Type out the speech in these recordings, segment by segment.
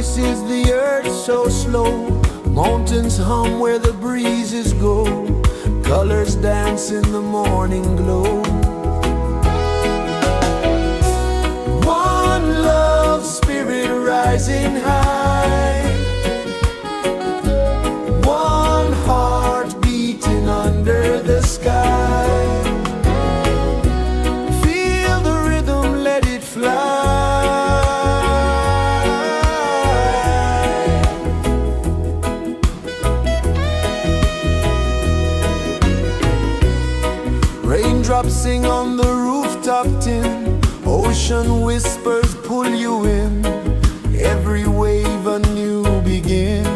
rejoices the earth so slow. Mountains hum where the breezes go. Colors dance in the morning glow. One love spirit rising high. One heart beating under the sky. Feel the rhythm, let it fly. Raindrops sing on the rooftop tin. Ocean whispers pull you in. Every wave a new begin.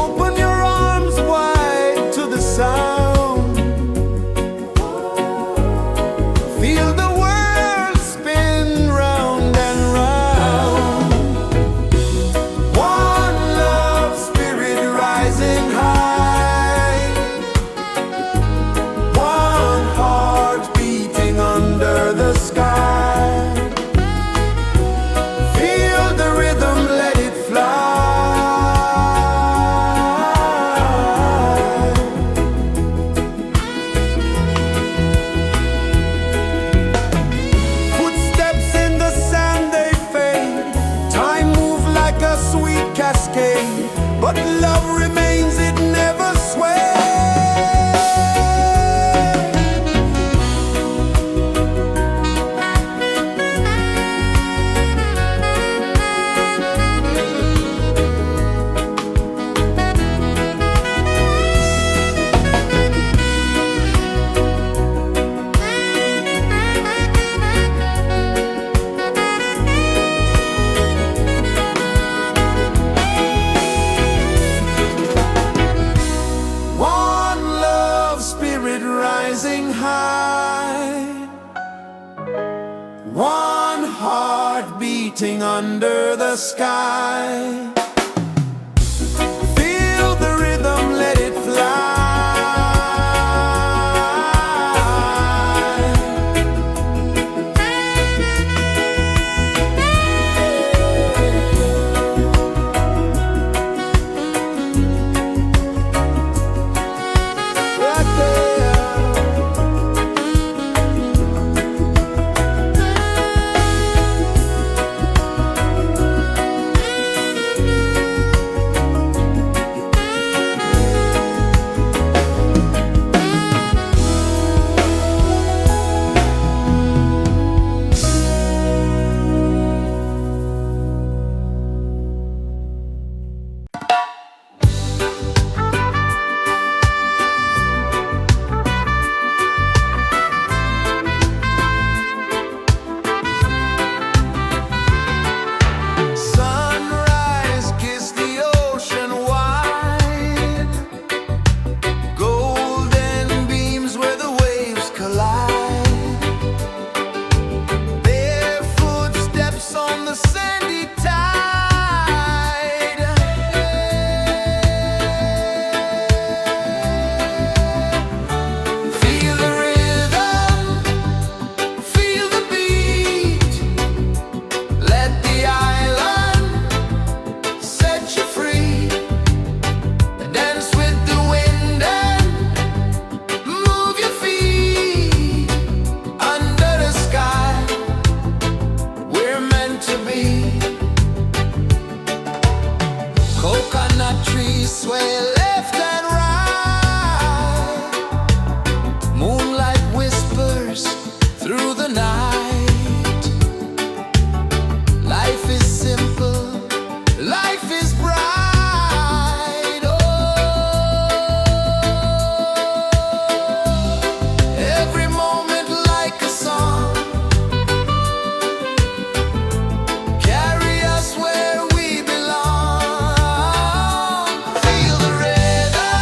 Open your arms wide to the sound. Feel the world spin round and round. One love spirit rising high. One heart beating under the sky. Feel the rhythm, let it fly. Footsteps in the sand, they fade. Time moves like a sweet cascade, but love remains, it never sways. One love spirit rising high. One heart beating under the sky. Feel the rhythm, let it fly. Right there. Sunrise, kiss the ocean wide. Golden beams where the waves collide. Barefoot steps on the sandy tide. Feel the rhythm, feel the beat. Let the island set you free. Dance with the wind and move your feet. Under the sky, we're meant to be. Coconut trees sway left and right. Moonlight whispers through the night. Life is simple, life is bright. Oh, every moment like a song. Carry us where we belong. Feel the rhythm,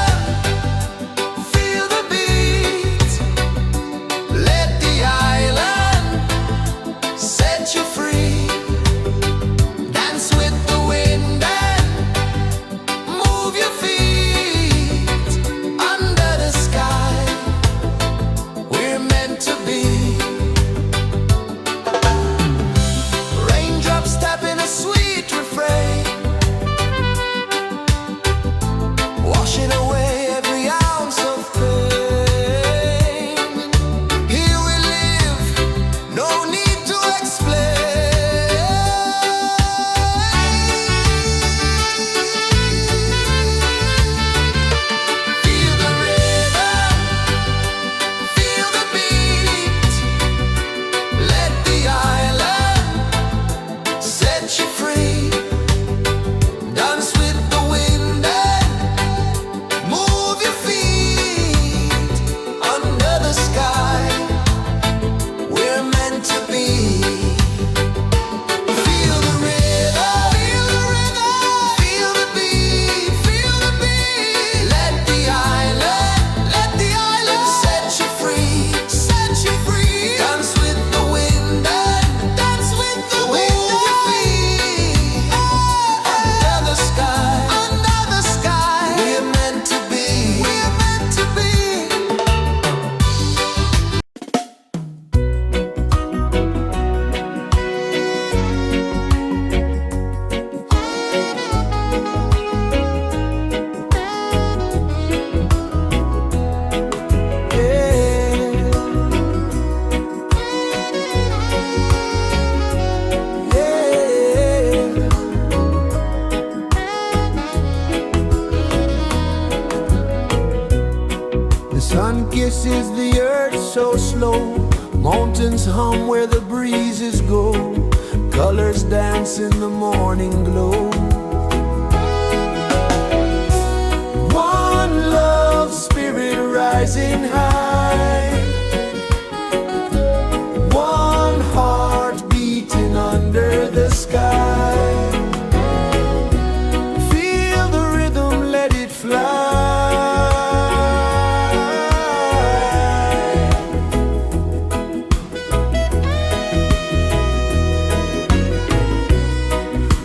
Sun kisses the earth so slow, mountains hum where the breezes go, colors dance in the morning glow. One love spirit rising high, one heart beating under the sky. Feel the rhythm, let it fly.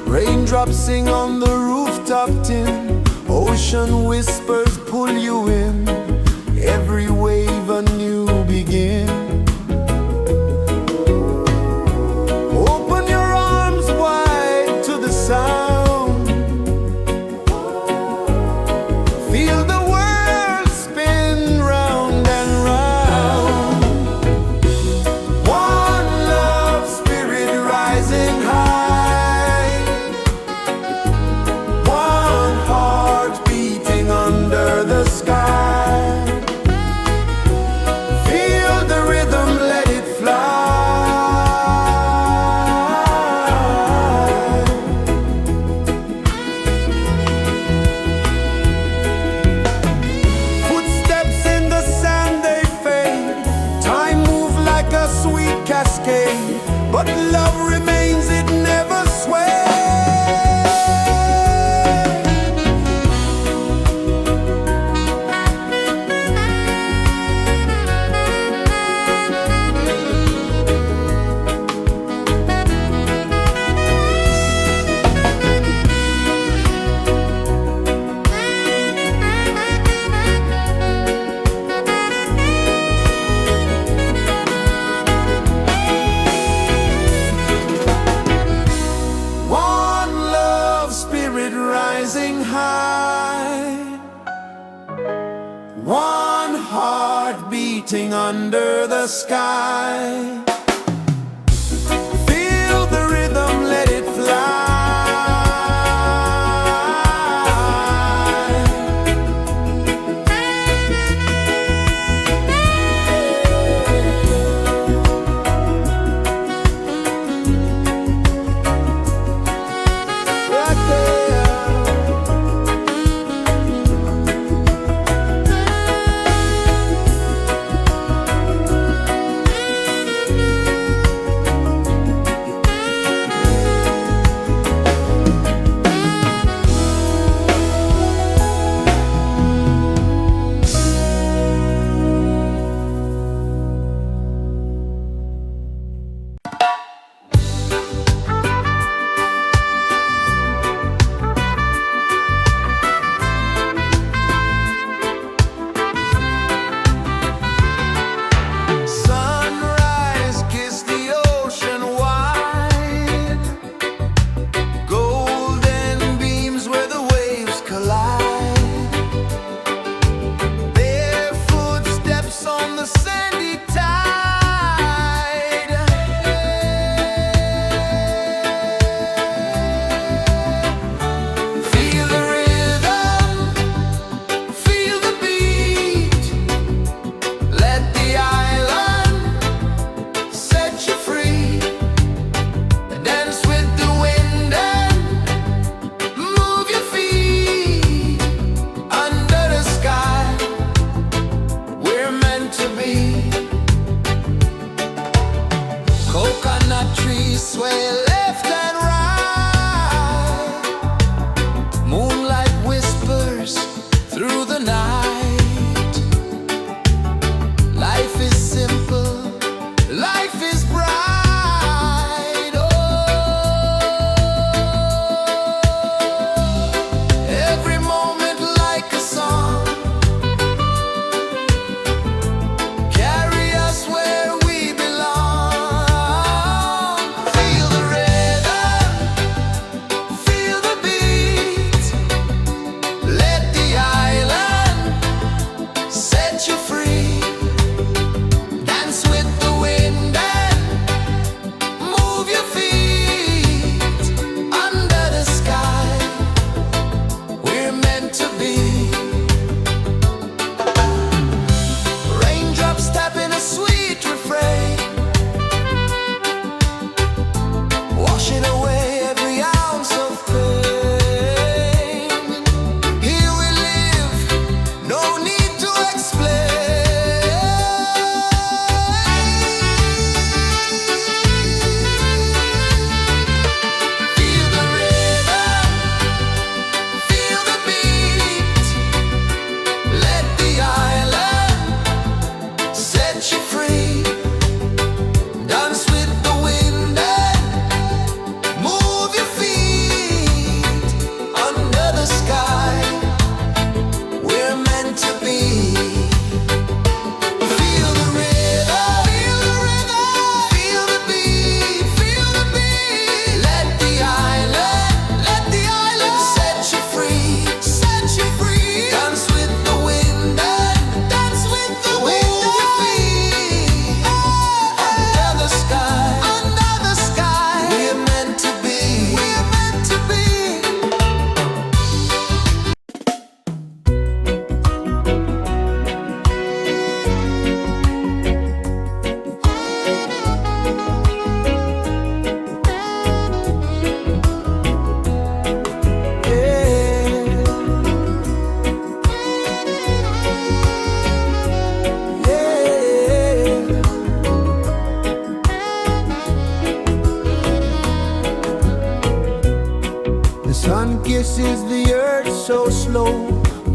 Raindrops sing on the rooftop tin, ocean whispers pull you in, every wave a new begin. Open your arms wide to the sound, feel the world spin round and round. One love spirit rising high, one heart beating under the sky. Feel the rhythm, let it fly. Footsteps in the sand, they fade, time moves like a sweet cascade, but love remains, it never sways. One love spirit rising high, one heart beating under the sky. Feel the rhythm, let it fly. Right there.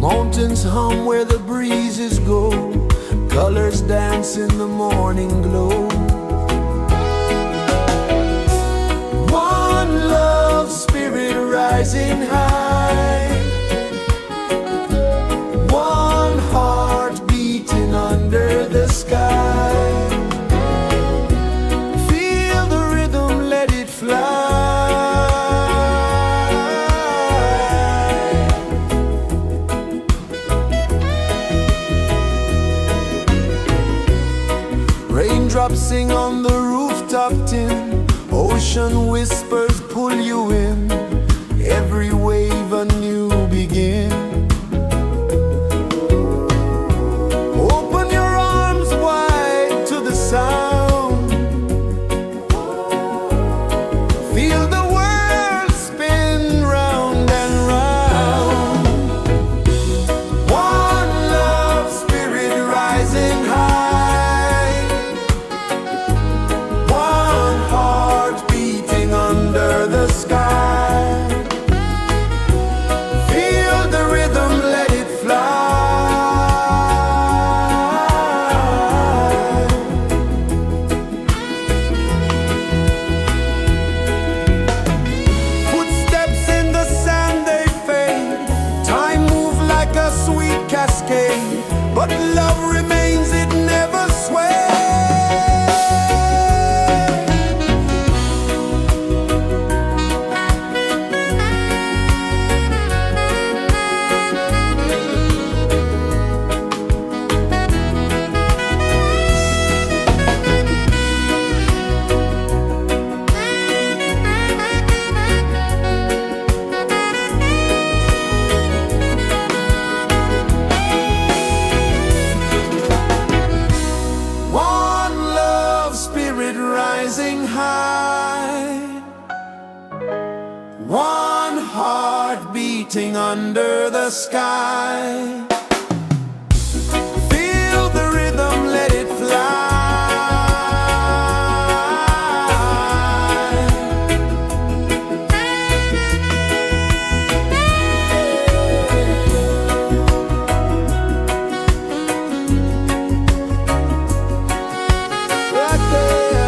Mountains hum where the breezes go, colors dance in the morning glow. One love spirit rising high, one heart beating under the sky. Feel the rhythm, let it fly. Raindrops sing on the rooftop tin, ocean whispers pull you in, every wave a new begin. Open your arms wide to the sound, feel the world spin round and round. One love spirit rising high, one heart beating under the sky. Feel the rhythm, let it fly. Footsteps in the sand, they fade. Time moves like a sweet cascade, but love remains, it never sways. One love spirit rising high, one heart beating under the sky. Feel the rhythm, let it fly. Right there.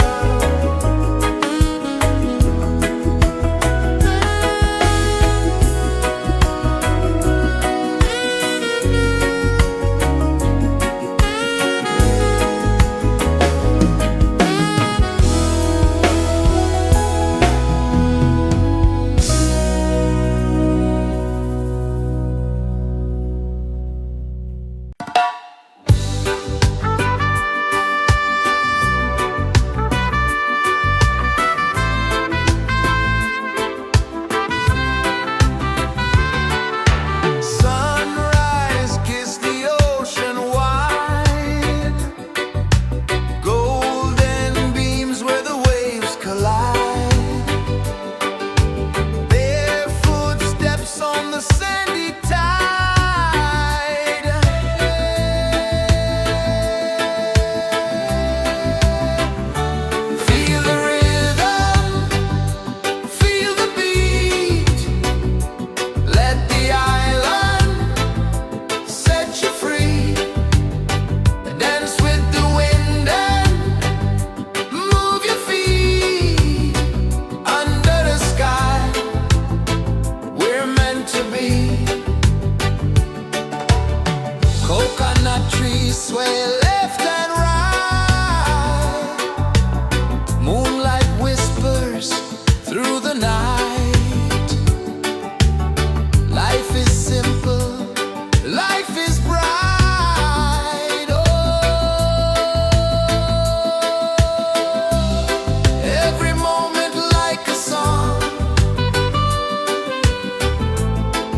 Sunrise, kiss the ocean wide, golden beams where the waves collide. Bare footsteps on the sandy tide. Feel the rhythm, feel the beat. Let the island set you free. Dance with the wind and move your feet. Under the sky, we're meant to be. Coconut trees sway left and right. Moonlight whispers through the night. Life is simple, life is bright. Oh, every moment like a song,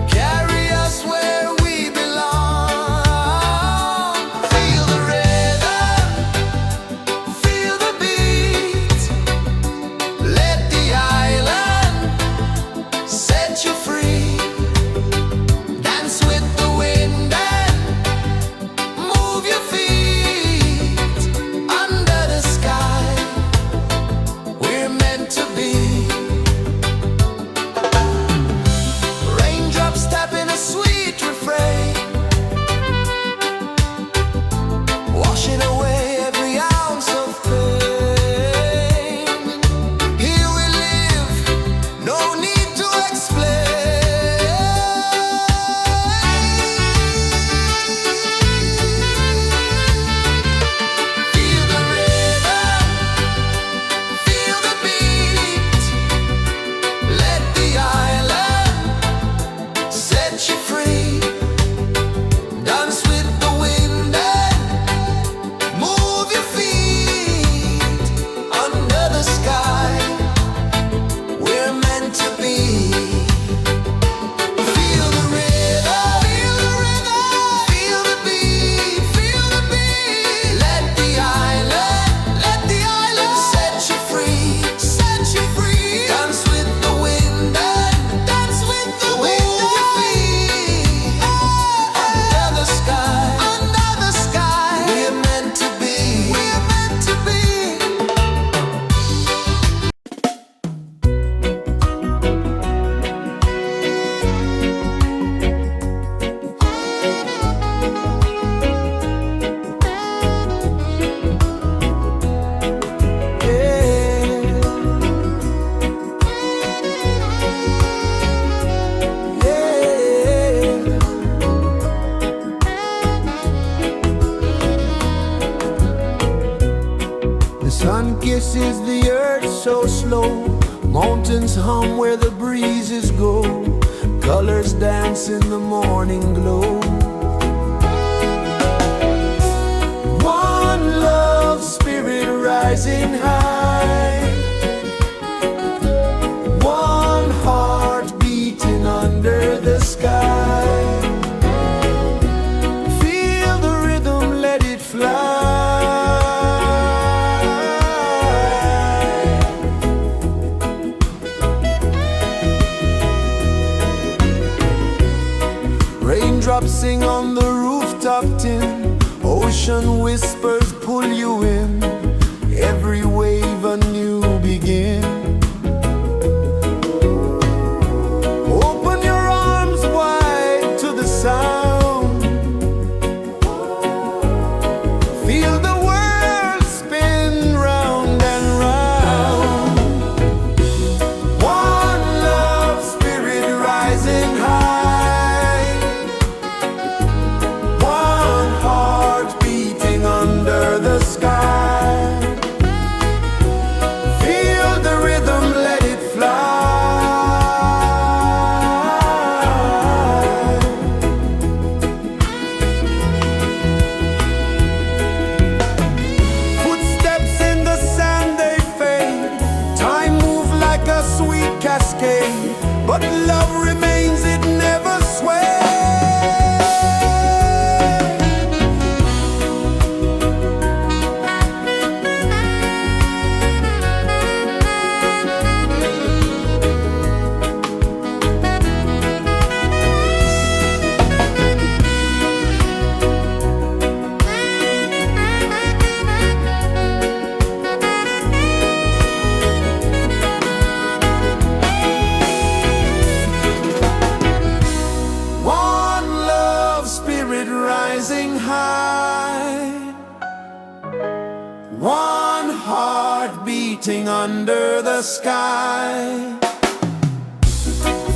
carry us where we belong. Feel the rhythm, feel the beat. Let the island set you free. Dance with the wind and places the earth so slow. Mountains hum where the breezes go. Colors dance in the morning glow. One love spirit rising high. One heart beating under the sky. Feel the rhythm, let it fly. Raindrops sing on the rooftop tin. Ocean whispers pull you in. Every wave a new begin. Open your arms wide to the sound. Feel the world spin round and round. One love spirit rising high. One heart beating under the sky. Feel the rhythm, let it fly. Footsteps in the sand, they fade. Time moves like a sweet cascade, but love remains, it never sways. One love spirit rising high. One heart beating under the sky.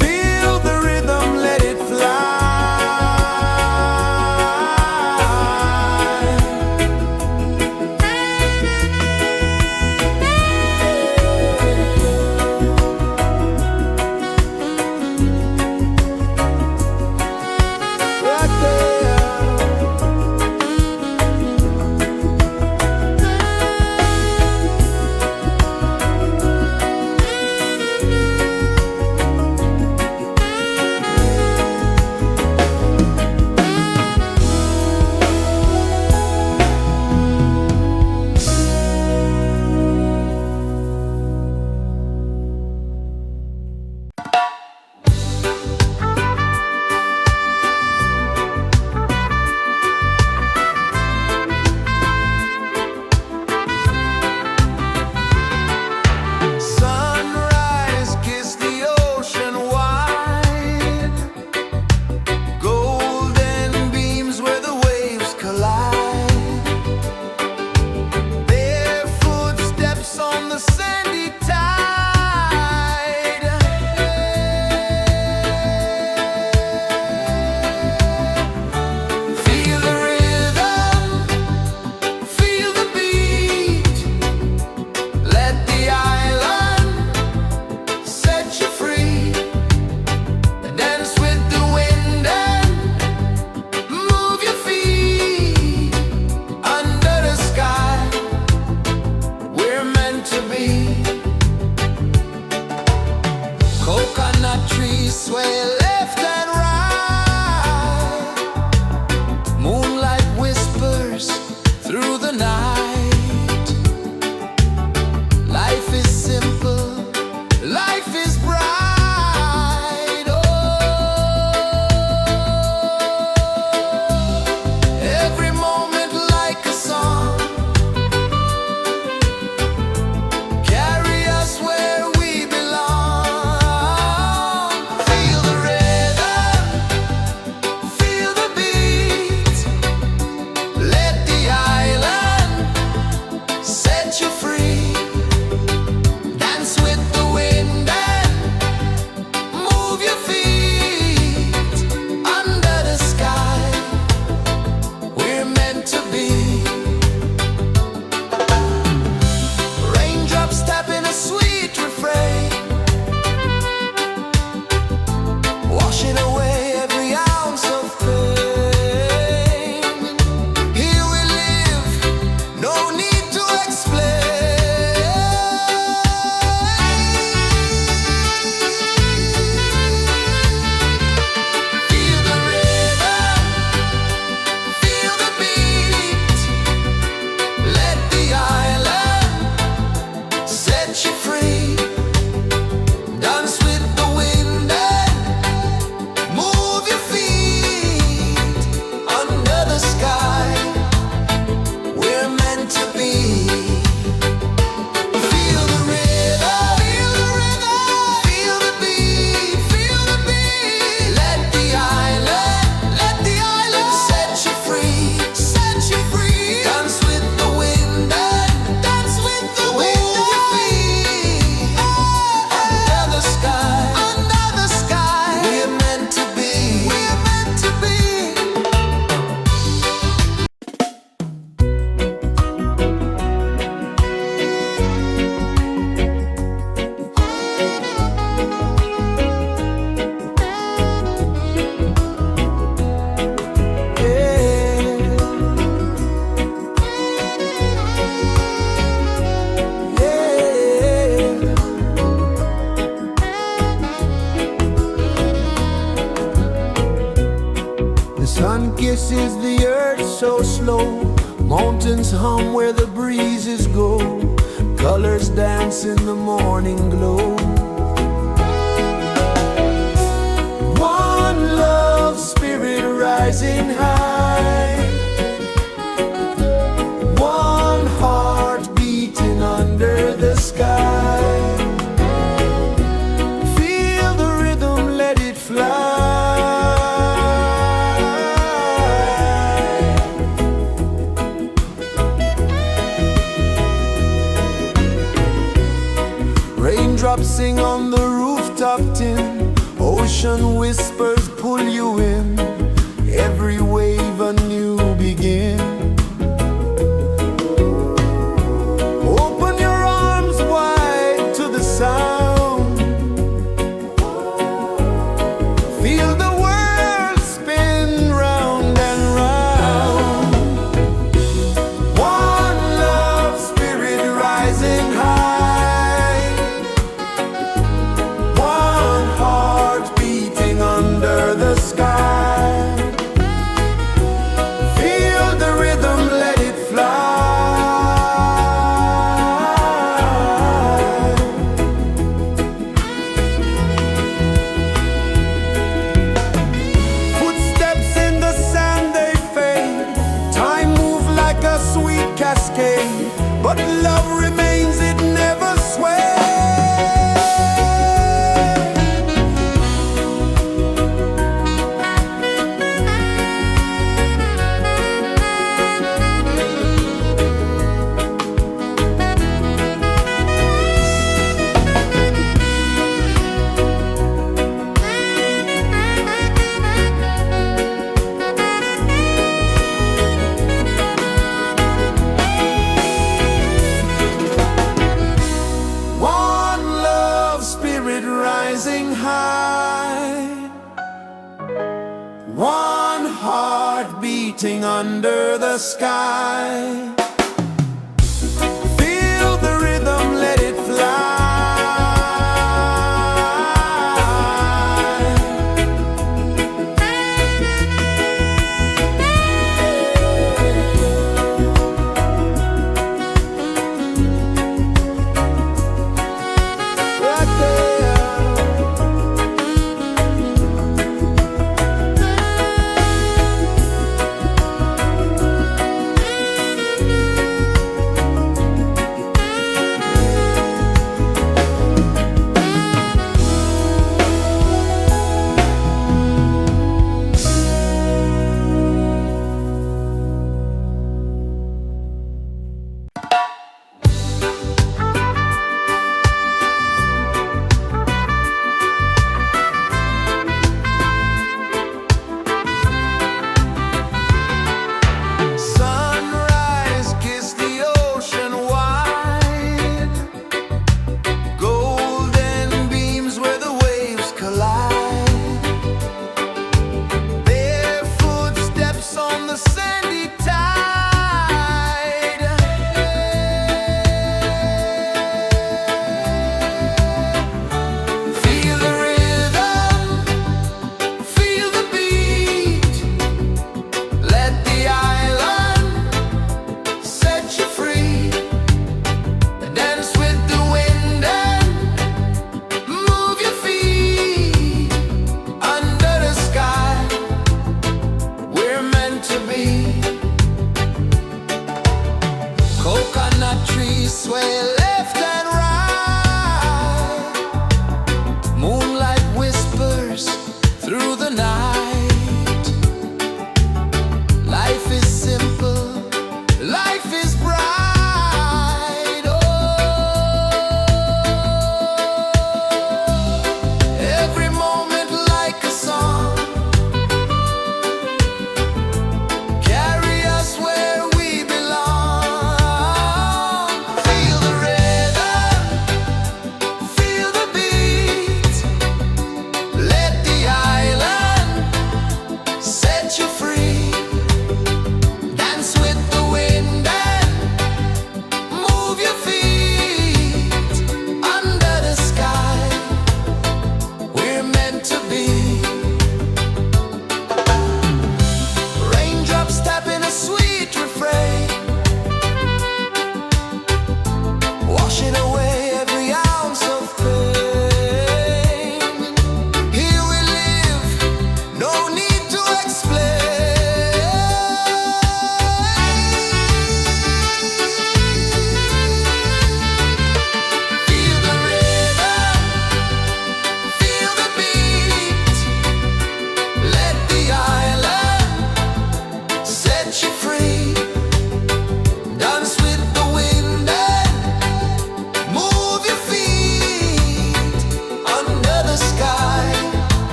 Feel the rhythm, let it fly. Right there. is the earth so slow? Mountains hum where the breezes go. Colors dance in the morning glow. One love spirit rising high. One heart beating under the sky. Feel the rhythm, let it fly. Raindrops sing on the rooftop tin. Ocean whispers pull you in. Every wave a new begin. Open your arms wide to the sound. Feel the world spin round and round. One love spirit rising high. One heart beating under the sky. Feel the rhythm, let it fly. Footsteps in the sand, they fade. Time moves like a sweet cascade, but love remains, it never sways. One love spirit rising high. One heart beating under the sky. Feel the rhythm, let it fly. Right there. Sunrise, kiss the ocean wide. Golden beams where the waves collide. Barefoot steps on the sandy tide. Feel the rhythm, feel the beat. Let the island set you free. Dance with the wind and move your feet. Under the sky, we're meant to be. Coconut trees sway left and right. Moonlight whispers through the night. Life is simple, life is bright. Oh, every moment like a song. Carry us where we belong. Feel the rhythm.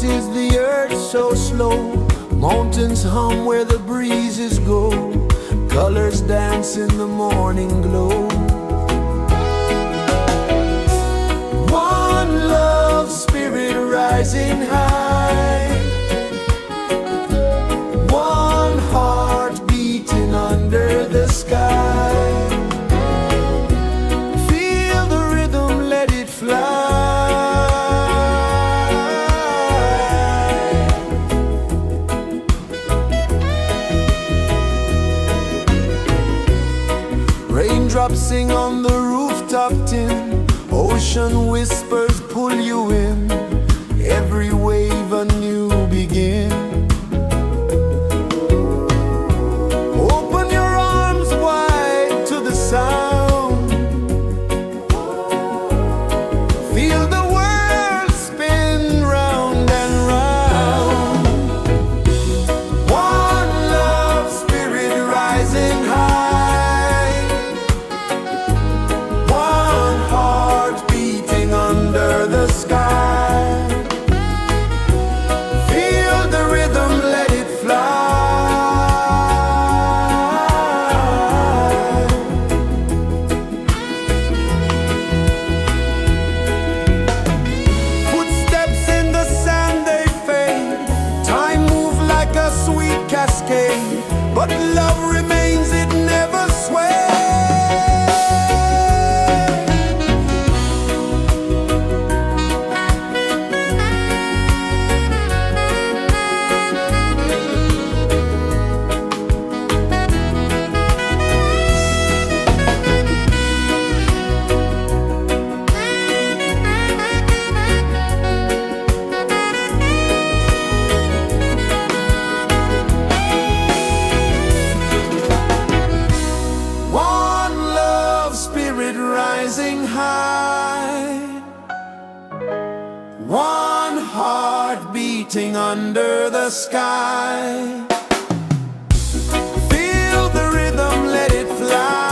pulses the earth so slow. Mountains hum where the breezes go. Colors dance in the morning glow. One love spirit rising high. One heart beating under the sky. Feel the rhythm, let it fly. Raindrops sing on the rooftop tin. Ocean whispers pull you in. Every wave a new begin. Open your arms wide to the sound. Feel the world spin round and round. One love spirit rising high. One heart beating under the sky. Feel the rhythm, let it fly. Footsteps in the sand, they fade. Time moves like a sweet cascade, but love remains, it never sways. One love spirit rising high. One heart beating under the sky. Feel the rhythm, let it fly.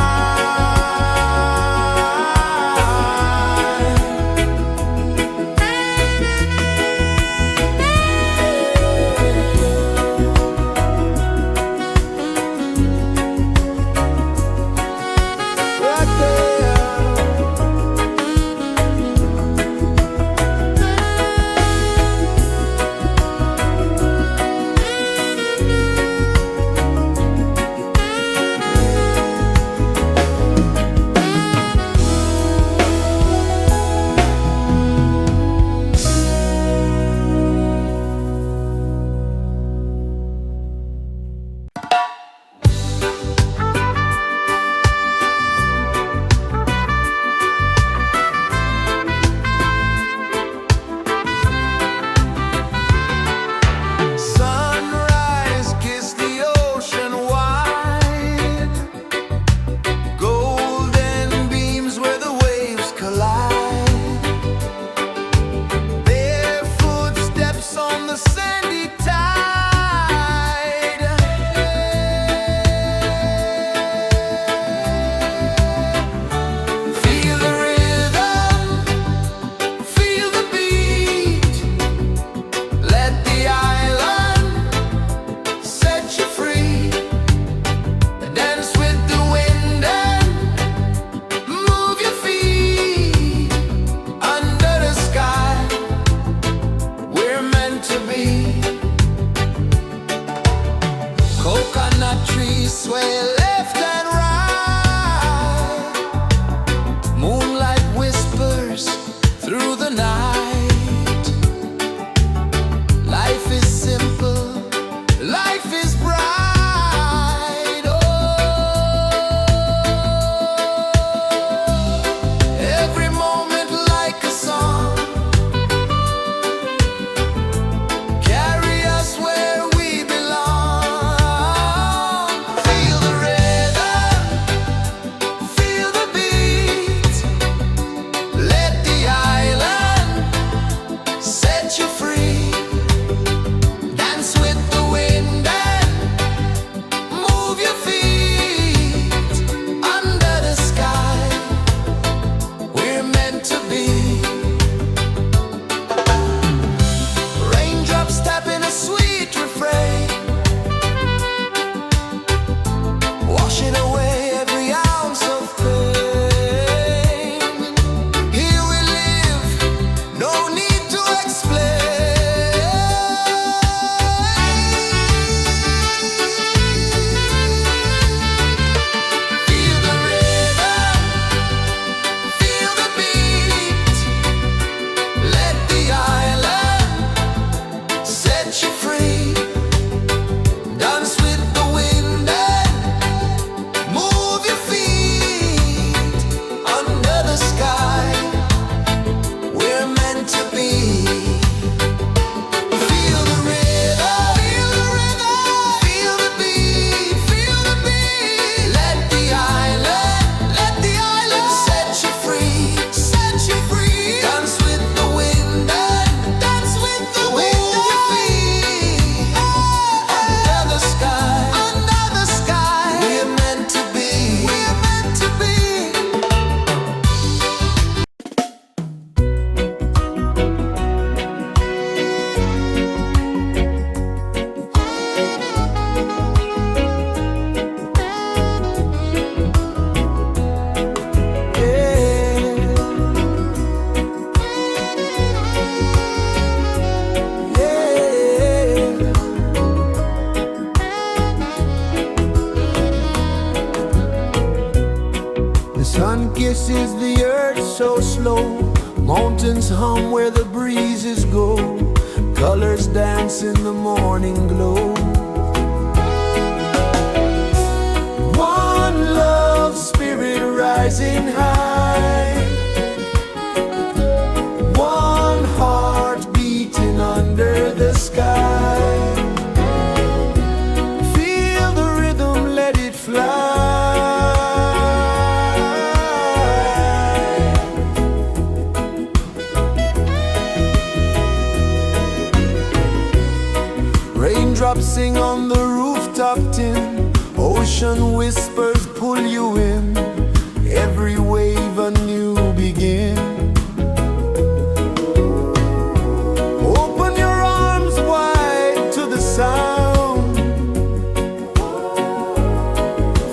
Sun kisses the earth so slow, mountains hum where the breezes go, colors dance in the morning glow. One love spirit rising high, one heart beating under the sky. Feel the rhythm, let it fly. Raindrops sing on the rooftop tin, ocean whispers pull you in, every wave a new begin. Open your arms wide to the sound,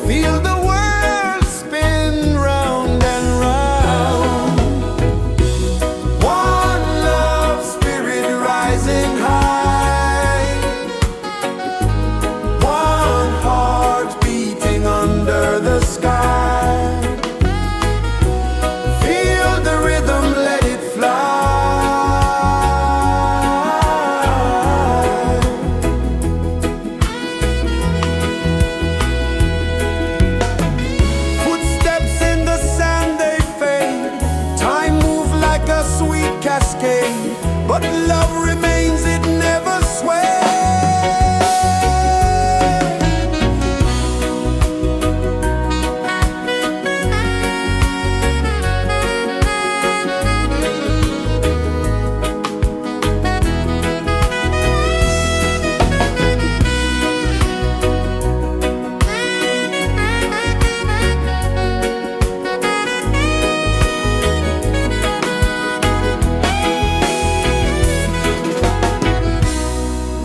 feel the world spin round and round. One love spirit rising high, one heart beating under the sky. Feel the rhythm, let it fly. Footsteps in the sand, they fade, time moves like a sweet cascade, but love remains, it never sways.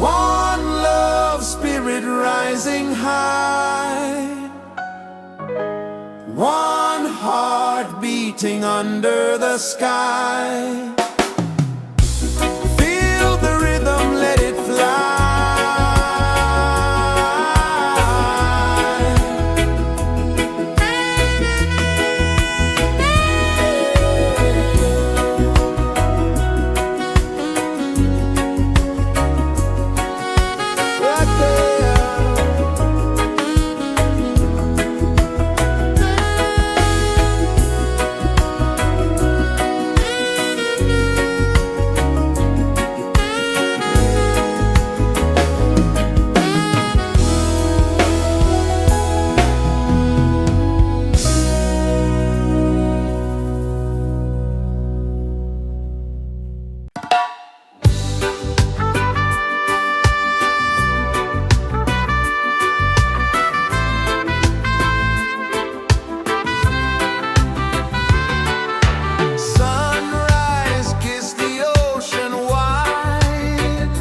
One love spirit rising high, one heart beating under the sky. Feel the rhythm, let it fly. Right there. Sunrise, kiss the ocean wide,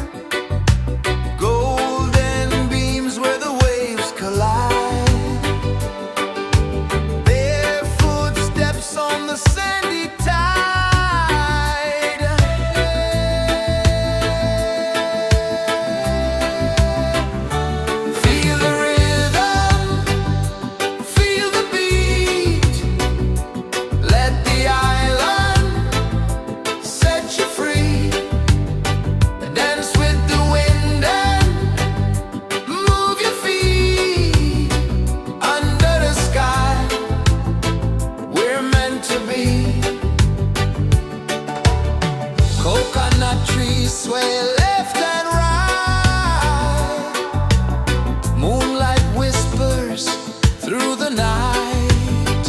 golden beams where the waves collide, bare footsteps on the sandy tide. Feel the rhythm, feel the beat, let the island set you free. Dance with the wind and move your feet under the sky. We're meant to be. Coconut trees sway left and right, moonlight whispers through the night.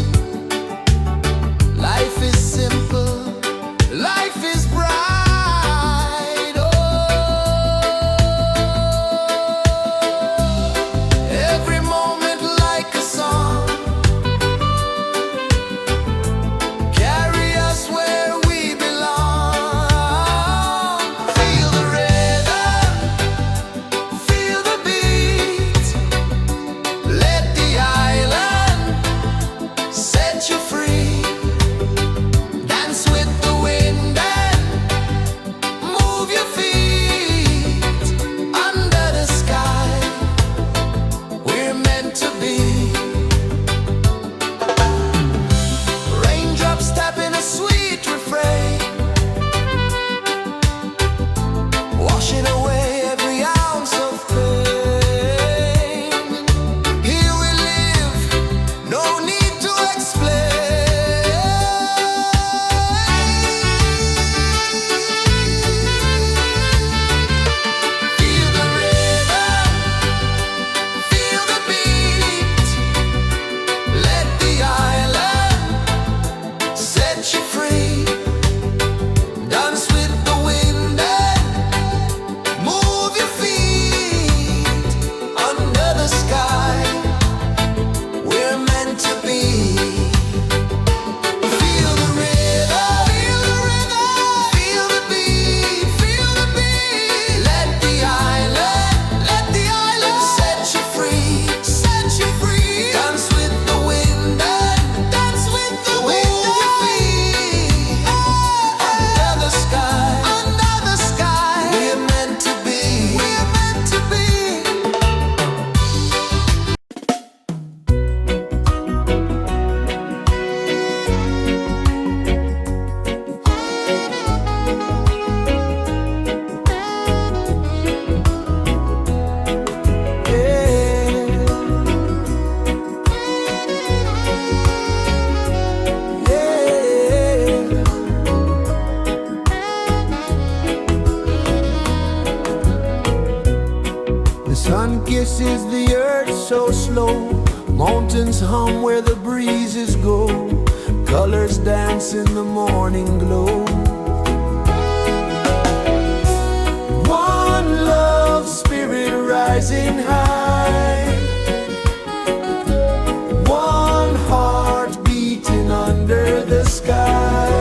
Life is simple, life is bright. Oh, every moment like a song, carry us where we belong. Feel the rhythm, feel the beat, let the island kisses the earth so slow. Mountains hum where the breezes go. Colors dance in the morning glow. One love spirit rising high. One heart beating under the sky.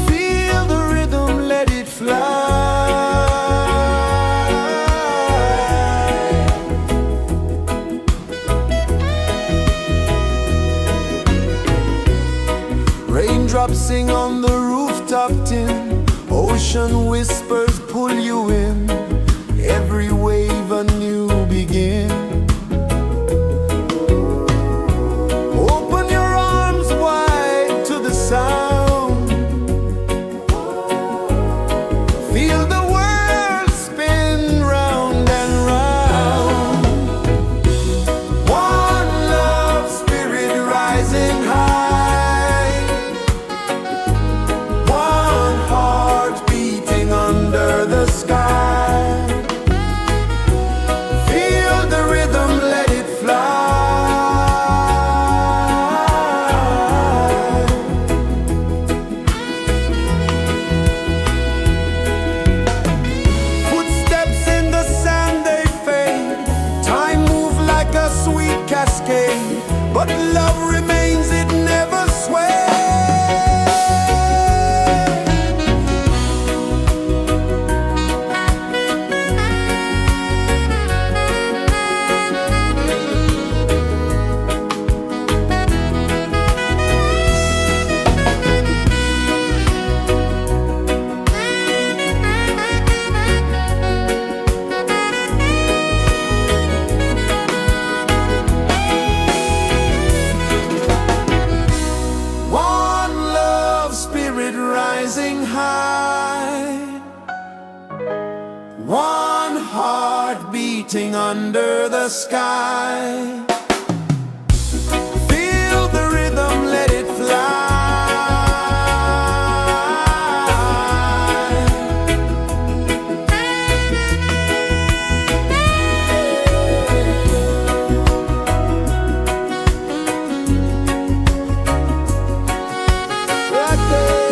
Feel the rhythm, let it fly. Raindrops sing on the rooftop tin. Ocean whispers pull you in. Every wave a new begin. Open your arms wide to the sound. Feel the world spin round and round. One love spirit rising high. One heart beating under the sky. Feel the rhythm, let it fly. Footsteps in the sand, they fade. Time moves like a sweet cascade, but love remains, it never sways. One love spirit rising high. One heart beating under the sky. Feel the rhythm, let it fly. Right there.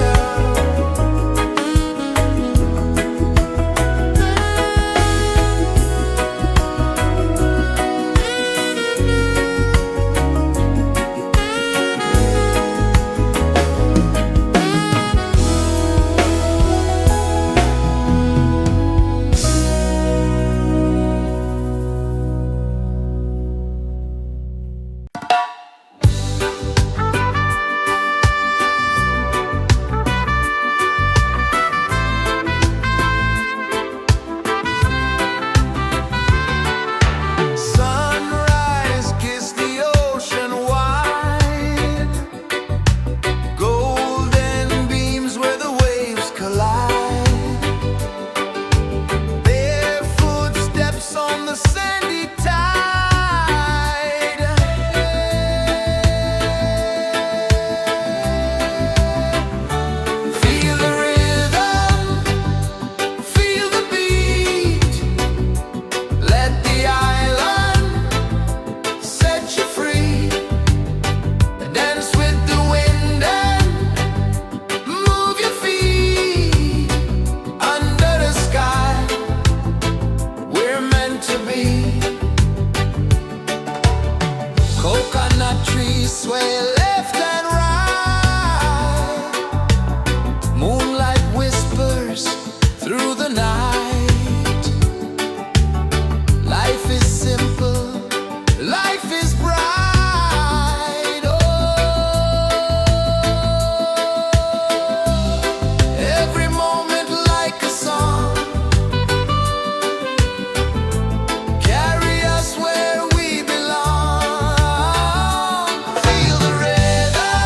Sunrise, kiss the ocean wide. Golden beams where the waves collide. Their footsteps on the sandy tide. Feel the rhythm, feel the beat. Let the island set you free. Dance with the wind and move your feet. Under the sky, we're meant to be. Coconut trees sway left and right. Moonlight whispers through the night. Life is simple, life is bright. Oh, every moment like a song. Carry us where we belong. Feel the rhythm,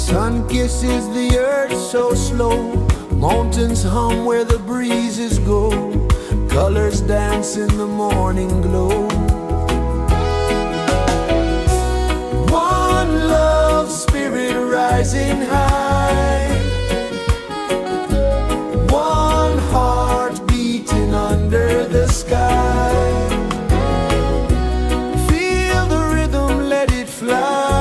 Sun kisses the earth so slow, mountains hum where the breezes go, colors dance in the morning glow. One love spirit rising high, one heart beating under the sky. Feel the rhythm, let it fly.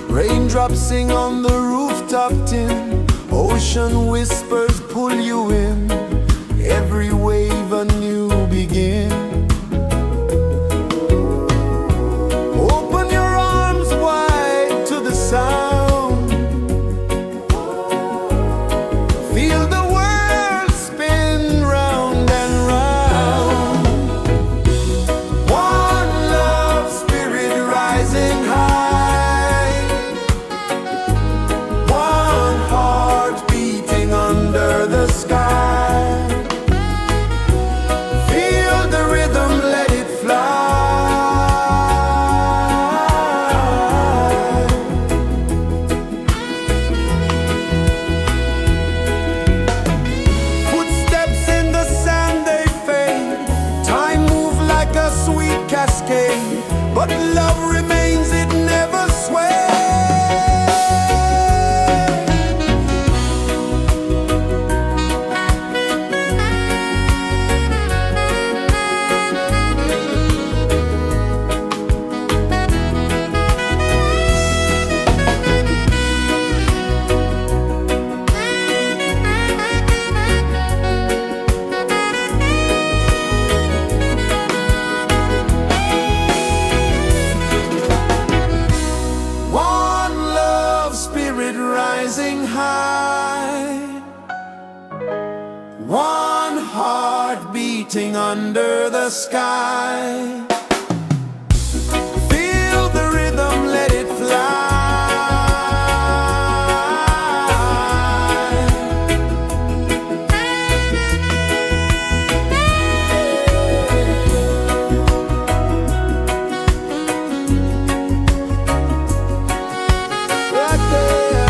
Raindrops sing on the rooftop tin, ocean whispers pull you in, every wave a new begin. Open your arms wide to the sound, feel the world spin round and round. One love spirit rising high, one heart beating under the sky. Feel the rhythm, let it fly. Footsteps in the sand, they fade, time moves like a sweet cascade, but love remains, it never sways. One love spirit rising high, one heart beating under the sky. Feel the rhythm, let it fly. Right there.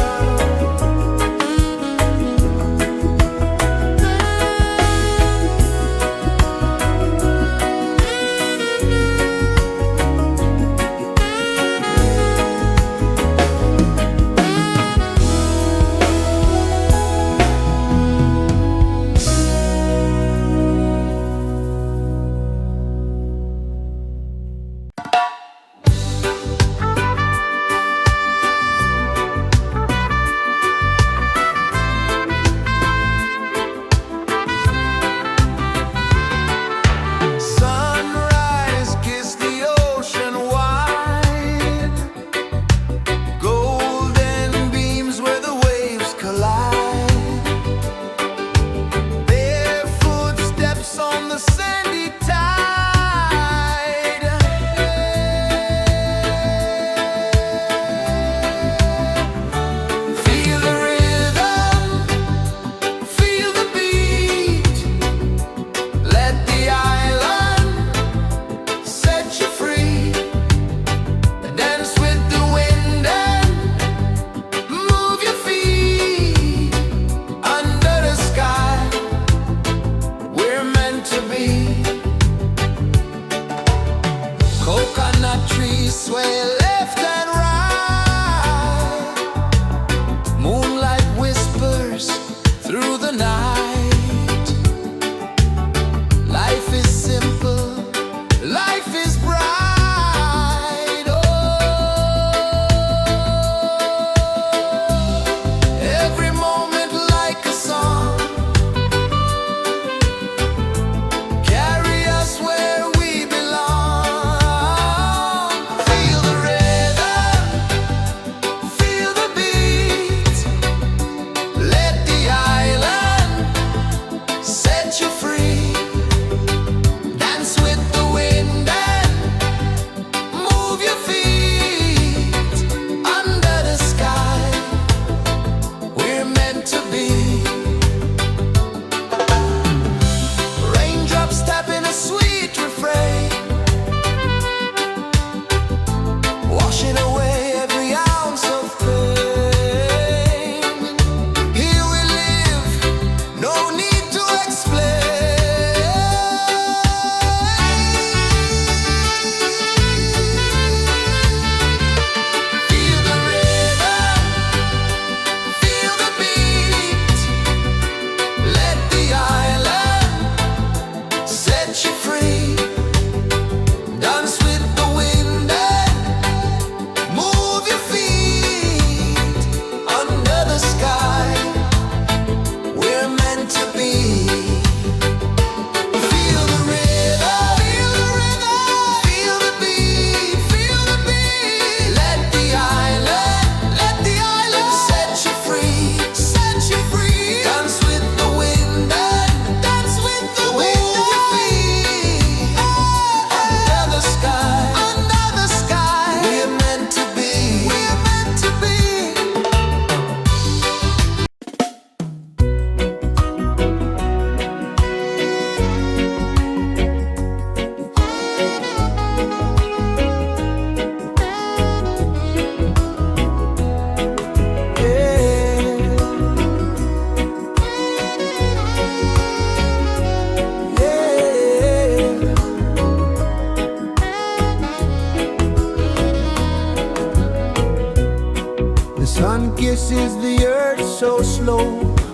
slow.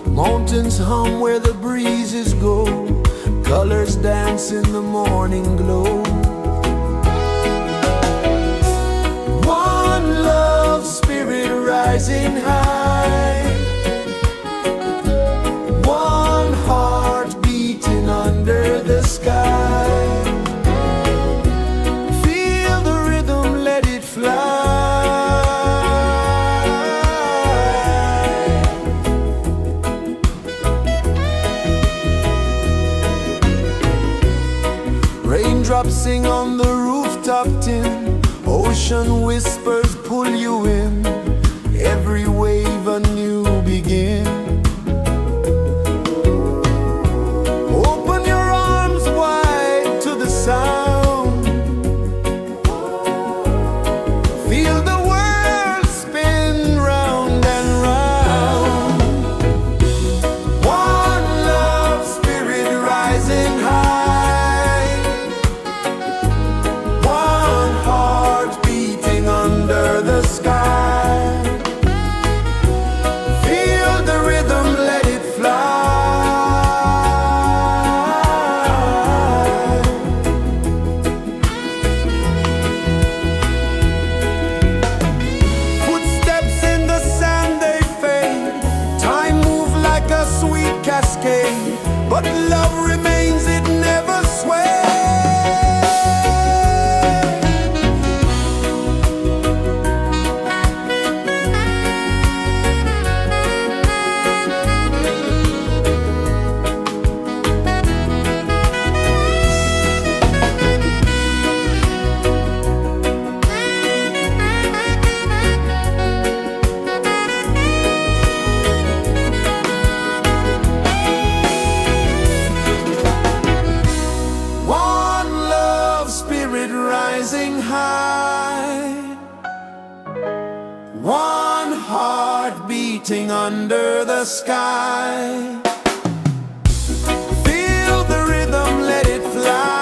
Mountains hum where the breezes go. Colors dance in the morning glow. One love spirit rising high. One heart beating under the sky. Feel the rhythm, let it fly. Raindrops sing on the rooftop tin. Ocean whispers pull you in. Every wave a new begin. Open your arms wide to the sound. Feel the world spin round and round. One love spirit rising high. One heart beating under the sky. Feel the rhythm, let it fly. Footsteps in the sand, they fade. Time moves like a sweet cascade, but love remains, it never sways. Rising high, one heart beating under the sky. Feel the rhythm, let it fly.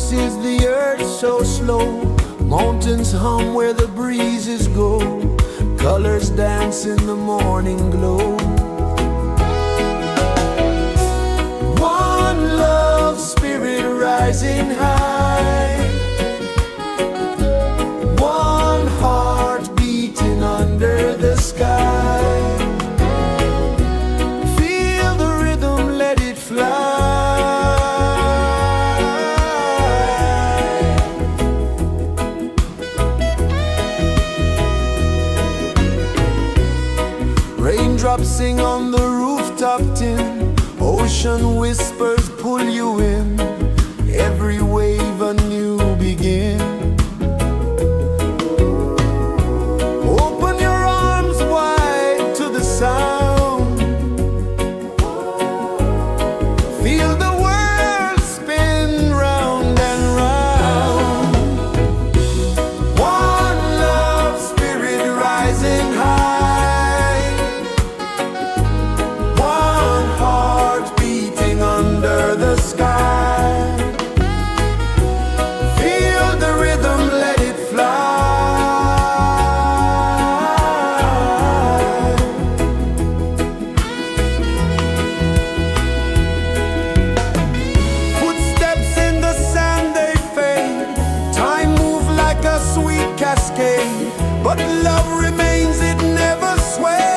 pulses the earth so slow. Mountains hum where the breezes go. Colors dance in the morning glow. One love spirit rising high. One heart beating under the sky. Feel the rhythm, let it fly. Raindrops sing on the rooftop tin. Ocean whispers pull you in. Every wave a new begin. Open your arms wide to the sound. Feel the world spin round and round. One love spirit rising high. One heart beating under the sky. Feel the rhythm, let it fly. Footsteps in the sand, they fade. Time moves like a sweet cascade, but love remains, it never sways.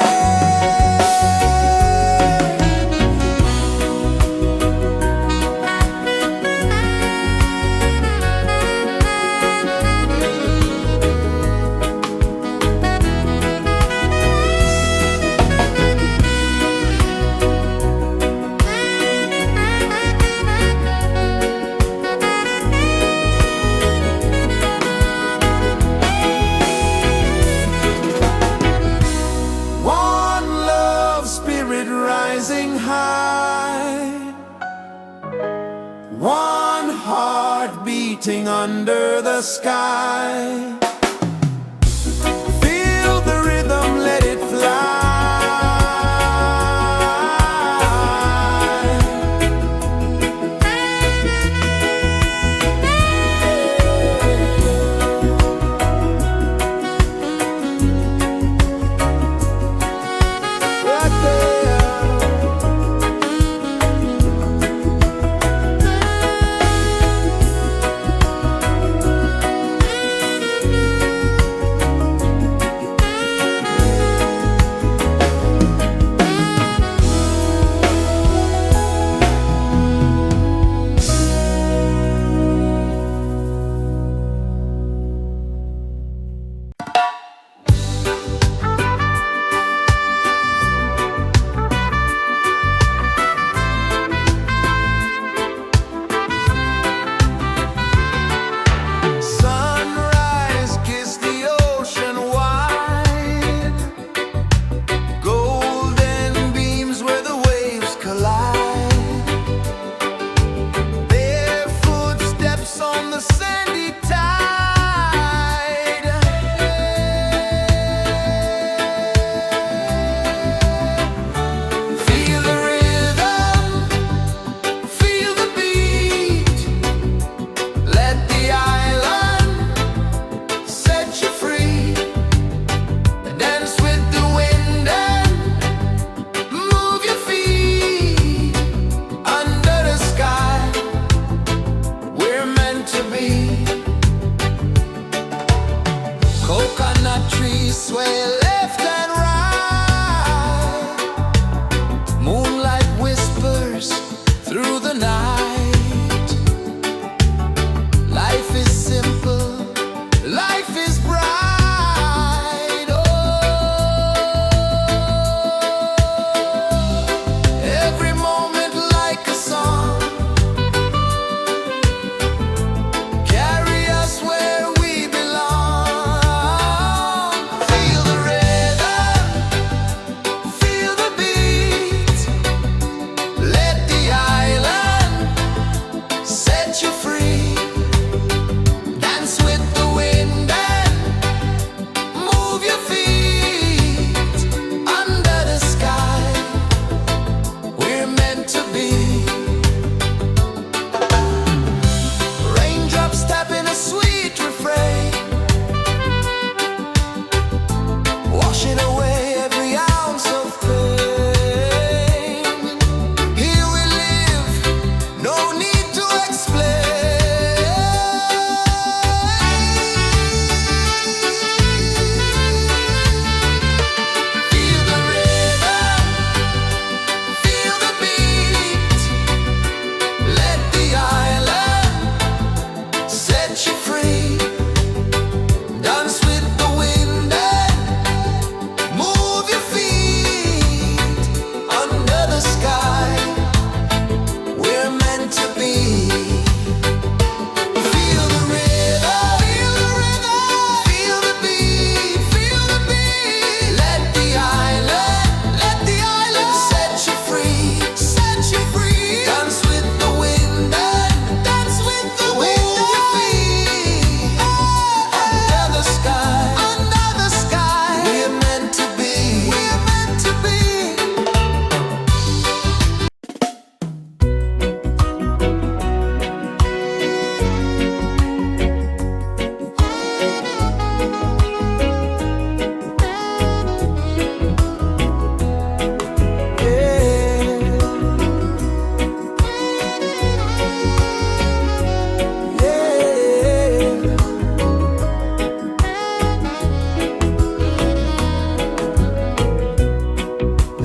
One love spirit rising high. One heart beating under the sky. Feel the rhythm, let it fly. Right there.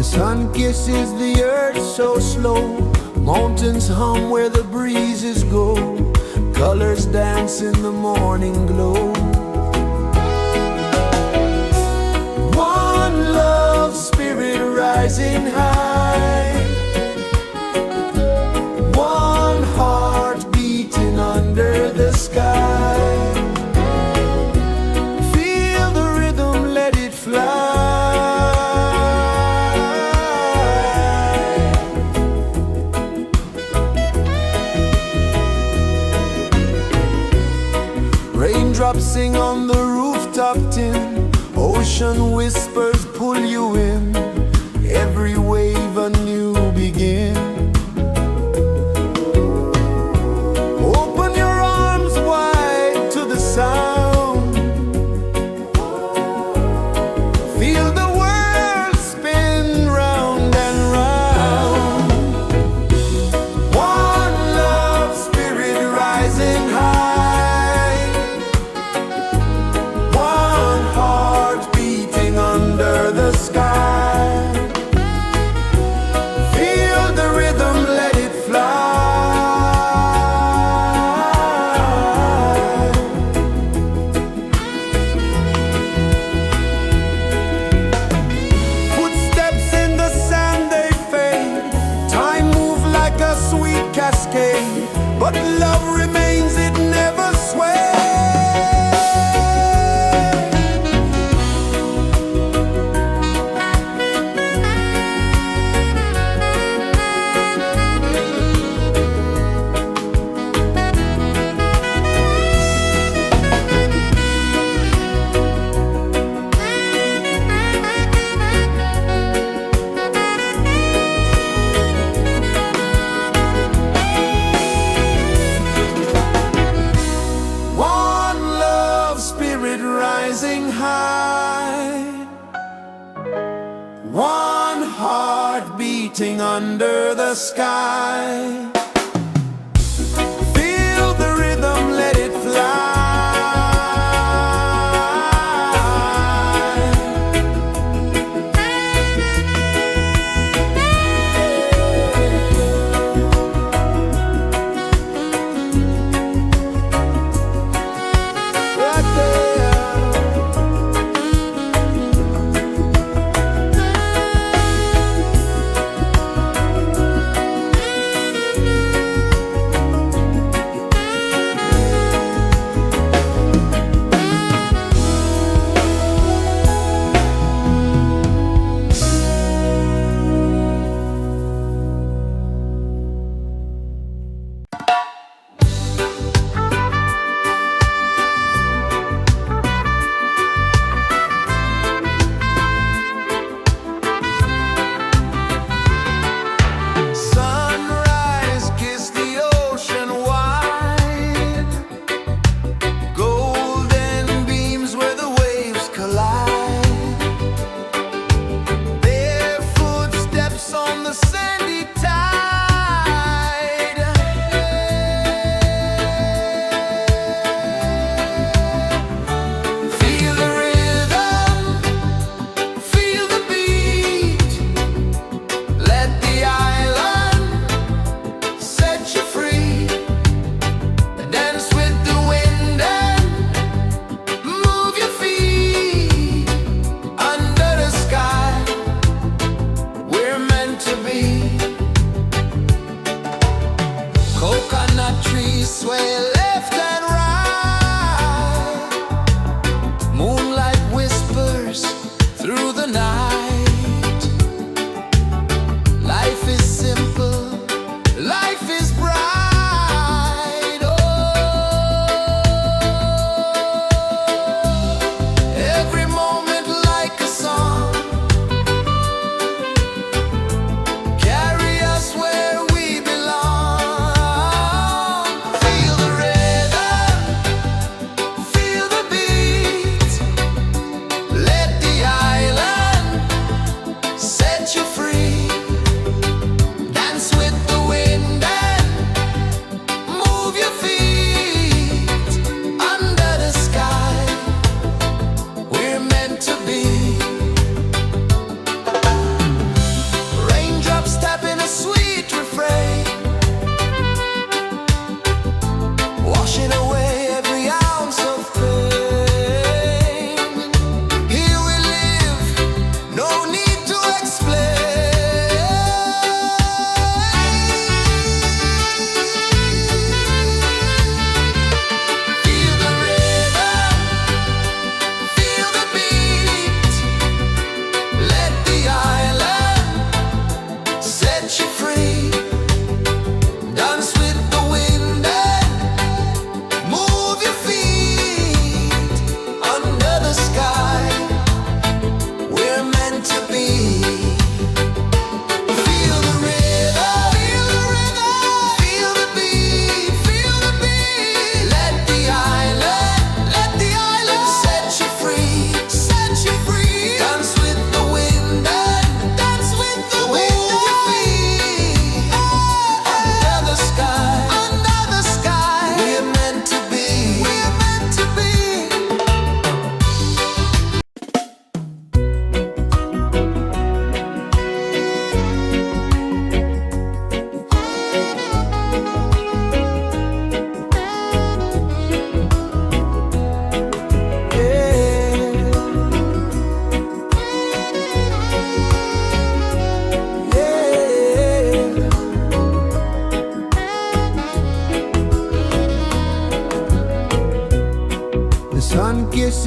Sun kisses the earth so slow, mountains hum where the breezes go, colors dance in the morning glow. One love spirit rising high, one heart beating under the sky. Feel the rhythm, let it fly. Raindrops sing on the rooftop tin, ocean whispers pull you in, every wave a new begin. Open your arms wide to the sound, feel the world spin round and round. One love spirit rising high, one heart beating under the sky. Feel the rhythm, let it fly. Footsteps in the sand, they fade, time moves like a sweet cascade, but love remains, it never sways. One love spirit rising high, one heart beating under the sky. Feel the rhythm, let it fly. Right there.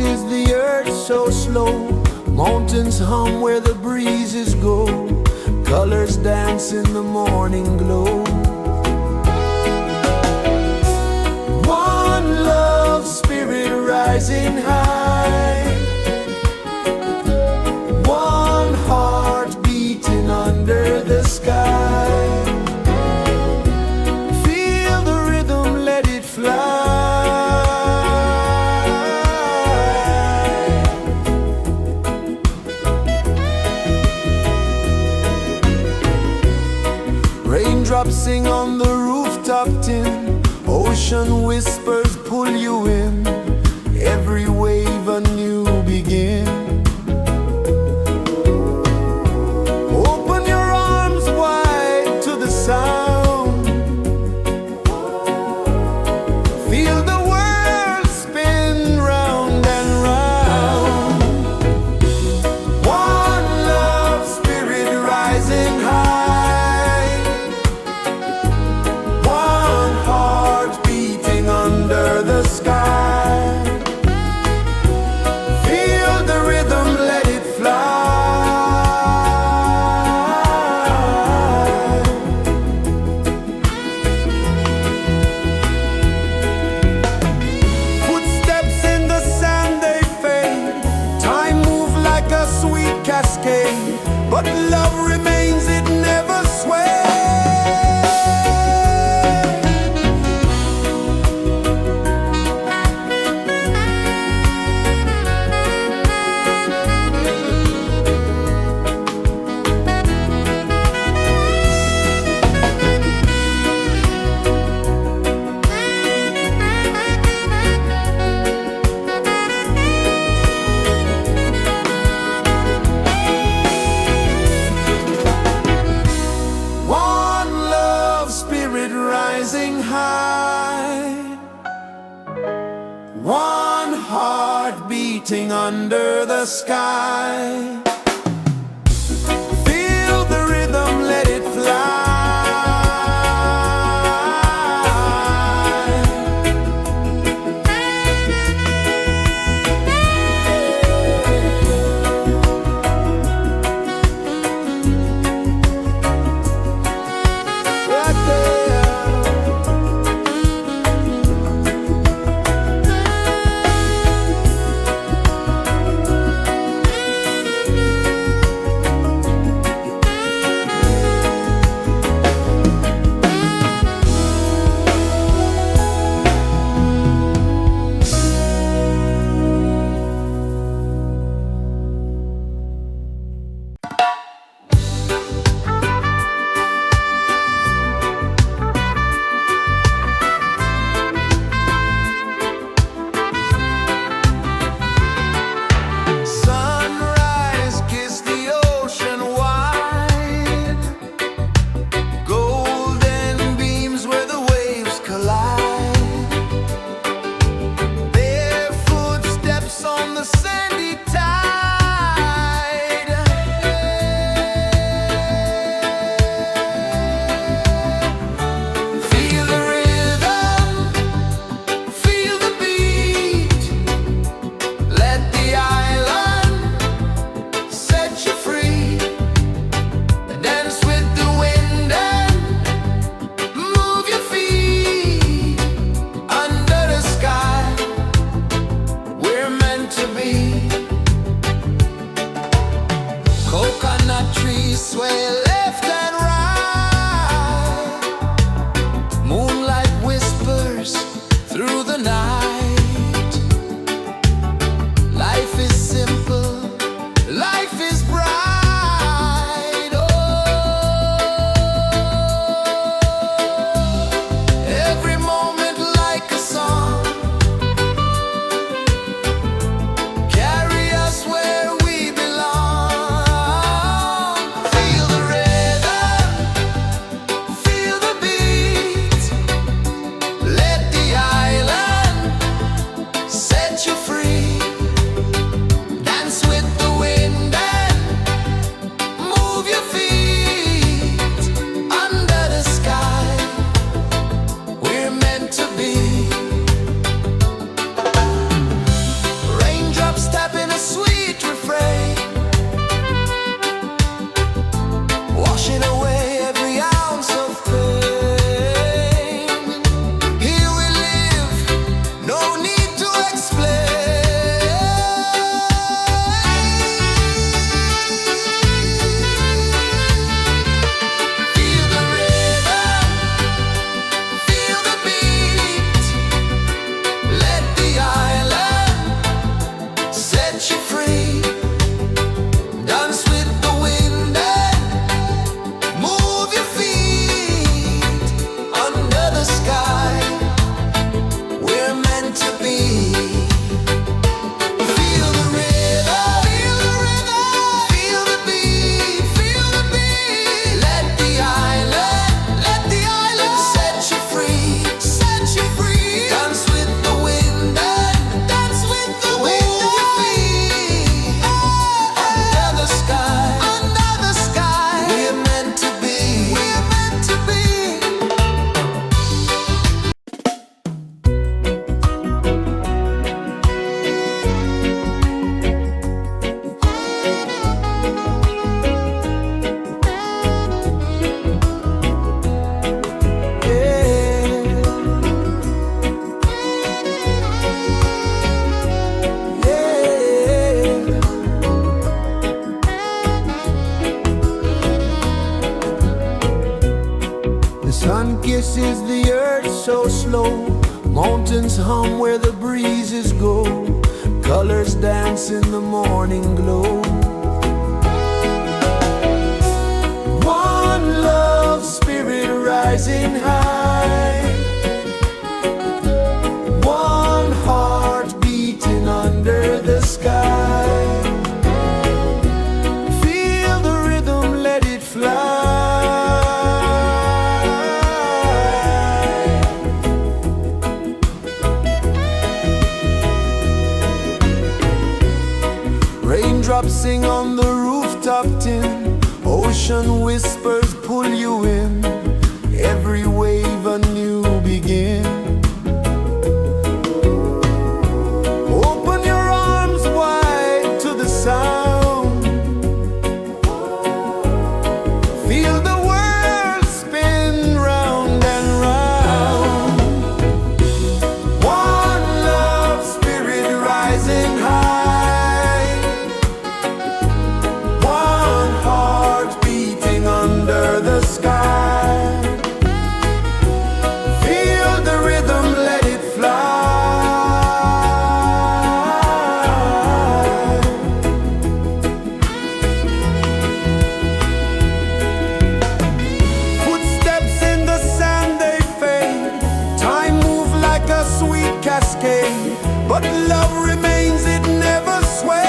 is the earth so slow? Mountains hum where the breezes go. Colors dance in the morning glow. One love spirit rising high. One heart beating under the sky. Feel the rhythm, let it fly. Raindrops sing on the rooftop tin. Ocean whispers pull you in. Every wave a new begin. Open your arms wide to the sound. Feel the world spin round and round. One love spirit rising high. One heart beating under the sky. Feel the rhythm, let it fly. Footsteps in the sand, they fade. Time moves like a sweet cascade, but love remains, it never sways. One love spirit rising high. One heart beating under the sky. Feel the rhythm, let it fly. Right there. Sun kisses the earth so slow, mountains hum where the breezes go, colors dance in the morning glow. One love spirit rising high, one heart beating under the sky. Feel the rhythm, let it fly. Raindrops sing on the rooftop tin, ocean whispers pull you in, every wave a new begin. Open your arms wide to the sound, feel the world spin round and round. One love spirit rising high, one heart beating under the sky. Feel the rhythm, let it fly. Footsteps in the sand, they fade, time moves like a sweet cascade, but love remains, it never sways.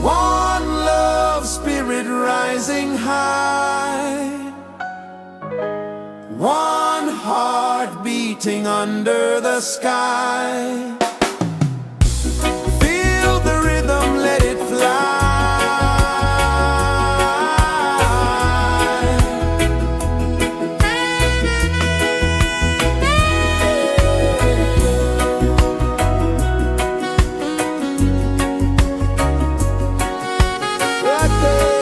One love spirit rising high, one heart beating under the sky. Feel the rhythm, let it fly. Right there.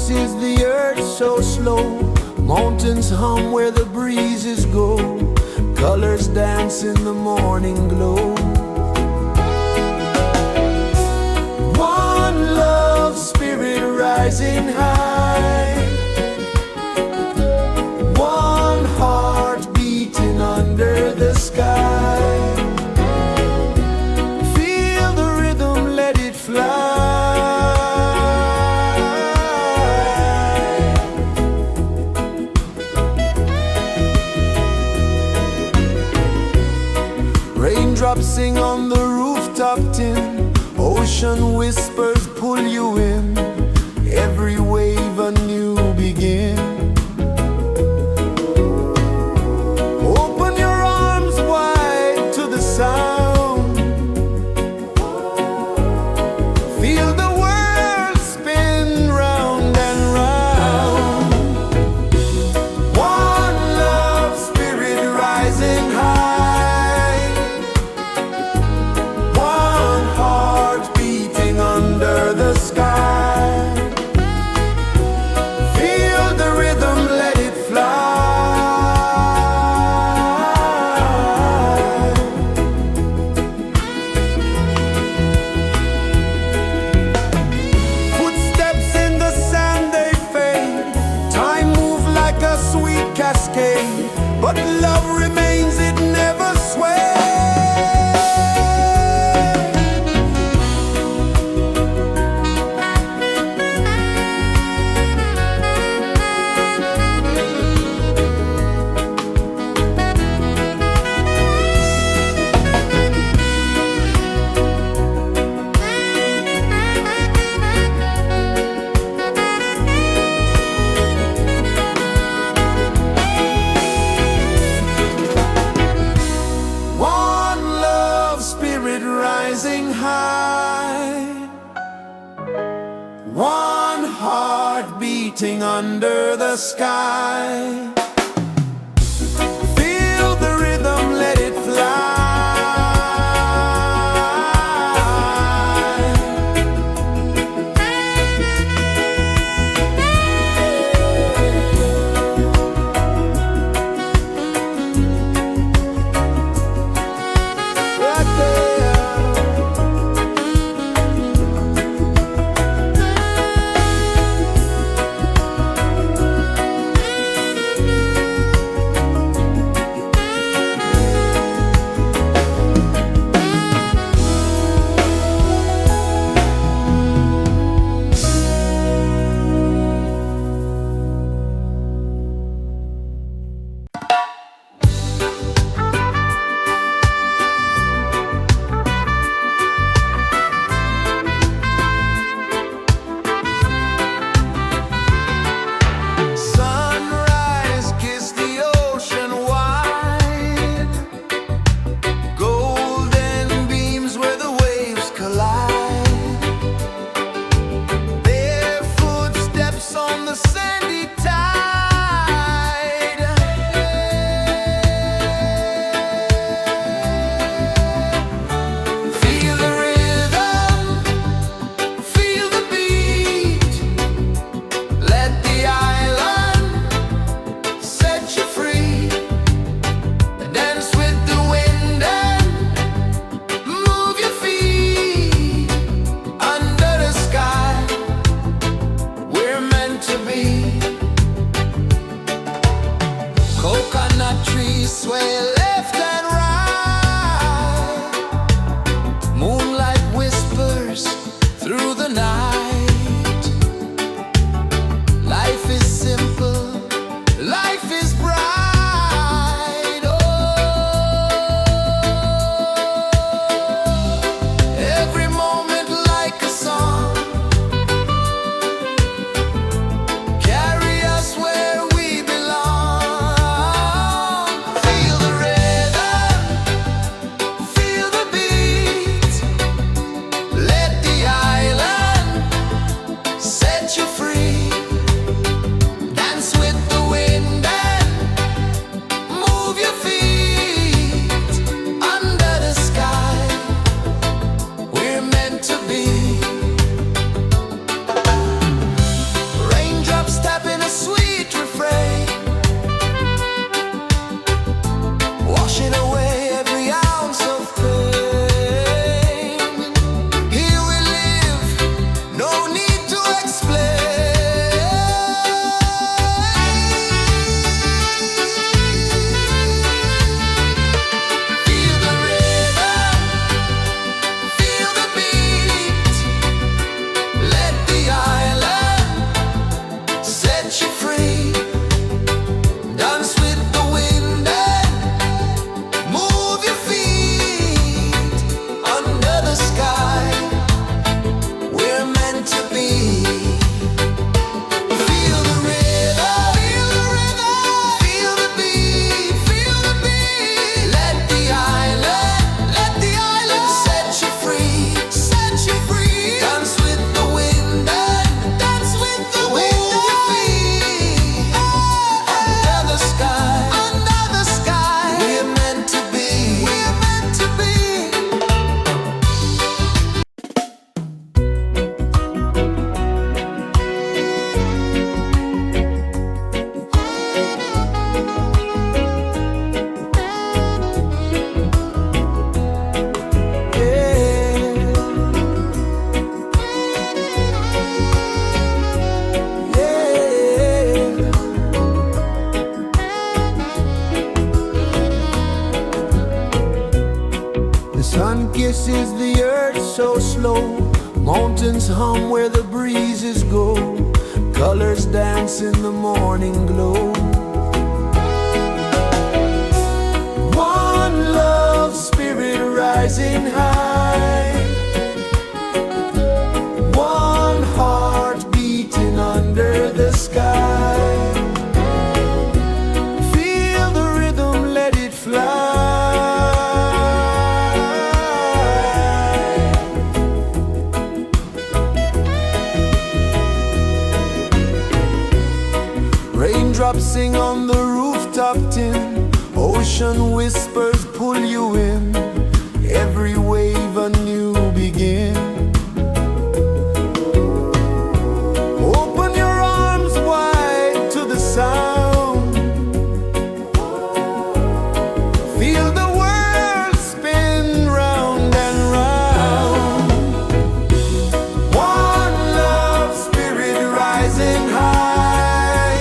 is the earth so slow? Mountains hum where the breezes go. Colors dance in the morning glow. One love, spirit rising high. One heart beating under the sky. Feel the rhythm, let it fly. Raindrops sing on the rooftop tin. Ocean whispers pull you in. Every wave a new begin. Open your arms wide to the sound. Feel the world spin round and round. One love, spirit rising high. One heart beating under the sky. Feel the rhythm, let it fly. Footsteps in the sand, they fade. Time moves like a sweet cascade, but love remains, it never sways. One love, spirit rising high. One heart beating under the sky. Feel the rhythm, let it fly. Right there. Sunrise, kiss the ocean wide. Golden beams where the waves collide. Bare footsteps on the sandy tide. Feel the rhythm, feel the beat. Let the island set you free. Dance with the wind and move your feet. Under the sky, we're meant to be. Coconut trees sway left and right. Moonlight whispers through the night. Life is simple, life is bright. Oh, every moment like a song. Carry us where we belong. Feel the rhythm, kisses the earth so slow. Mountains hum where the breezes go. Colors dance in the morning glow. One love spirit rising high. One heart beating under the sky. Feel the rhythm, let it fly. Raindrops sing on the rooftop tin. Ocean whispers pull you in. Every wave a new begin. Open your arms wide to the sound. Feel the world spin round and round. One love spirit rising high.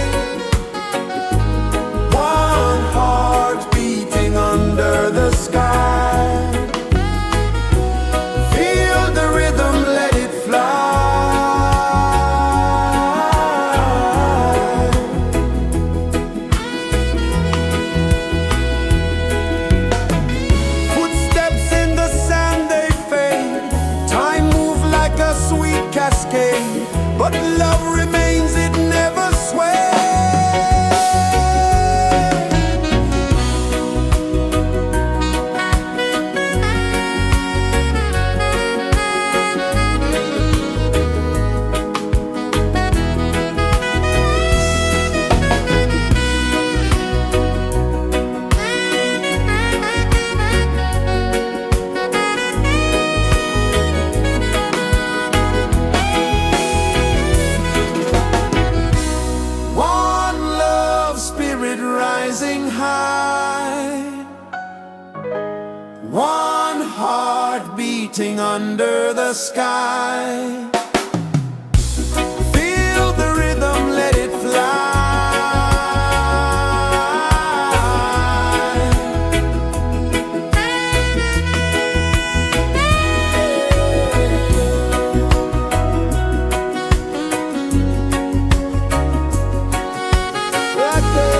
One heart beating under the sky. Feel the rhythm, let it fly. Footsteps in the sand, they fade. Time moves like a sweet cascade, but love remains, it never sways. One love spirit rising high. One heart beating under the sky. Feel the rhythm, let it fly. Right there.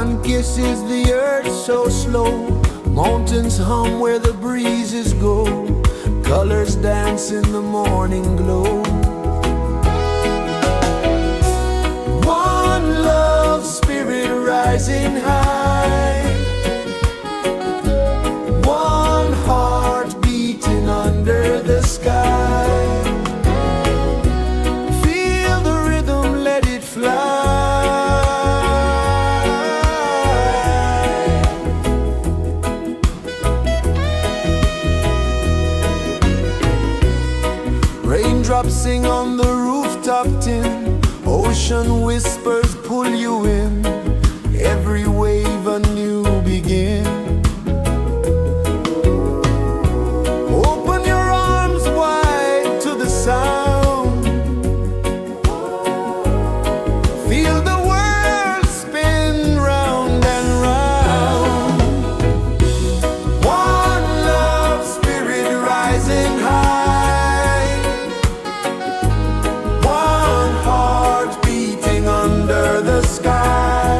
sun kisses the earth so slow. Mountains hum where the breezes go. Colors dance in the morning glow. One love spirit rising high. One heart beating under the sky. Feel the rhythm, let it fly. Raindrops sing on the rooftop tin. Ocean whispers pull you in. Every wave a new begin. Open your arms wide to the sound. Feel the world spin round and round. One love spirit rising high. One heart beating under the sky.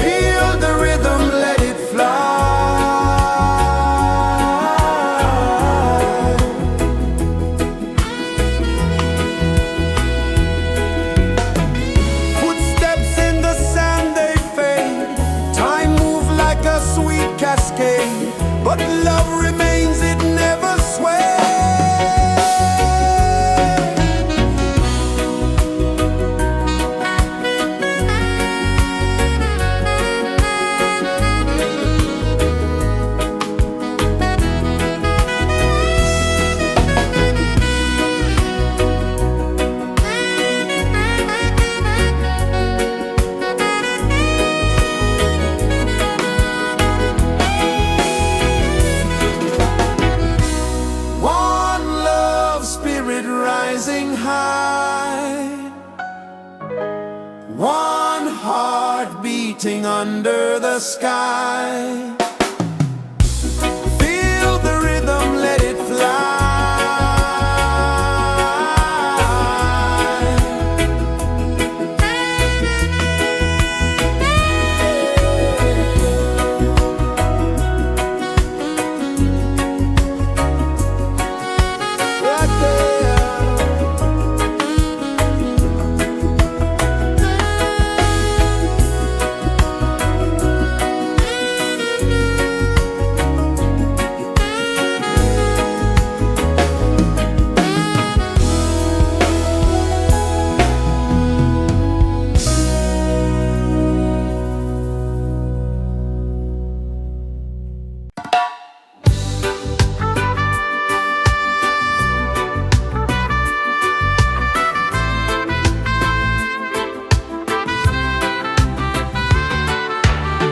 Feel the rhythm, let it fly. Footsteps in the sand, they fade. Time moves like a sweet cascade, but love remains, it never sways. One love spirit rising high. One heart beating under the sky. Feel the rhythm, let it fly. Right there.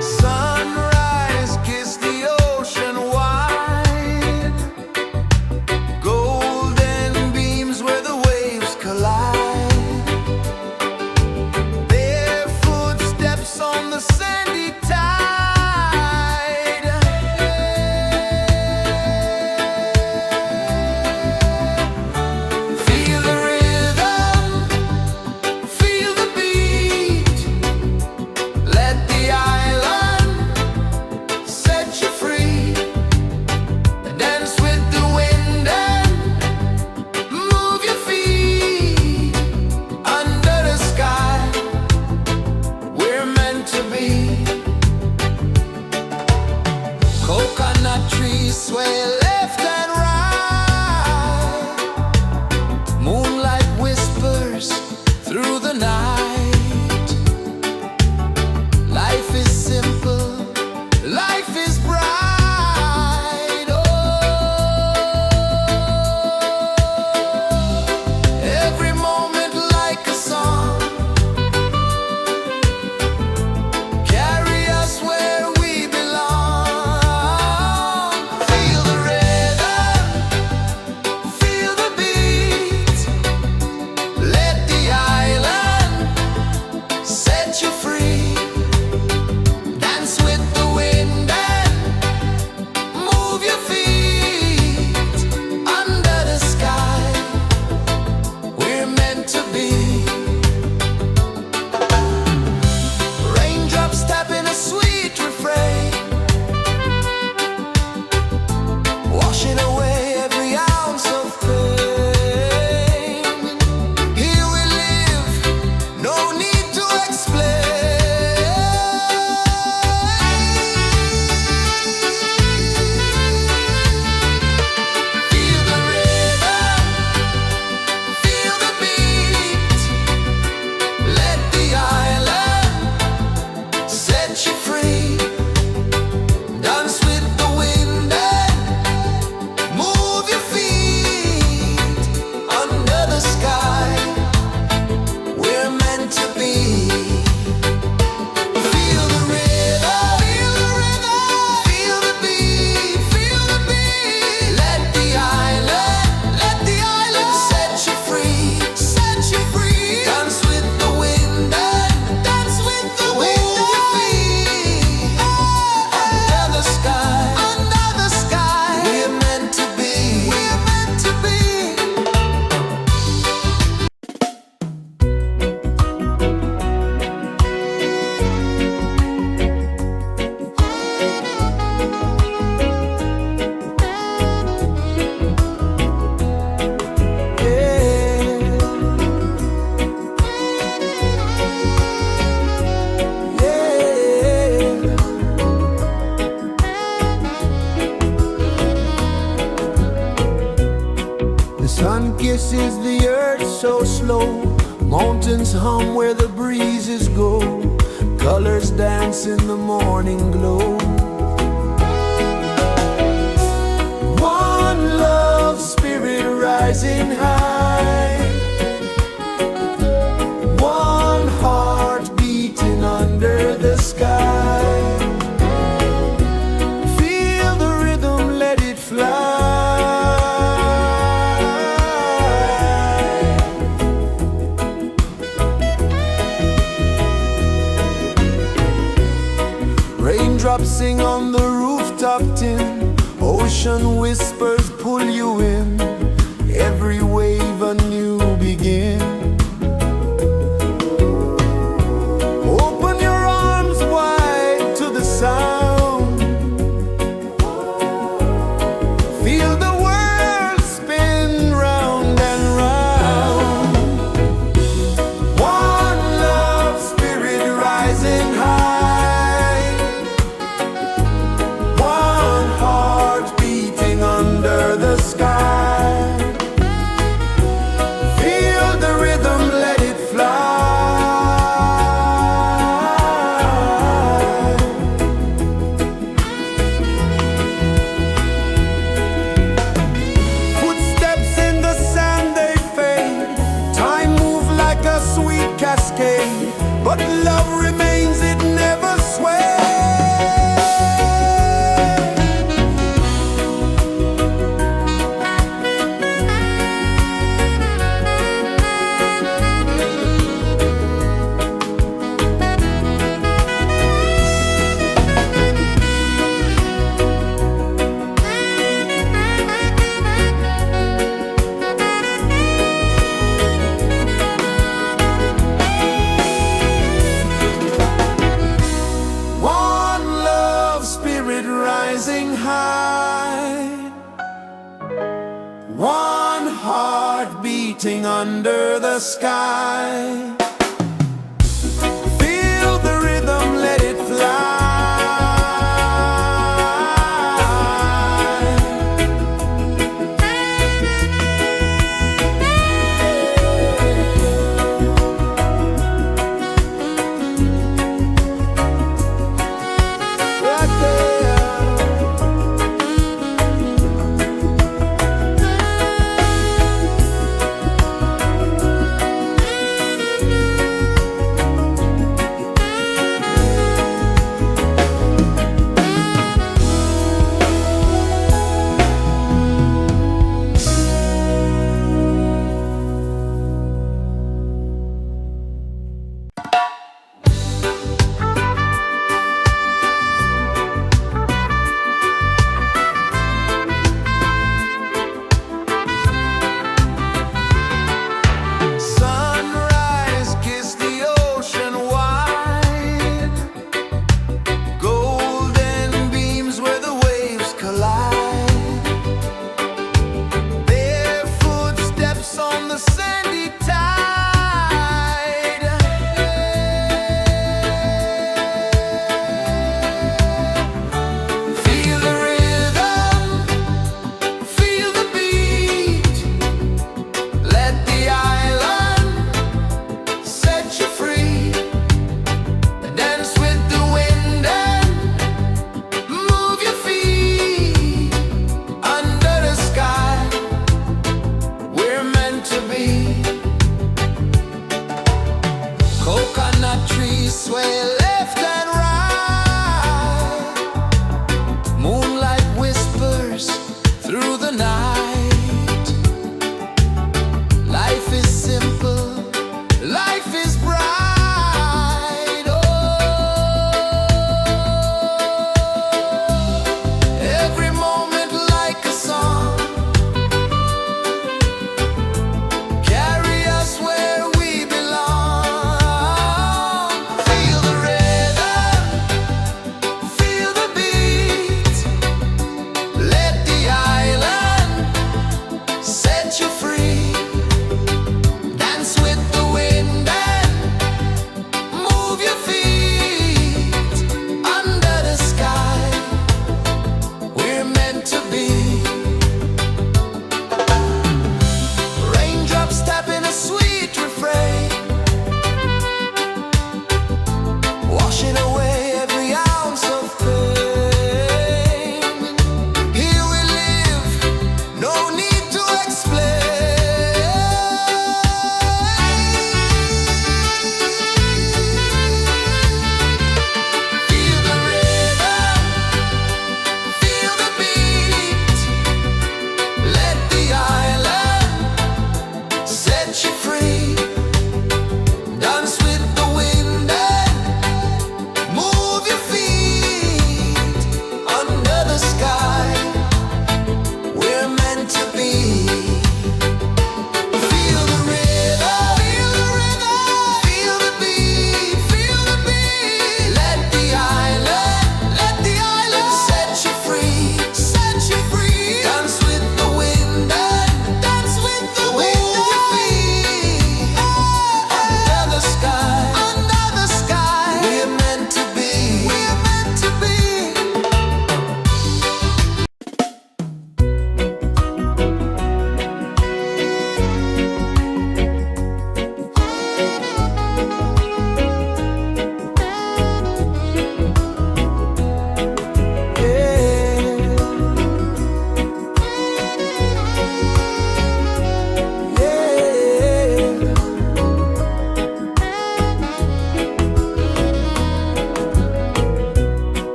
Sunrise, kiss the ocean wide. Golden beams where the waves collide. Their footsteps on the sandy tide. Feel the rhythm, feel the beat. Let the island set you free. Dance with the wind and move your feet. Under the sky, we're meant to be. Coconut trees sway left and right. Moonlight whispers through the night. Life is simple, life is bright. Oh, every moment like a song. Carry us where we belong. Feel the rhythm. so slow. Mountains hum where the breezes go. Colors dance in the morning glow. One love, spirit rising high. One heart beating under the sky. Feel the rhythm, let it fly. Raindrops sing on the rooftop tin. Ocean whispers pull you in. Every wave a new begin. Open your arms wide to the sound. Feel the world spin round and round. One love, spirit rising high. One heart beating under the sky. Feel the rhythm, let it fly. Footsteps in the sand, they fade. Time moves like a sweet cascade, but love remains, it never sways. One love, spirit rising high. One heart beating under the sky. Feel the rhythm, let it fly. Right there.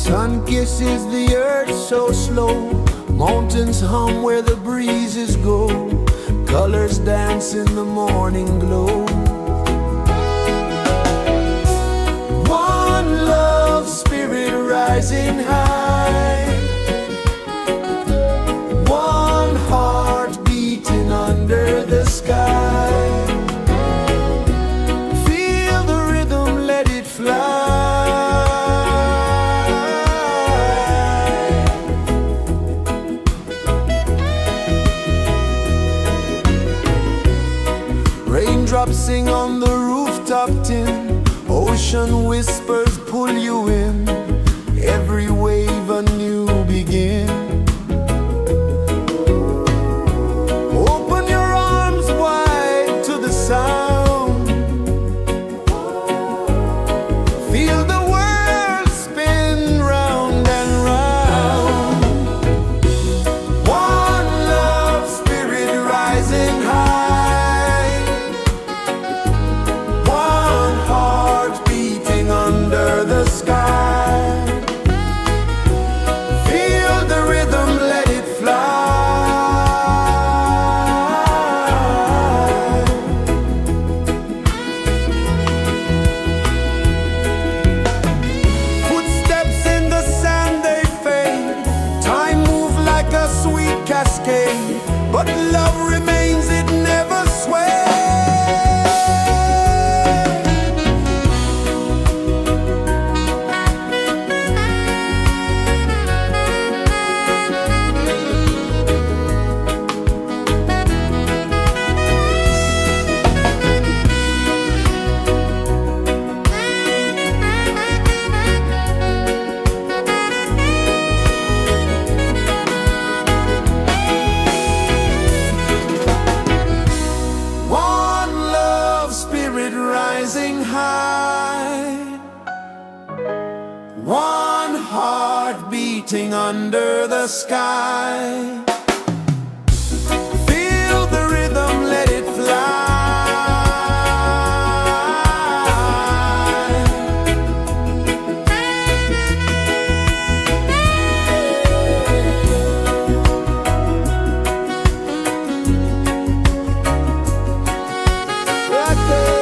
Sun kisses the earth so slow, mountains hum where the breezes go, colors dance in the morning glow. One love spirit rising high, one heart beating under the sky. Feel the rhythm, let it fly. Raindrops sing on the rooftop tin, ocean whispers pull you in, every wave a new begin. Open your arms wide to the sound, feel the world spin round and round. One love spirit rising high, one heart beating under the sky. Feel the rhythm, let it fly. Footsteps in the sand, they fade, time moves like a sweet cascade, but love remains, it never sways. One love spirit rising high, one heart beating under the sky. Feel the rhythm, let it fly. Right there.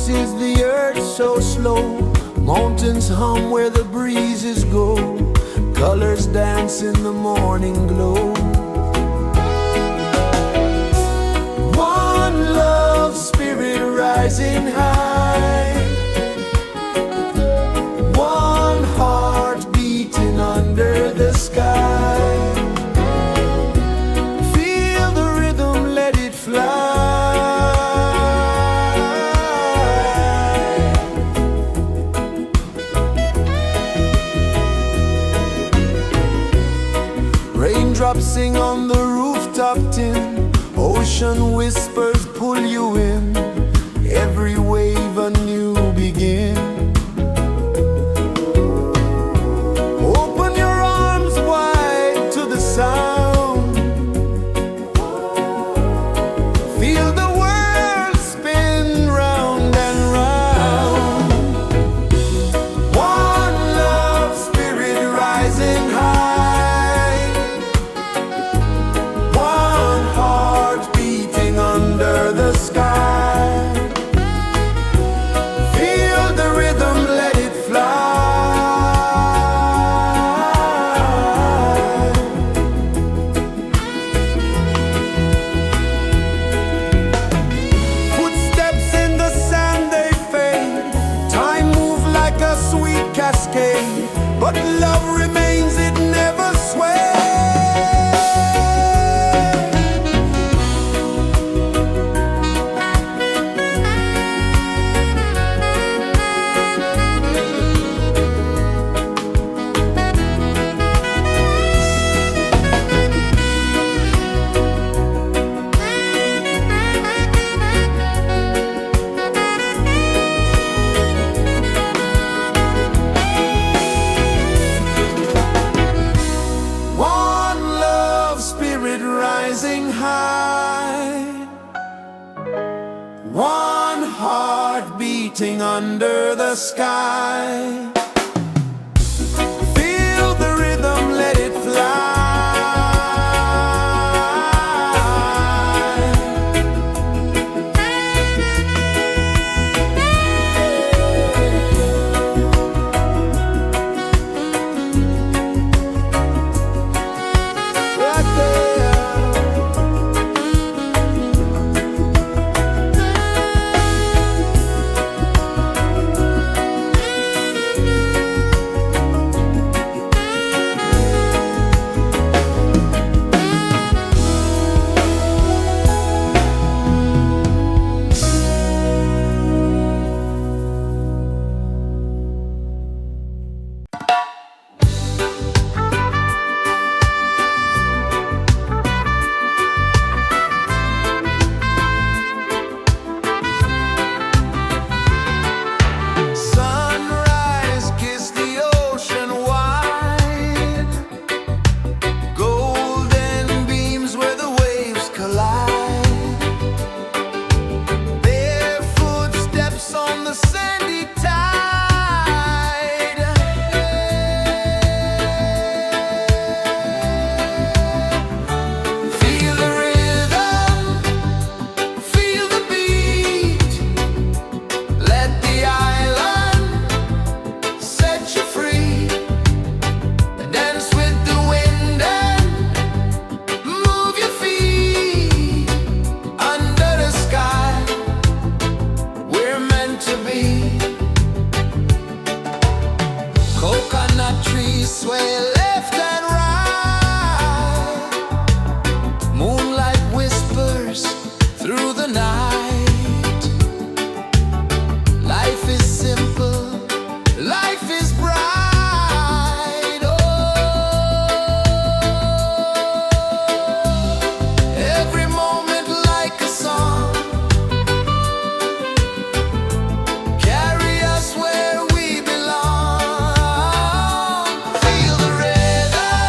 pulses the earth so slow. Mountains hum where the breezes go. Colors dance in the morning glow. One love spirit rising high. One heart beating under the sky. Feel the rhythm, let it fly. Raindrops sing on the rooftop tin. Ocean whispers pull you in. Every wave a new begin. Open your arms wide to the sound. Feel the world spin round and round. One love spirit rising high. One heart beating under the sky. Feel the rhythm, let it fly. Footsteps in the sand, they fade. Time moves like a sweet cascade, but love remains, it never sways. One love spirit rising high. One heart beating under the sky. Feel the rhythm, let it fly. Right there. Sunrise, kiss the ocean wide. Golden beams where the waves collide. Barefoot steps on the sandy tide. Feel the rhythm, feel the beat. Let the island set you free. Dance with the wind and move your feet. Under the sky, we're meant to be. Coconut trees sway left and right. Moonlight whispers through the night. Life is simple, life is bright. Oh, every moment like a song. Carry us where we belong. Feel the rhythm,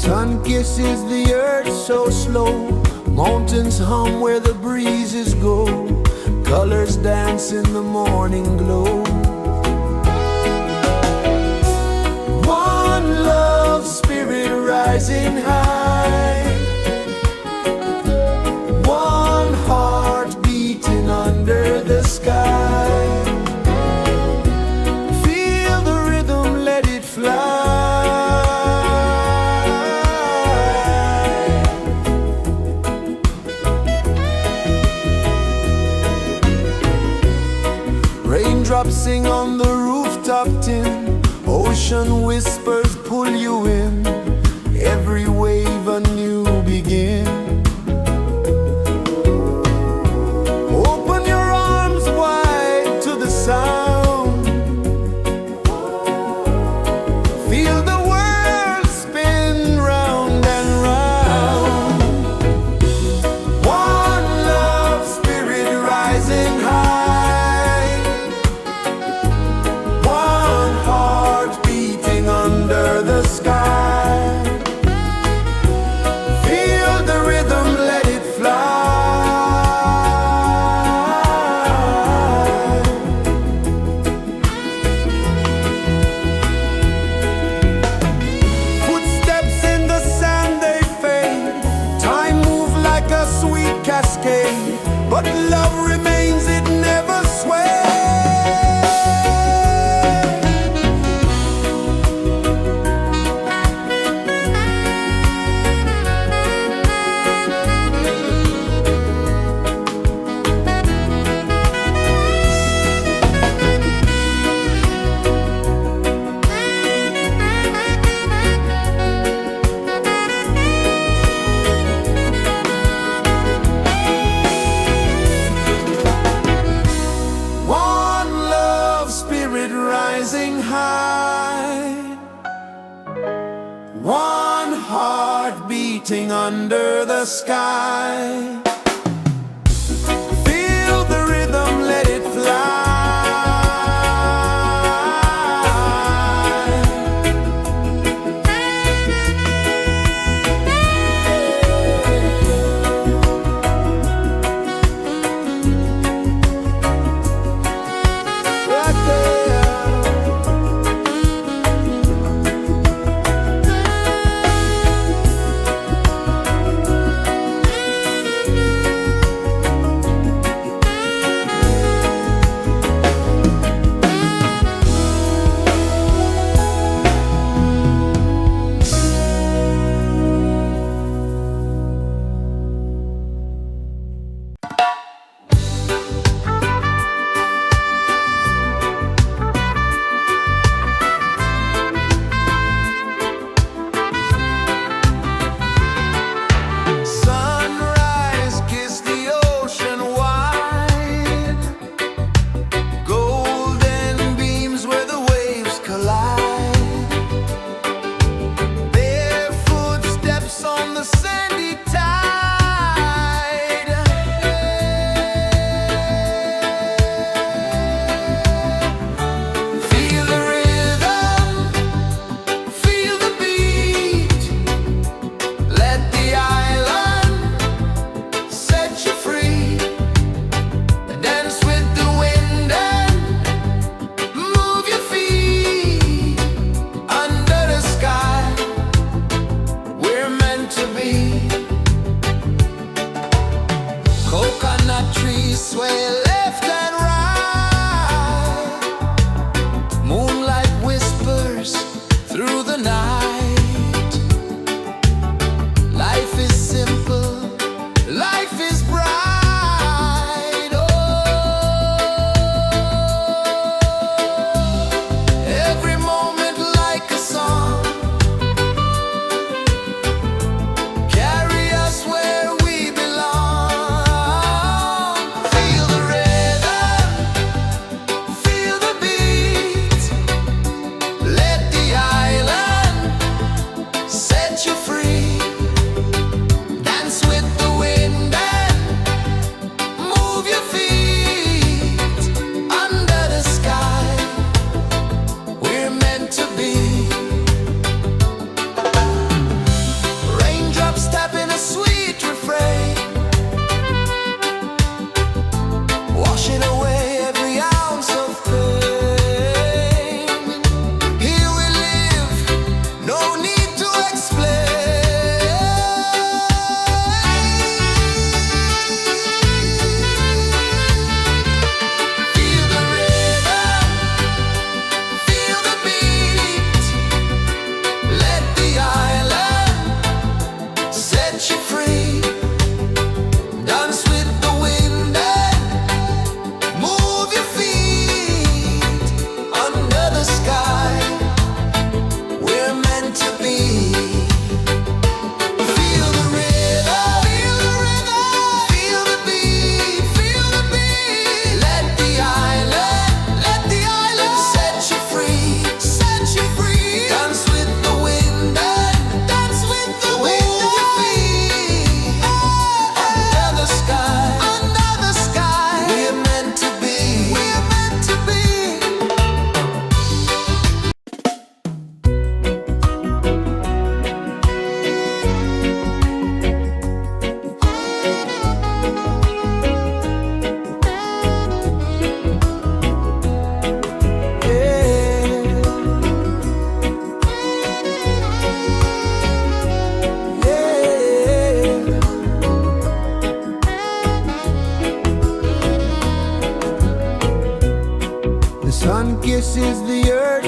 Sun kisses the earth so slow, mountains hum where the breezes go, colors dance in the morning glow. One love spirit rising high, one heart beating under the sky. Feel the rhythm, let it fly. Raindrops sing on the rooftop tin, ocean whispers pull you in, every wave a new begin. Open your arms wide to the sound, feel the world spin round and round. One love spirit rising high, one heart beating under the sky. Feel the rhythm, let it fly. Footsteps in the sand, they fade, time move like a sweet cascade, but love remains, it never sways. One love spirit rising high, one heart beating under the sky. Feel the rhythm, let it fly. Right there.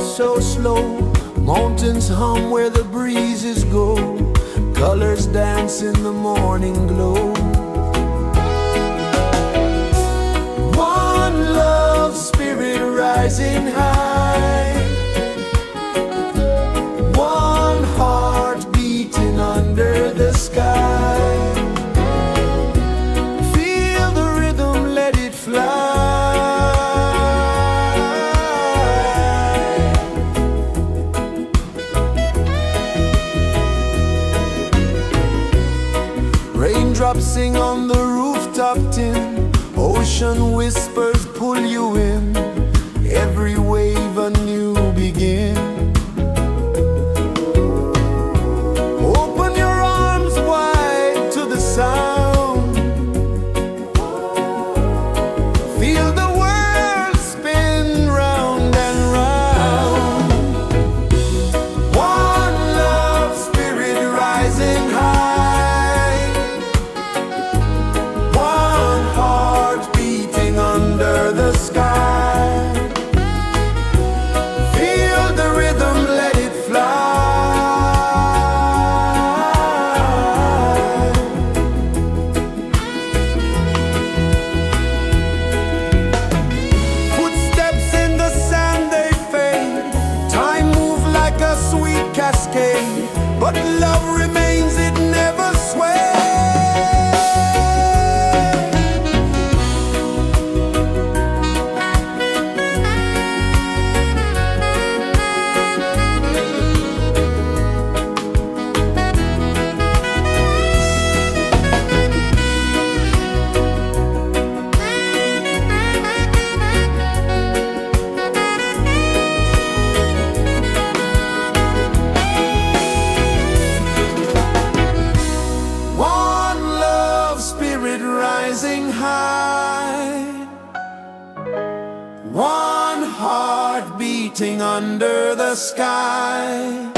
so slow. Mountains hum where the breezes go. Colors dance in the morning glow. One love, spirit rising high. One heart beating under the sky. Feel the rhythm, let it fly. Raindrops sing on the rooftop tin. Ocean whispers pull you in. Every wave a new begin. Open your arms wide to the sound. Feel the world spin round and round. One love, spirit rising high. One heart beating under the sky. Feel the rhythm, let it fly. Footsteps in the sand, they fade. Time moves like a sweet cascade, but love remains, it never sways. One love, spirit rising high. One heart beating under the sky.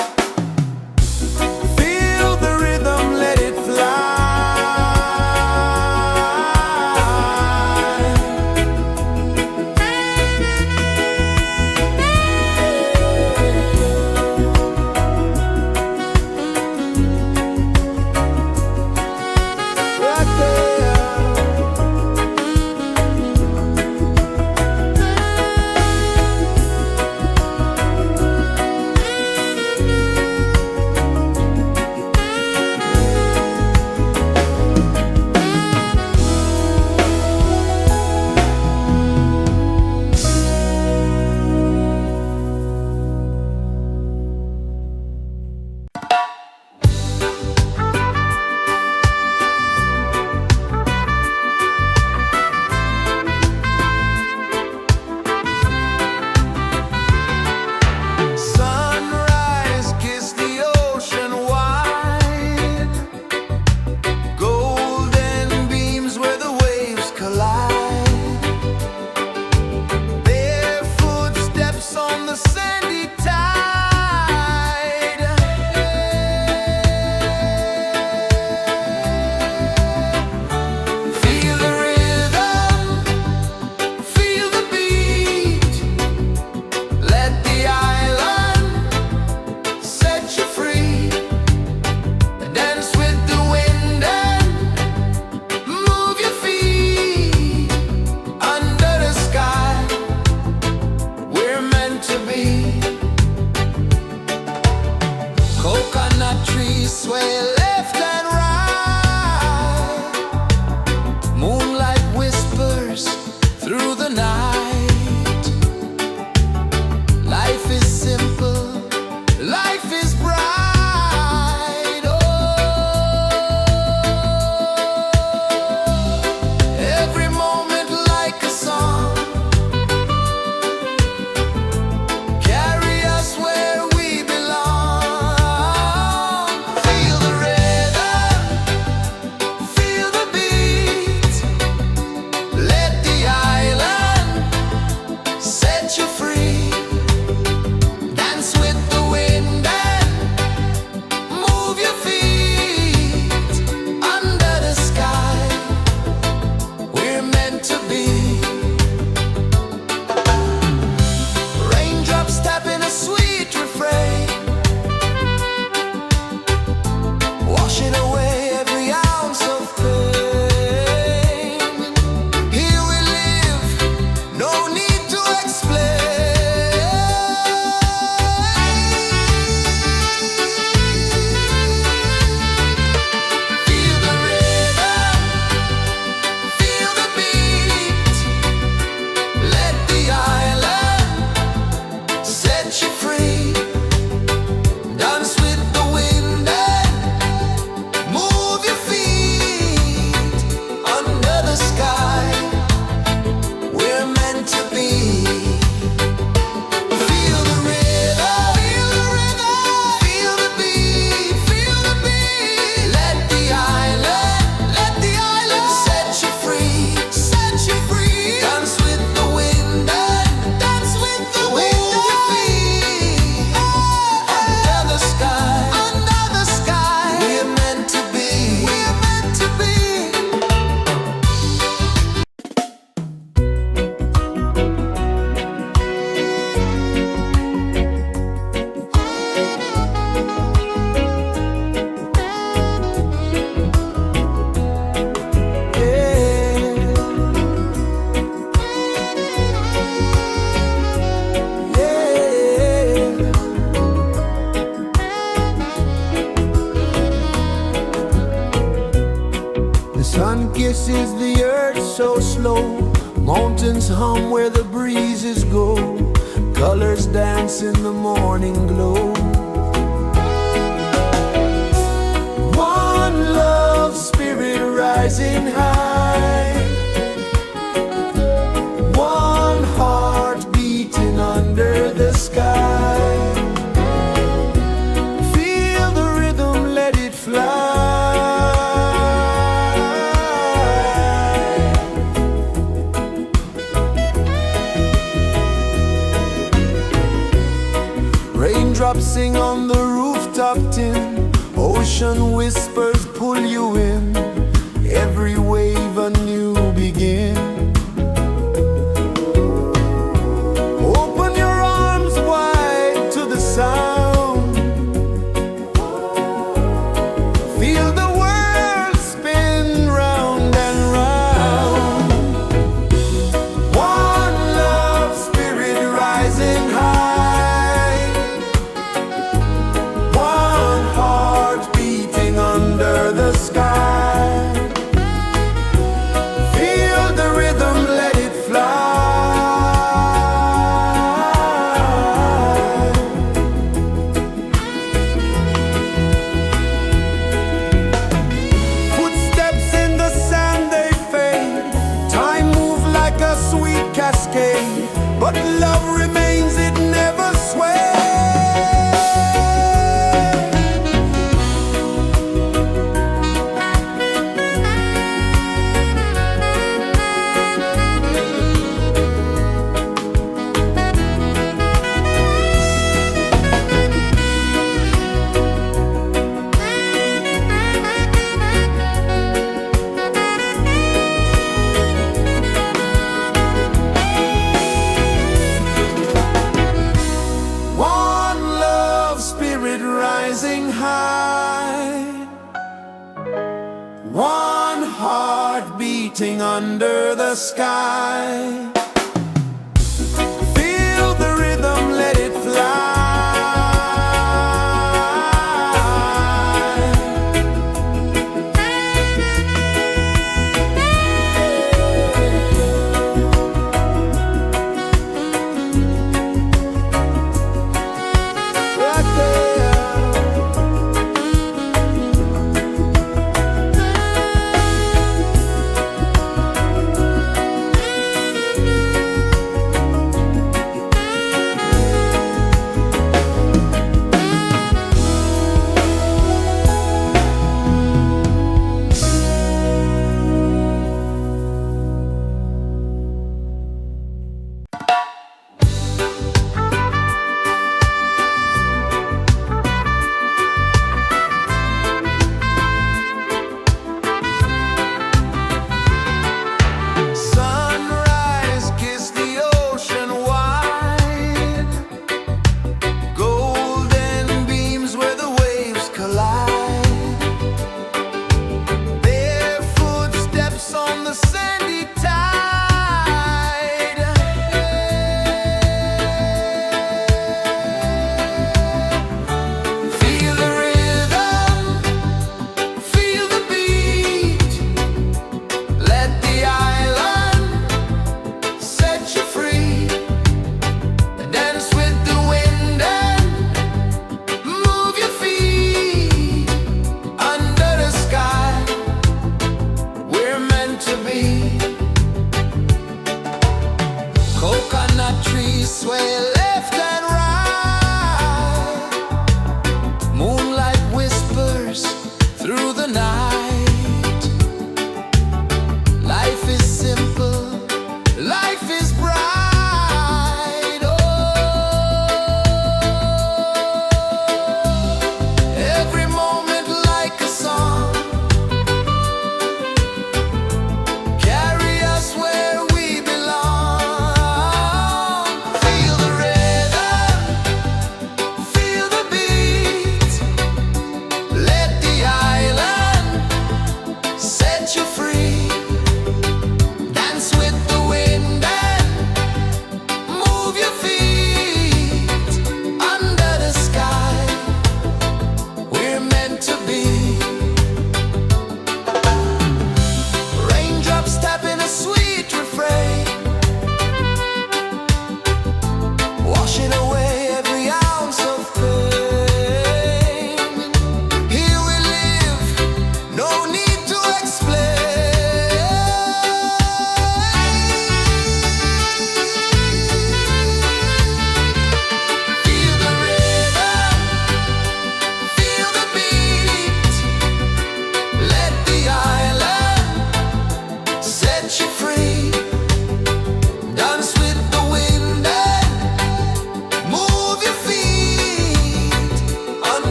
Feel the rhythm, let it fly. Right there. Sunrise, kiss the ocean wide. Golden beams where the waves collide. Bare footsteps on the sandy tide. Feel the rhythm, feel the beat. Let the island set you free. Dance with the wind and move your feet. Under the sky, we're meant to be. Coconut trees sway left and right. Moonlight whispers through the night. Life is simple, life is bright. Oh, every moment like a song. Carry us where we belong. Feel the rhythm. kisses the earth so slow. Mountains hum where the breezes go. Colors dance in the morning glow. One love spirit rising high. One heart beating under the sky. Feel the rhythm, let it fly. Raindrops sing on the rooftop tin. Ocean whispers pull you in. Every wave a new begin. Open your arms wide to the sound. Feel the world spin round and round. One love spirit rising high. One heart beating under the sky. Feel the rhythm, let it fly. Footsteps in the sand, they fade. Time moves like a sweet cascade. But love remains, it never sways. One love spirit rising high. One heart beating under the sky. Feel the rhythm, let it fly.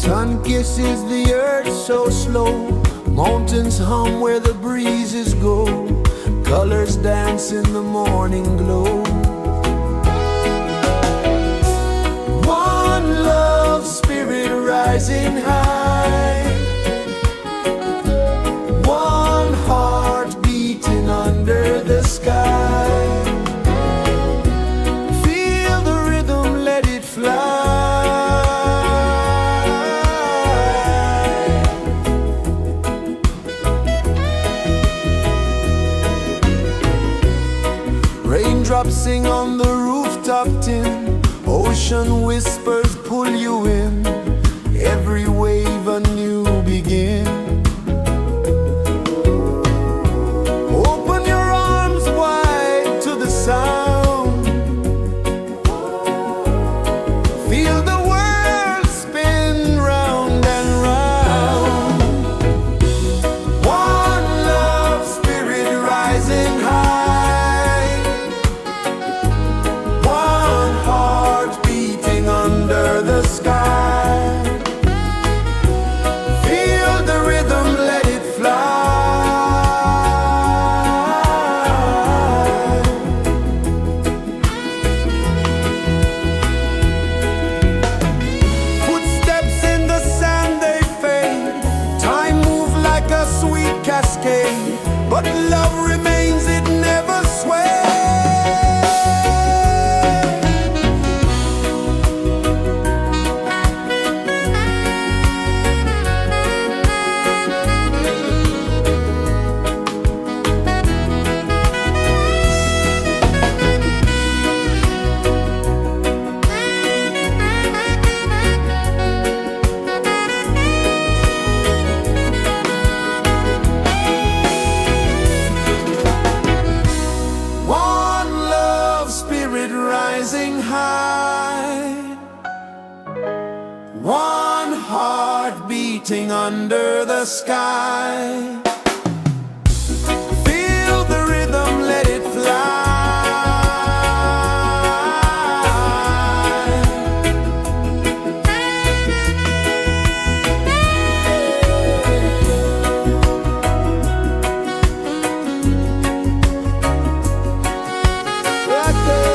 Sun kisses the earth so slow, mountains hum where the breezes go, colors dance in the morning glow. One love spirit rising high, one heart beating under the sky. Feel the rhythm, let it fly. Raindrops sing on the rooftop tin, ocean whispers pull you in, every wave a new begin. Open your arms wide to the sound, feel the world spin round and round. One love spirit rising high, one heart beating under the sky. Feel the rhythm, let it fly. Footsteps in the sand, they fade, time moves like a sweet cascade, but love remains, it never sways. One love spirit rising high, one heart beating under the sky. Feel the rhythm, let it fly. Right there.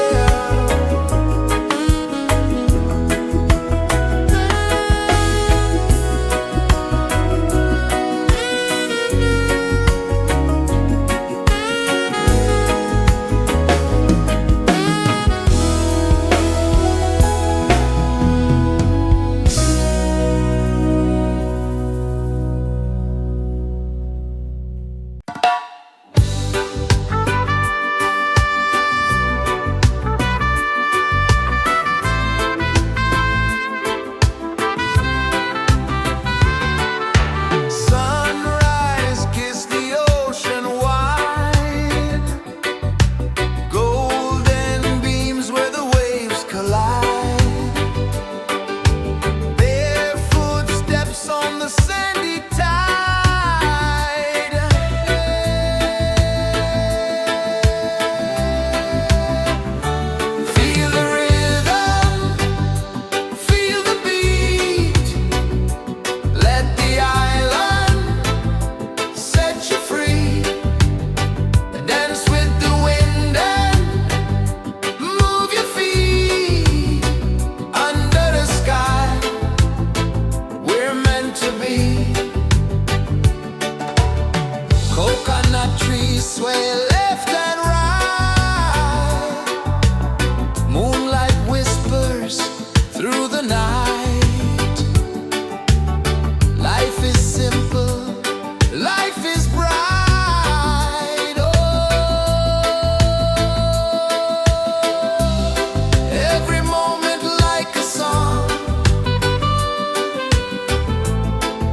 Sunrise, kiss the ocean wide, golden beams where the waves collide, barefoot steps on the sandy tide. Feel the rhythm, feel the beat, let the island set you free. Dance with the wind and move your feet. Under the sky, we're meant to be. Coconut trees sway left and right, moonlight whispers through the night. Life is simple, life is bright. Oh, every moment like a song,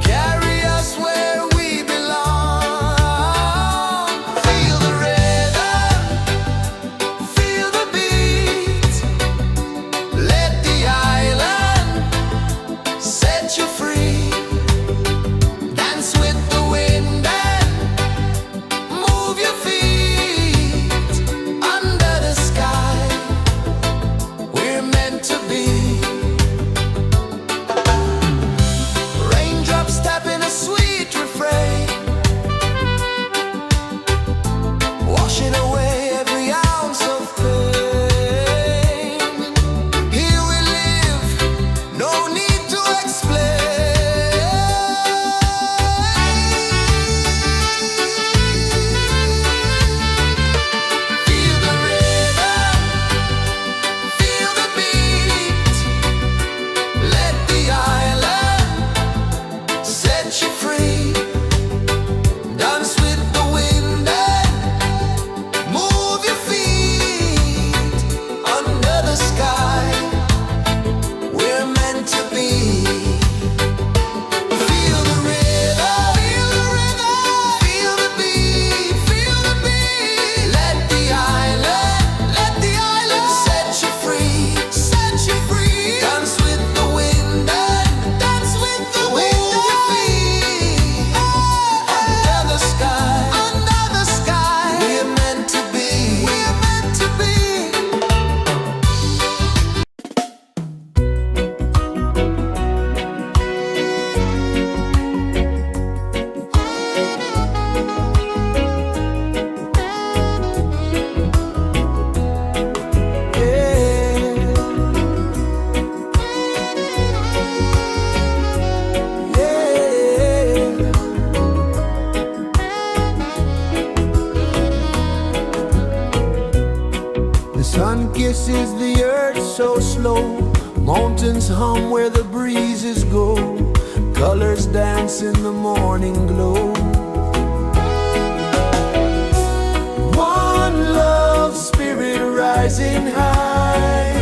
carry us where we belong. Feel the rhythm, feel the beat, let the island set you free. Dance with the wind and move your feet. Under the sky, we're meant to be. so slow. Mountains hum where the breezes go. Colors dance in the morning glow. One love spirit rising high.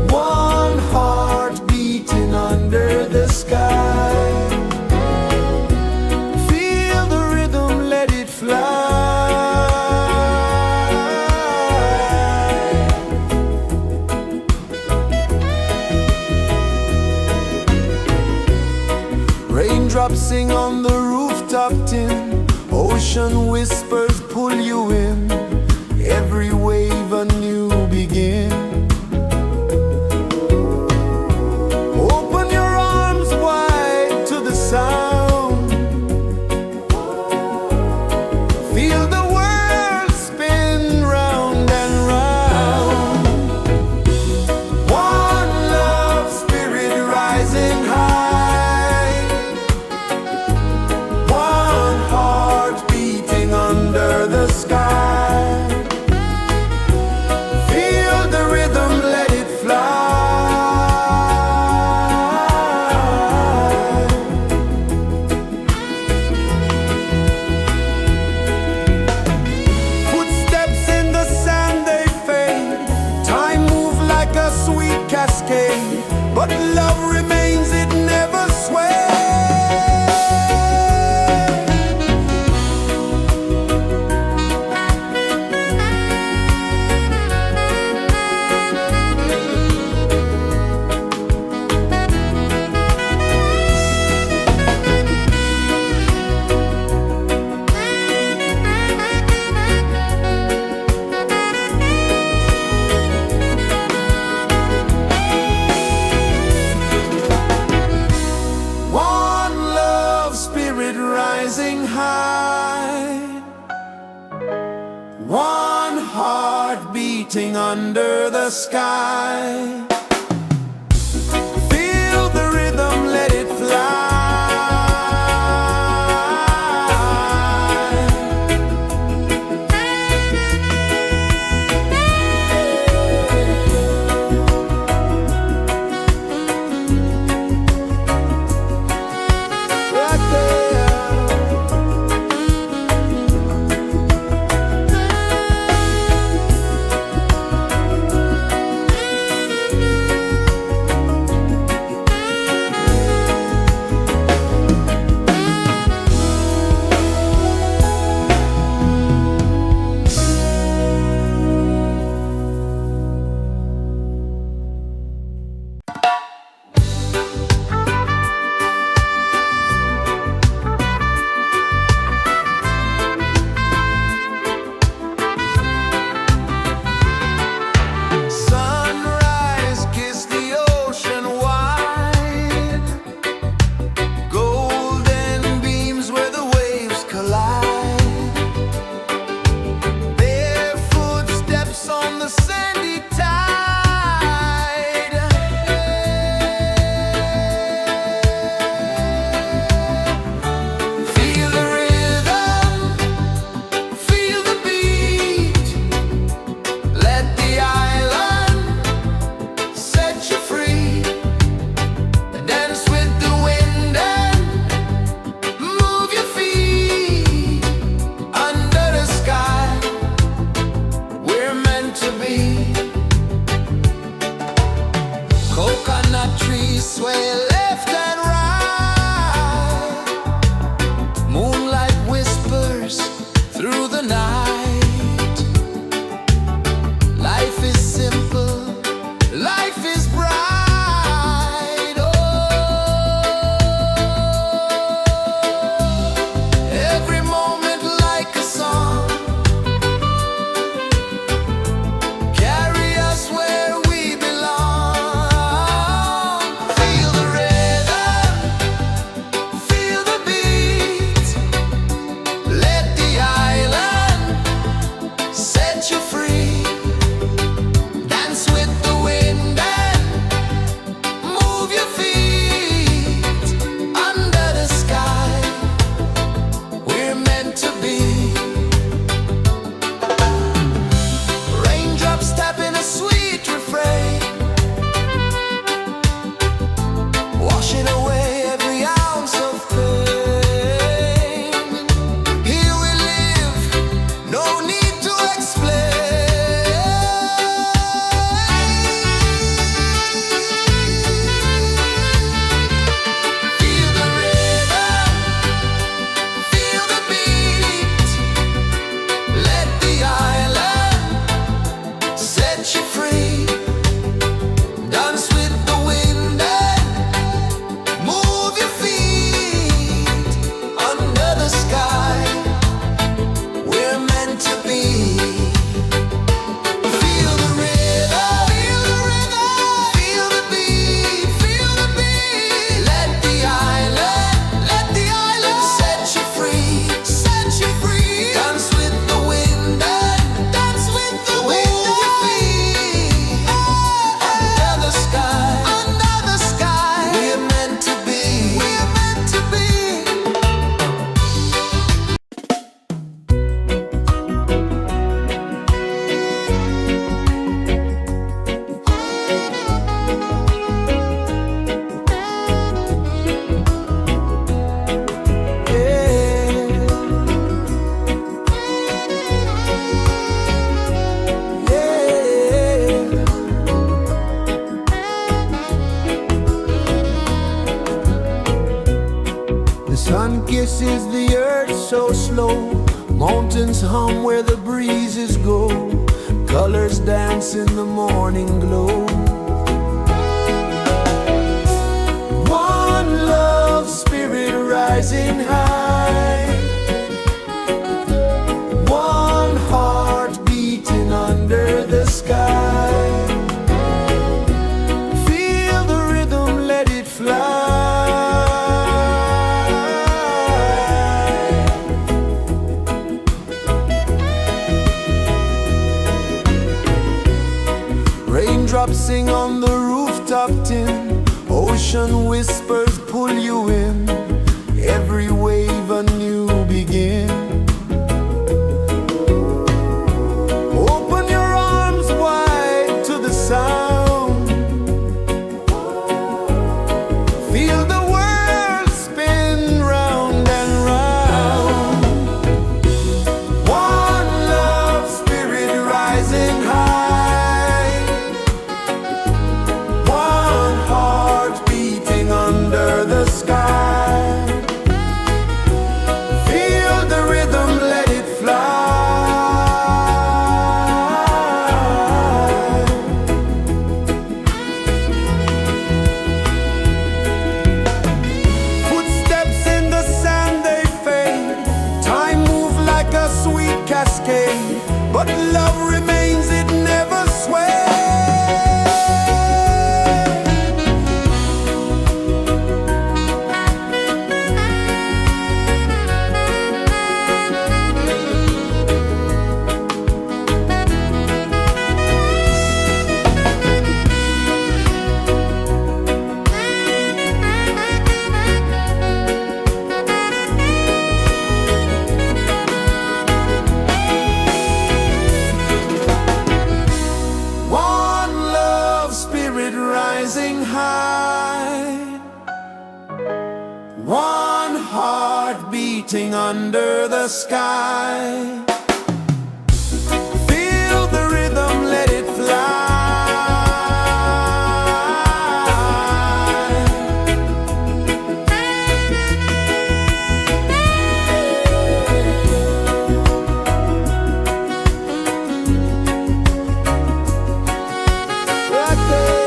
One heart beating under the sky. Feel the rhythm, let it fly. Raindrops sing on the rooftop tin. Ocean whispers pull you in. Every wave a new begin. Open your arms wide to the sound. Feel the world spin round and round. One love spirit rising high. One heart beating under the sky. Feel the rhythm, let it fly. Footsteps in the sand, they fade. Time moves like a sweet cascade, but love remains, it never sways. One love spirit rising high. One heart beating under the sky. Feel the rhythm, let it fly. Right there. Sun kisses the earth so slow, mountains hum where the breezes go, colors dance in the morning glow. One love spirit rising high, one heart beating under the sky. Feel the rhythm, let it fly. Raindrops sing on the rooftop tin, ocean whispers pull you in, every wave a new begin. Open your arms wide to the sound, feel the world spin round and round. One love spirit rising high, one heart beating under the sky. Feel the rhythm, let it fly. Footsteps in the sand, they fade, time moves like a sweet cascade, but love remains, it never sways. One love spirit rising high, one heart beating under the sky. Feel the rhythm, let it fly. Right there.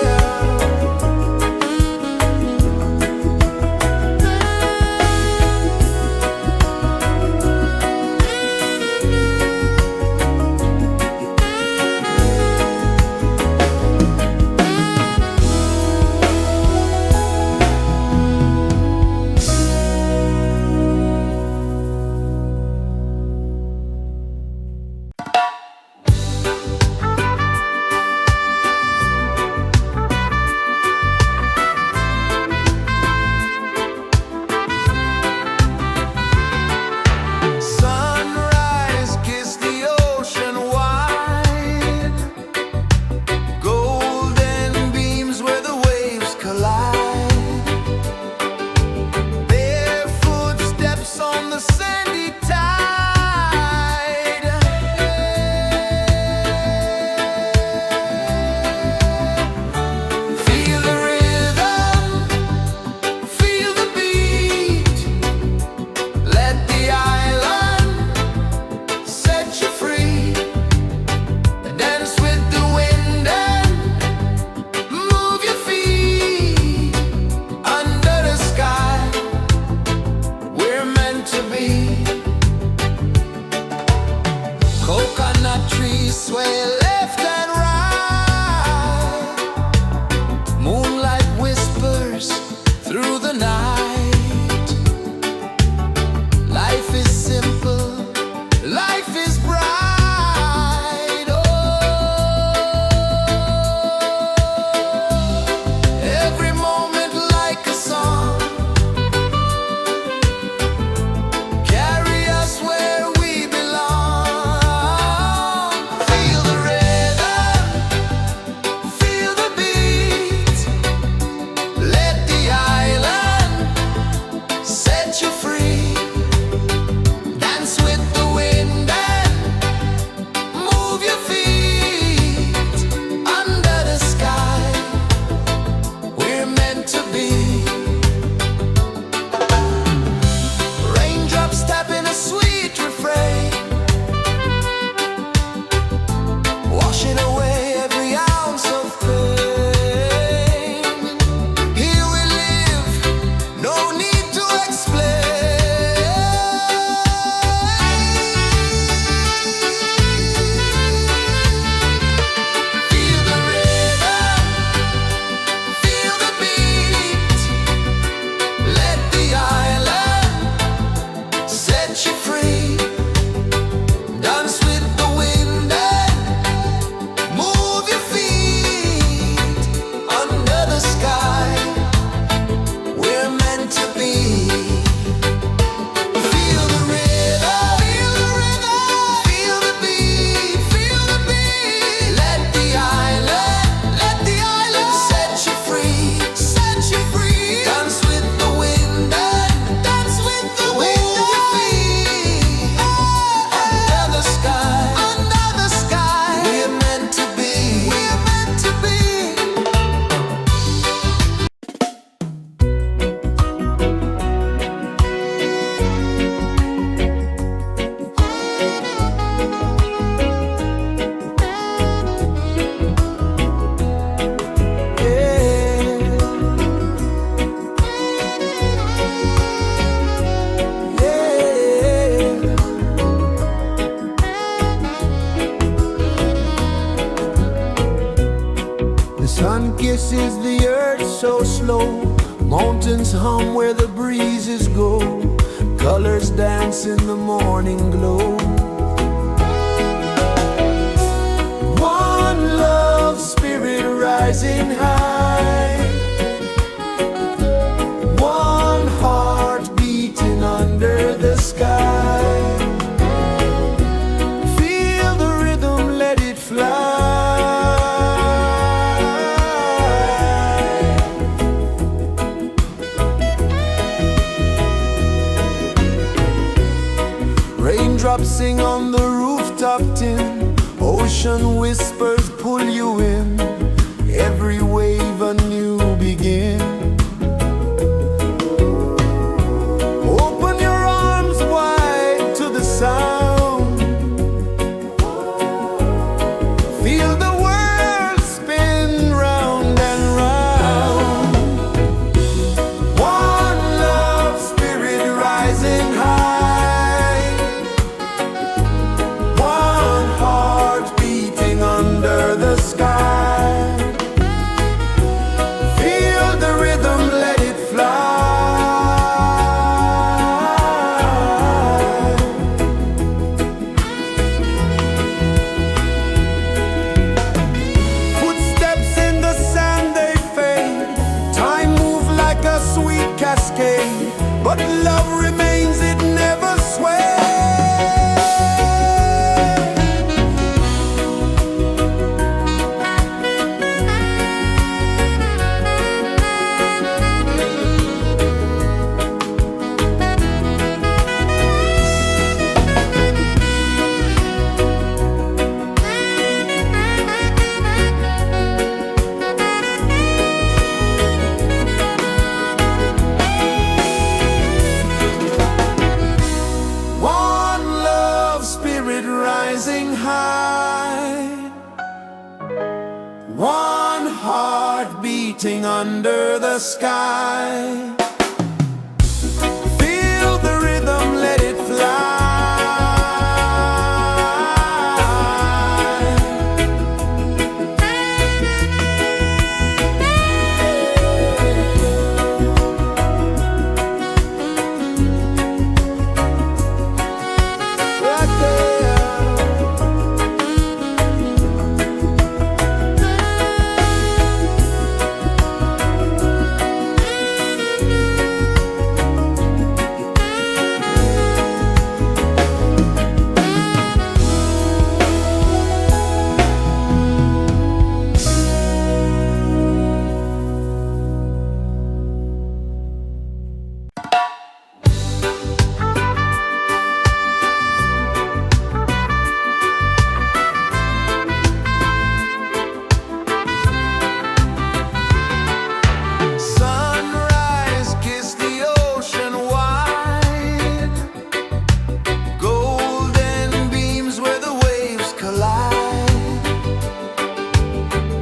pulses the earth so slow. Mountains hum where the breezes go. Colors dance in the morning glow. One love spirit rising high. One heart beating under the sky. Feel the rhythm, let it fly. Raindrops sing on the rooftop tin. Ocean whispers pull you in. Every wave a new begin. Open your arms wide to the sound. Feel the world spin round and round. One love spirit rising high. One heart beating under the sky. Feel the rhythm, let it fly. Footsteps in the sand, they fade. Time moves like a sweet cascade, but love remains, it never sways. One love spirit rising high. One heart beating under the sky. Feel the rhythm, let it fly. Right there. Sunrise, kiss the ocean wide. Golden beams where the waves collide.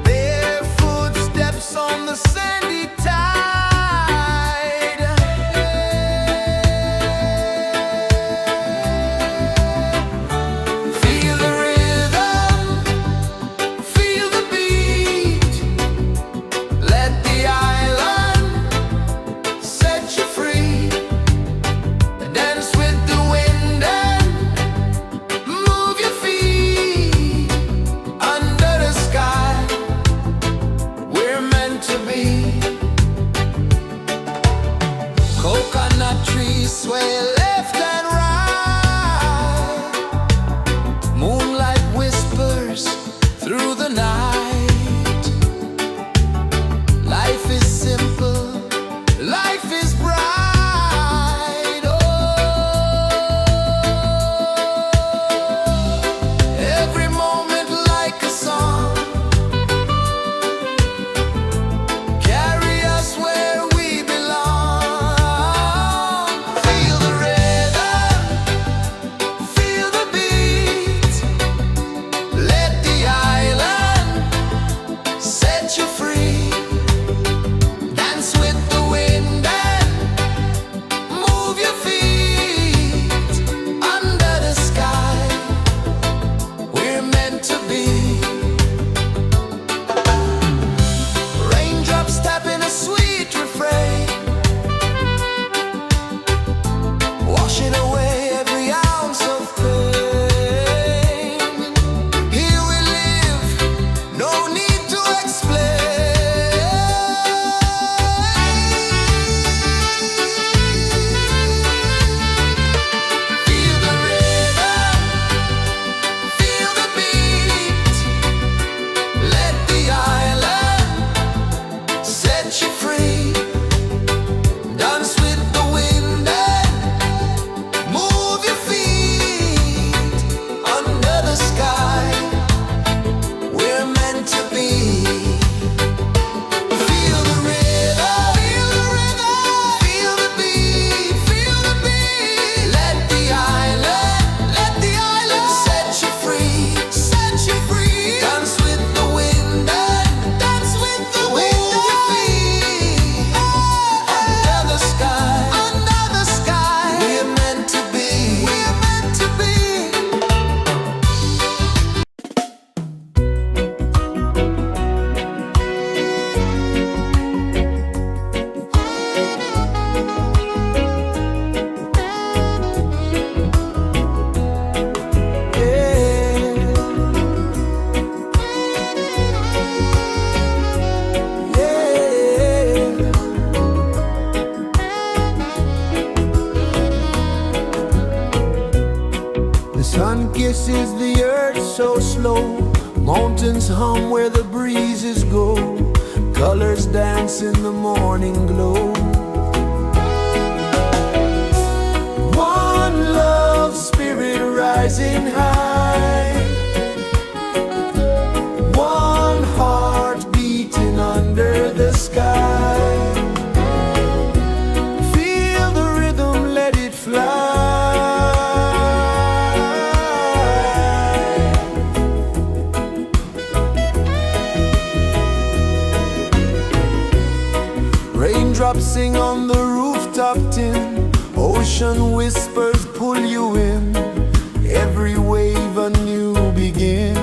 Bare footsteps on the sandy tide. Feel the rhythm, feel the beat. Let the island set you free. Dance with the wind and move your feet. Under the sky, we're meant to be. Coconut trees sway left and right. Moonlight whispers through the night. Life is simple, life is bright. Oh, every moment like a song. Carry us where we belong. Feel the rhythm. is the earth so slow. Mountains hum where the breezes go. Colors dance in the morning glow. One love spirit rising high. One heart beating under the sky. Feel the rhythm, let it fly. Raindrops sing on the rooftop tin. Ocean whispers pull you in. Every wave a new begin.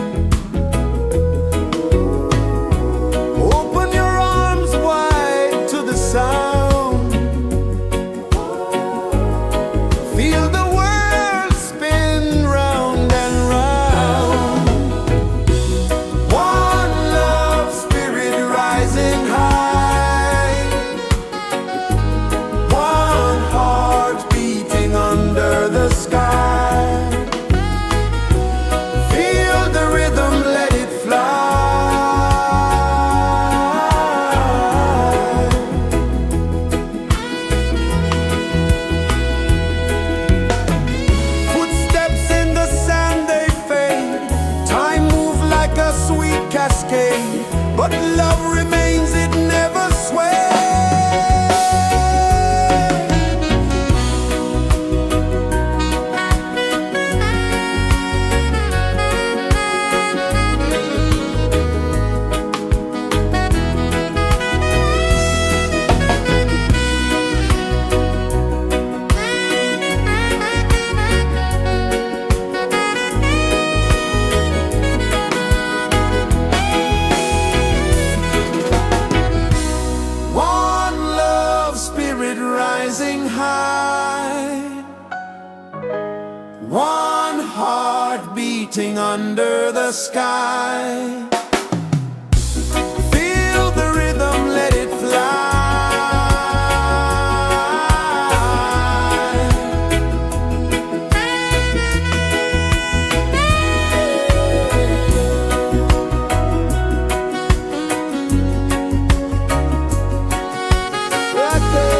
Open your arms wide to the sound. Feel the world spin round and round. One love spirit rising high. One heart beating under the sky. Feel the rhythm, let it fly. Footsteps in the sand, they fade. Time moves like a sweet cascade, but love remains, it never sways. One love spirit rising high. One heart beating under the sky. Feel the rhythm, let it fly. Right there.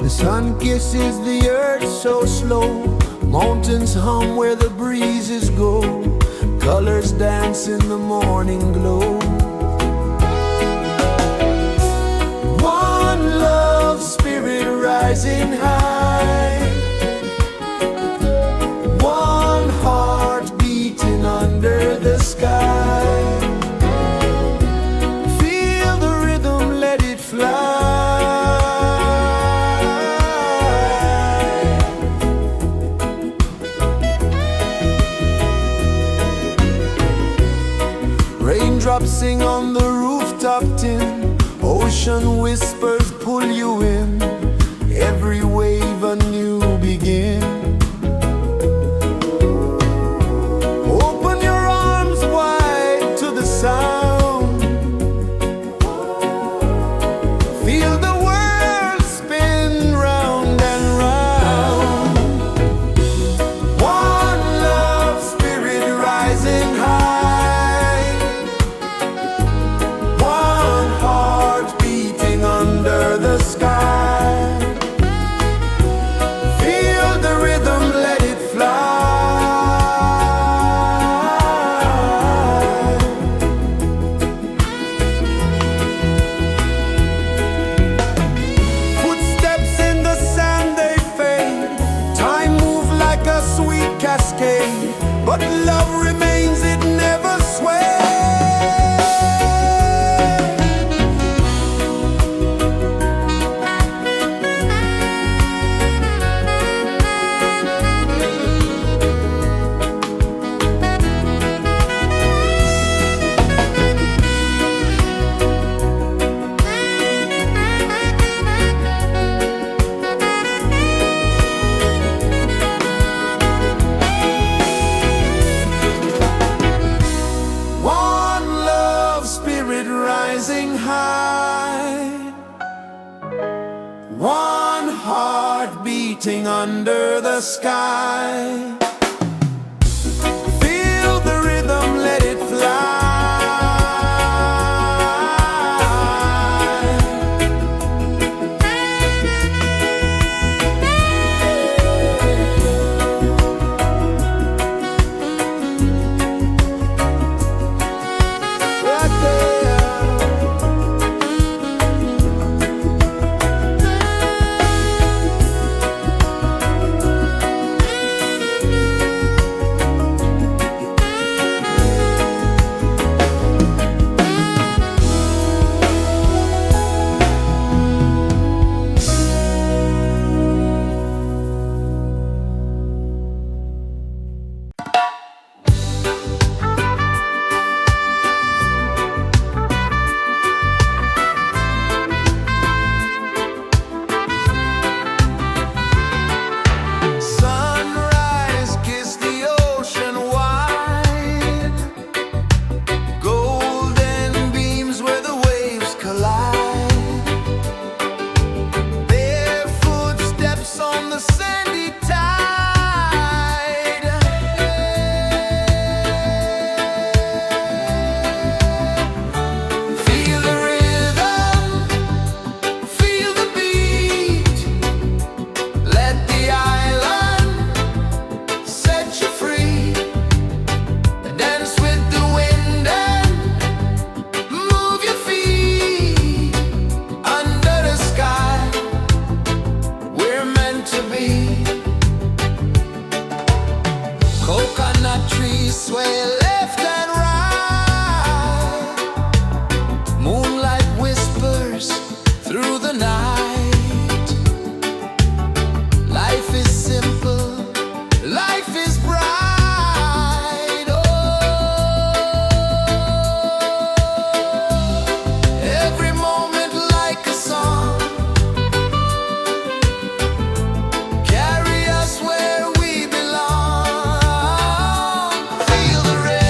The sun kisses the earth so slow, mountains hum where the breezes go, colors dance in the morning glow. One love spirit rising high, one heart beating under the sky. Feel the rhythm, let it fly. Raindrops sing on the rooftop tin, ocean whispers pull you in, every wave a new begin. Open your arms wide to the sound, feel the world spin round and round. One love spirit rising high, one heart beating under the sky. Feel the rhythm, let it fly. Footsteps in the sand, they fade. Time moves like a sweet cascade, but love remains, it never sways. One love spirit rising high, one heart beating under the sky. Feel the rhythm, let it fly. Right there. Sunrise, kiss the ocean wide, golden beams where the waves collide, barefoot steps on the sandy tide. Feel the rhythm, feel the beat, let the island set you free. Dance with the wind and move your feet under the sky. We're meant to be. Coconut trees sway left and right, moonlight whispers through the night. Life is simple, life is bright. Oh, every moment like a song, carry us where we belong. Feel the rhythm.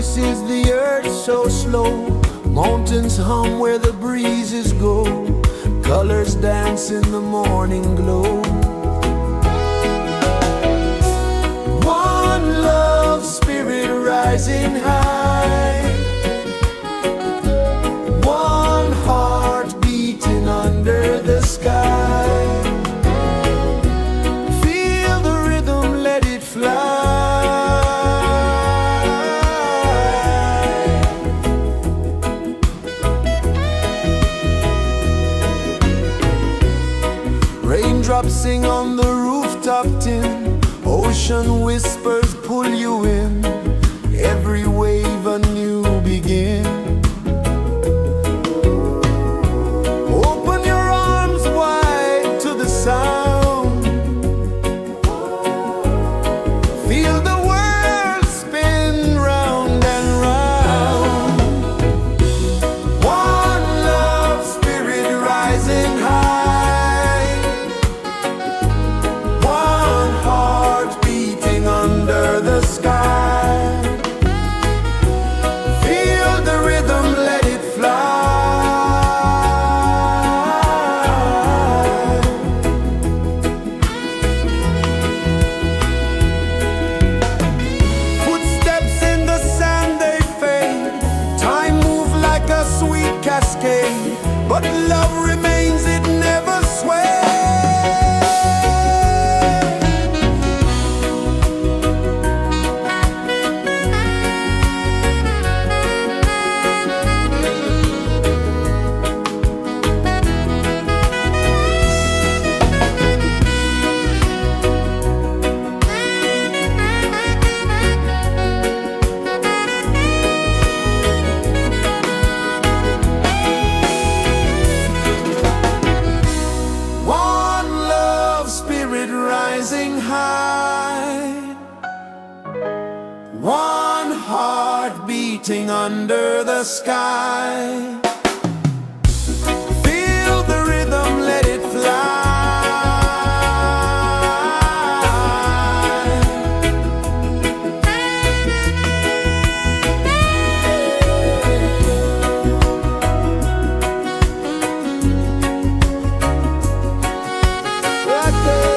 rejoices the earth so slow. Mountains hum where the breezes go. Colors dance in the morning glow. One love spirit rising high. One heart beating under the sky. Feel the rhythm, let it fly. Raindrops sing on the rooftop tin. Ocean whispers pull you in. Every wave a new begin. Open your arms wide to the sound. Feel the world spin round and round. One love spirit rising high. One heart beating under the sky. Feel the rhythm, let it fly. Footsteps in the sand, they fade. Time moves like a sweet cascade, but love remains, it never sways. One love spirit rising high. One heart beating under the sky. Feel the rhythm, let it fly. Right there.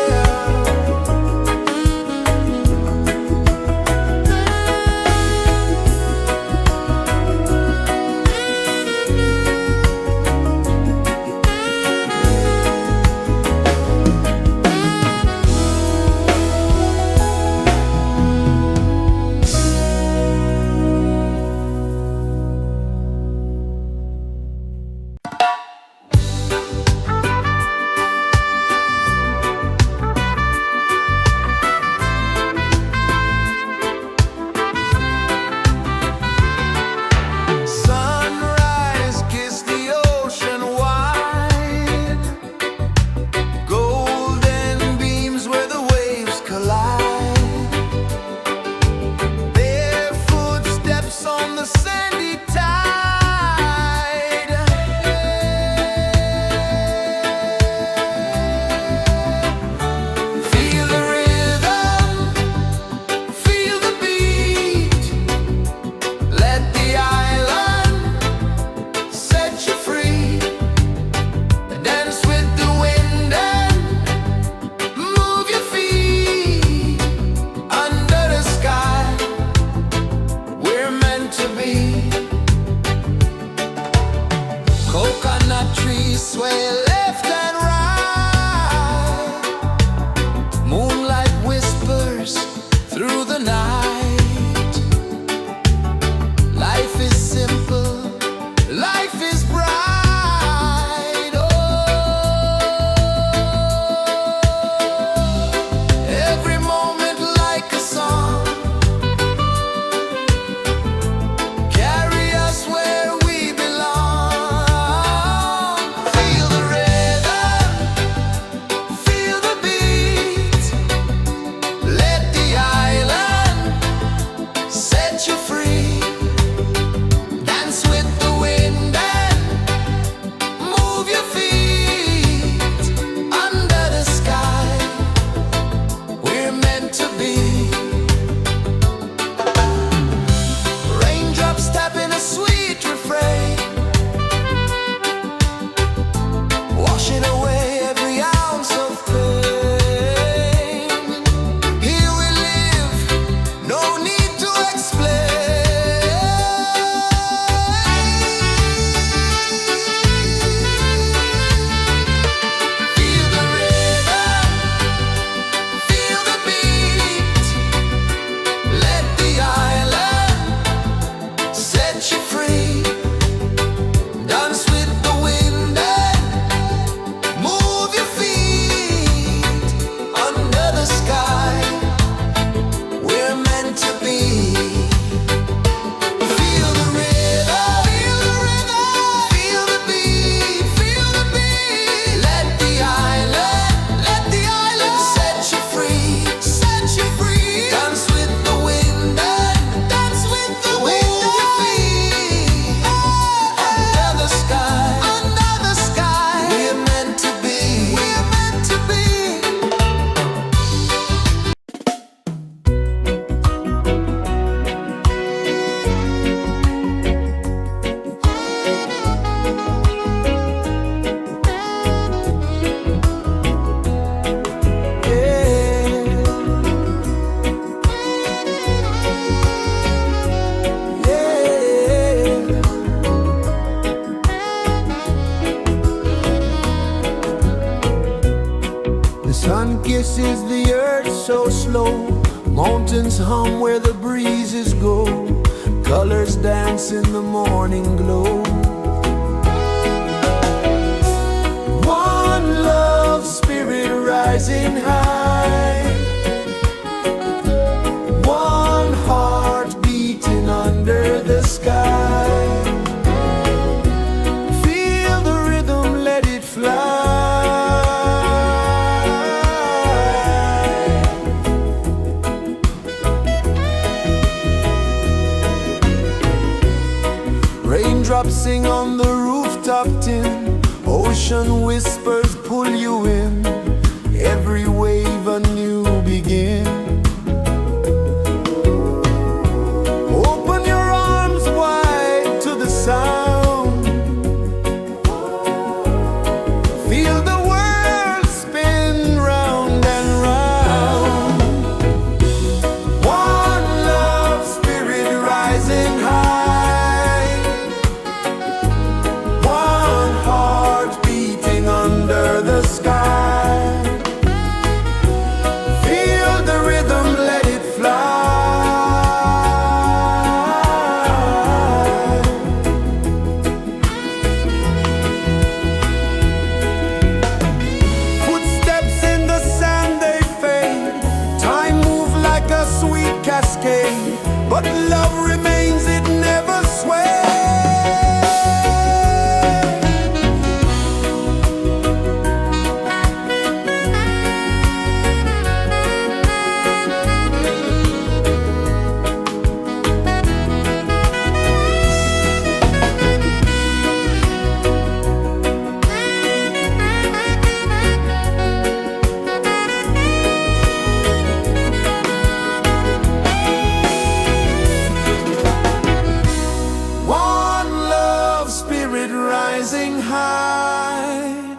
kisses the earth so slow. Mountains hum where the breezes go. Colors dance in the morning glow. One love spirit rising high. One heart beating under the sky. Feel the rhythm, let it fly. Raindrops sing on the rooftop tin. Ocean whispers pull you in. Every wave a new begin. Open your arms wide to the sound. Feel the world spin round and round. One love spirit rising high. One heart beating under the sky. Feel the rhythm, let it fly. Footsteps in the sand, they fade. Time moves like a sweet cascade, but love remains, it never sways. One love spirit rising high.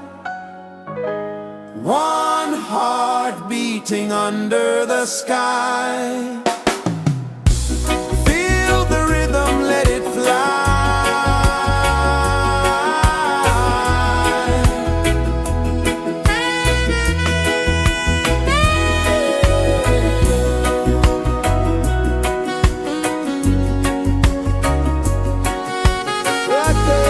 One heart beating under the sky. Feel the rhythm, let it fly. Right there.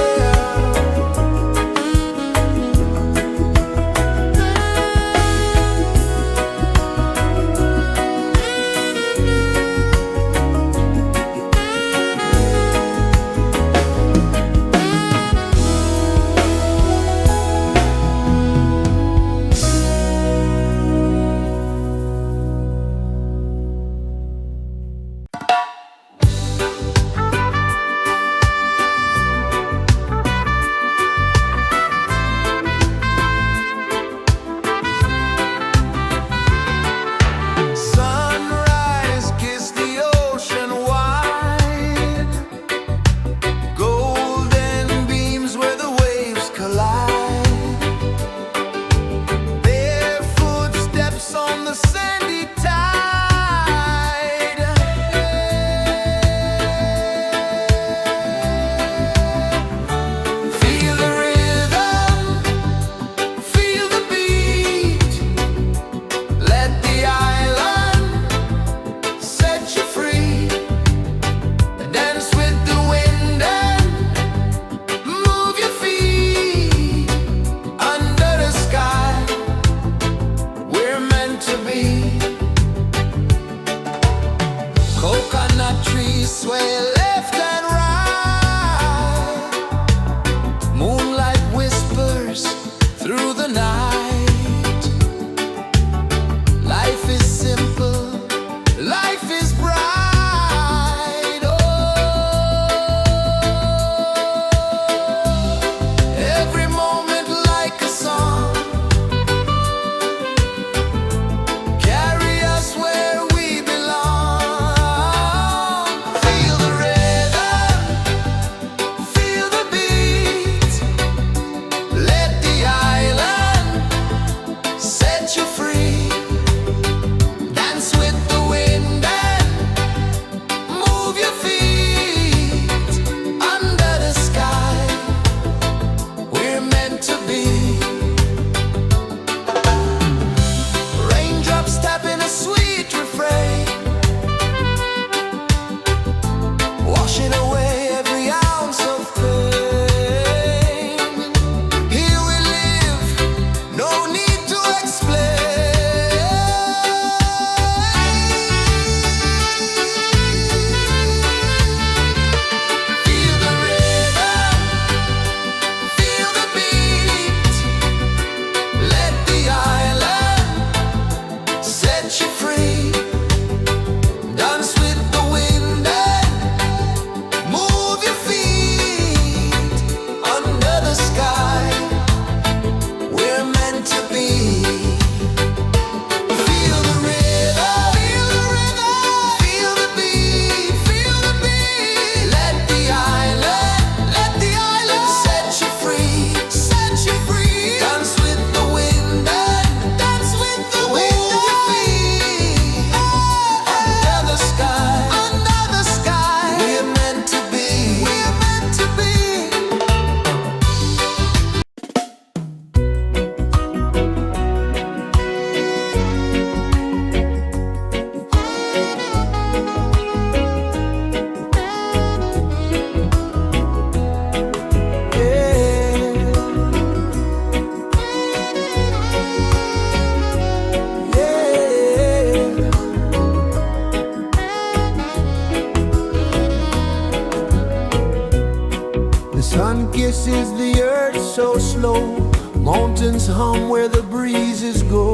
mountains hum where the breezes go,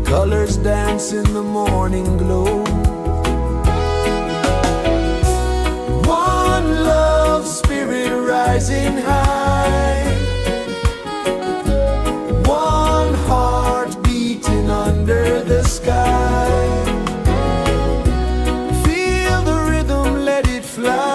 colors dance in the morning glow. One love spirit rising high, one heart beating under the sky. Feel the rhythm, let it fly.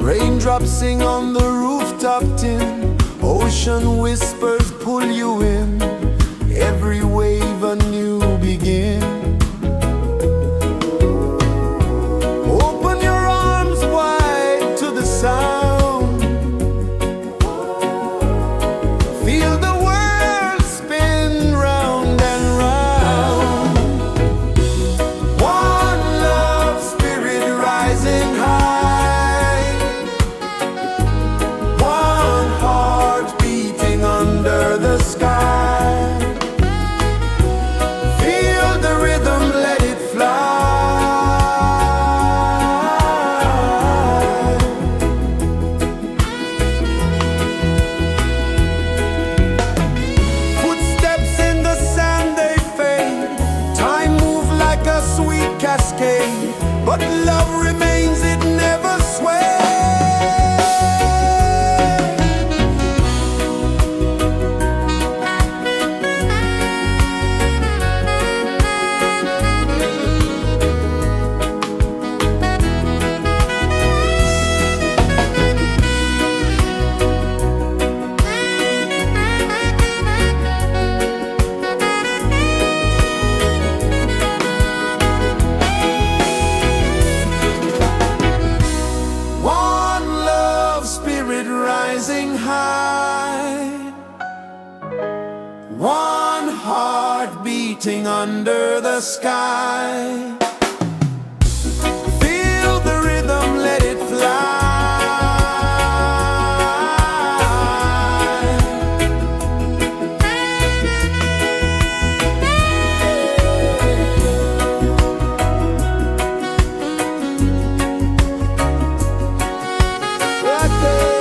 Raindrops sing on the rooftop tin, ocean whispers pull you in, every wave a new begin. Open your arms wide to the sound, feel the world spin round and round. One love spirit rising high, one heart beating under the sky. Feel the rhythm, let it fly. Footsteps in the sand, they fade. Time moves like a sweet cascade, but love remains, it never sways. One love spirit rising high, one heart beating under the sky. Feel the rhythm, let it fly. Right there.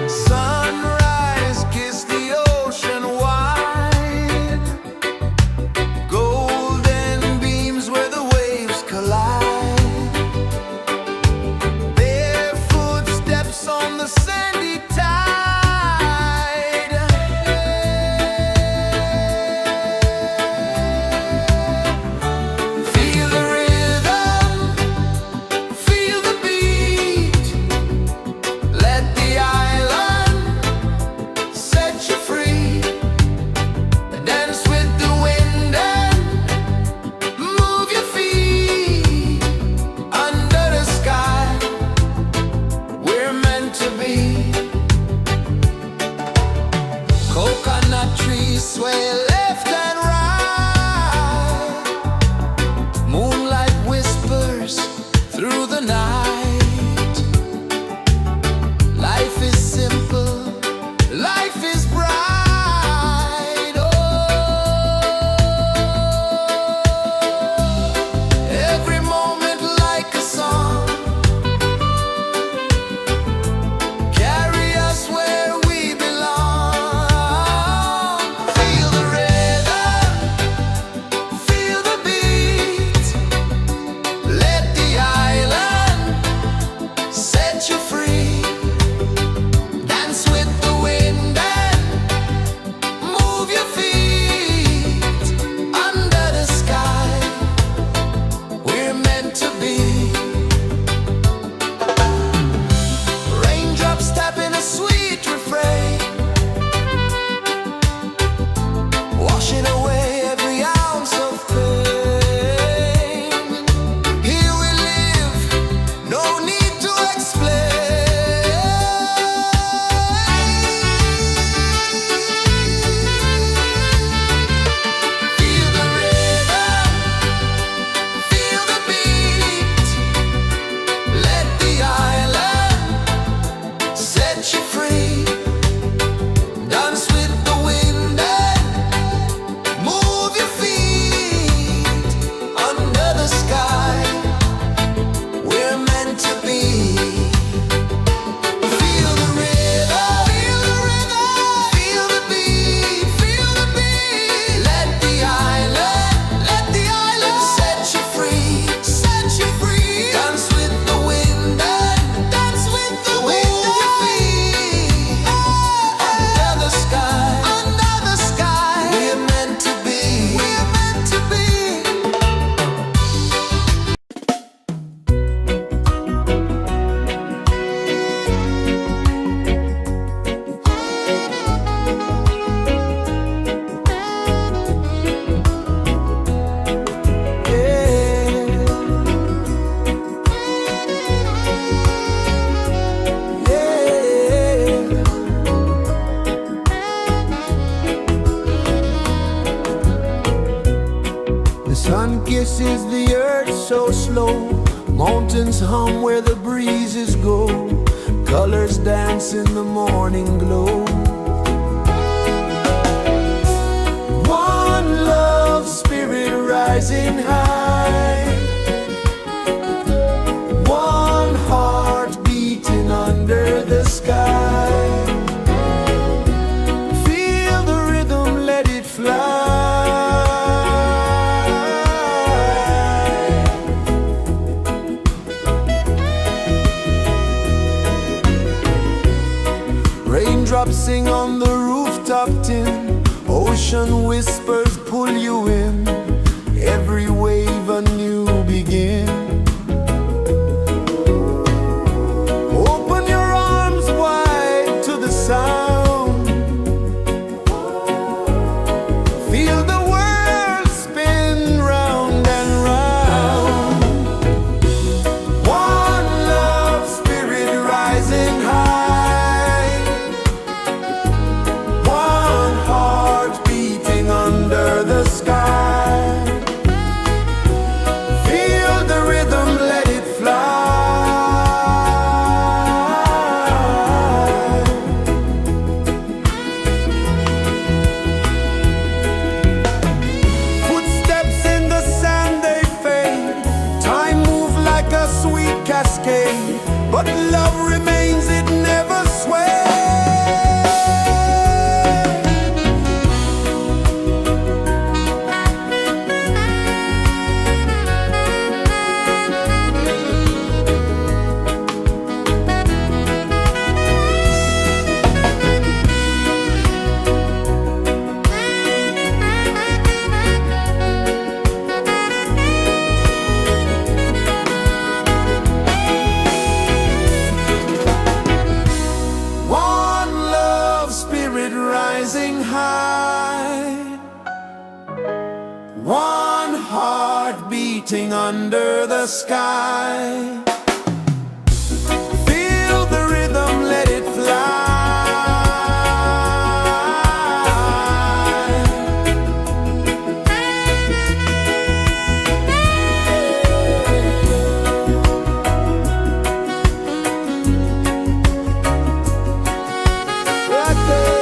Sunrise, kiss the ocean wide, golden beams where the waves collide. Their footsteps on the sandy tide. Feel the rhythm, feel the beat, let the island set you free. Dance with the wind and move your feet under the sky. We're meant to be. Coconut trees sway left and right. Moonlight whispers through the night. Life is simple, life is bright. Oh, every moment like a song, carry us where we belong. Feel the rhythm, feel the beat, let the island set you free. Dance with the wind and kisses the earth so slow. Mountains hum where the breezes go. Colors dance in the morning glow. One love spirit rising high. One heart beating under the sky. Feel the rhythm, let it fly. Raindrops sing on the rooftop tin. Ocean whispers pull you in. Every wave a new begin. Open your arms wide to the sound. Feel the world spin round and round. One love spirit rising high. One heart beating under the sky. Feel the rhythm, let it fly. Footsteps in the sand, they fade. Time moves like a sweet cascade, but love remains, it never sways. One love spirit rising high. One heart beating under the sky. Feel the rhythm, let it fly. Right there.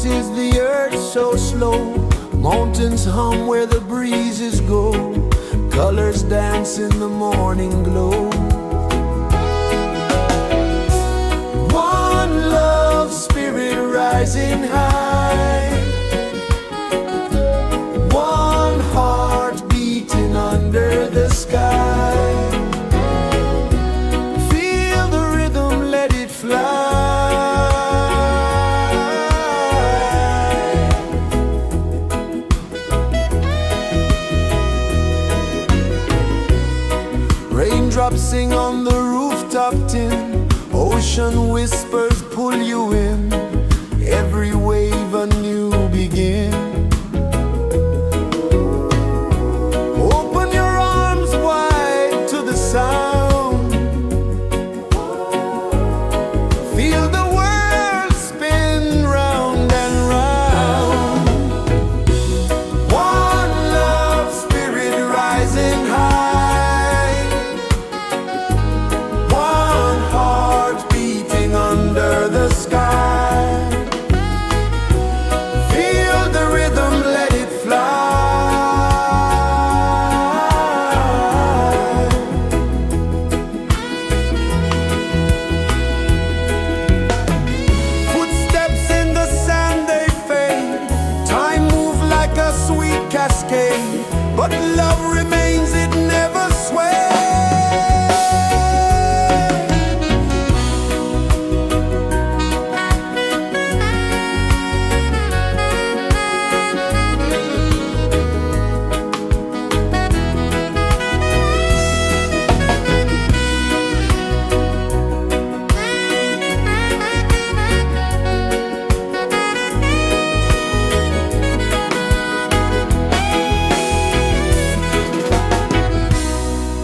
is the earth so slow? Mountains hum where the breezes go. Colors dance in the morning glow. One love, spirit rising high. One heart beating under the sky. Feel the rhythm, let it fly. Raindrops sing on the rooftop tin. Ocean whispers pull you in. Every wave a new begin. Open your arms wide to the sound. Feel the world spin round and round. One love, spirit rising high. One heart beating under the sky. Feel the rhythm, let it fly. Footsteps in the sand, they fade. Time moves like a sweet cascade, but love remains, it never sways.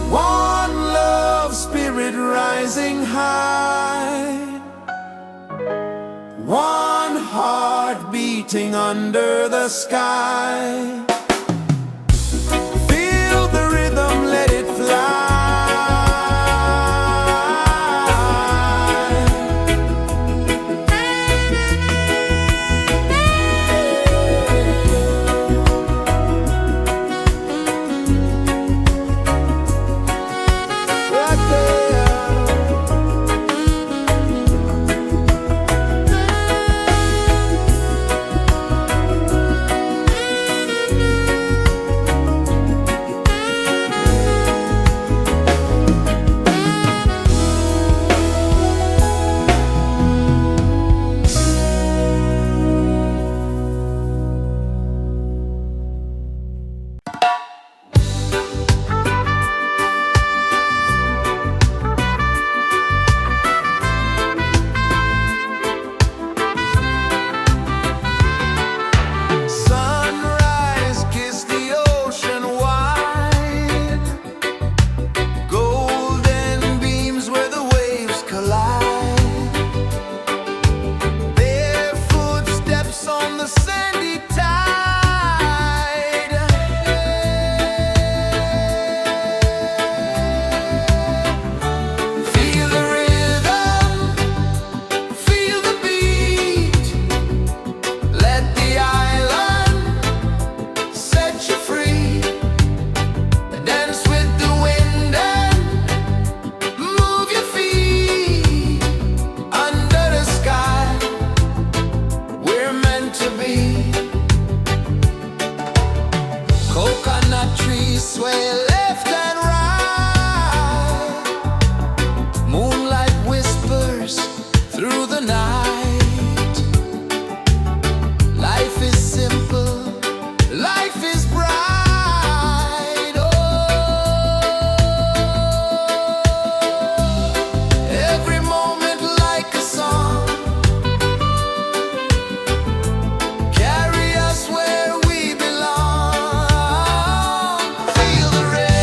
One love, spirit rising high. One heart beating under the sky. Feel the rhythm, let it fly. Right there. Sunrise, kiss the ocean wide. Golden beams where the waves collide. Bare footsteps on the sandy tide. Feel the rhythm, feel the beat. Let the island set you free. Dance with the wind and move your feet. Under the sky, we're meant to be. Coconut trees sway left and right. Moonlight whispers through the night. Life is simple, life is bright. Oh, every moment like a song. Carry us where we belong. Feel the rhythm.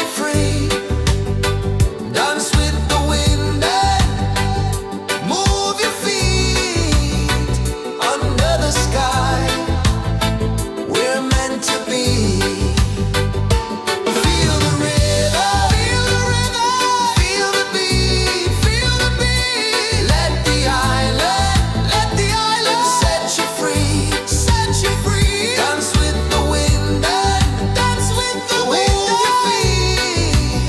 you free. Dance with the wind and move your feet under the sky. We're meant to be. Feel the rhythm, feel the rhythm, feel the beat, feel the beat. Let the island set you free, set you free. Dance with the wind and dance with the wind. Move your feet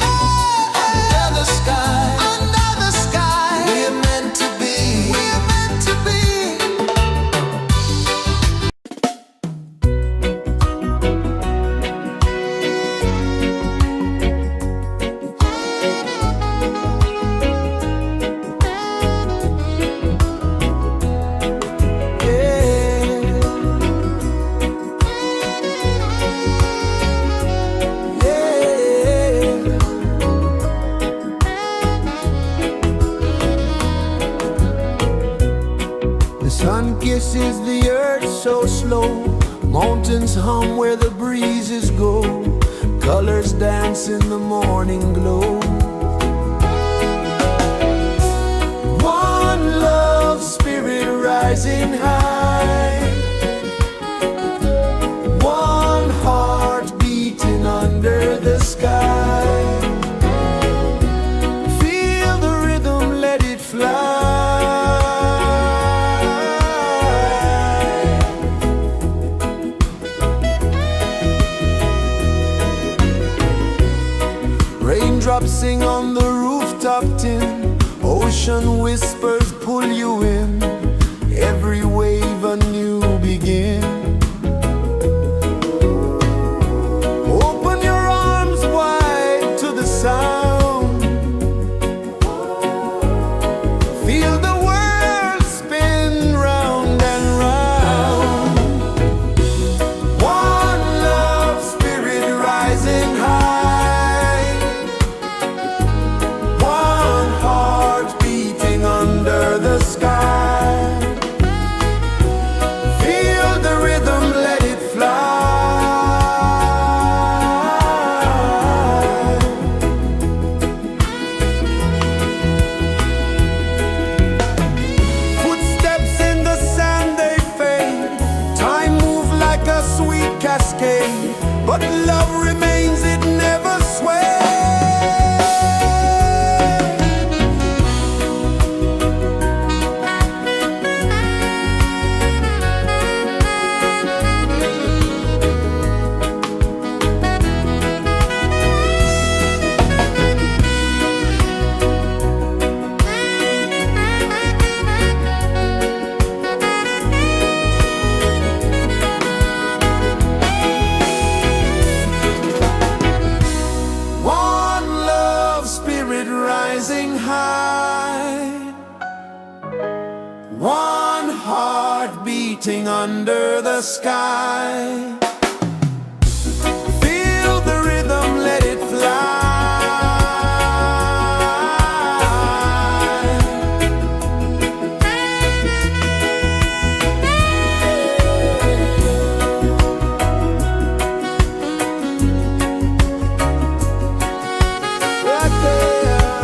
under the sky, we're meant to be, we're meant to be. The sun kisses the earth so slow. Mountains hum where the breezes go. Colors dance in the morning glow. One love spirit rising high. One heart beating under the sky. Feel the rhythm, let it fly. Raindrops sing on the rooftop tin. Ocean whispers pull you in. Every wave a new begin. Open your arms wide to the sound. Feel the world spin round and round. One love spirit rising high. One heart beating under the sky. Feel the rhythm, let it fly. Footsteps in the sand, they fade. Time moves like a sweet cascade, but love remains, it never sways. One love spirit rising high. One heart beating under the sky. Feel the rhythm, let it fly. Right there.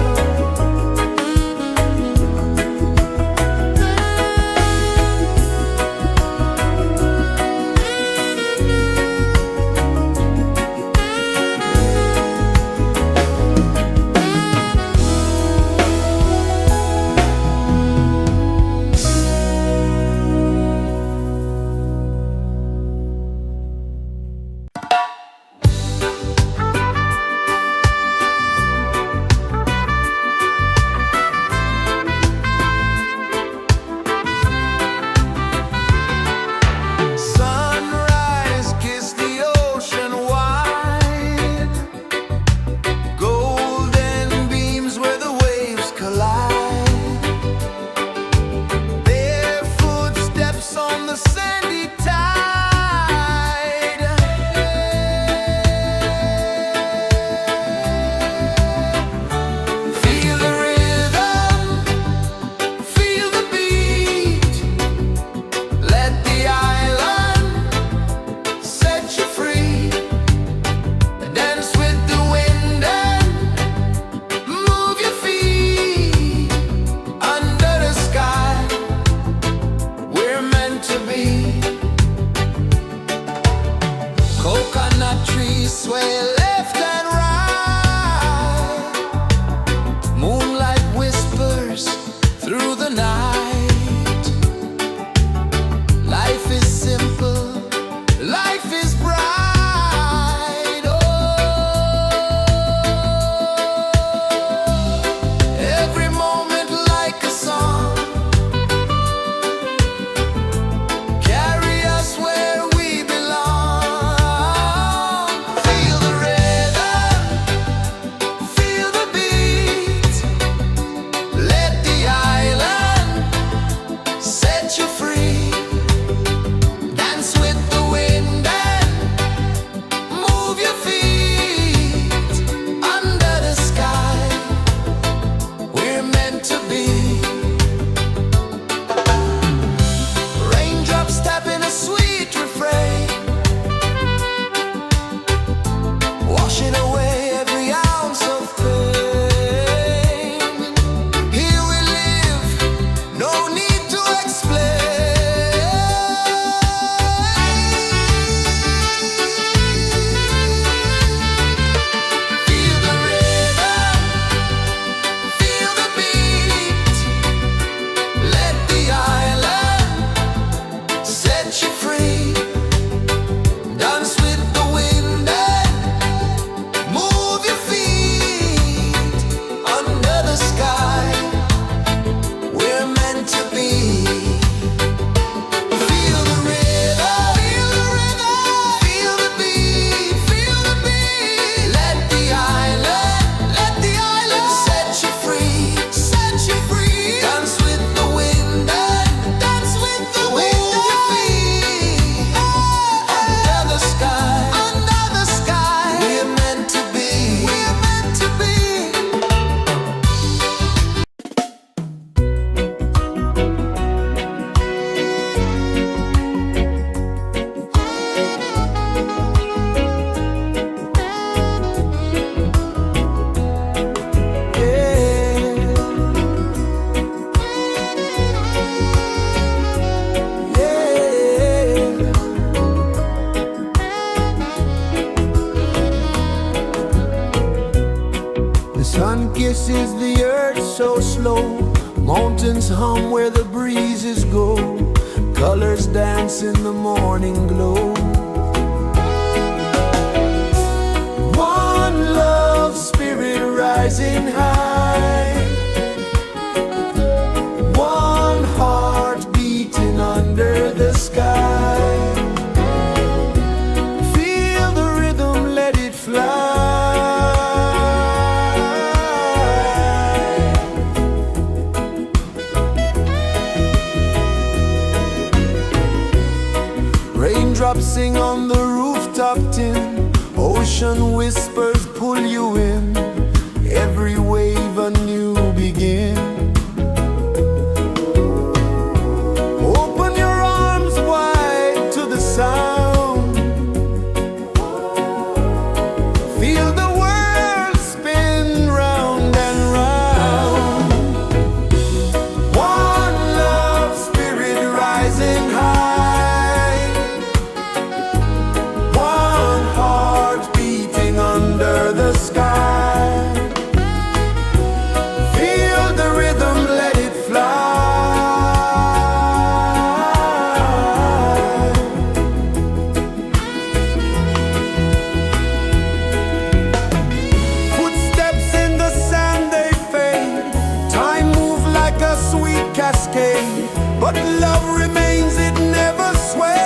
Sun kisses the earth so slow, mountains hum where the breezes go, colors dance in the morning glow. One love spirit rising high, one heart beating under the sky. Feel the rhythm, let it fly. Raindrops sing on the rooftop tin, ocean whispers pull you in, every wave a new begin. Open your arms wide to the sound, feel the world spin round and round. One love spirit rising high, one heart beating under the sky. Feel the rhythm, let it fly. Footsteps in the sand, they fade. Time moves like a sweet cascade, but love remains, it never sways.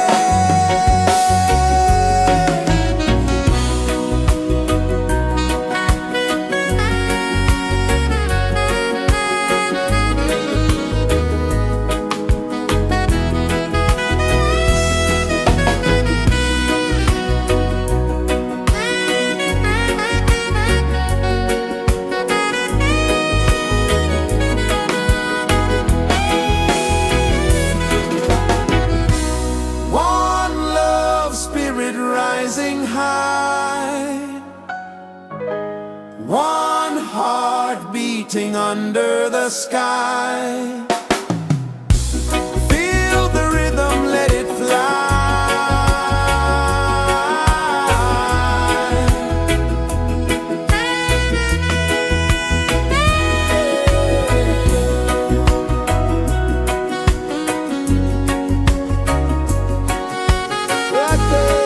One love spirit rising high, one heart beating under the sky. Feel the rhythm, let it fly. Right there.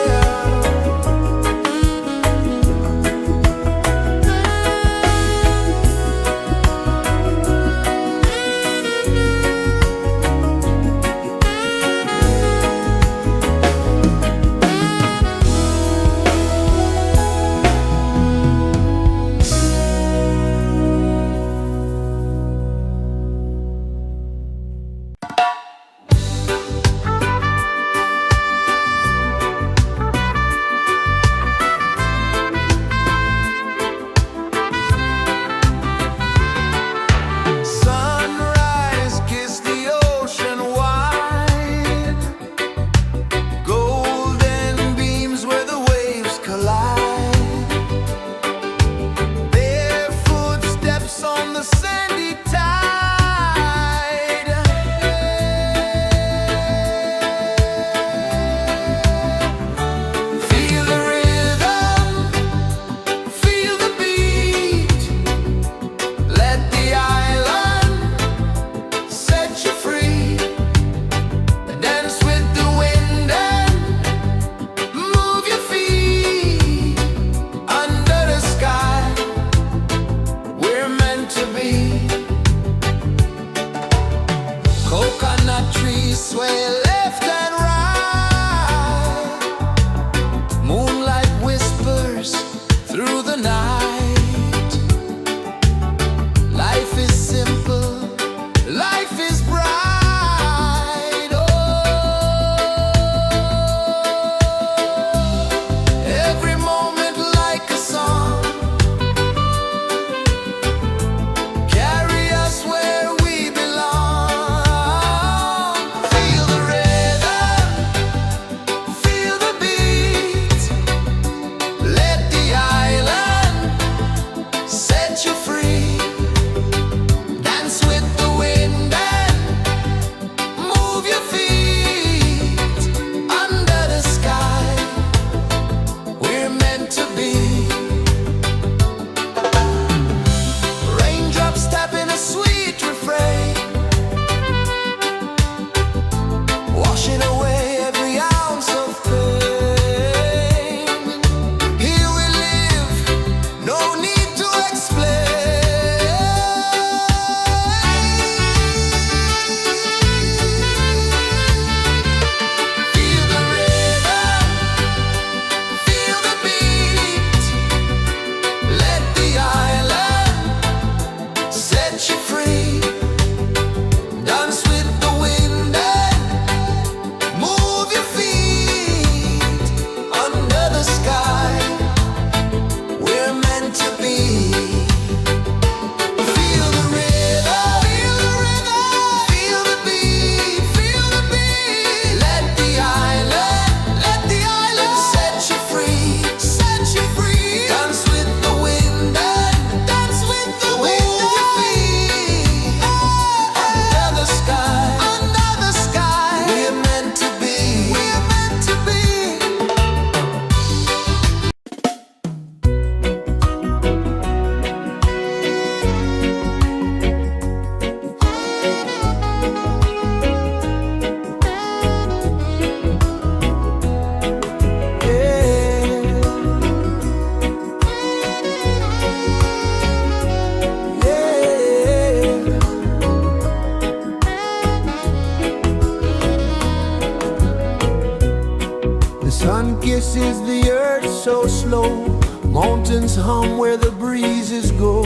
is the earth so slow? Mountains hum where the breezes go.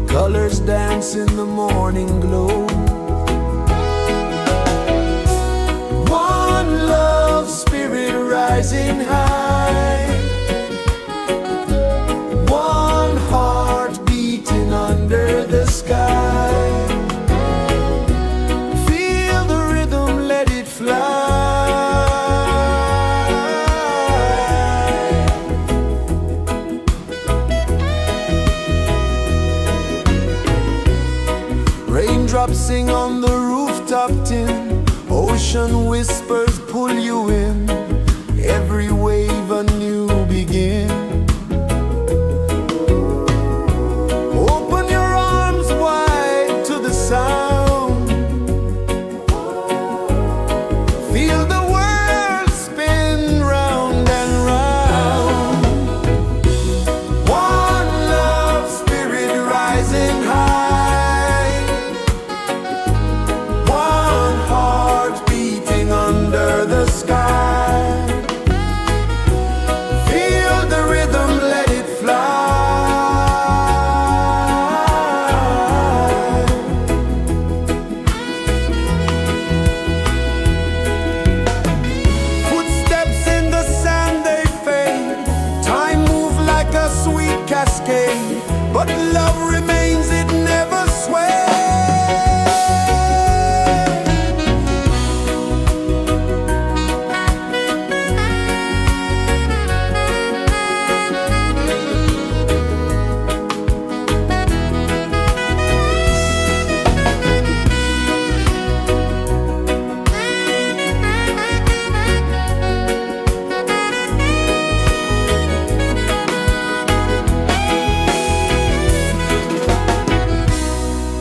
Colors dance in the morning glow. One love, spirit rising high. One heart beating under the sky. Feel the rhythm, let it fly. Raindrops sing on the rooftop tin. Ocean whispers pull you in. Every wave a new begin. Open your arms wide to the sound. Feel the world spin round and round. One love, spirit rising high. One heart beating under the sky. Feel the rhythm, let it fly. Footsteps in the sand, they fade. Time moves like a sweet cascade, but love remains, it never sways.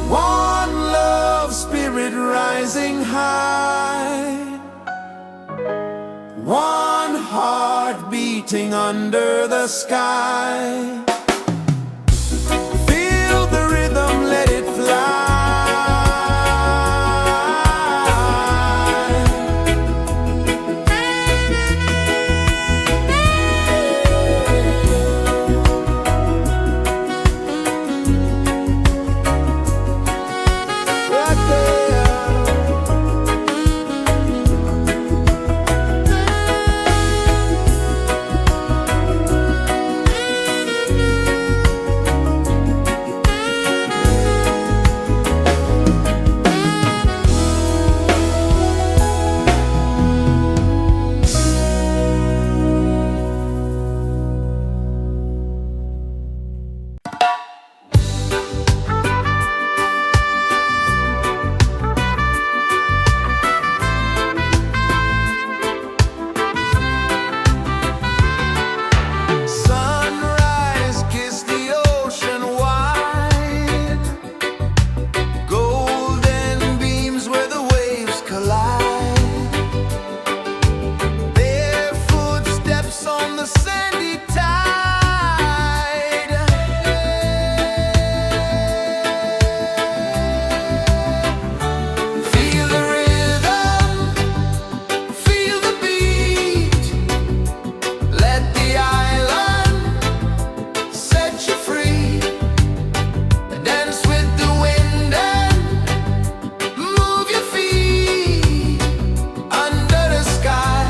One love, spirit rising high. One heart beating under the sky. Feel the rhythm, let it fly. Right there. Sunrise, kiss the ocean wide. Golden beams where the waves collide. Their footsteps on the sandy tide. Feel the rhythm, feel the beat. Let the island set you free. Dance with the wind and move your feet. Under the sky,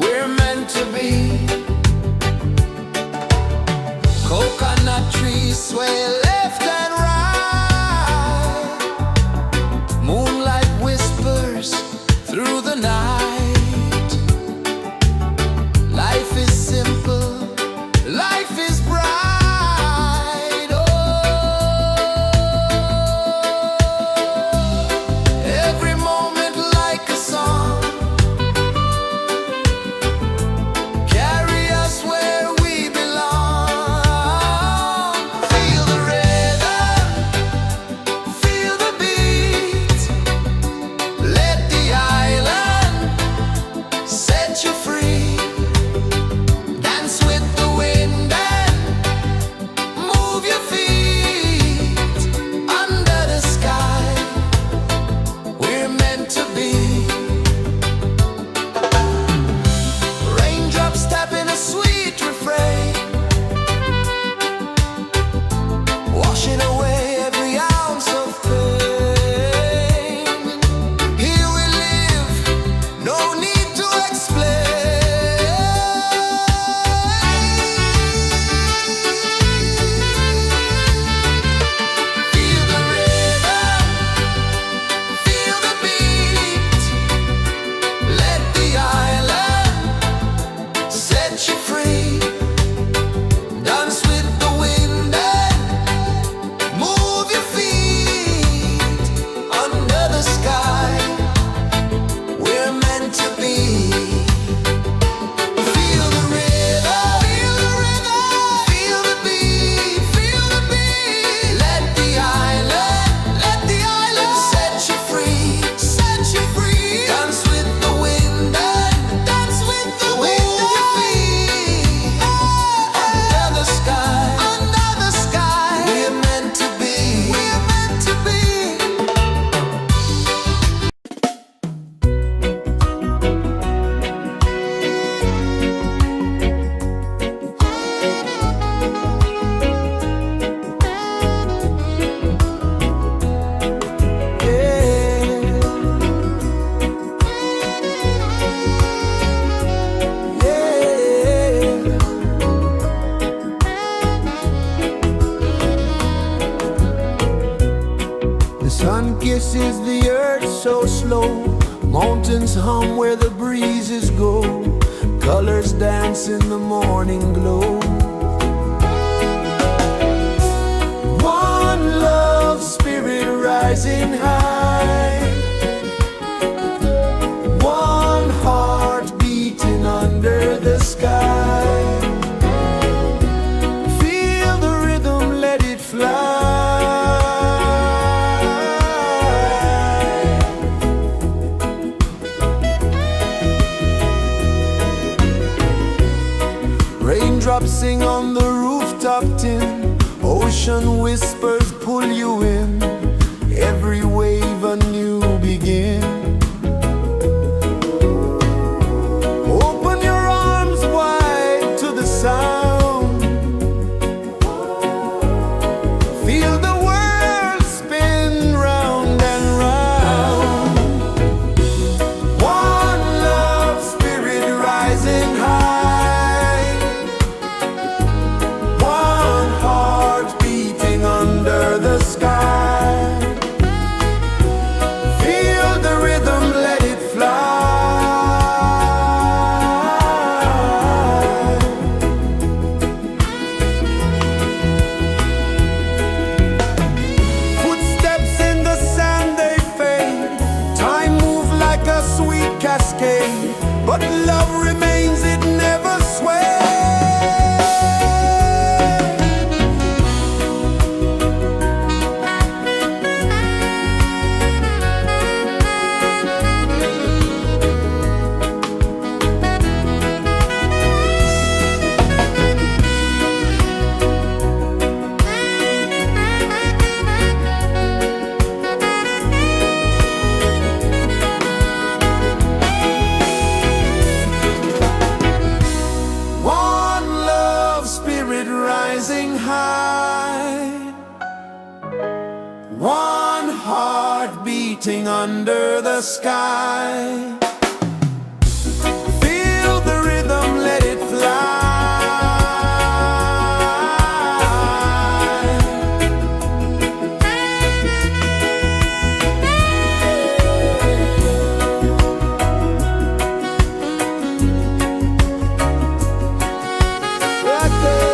we're meant to be. Coconut trees sway left and right. Moonlight whispers through the night. Life is simple, life is bright. Oh, every moment like a song. Carry us where we belong. Feel the rhythm, kisses the earth so slow. Mountains hum where the breezes go. Colors dance in the morning glow. One love spirit rising high. One heart beating under the sky. Feel the rhythm, let it fly. Raindrops sing on the rooftop tin. Ocean whispers pull you in. Every wave a new begin. Open your arms wide to the sound. Feel the world spin round and round. One love spirit rising high. One heart beating under the sky. Feel the rhythm, let it fly. Footsteps in the sand, they fade. Time moves like a sweet cascade, but love remains, it never sways. One love spirit rising high. One heart beating under the sky. Feel the rhythm, let it fly. Right there.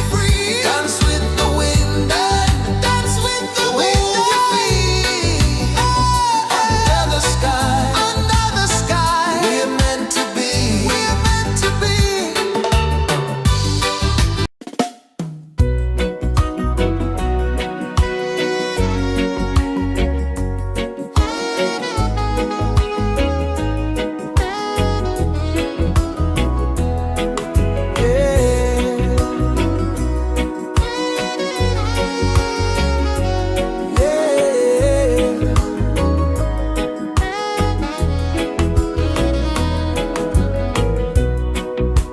free. Dance with the wind and dance with the wind your feet. Under the sky, we're meant to be. We're meant to be.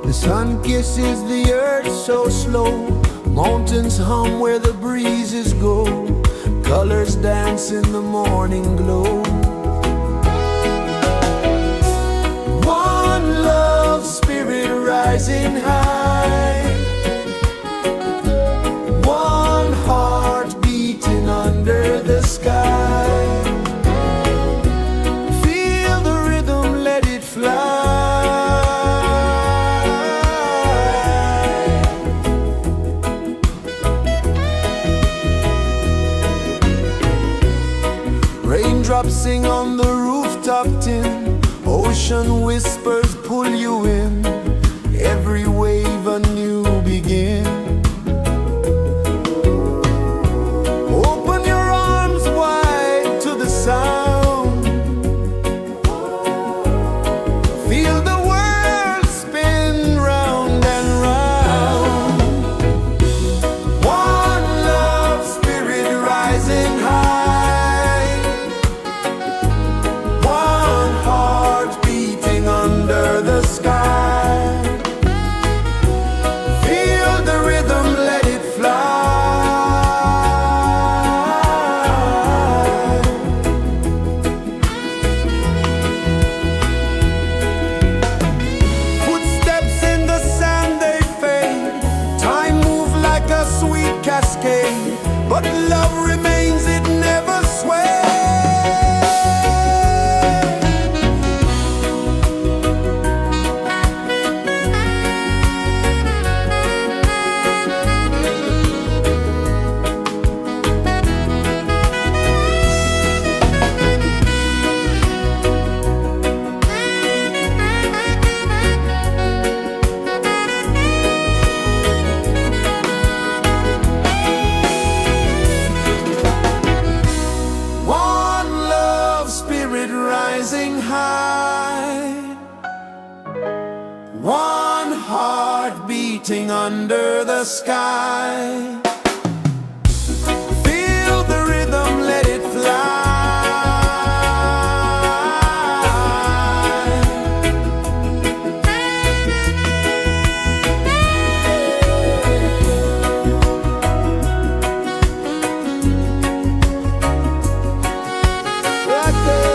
The sun kisses the earth so slow. Mountains hum where the breezes go. Colors dance in the morning glow. One love spirit rising high. One heart beating under the sky. Feel the rhythm, let it fly. Raindrops sing on the rooftop tin. Ocean whispers pull you in. Every wave a new begin. Open your arms wide to the sound. Feel the world spin round and round. One love spirit rising high. One heart beating under the sky. Feel the rhythm, let it fly. Footsteps in the sand, they fade. Time moves like a sweet cascade, but love remains, it never sways. One love spirit rising high. One heart beating under the sky. Feel the rhythm, let it fly. Right there.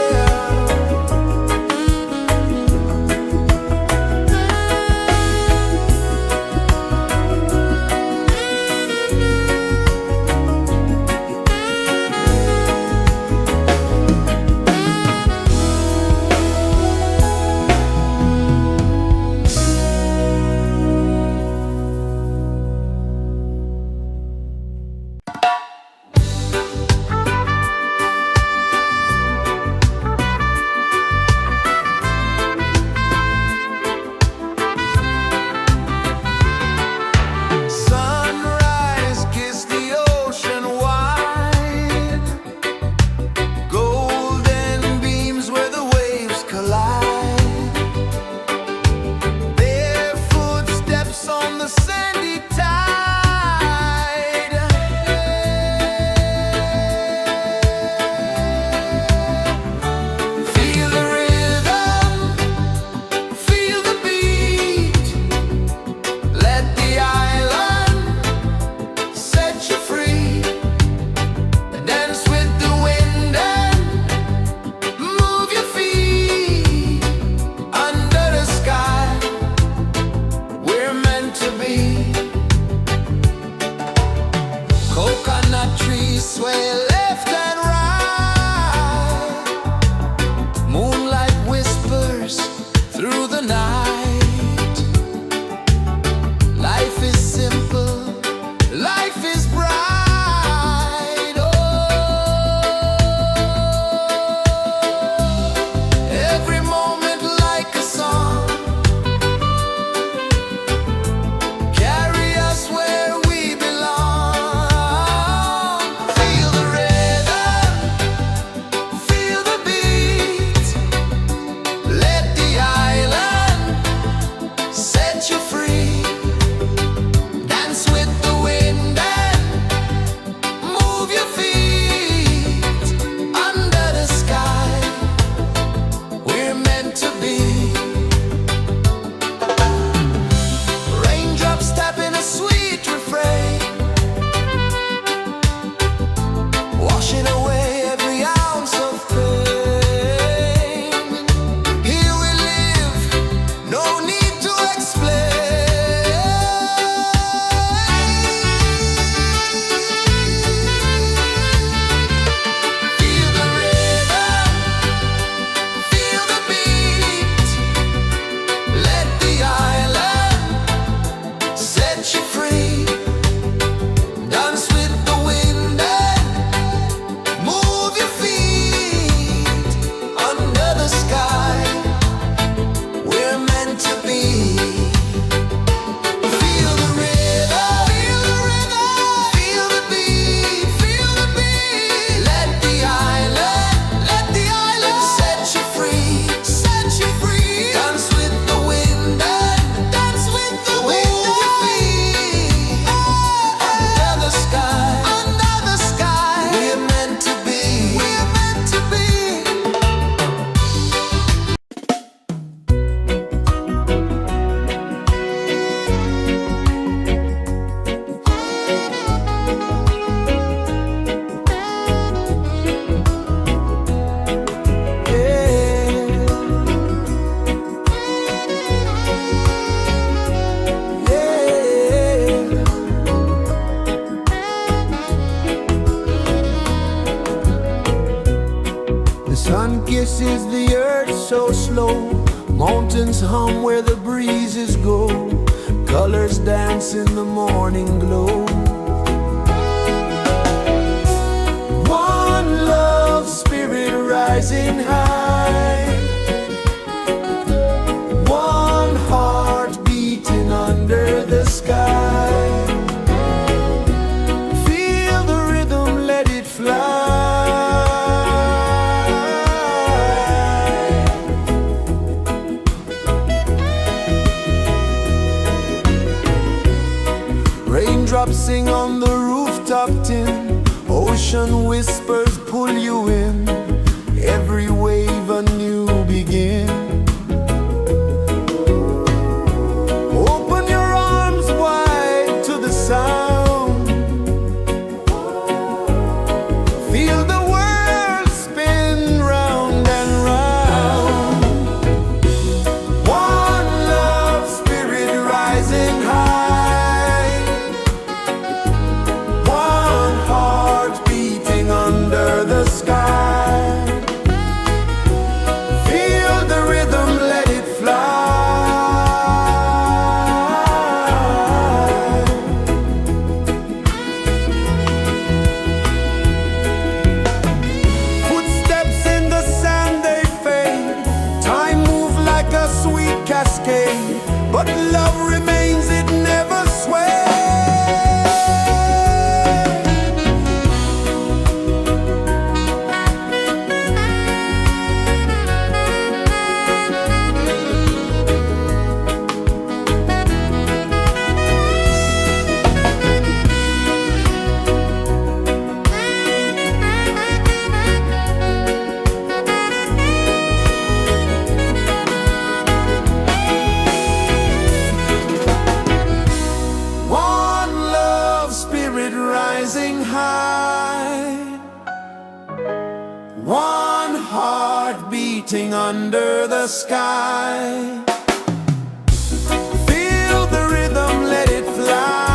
pulses the earth so slow. Mountains hum where the breezes go. Colors dance in the morning glow. One love spirit rising high. One heart beating under the sky. Feel the rhythm, let it fly. Raindrops sing on the rooftop tin. Ocean whispers pull you in. Every wave a new begin. Open your arms wide to the sound. Feel the world spin round and round. One love spirit rising high. One heart beating under the sky. Feel the rhythm, let it fly. Footsteps in the sand, they fade. Time moves like a sweet cascade, but love remains, it never sways. One love spirit rising high. One heart beating under the sky. Feel the rhythm, let it fly.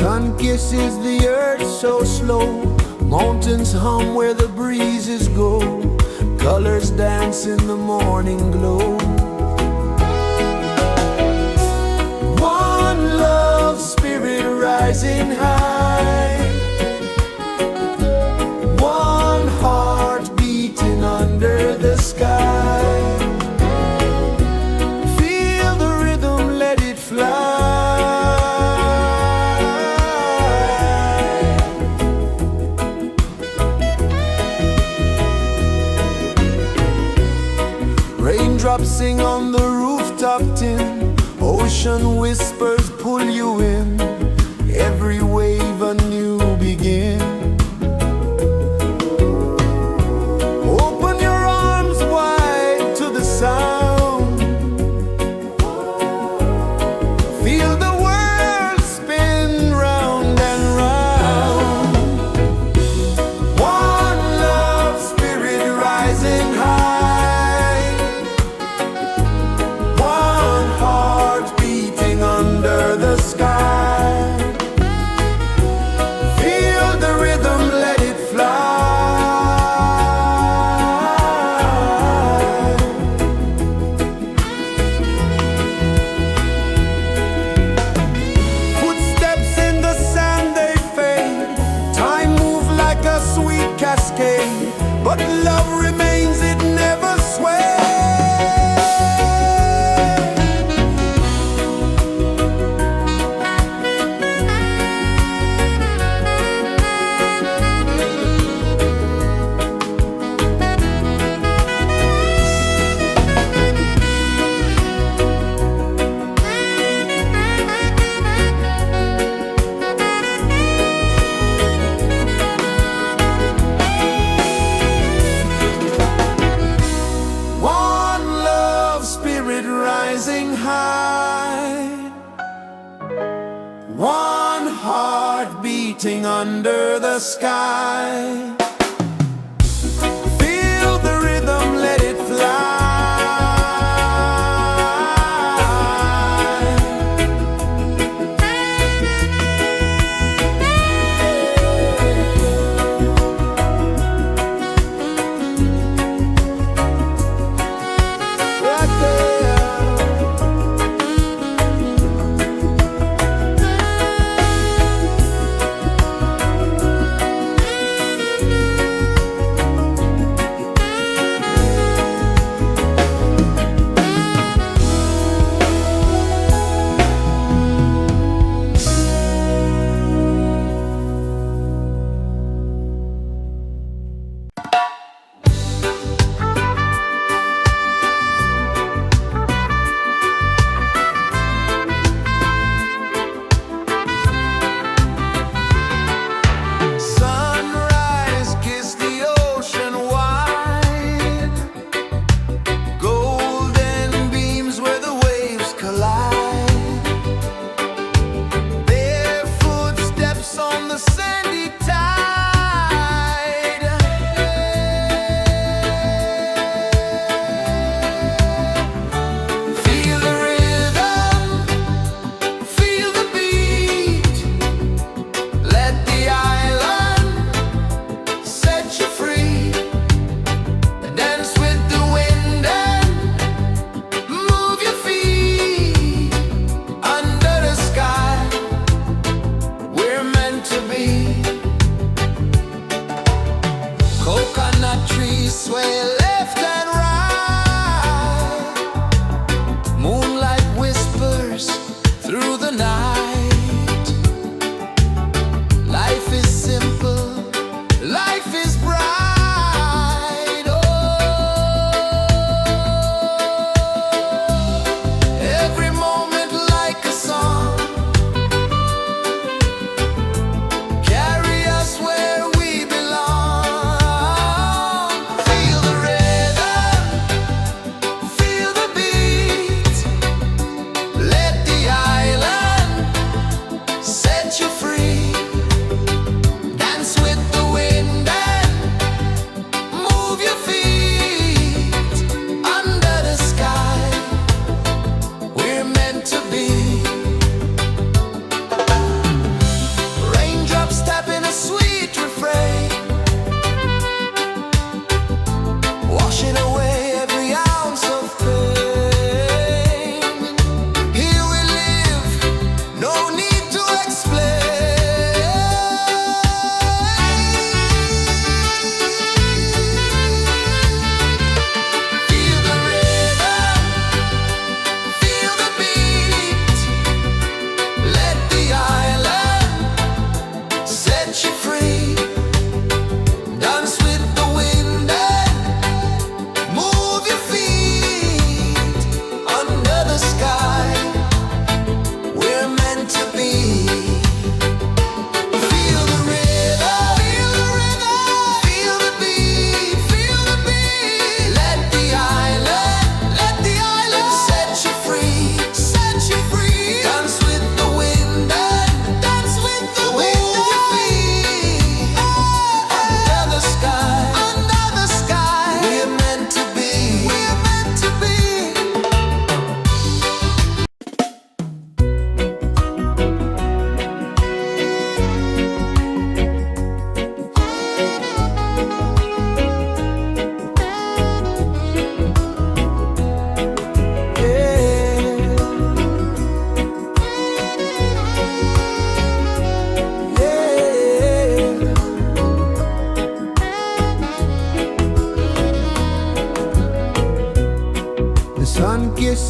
Sun kisses the earth so slow, mountains hum where the breezes go, colors dance in the morning glow. One love spirit rising high, one heart beating under the sky. Feel the rhythm, let it fly. Raindrops sing on the rooftop tin, ocean whispers pull you in, every wave a new begin. Open your arms wide to the sound, feel the world spin round and round. One love spirit rising high, one heart beating under the sky. Feel the rhythm, let it fly. Footsteps in the sand, they fade, time moves like a sweet cascade, but love remains, it never sways. One love spirit rising high, one heart beating under the sky. Feel the rhythm, let it fly. Right there. Sunrise, kiss the ocean wide, golden beams where the waves collide, their footsteps on the sandy tide. Feel the rhythm, feel the beat, let the island set you free. Dance with the wind and move your feet under the sky. We're meant to be. Coconut trees sway left and right, moonlight whispers through the night. Life is simple, life is bright. Oh, every moment like a song,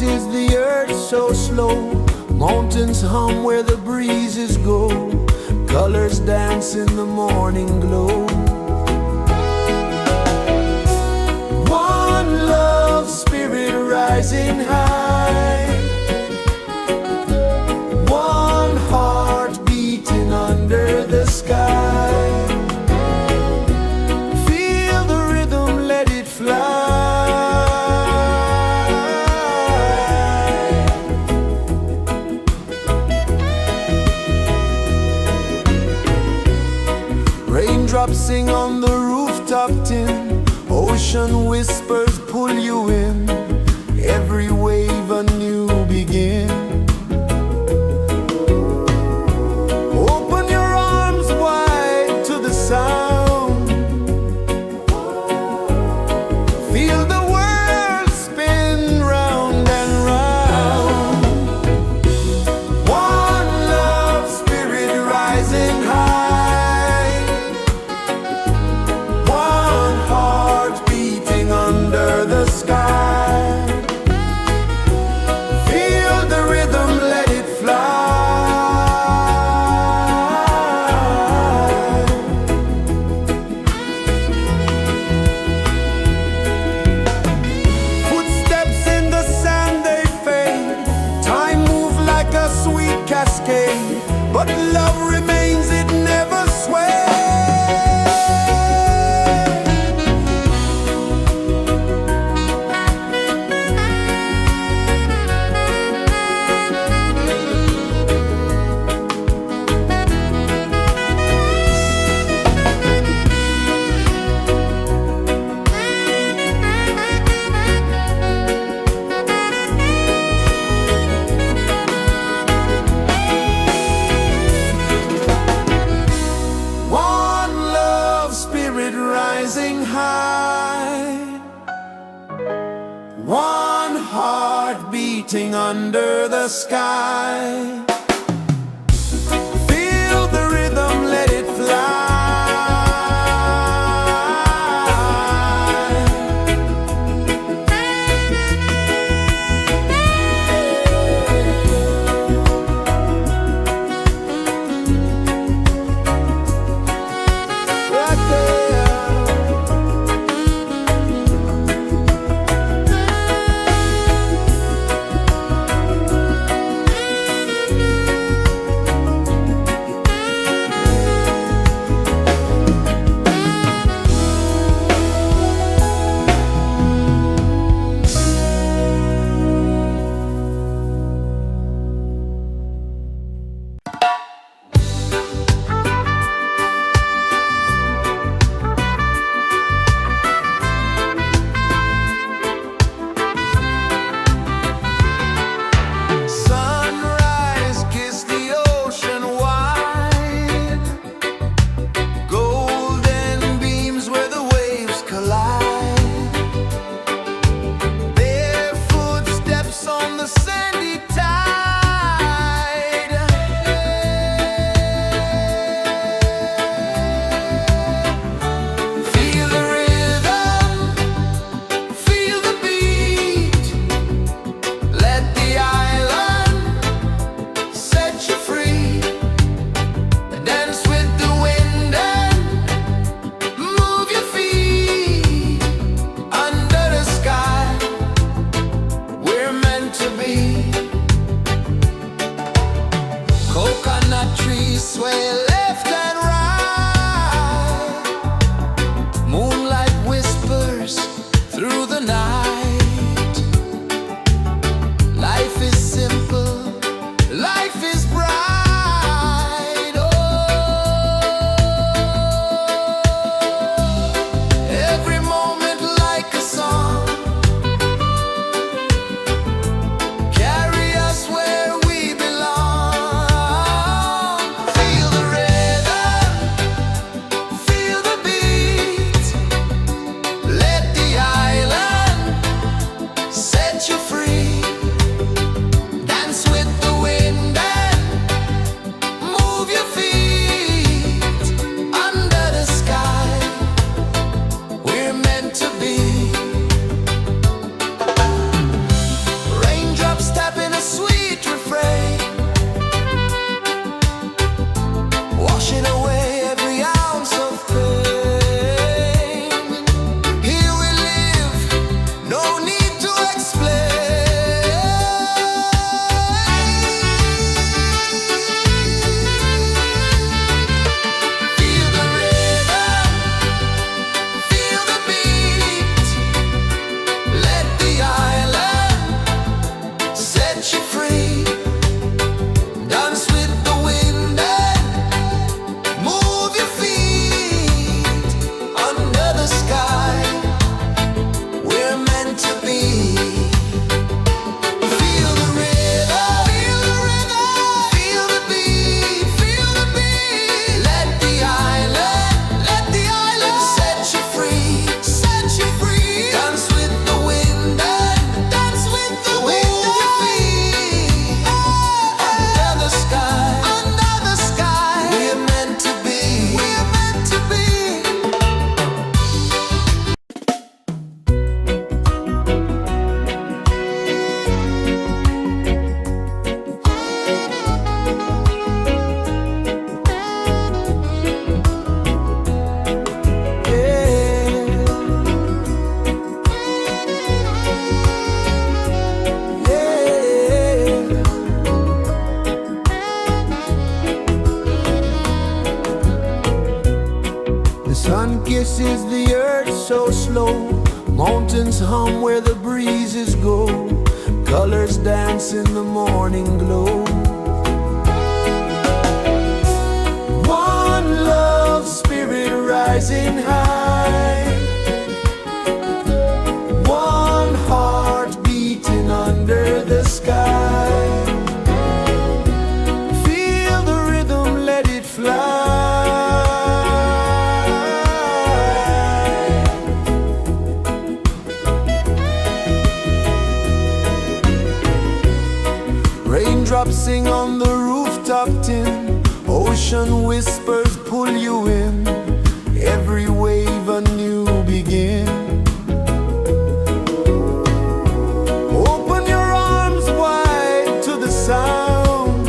is the earth so slow? Mountains hum where the breezes go. Colors dance in the morning glow. One love, spirit rising high. One heart beating under the sky. Feel the rhythm, let it fly. Raindrops sing on the rooftop tin. Ocean whispers pull you in. Every wave a new begin. Open your arms wide to the sound. Feel the world spin round and round. One love, spirit rising high. One heart beating under the sky. Feel the rhythm, let it fly. Footsteps in the sand, they fade. Time moves like a sweet cascade, but love remains, it never sways. One love, spirit rising high. One heart beating under the sky. Feel the rhythm, let it fly. Right there. Sun kisses the earth so slow, mountains hum where the breezes go, colors dance in the morning glow. One love, spirit rising high, one heart beating under the sky. Feel the rhythm, let it fly. Raindrops sing on the rooftop tin, ocean whispers pull you in, every wave a new begin. Open your arms wide to the sound,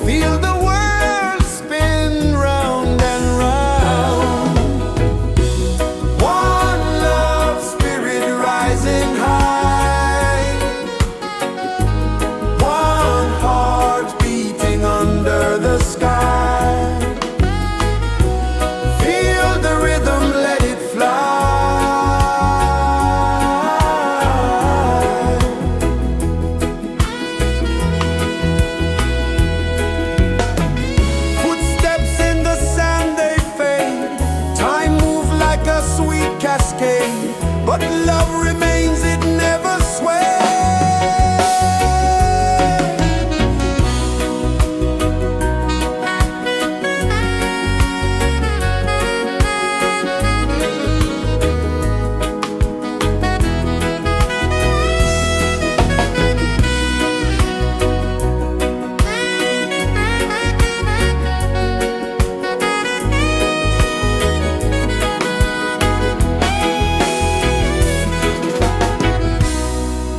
feel the world spin round and round. One love, spirit rising high, one heart beating under the sky. Feel the rhythm, let it fly. Footsteps in the sand, they fade, time moves like a sweet cascade, but love remains, it never sways.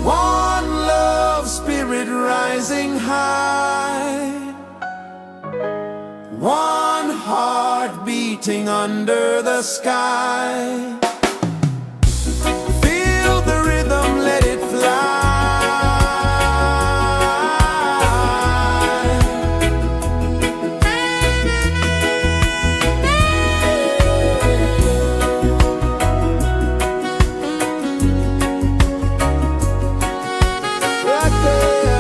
One love, spirit rising high, one heart beating under the sky. Feel the rhythm, let it fly. Right there.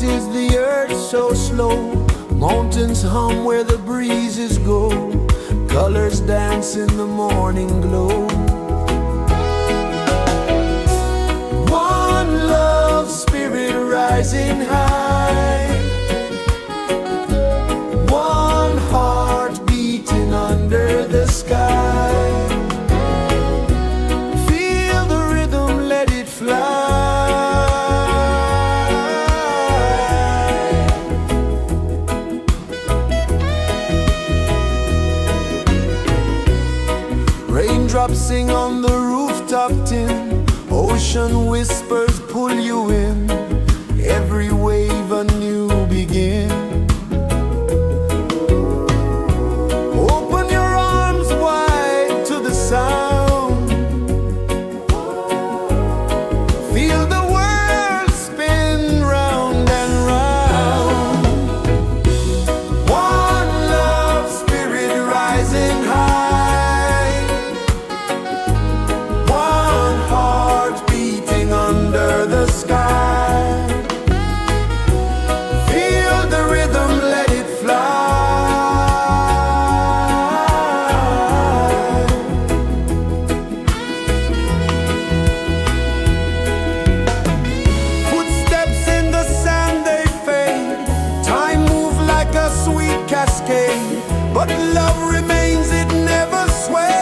is the earth so slow. Mountains hum where the breezes go. Colors dance in the morning glow. One love spirit rising high. One heart beating under the sky. Feel the rhythm, let it fly. Raindrops sing on the rooftop tin. Ocean whispers pull you in. Every wave a new begin. Open your arms wide to the sound. Feel the world spin round and round. One love spirit rising high. One heart beating under the sky. Feel the rhythm, let it fly. Footsteps in the sand, they fade. Time moves like a sweet cascade, but love remains, it never sways.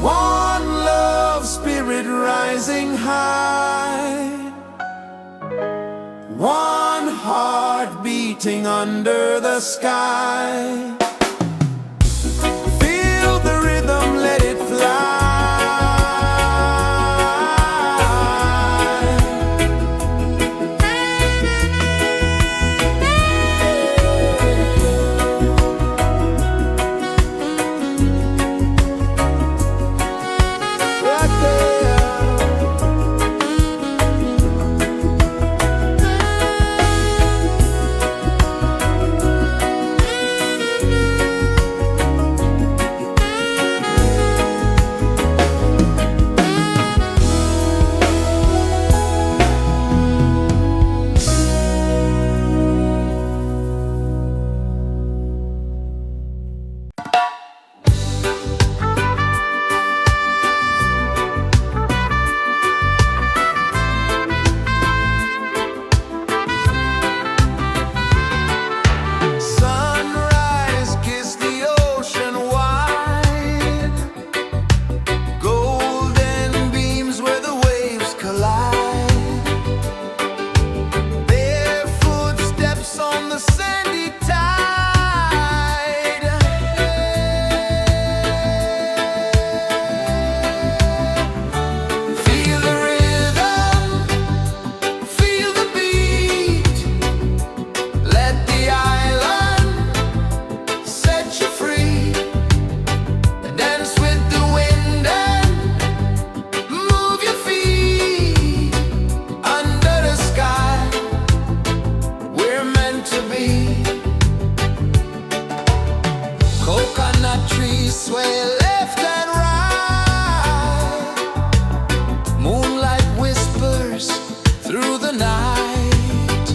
One love spirit rising high. One heart beating under the sky. Feel the rhythm, let it fly. Sunrise, kiss the ocean wide. Golden beams where the waves collide. Barefoot steps on the sandy tide. Feel the rhythm, feel the beat. Let the island set you free. Dance with the wind and move your feet. Under the sky, we're meant to be. Coconut trees sway left and right. Moonlight whispers through the night.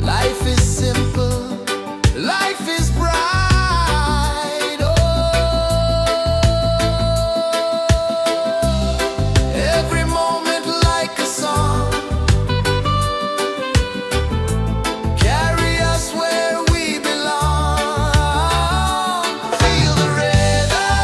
Life is simple, life is bright. Oh, every moment like a song. Carry us where we belong. Feel the rhythm,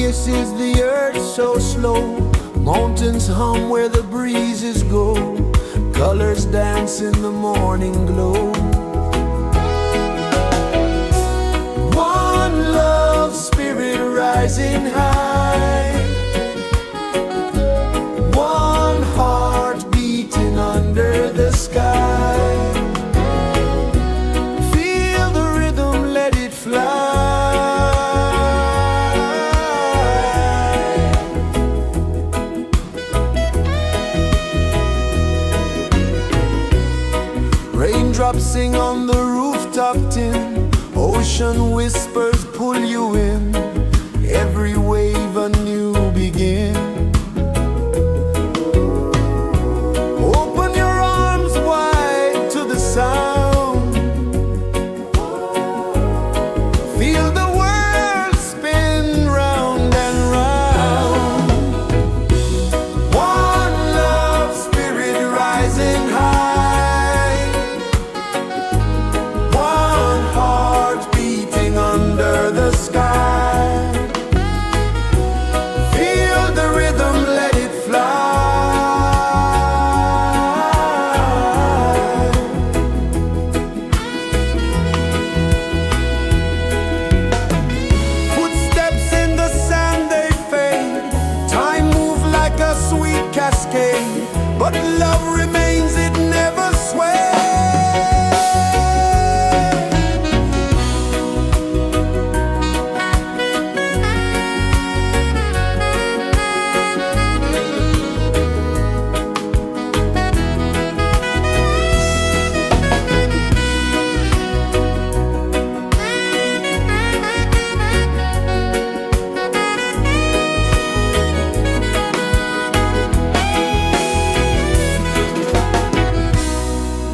kisses the earth so slow. Mountains hum where the breezes go. Colors dance in the morning glow. One love spirit rising high. One heart beating under the sky. Feel the rhythm, let it fly. Raindrops sing on the rooftop tin. Ocean whispers pull you in. Every wave a new begin. Open your arms wide to the sound. Feel the world spin round and round. One love spirit rising high. One heart beating under the sky. Feel the rhythm, let it fly. Footsteps in the sand, they fade. Time moves like a sweet cascade. But love remains, it never sways.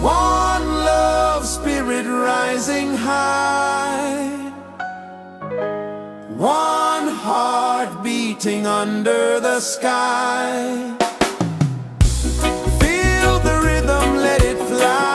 One love spirit rising high. One heart beating under the sky. Feel the rhythm, let it fly.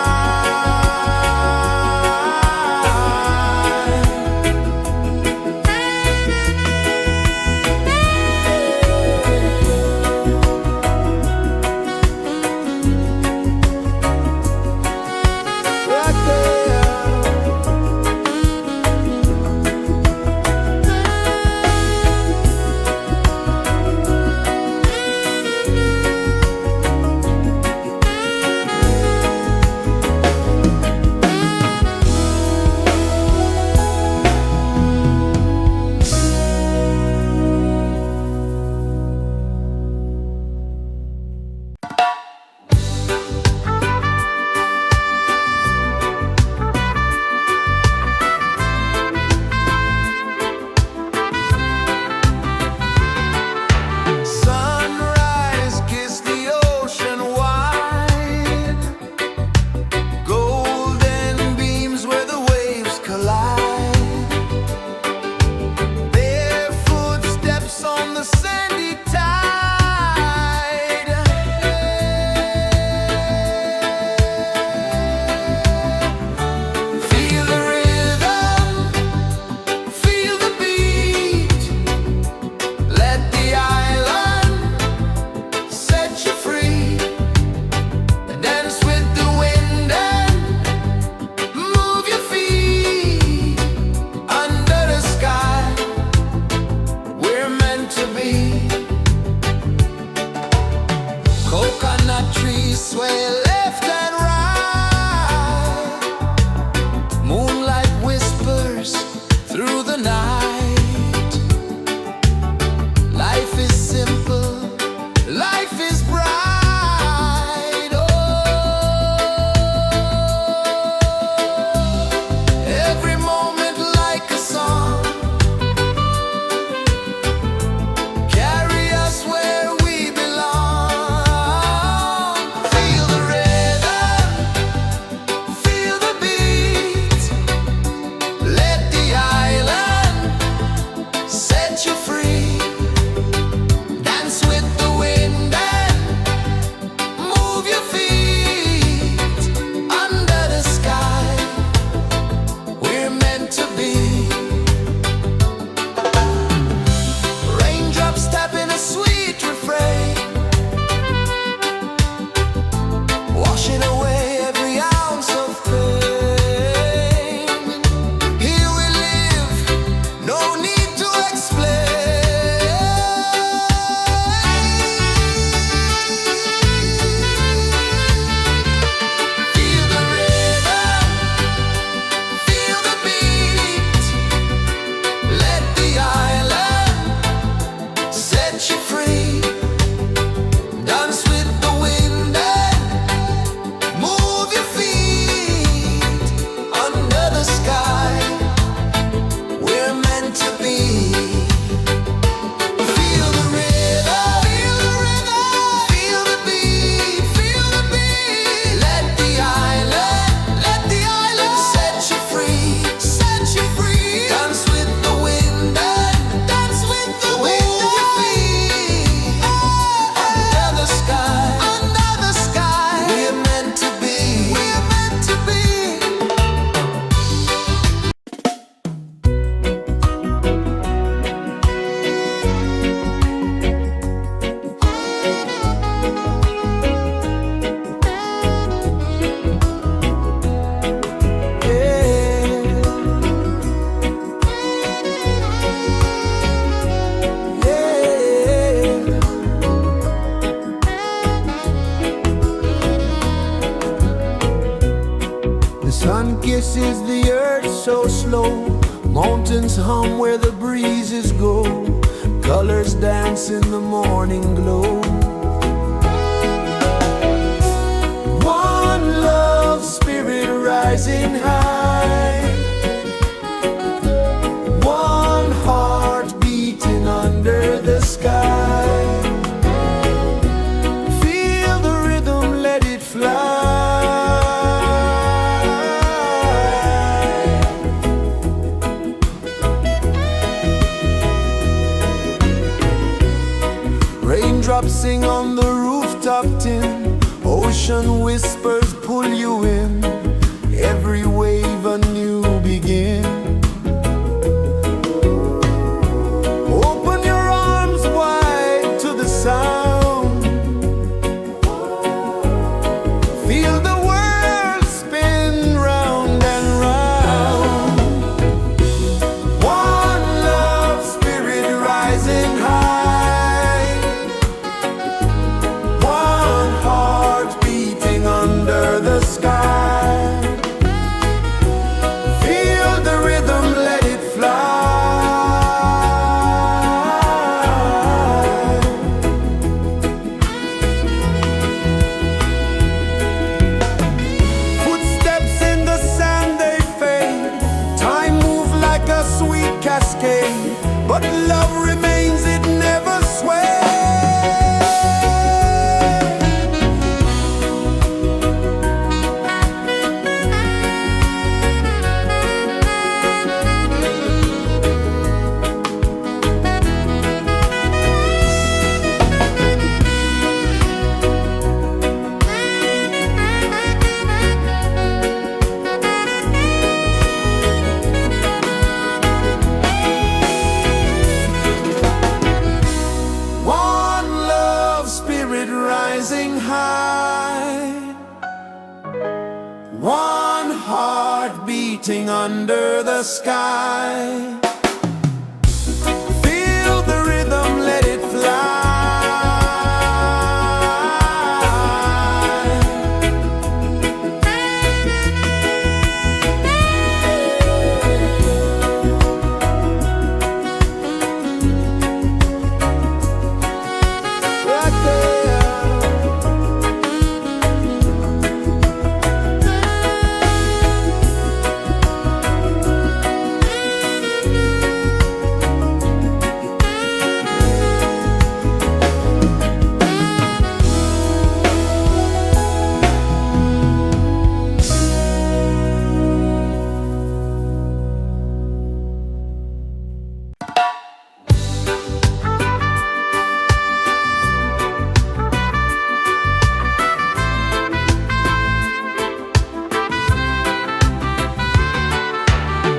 sun kisses the earth so slow. Mountains hum where the breezes go. Colors dance in the morning glow. One love spirit rising high. One heart beating under the sky. Feel the rhythm, let it fly. Raindrops sing on the rooftop tin. Ocean whispers pull you in. Every wave a new begin. Open your arms wide to the sound. Feel the world spin round and round. One love spirit rising high. One heart beating under the sky. Feel the rhythm, let it fly. Footsteps in the sand, they fade. Time moves like a sweet cascade, but love remains, it never sways. One love spirit rising high. One heart beating under the sky. Feel the rhythm, let it fly. Right there.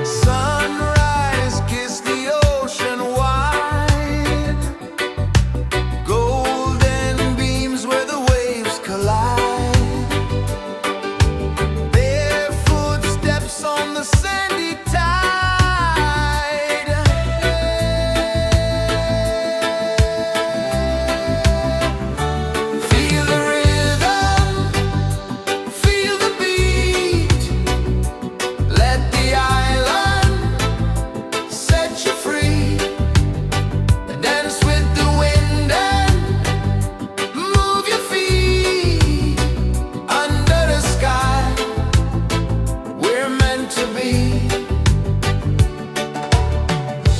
Sunrise, kiss the ocean wide. Golden beams where the waves collide. Bare footsteps on the sandy tide. Feel the rhythm, feel the beat. Let the island set you free. Dance with the wind and move your feet. Under the sky, we're meant to be.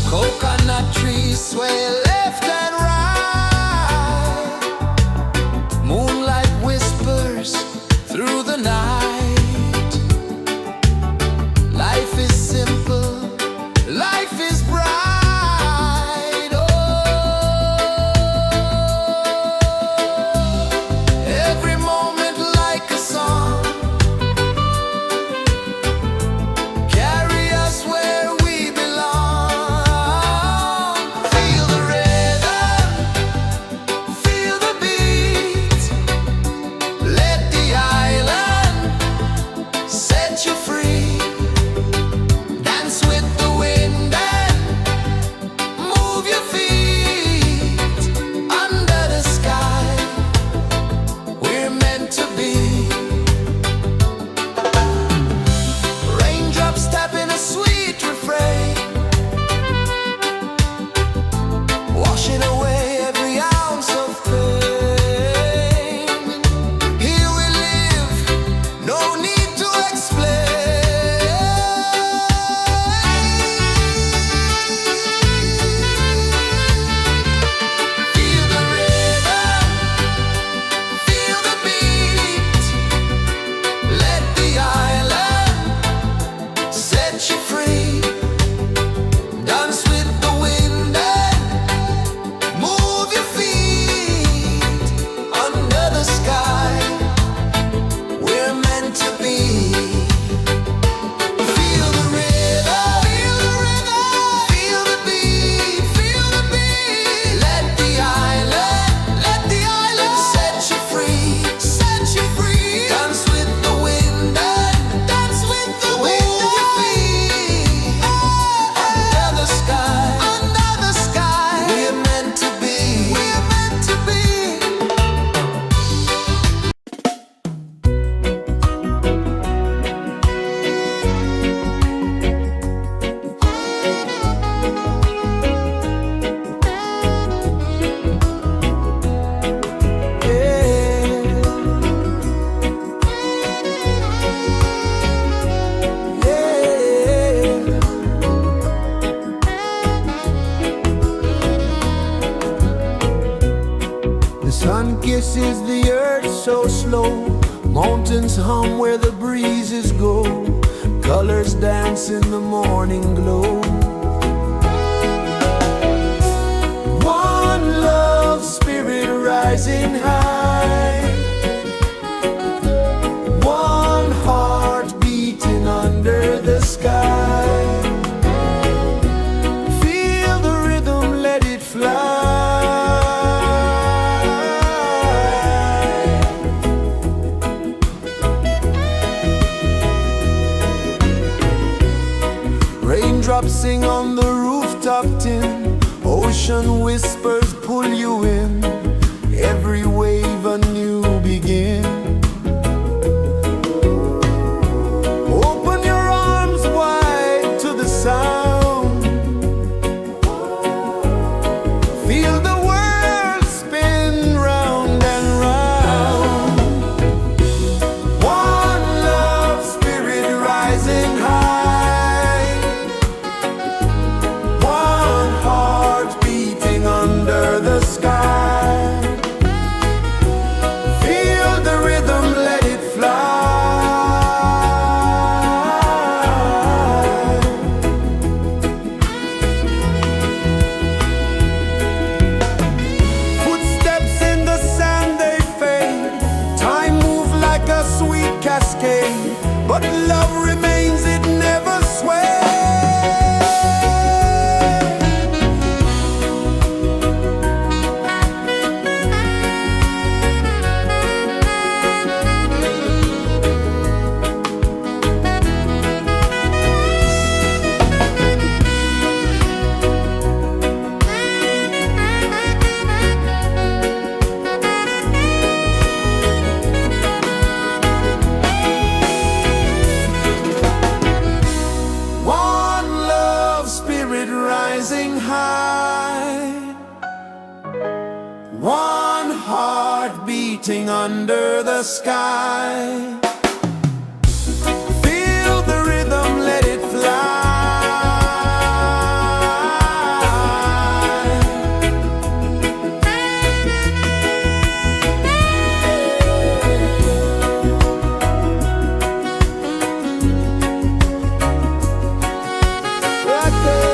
Coconut trees sway left and right. Moonlight whispers through the night. Life is simple, life is bright. Oh, every moment like a song. Carry Mountains hum where the breezes go, colors dance in the morning glow. One love spirit rising high, one heart beating under the sky. Feel the rhythm, let it fly. Raindrops sing on the rooftop tin, ocean whispers pull you in, every wave a new begin. Open your arms wide to the sound, feel the world spin round and round. One love spirit rising high, one heart beating under the sky. Feel the rhythm, let it fly. Footsteps in the sand, they fade. Time moves like a sweet cascade, but love remains, it never sways. One love spirit rising high, one heart beating under the sky. Feel the rhythm, let it fly. Right there.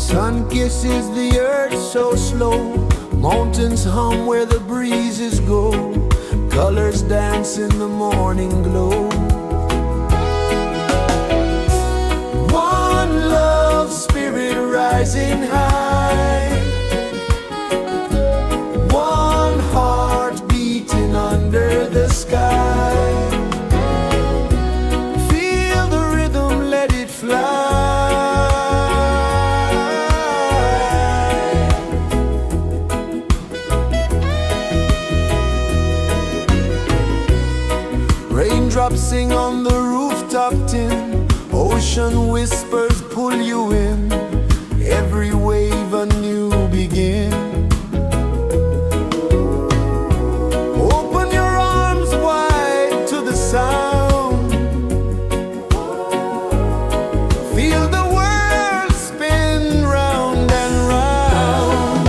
Sun kisses the earth so slow, mountains hum where the breezes go, colors dance in the morning glow. One love spirit rising high, one heart beating under the sky. Feel the rhythm, let it fly. Raindrops sing on the rooftop tin, ocean whispers pull you in, every wave a new begin. Open your arms wide to the sound, feel the world spin round and round.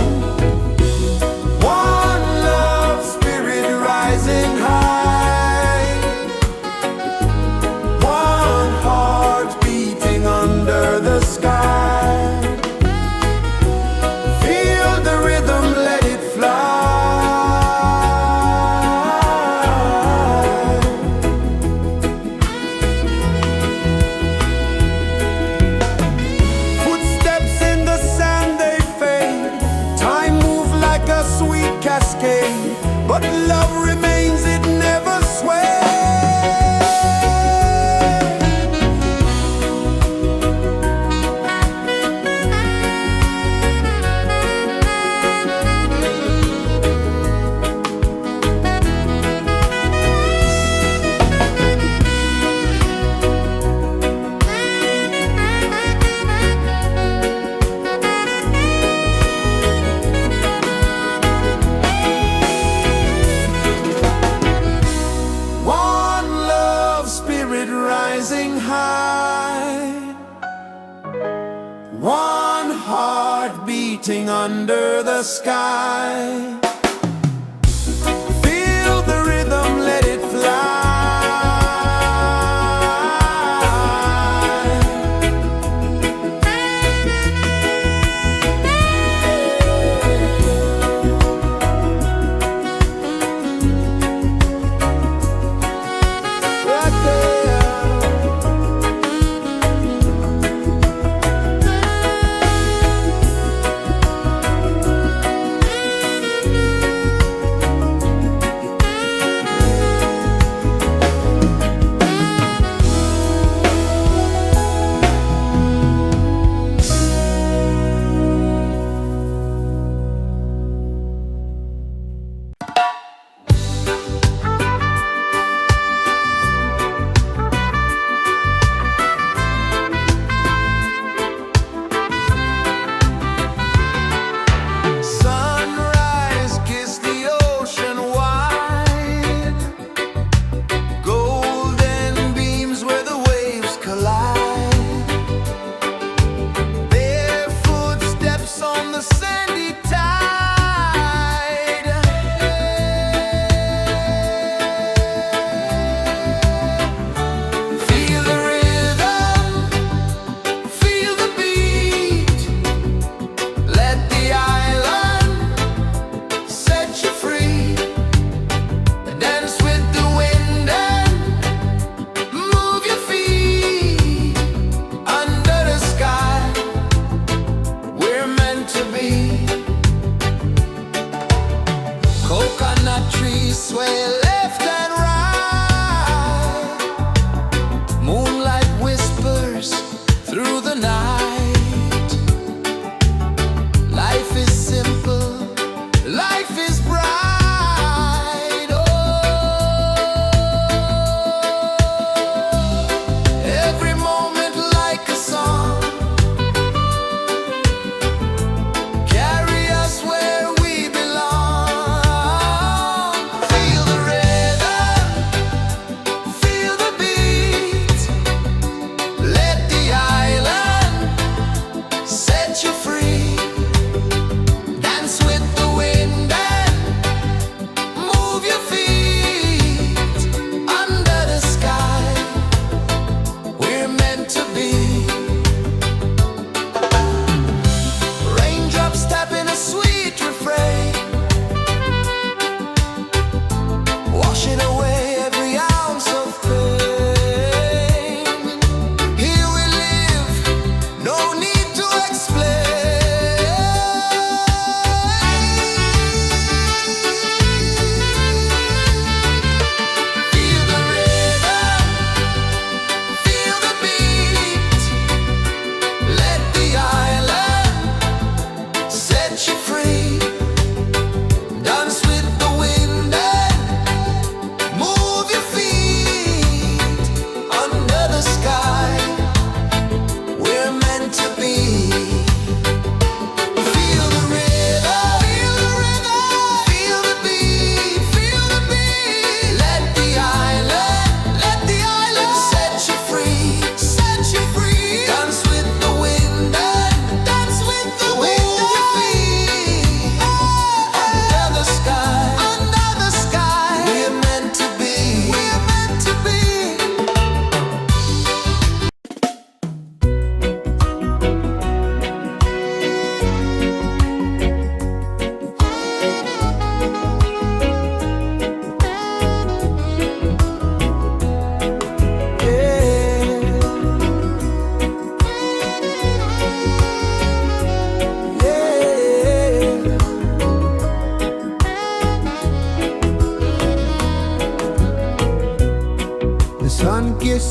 One love spirit rising high, one heart beating under the sky. Feel the rhythm, let it fly. Footsteps in the sand, they fade, time moves like a sweet cascade, but love remains, it never sways. One love spirit rising high, one heart beating under the sky. Feel the rhythm, let it fly. Right there.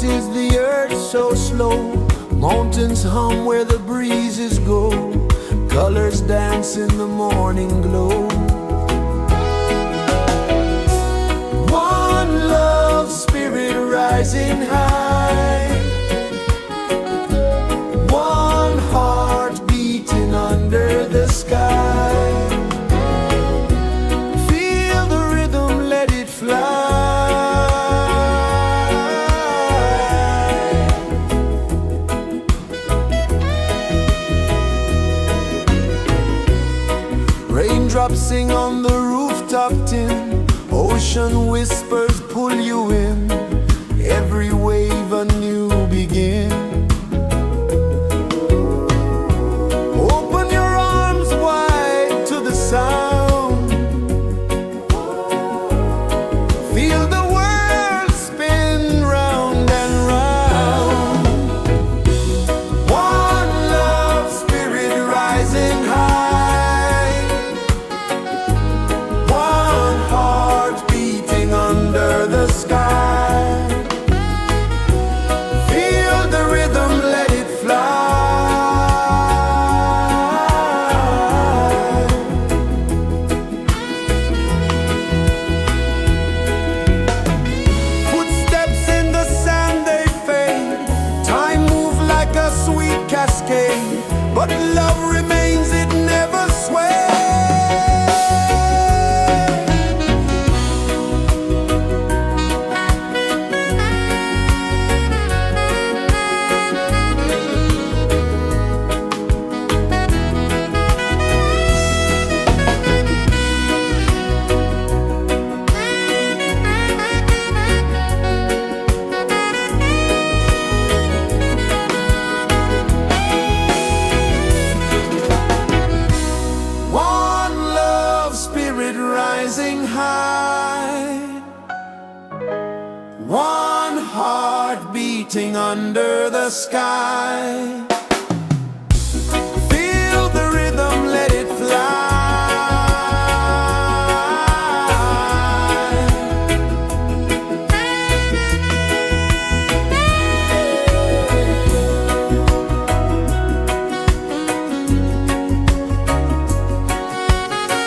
is the earth so slow. Mountains hum where the breezes go. Colors dance in the morning glow. One love spirit rising high. One heart beating under the sky. Feel the rhythm, let it fly. Raindrops sing on the rooftop tin. Ocean whispers pull you in. Every wave a new begin. Open your arms wide to the sound. Feel the world spin round and round. One love spirit rising high. One heart beating under the sky. Feel the rhythm, let it fly. Footsteps in the sand, they fade. Time moves like a sweet cascade, but love remains, it never sways. One love spirit rising high. One heart beating under the sky. Feel the rhythm, let it fly.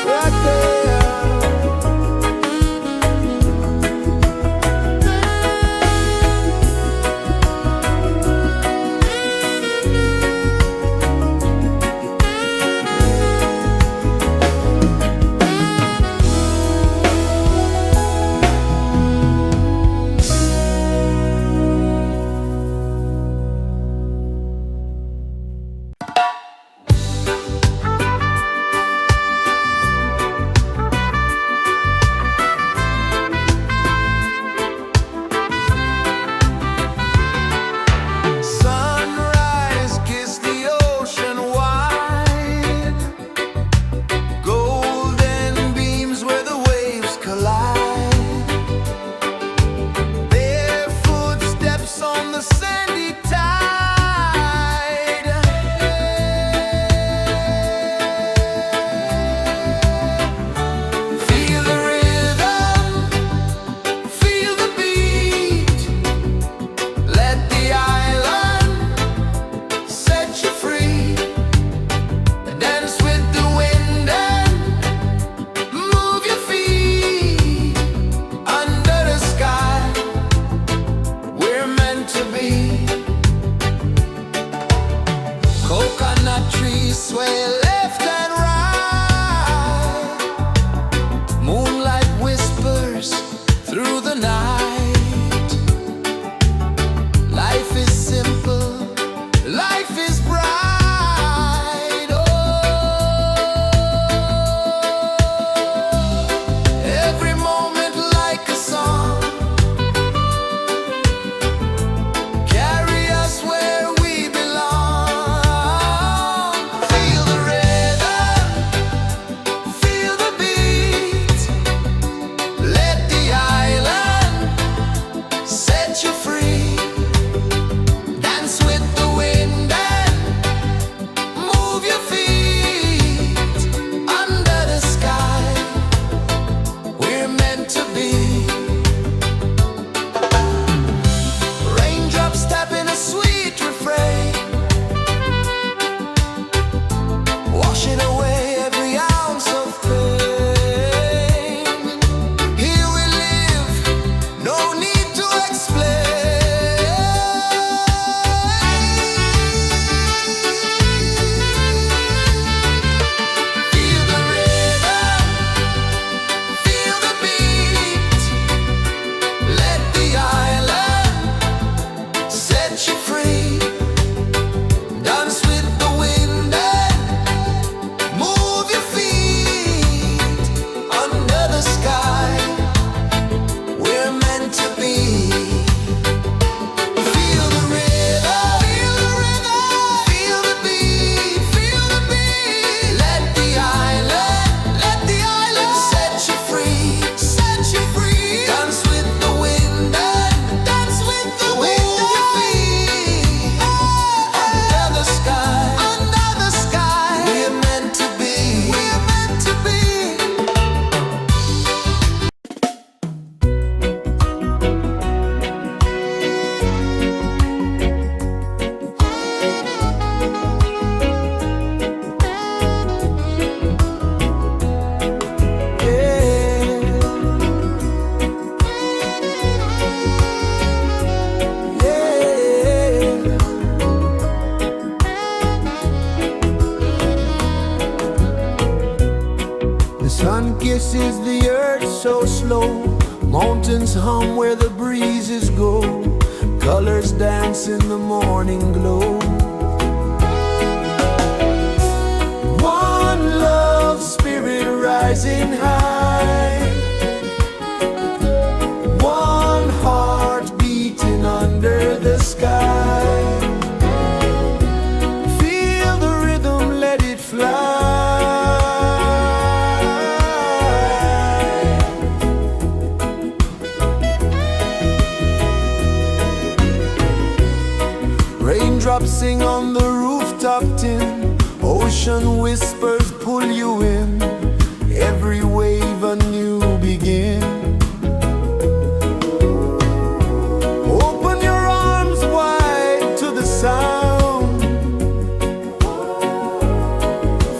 Right there. Sunrise, kiss the ocean wide. Golden beams where the waves collide. Barefoot steps on the sandy tide. Feel the rhythm, feel the beat. Let the island set you free. Dance with the wind and move your feet. Under the sky, we're meant to be. Coconut trees sway left and right. Moonlight whispers through the night. Life is simple, life is bright. Oh, every moment like a song. Carry us where we belong. Feel the rhythm. kisses the earth so slow. Mountains hum where the breezes go. Colors dance in the morning glow. One love spirit rising high. One heart beating under the sky. Feel the rhythm, let it fly. Raindrops sing on the rooftop tin. Ocean whispers pull you in. Every wave a new begin. Open your arms wide to the sound.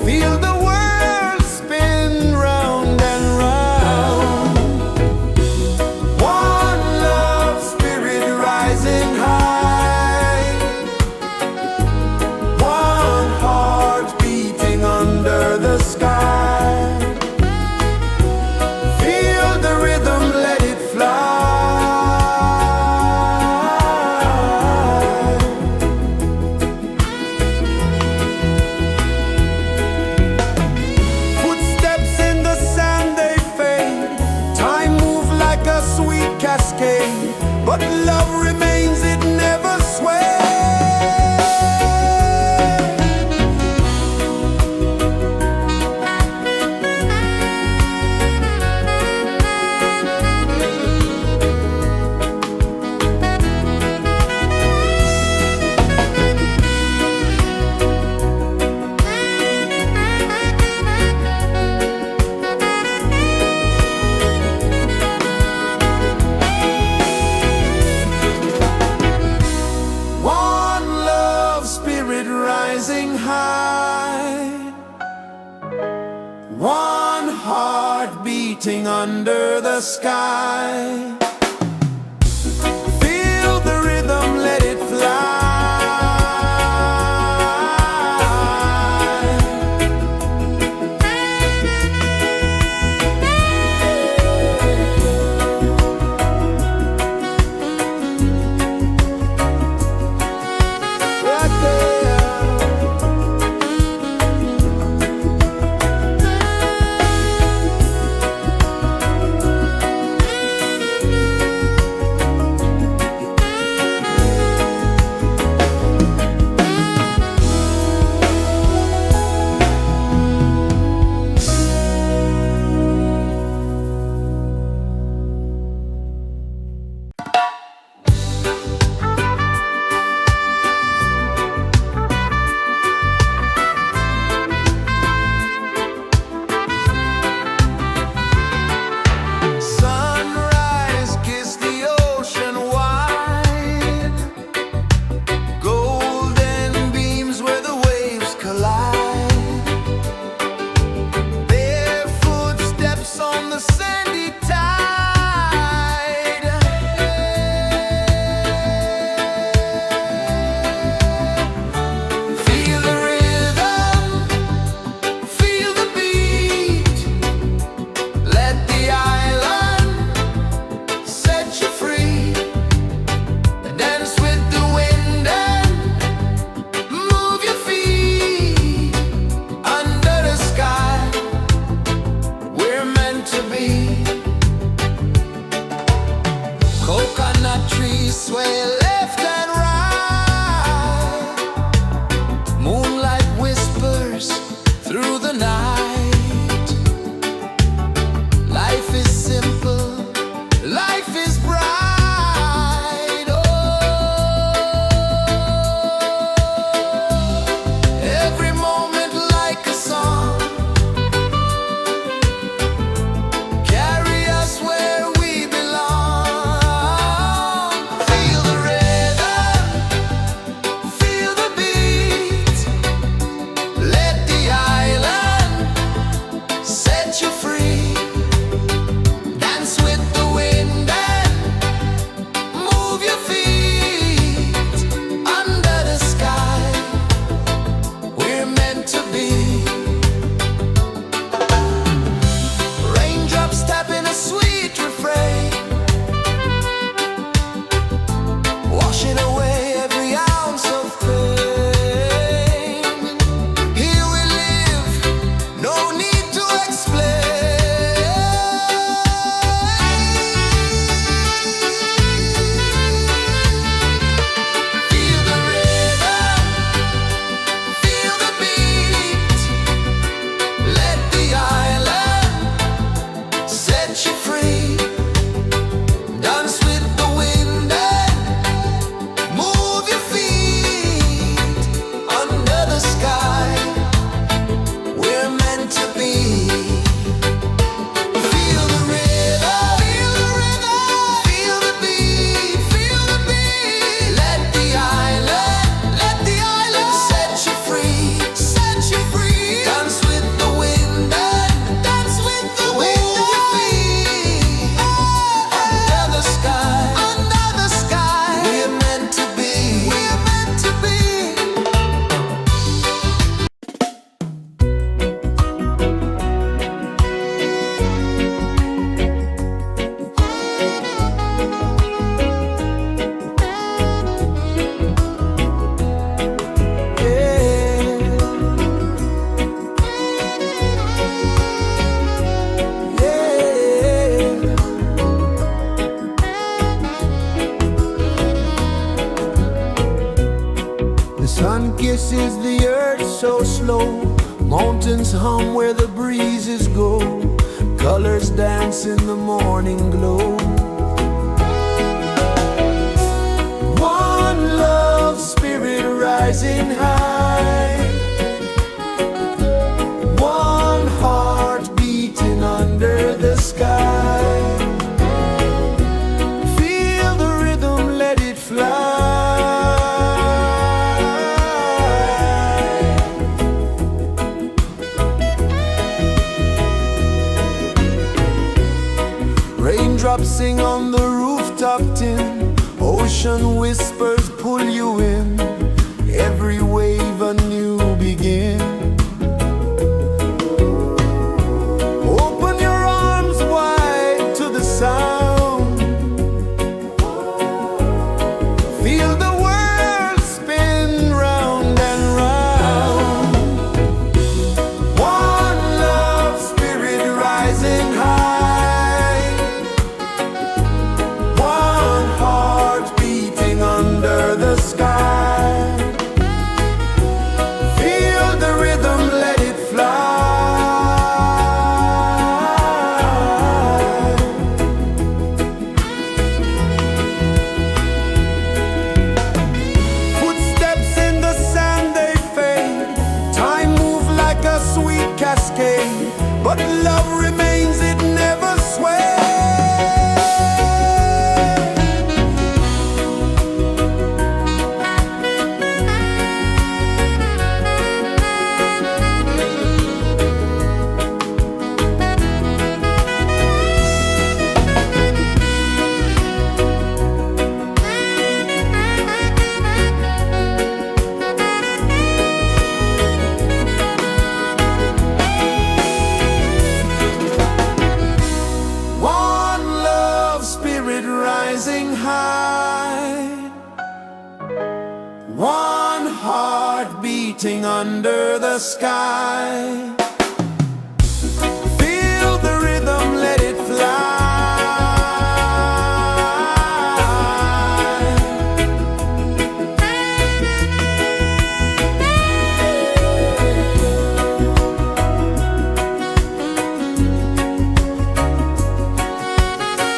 Feel the world spin round and round. One love spirit rising high. One heart beating under the sky. Feel the rhythm, let it fly. Footsteps in the sand, they fade. Time moves like a sweet cascade, but love remains, it never sways. One love spirit rising high. One heart beating under the sky. Feel the rhythm, let it fly. is the earth so slow? Mountains hum where the breezes go. Colors dance in the morning glow. One love spirit rising high. One heart beating under the sky. Feel the rhythm, let it fly. Raindrops sing on the rooftop tin. Ocean whispers pull you in. Every wave a new begin. Open your arms wide to the sound. Feel the world spin round and round. One love spirit rising high. One heart beating under the sky. Feel the rhythm, let it fly. Footsteps in the sand, they fade. Time moves like a sweet cascade, but love remains, it never sways. One love spirit rising high. One heart beating under the sky. Feel the rhythm, let it fly.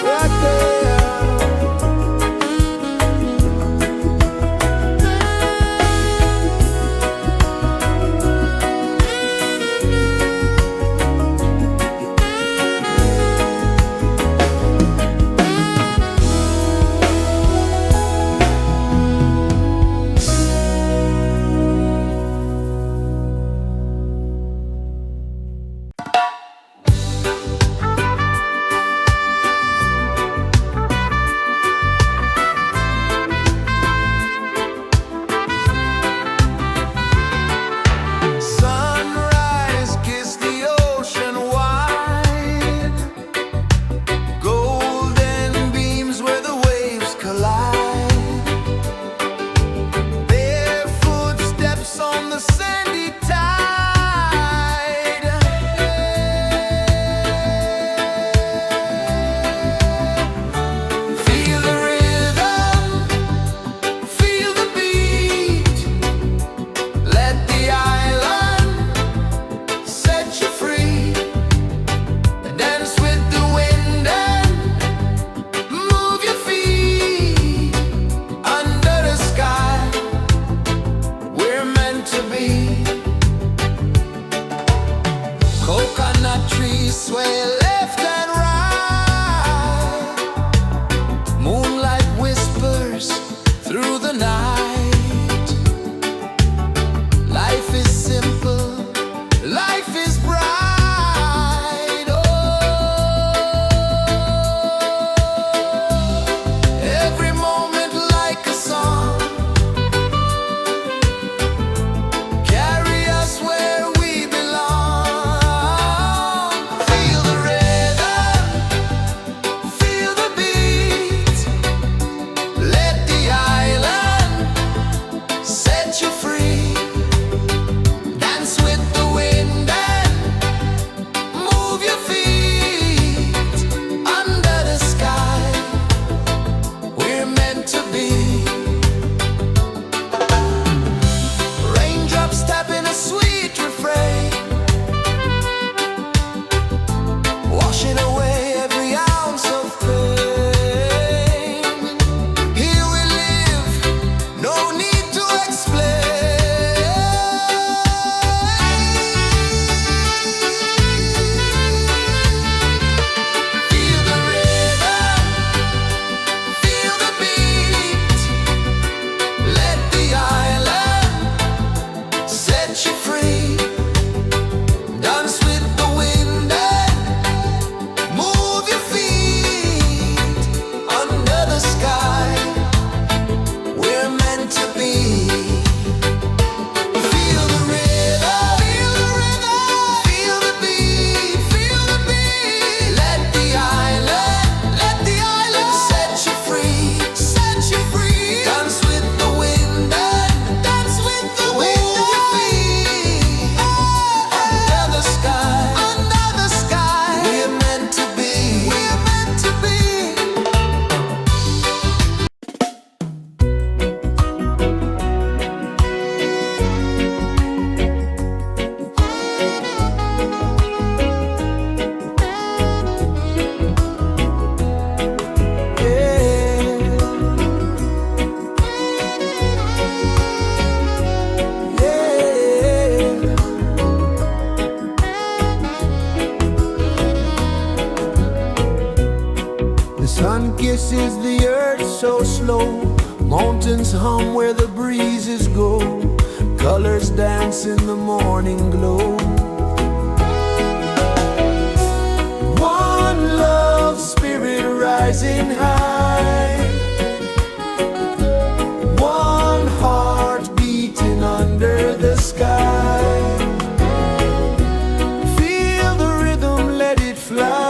Right there. Sunrise, kiss the ocean wide. Golden beams where the waves collide. Their footsteps on the sandy tide. Feel the rhythm, feel the beat. Let the island set you free. Dance with the wind and move your feet. Under the sky, we're meant to be. Coconut trees sway left and right. Moonlight whispers through the night. Life is simple, life is bright. Oh, every moment like a song. Carry us where we belong. Feel the rhythm. kisses the earth so slow. Mountains hum where the breezes go. Colors dance in the morning glow. One love spirit rising high. One heart beating under the sky. Feel the rhythm, let it fly.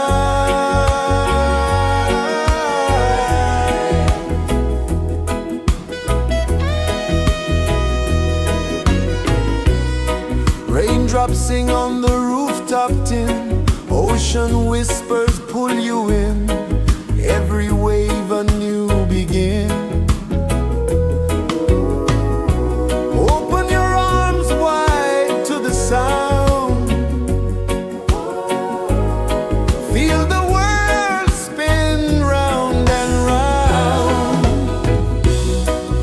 Raindrops sing on the rooftop tin. Ocean whispers pull you in. Every wave a new begin. Open your arms wide to the sound. Feel the world spin round and round.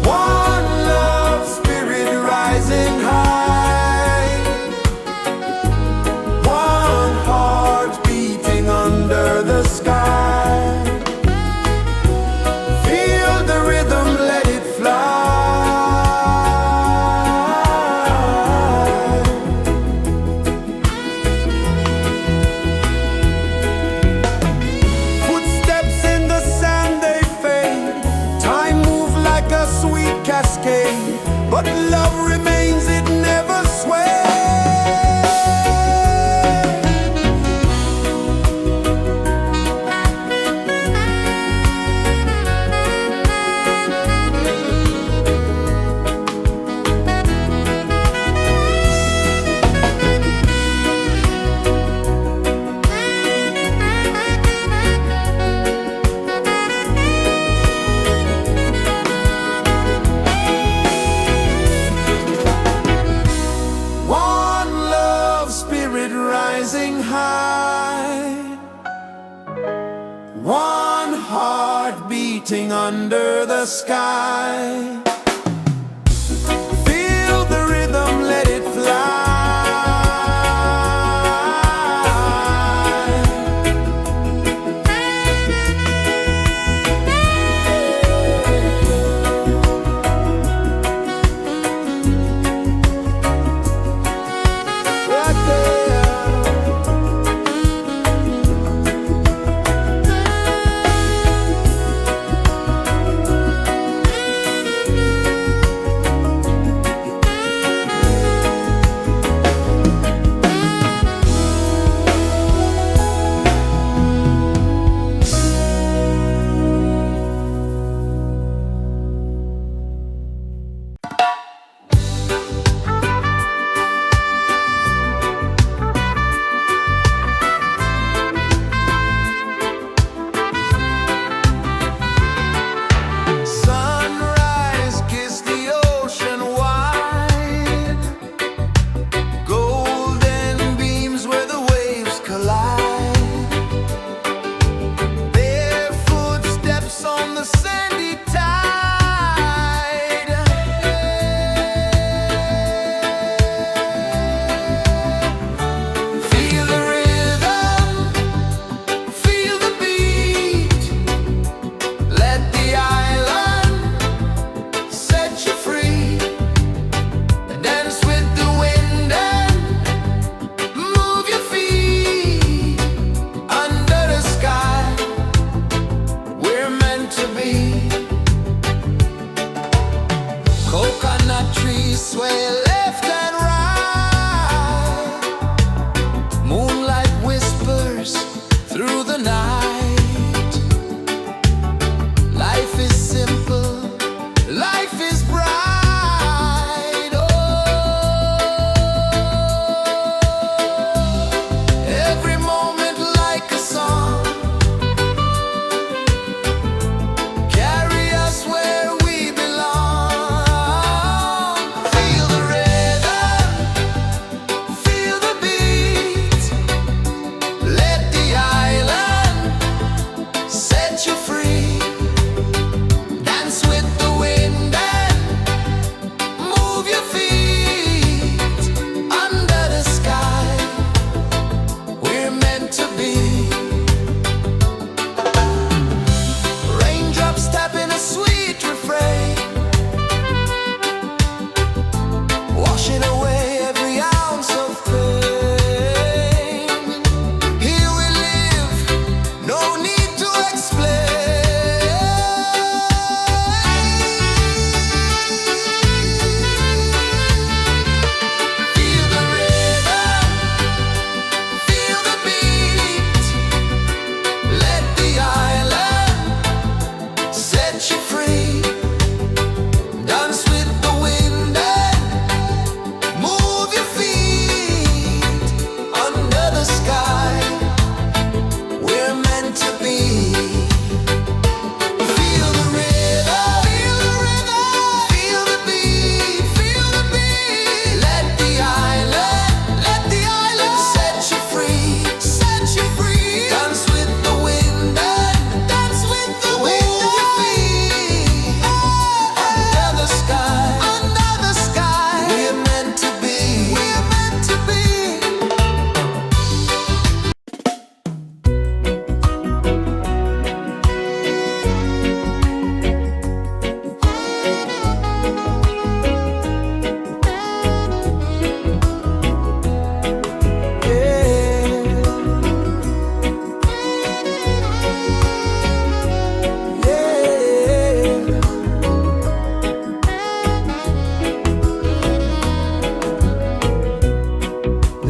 One love spirit rising high. One heart beating under the sky. Feel the rhythm, let it fly. Footsteps in the sand, they fade. Time moves like a sweet cascade, but love remains, it never sways. One love spirit rising high. One heart beating under the sky. Feel the rhythm, let it fly. Right there.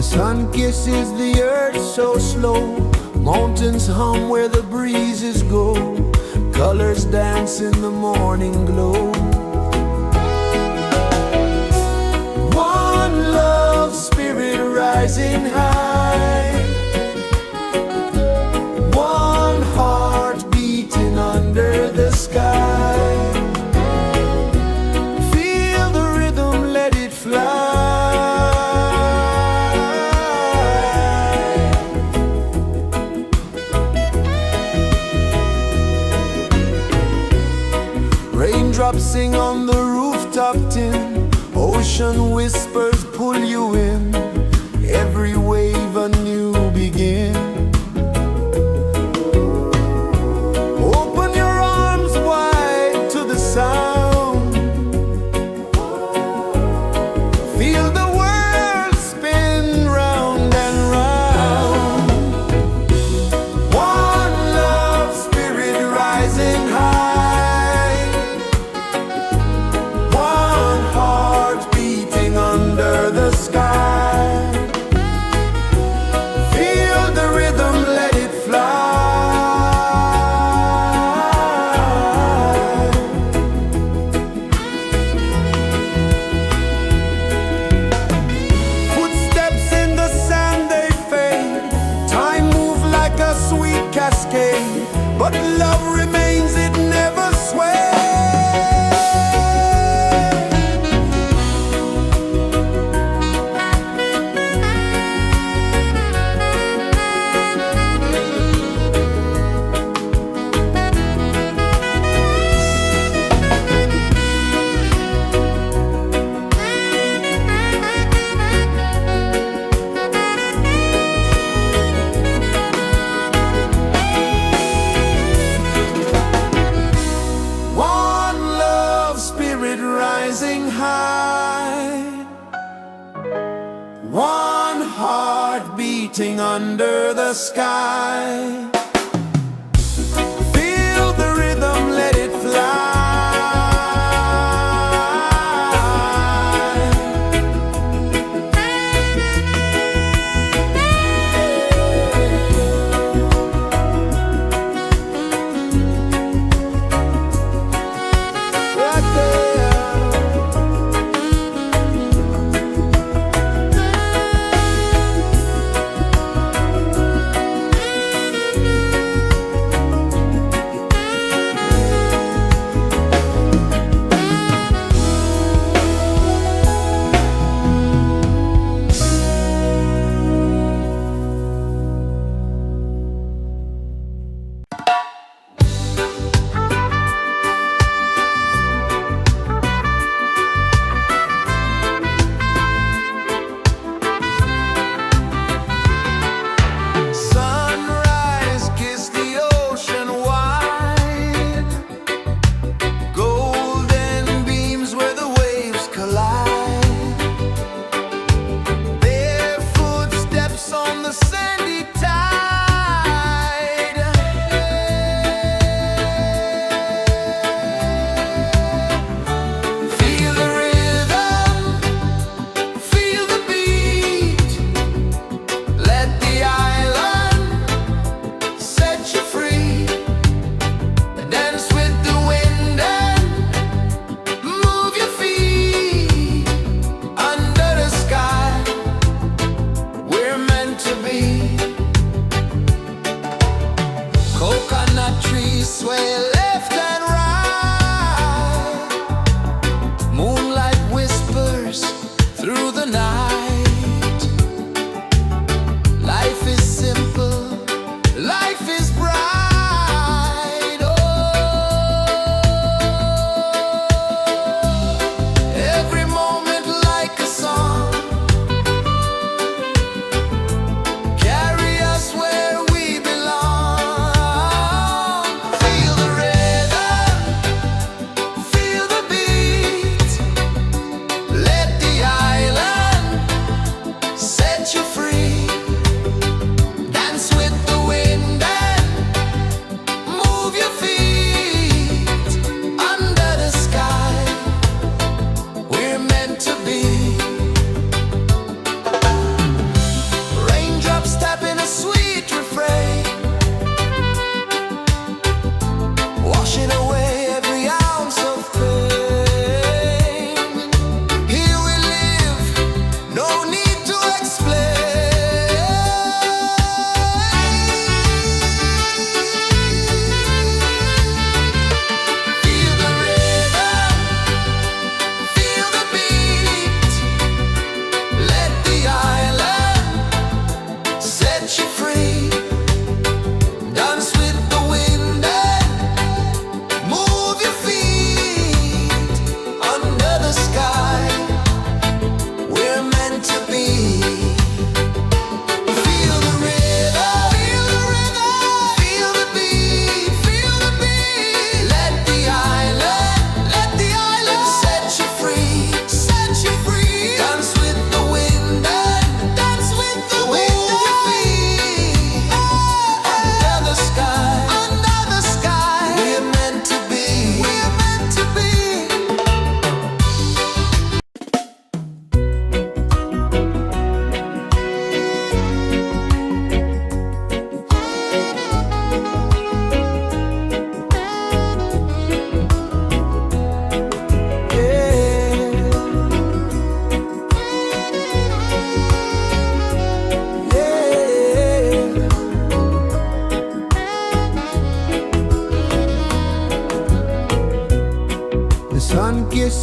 The sun kisses the earth so slow, mountains hum where the breezes go, colors dance in the morning glow. One love spirit rising high, one heart beating under the sky. Feel the rhythm, let it fly. Raindrops sing on the rooftop tin, ocean whispers pull you in, every wave a new begin. Open your arms wide to the sound, feel the world spin round and round. One love spirit rising high, one heart beating under the sky. Feel the rhythm, let it fly. Footsteps in the sand, they fade, time moves like a sweet cascade, but love remains, it never sways. One love spirit rising high, one heart beating under the sky. Feel the rhythm, let it fly. Right there.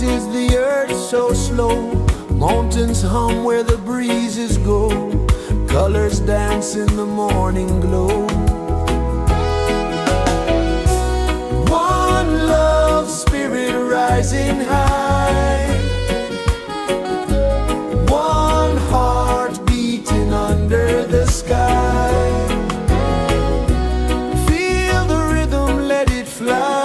is the earth so slow. Mountains hum where the breezes go. Colors dance in the morning glow. One love spirit rising high. One heart beating under the sky. Feel the rhythm, let it fly.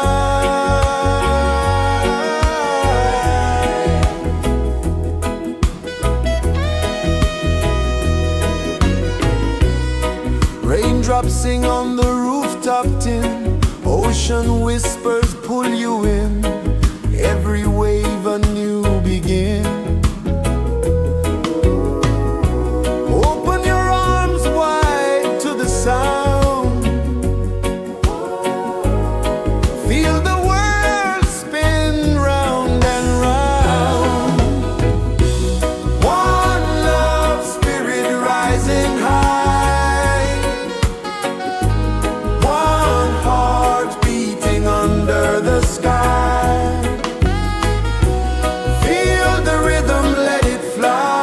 Raindrops sing on the rooftop tin. Ocean whispers pull you in. Every wave a new begin. Open your arms wide to the sound. Feel the world spin round and round. One love spirit rising high. One heart beating under the sky. Feel the rhythm, let it fly.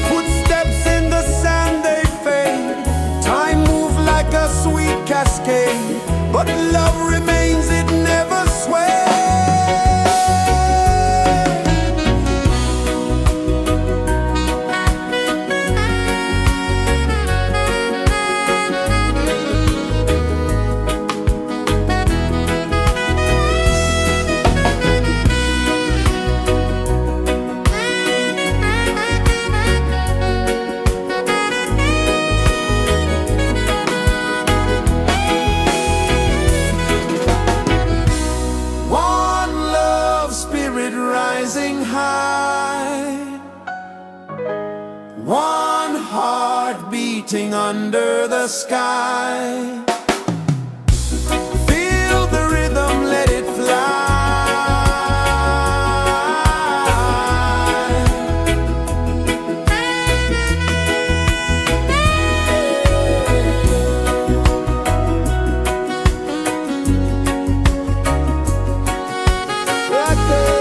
Footsteps in the sand, they fade. Time moves like a sweet cascade, but love remains, it never sways. One love spirit rising high. One heart beating under the sky. Feel the rhythm, let it fly. Right there.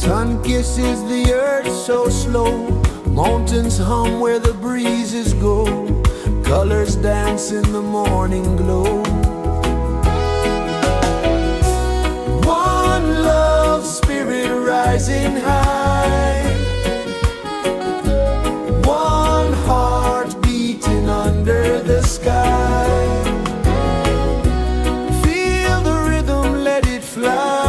Sun kisses the earth so slow, mountains hum where the breezes go, colors dance in the morning glow. One love spirit rising high, one heart beating under the sky. Feel the rhythm, let it fly.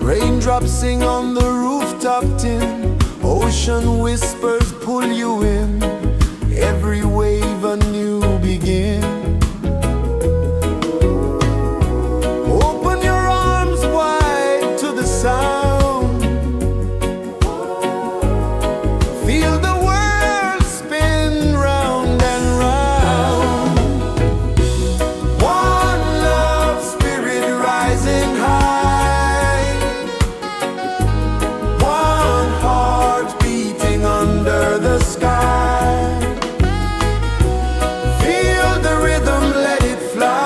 Raindrops sing on the rooftop tin, ocean whispers pull you in, every wave a new begin. Open your arms wide to the sound, feel the world spin round and round. One love spirit rising high, under the sky. Feel the rhythm, let it fly.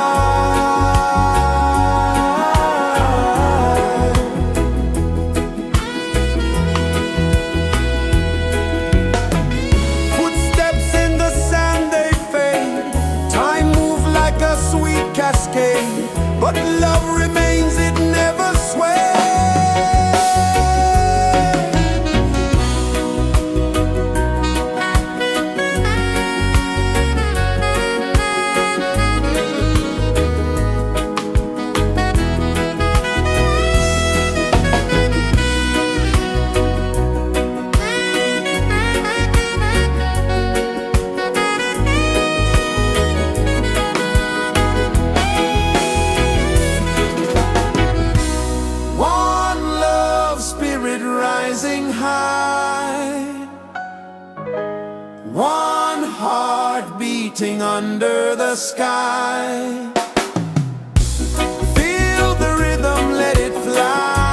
Footsteps in the sand, they fade. Time moves like a sweet cascade, but love remains, it never sways. Rising high, one heart beating under the sky. Feel the rhythm, let it fly.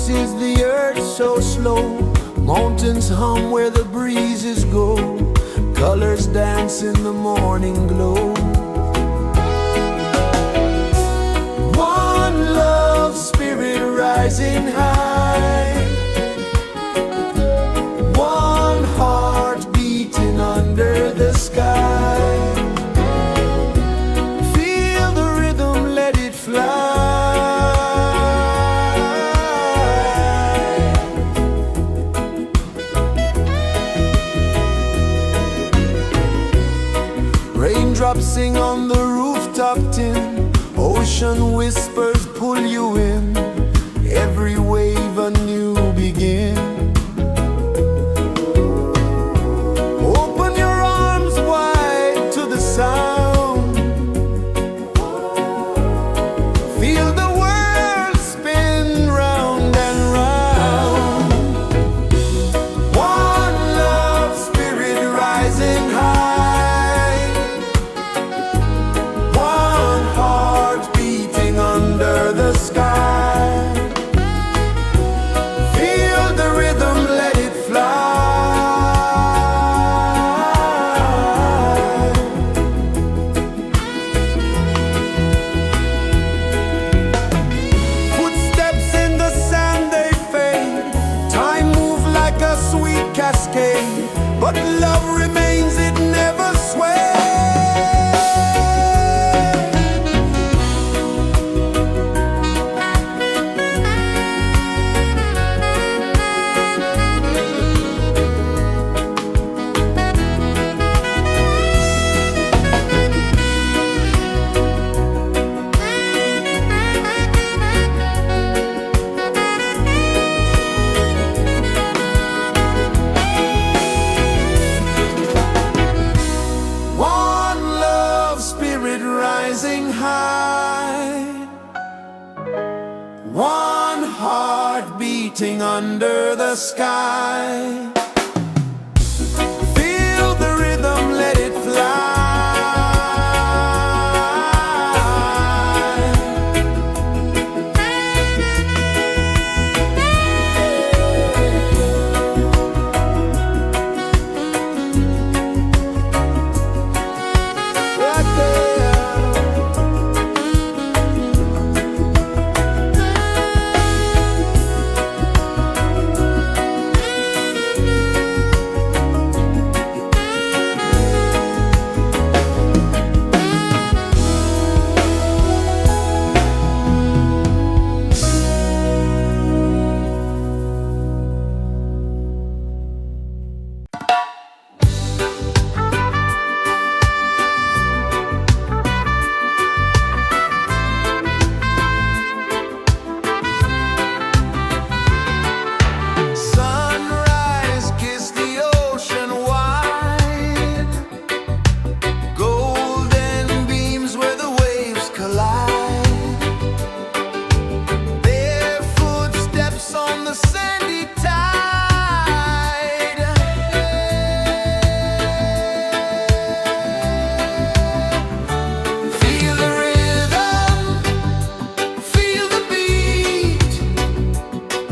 is the earth so slow? Mountains hum where the breezes go. Colors dance in the morning glow. One love, spirit rising high. One heart beating under the sky. Feel the rhythm, let it fly. Raindrops sing on the rooftop tin. Ocean whispers pull you in. Every wave a new begin. Open your arms wide to the sound. Feel the world spin round and round. One love, spirit rising high. One heart beating under the sky. Feel the rhythm, let it fly. Footsteps in the sand, they fade. Time moves like a sweet cascade, but love remains, it never sways. One love, spirit rising high. One heart beating under the sky. Feel the rhythm, let it fly. Right there. Sunrise, kiss the ocean wide. Golden beams where the waves collide. Their footsteps on the sandy tide. Feel the rhythm, feel the beat.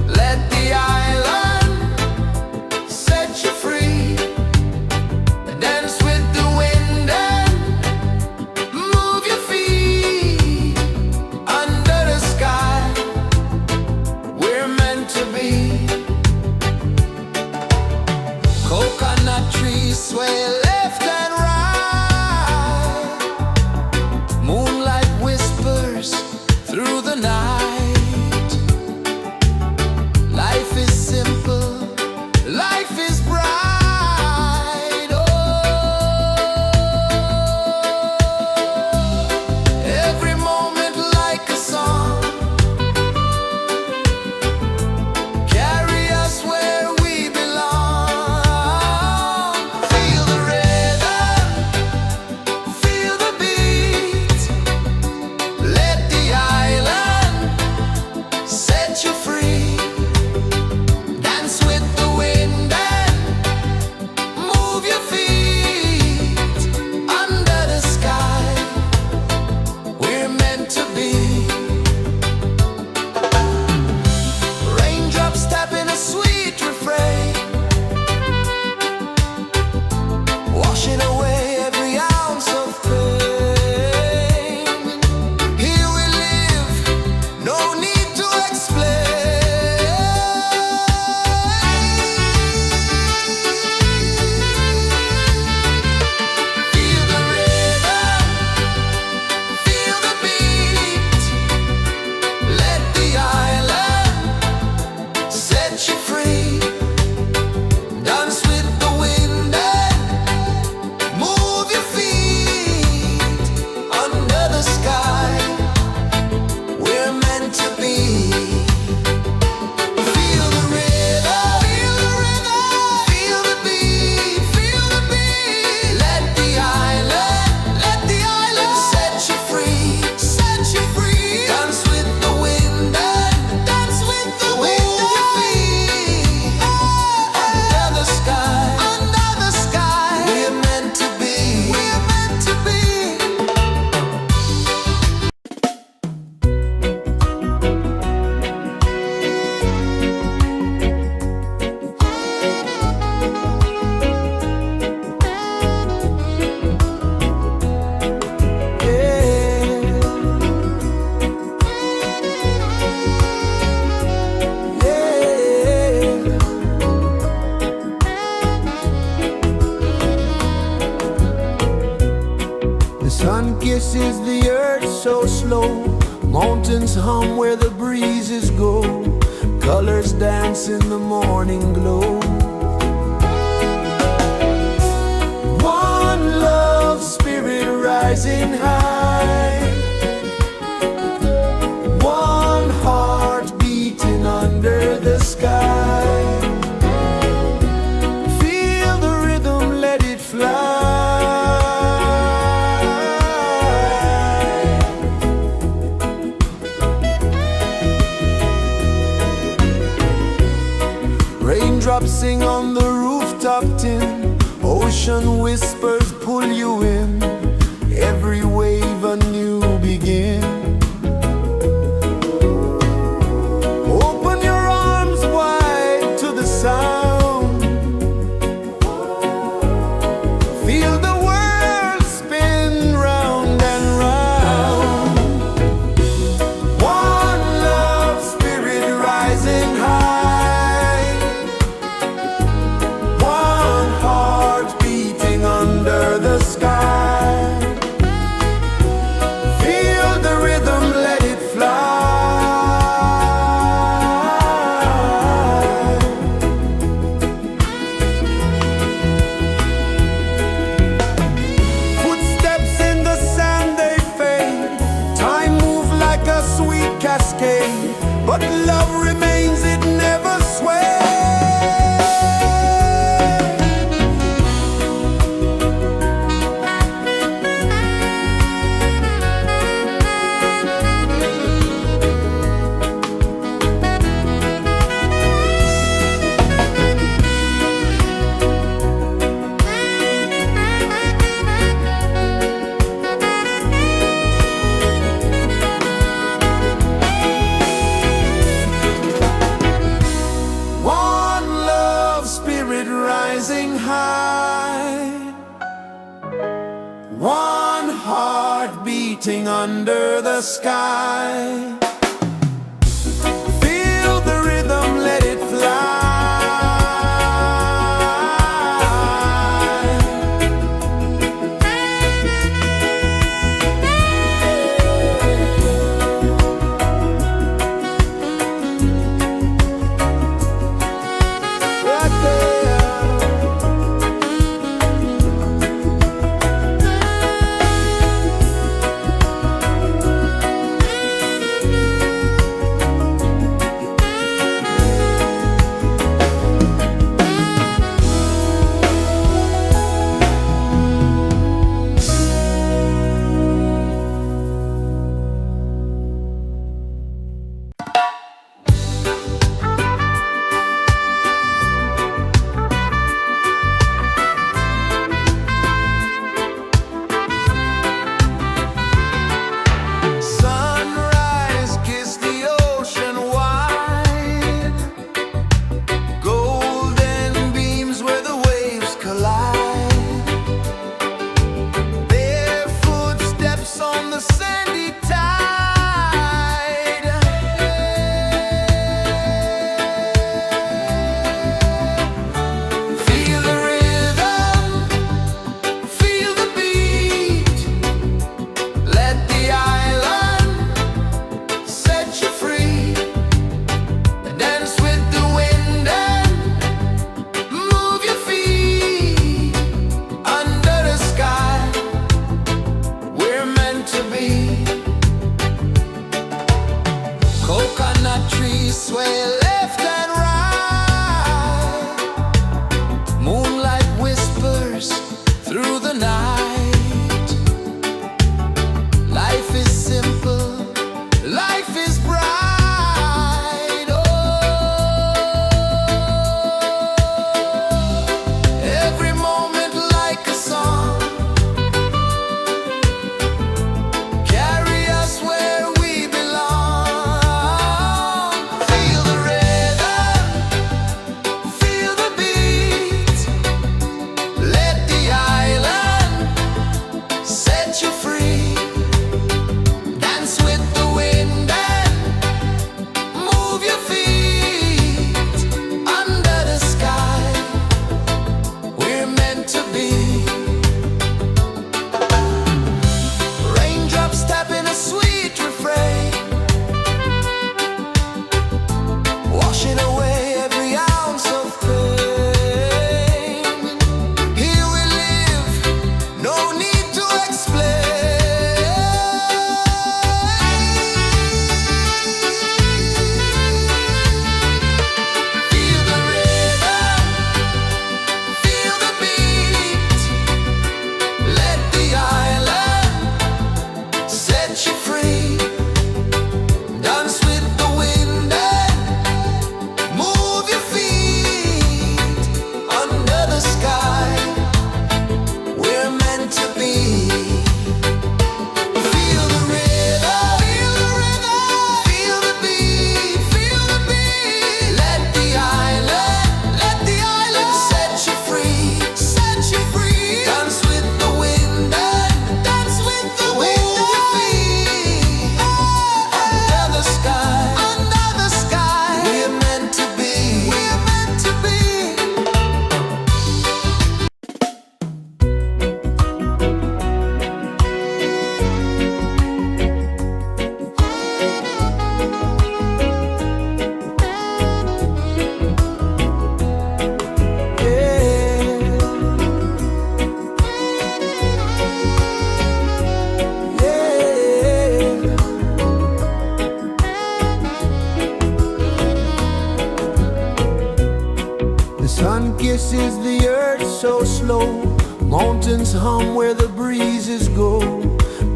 Let the island set you free. Dance with the wind and move your feet. Under the sky, we're meant to be. Coconut trees sway left and right. Moonlight whispers through the night. Life is simple, life is bright. Oh, every moment like a song. Carry us where we belong. Feel the rhythm, feel the beat. Let the island set you free. Dance with the wind and is the earth so slow. Mountains hum where the breezes go. Colors dance in the morning glow. One love, spirit rising high. One heart beating under the sky. Feel the rhythm, let it fly. Raindrops sing on the rooftop tin. Ocean whispers pull you in. Every wave a new begin. Open your arms wide to the sound. Feel the world spin round and round. One love, spirit rising high. One heart beating under the sky. Feel the rhythm, let it fly. Footsteps in the sand, they fade. Time moves like a sweet cascade, but love remains, it never sways. One love, spirit rising high. One heart beating under the sky. Feel the rhythm, let it fly. Right there. is the earth so slow. Mountains hum where the breezes go.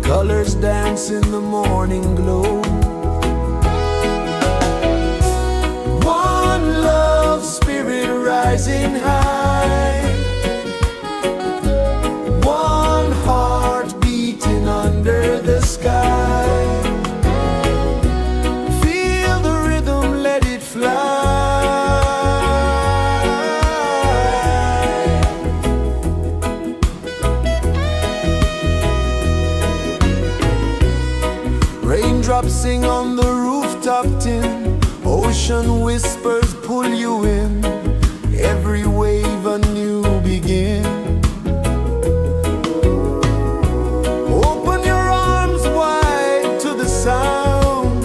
Colors dance in the morning glow. One love, spirit rising high. One heart beating under the sky. Feel the rhythm, let it fly. Raindrops sing on the rooftop tin. Ocean whispers pull you in. Every wave a new begin. Open your arms wide to the sound.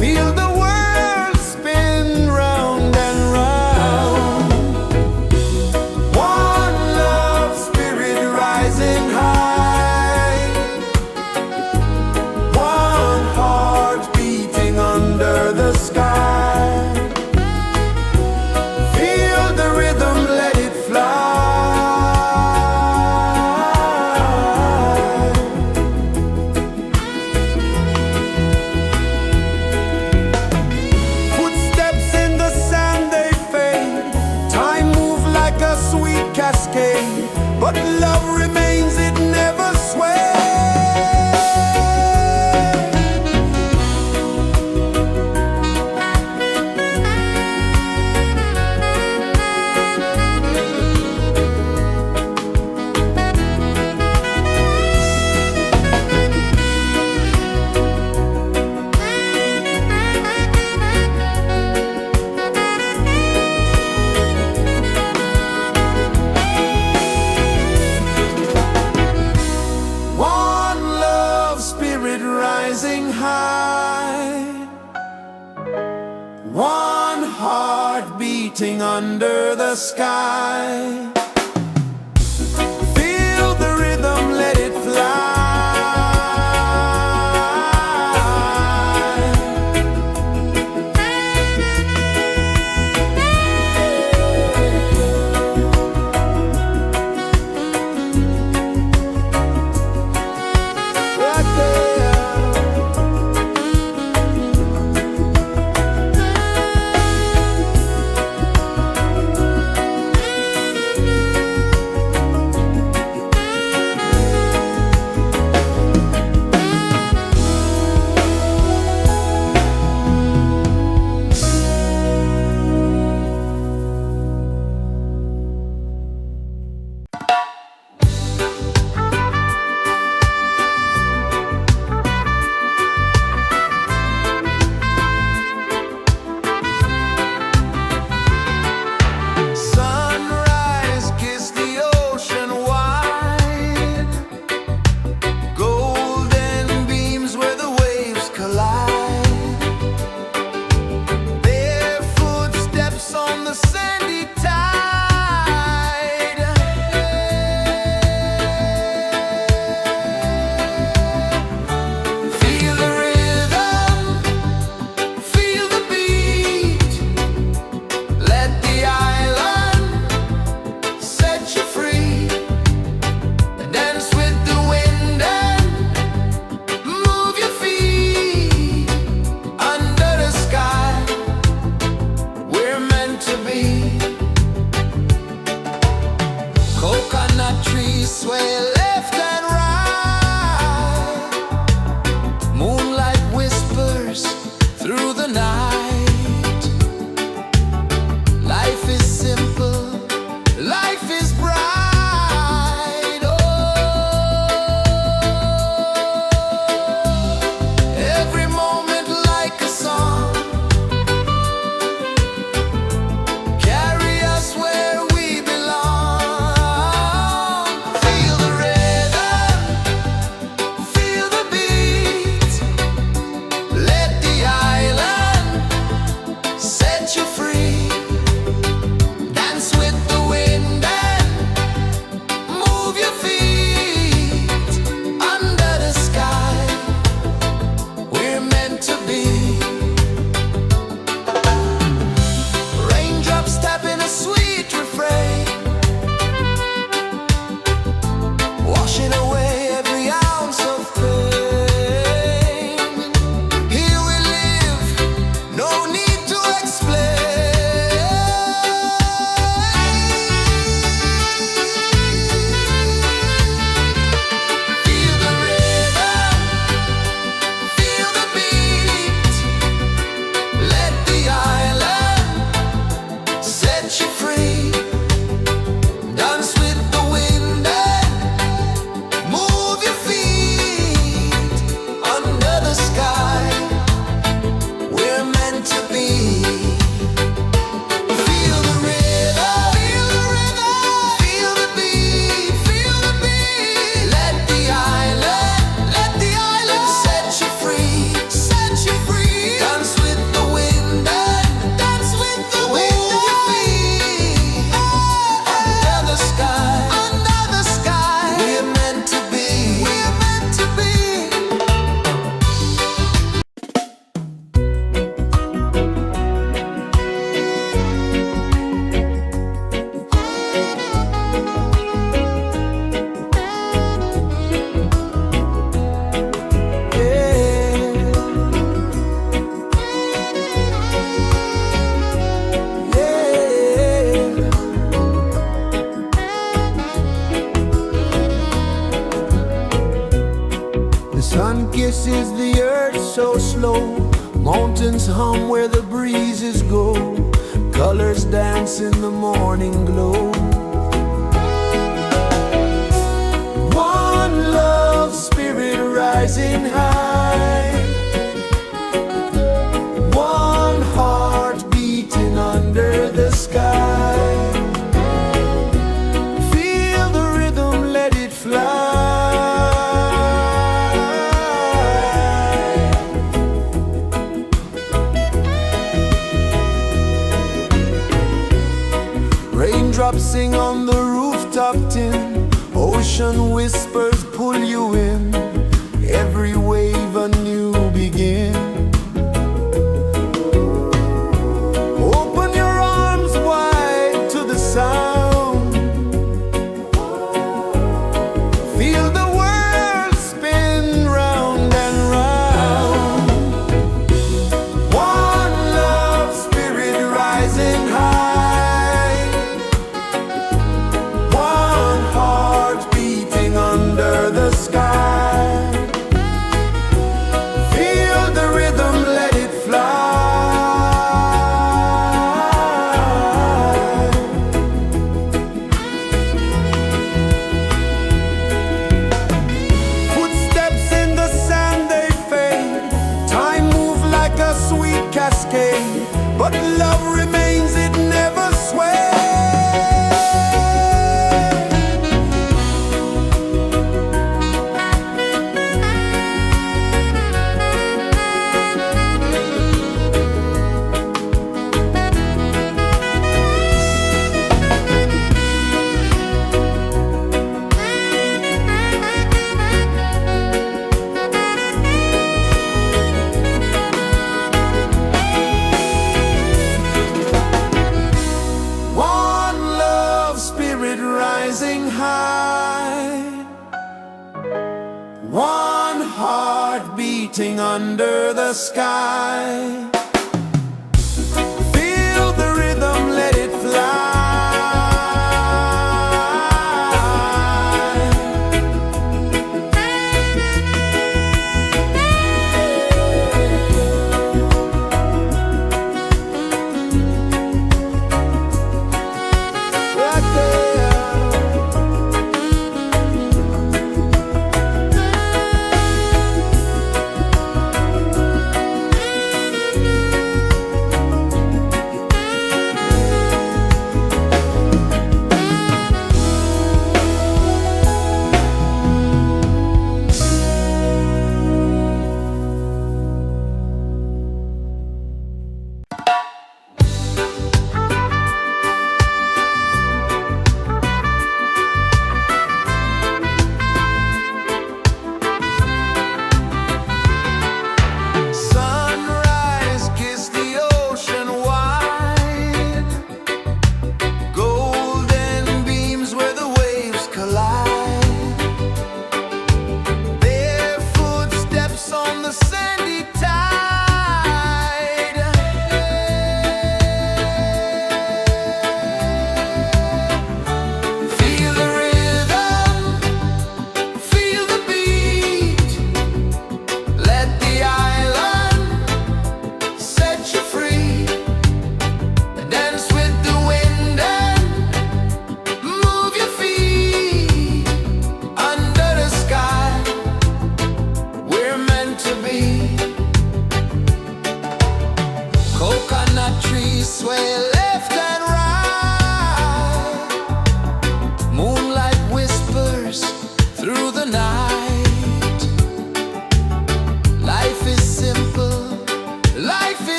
Feel the world spin round and round. One love, spirit rising high. One heart beating under the sky. Feel the rhythm, let it fly. Footsteps in the sand, they fade. Time moves like a sweet cascade, but love remains, it never sways. One love, spirit rising high. One heart beating under the sky. Feel the rhythm, let it fly. Right there. Sunrise, kiss the ocean wide. Golden beams where the waves collide. Bare footsteps on the sandy tide. Feel the rhythm, feel the beat. Let the island set you free. Dance with the wind and move your feet. Under the sky, we're meant to be. Coconut trees sway left and right. Moonlight whispers through the night. Life is simple, life is bright. Oh, every moment like a song. Carry us where we belong. Feel the rain. is the earth so slow. Mountains hum where the breezes go. Colors dance in the morning glow. One love spirit rising high. One heart beating under the sky. Feel the rhythm, let it fly. Raindrops sing on the rooftop tin. Ocean whispers pull you in. Every wave a new begin. Open your arms wide to the sound. Feel the world spin round and round. One love spirit rising high. One heart beating under the sky. Feel the rhythm, let it fly. Footsteps in the sand, they fade. Time moves like a sweet cascade, but love remains, it never sways. One love spirit rising high. One heart beating under the sky. Feel the rhythm, let it fly. Right there.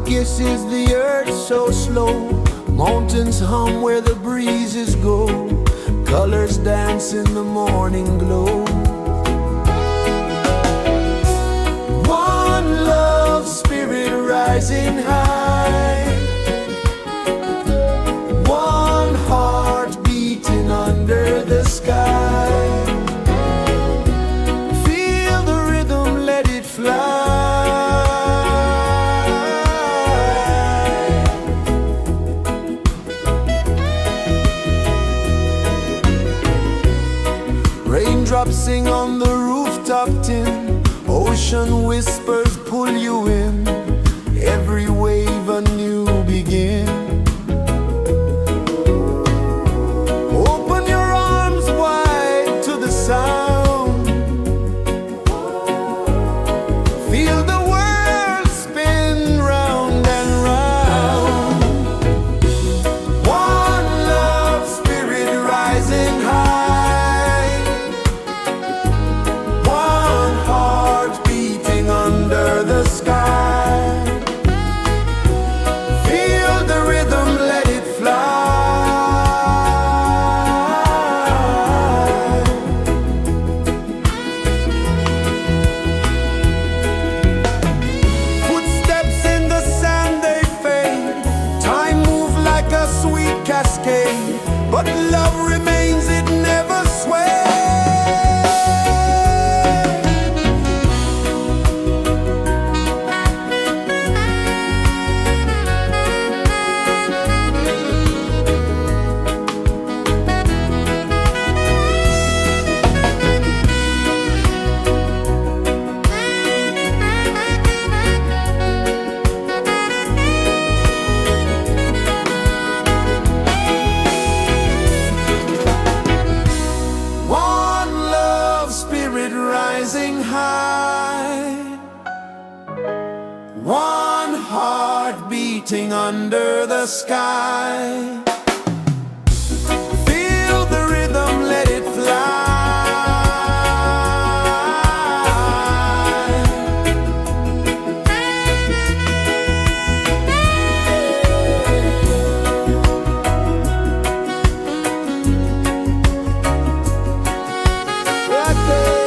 kisses the earth so slow. Mountains hum where the breezes go. Colors dance in the morning glow. One love spirit rising high. One heart beating under the sky. Feel the rhythm, let it fly. Raindrops sing on the rooftop tin. Ocean whispers pull you in. Every wave a new begin. Open your arms wide to the sound. Feel the world spin round and round. One love spirit rising high. One heart beating under the sky. Feel the rhythm, let it fly. Footsteps in the sand, they fade. Time moves like a sweet cascade, but love remains, it never sways. One love spirit rising high. One heart beating under the sky. Feel the rhythm, let it fly. Right there.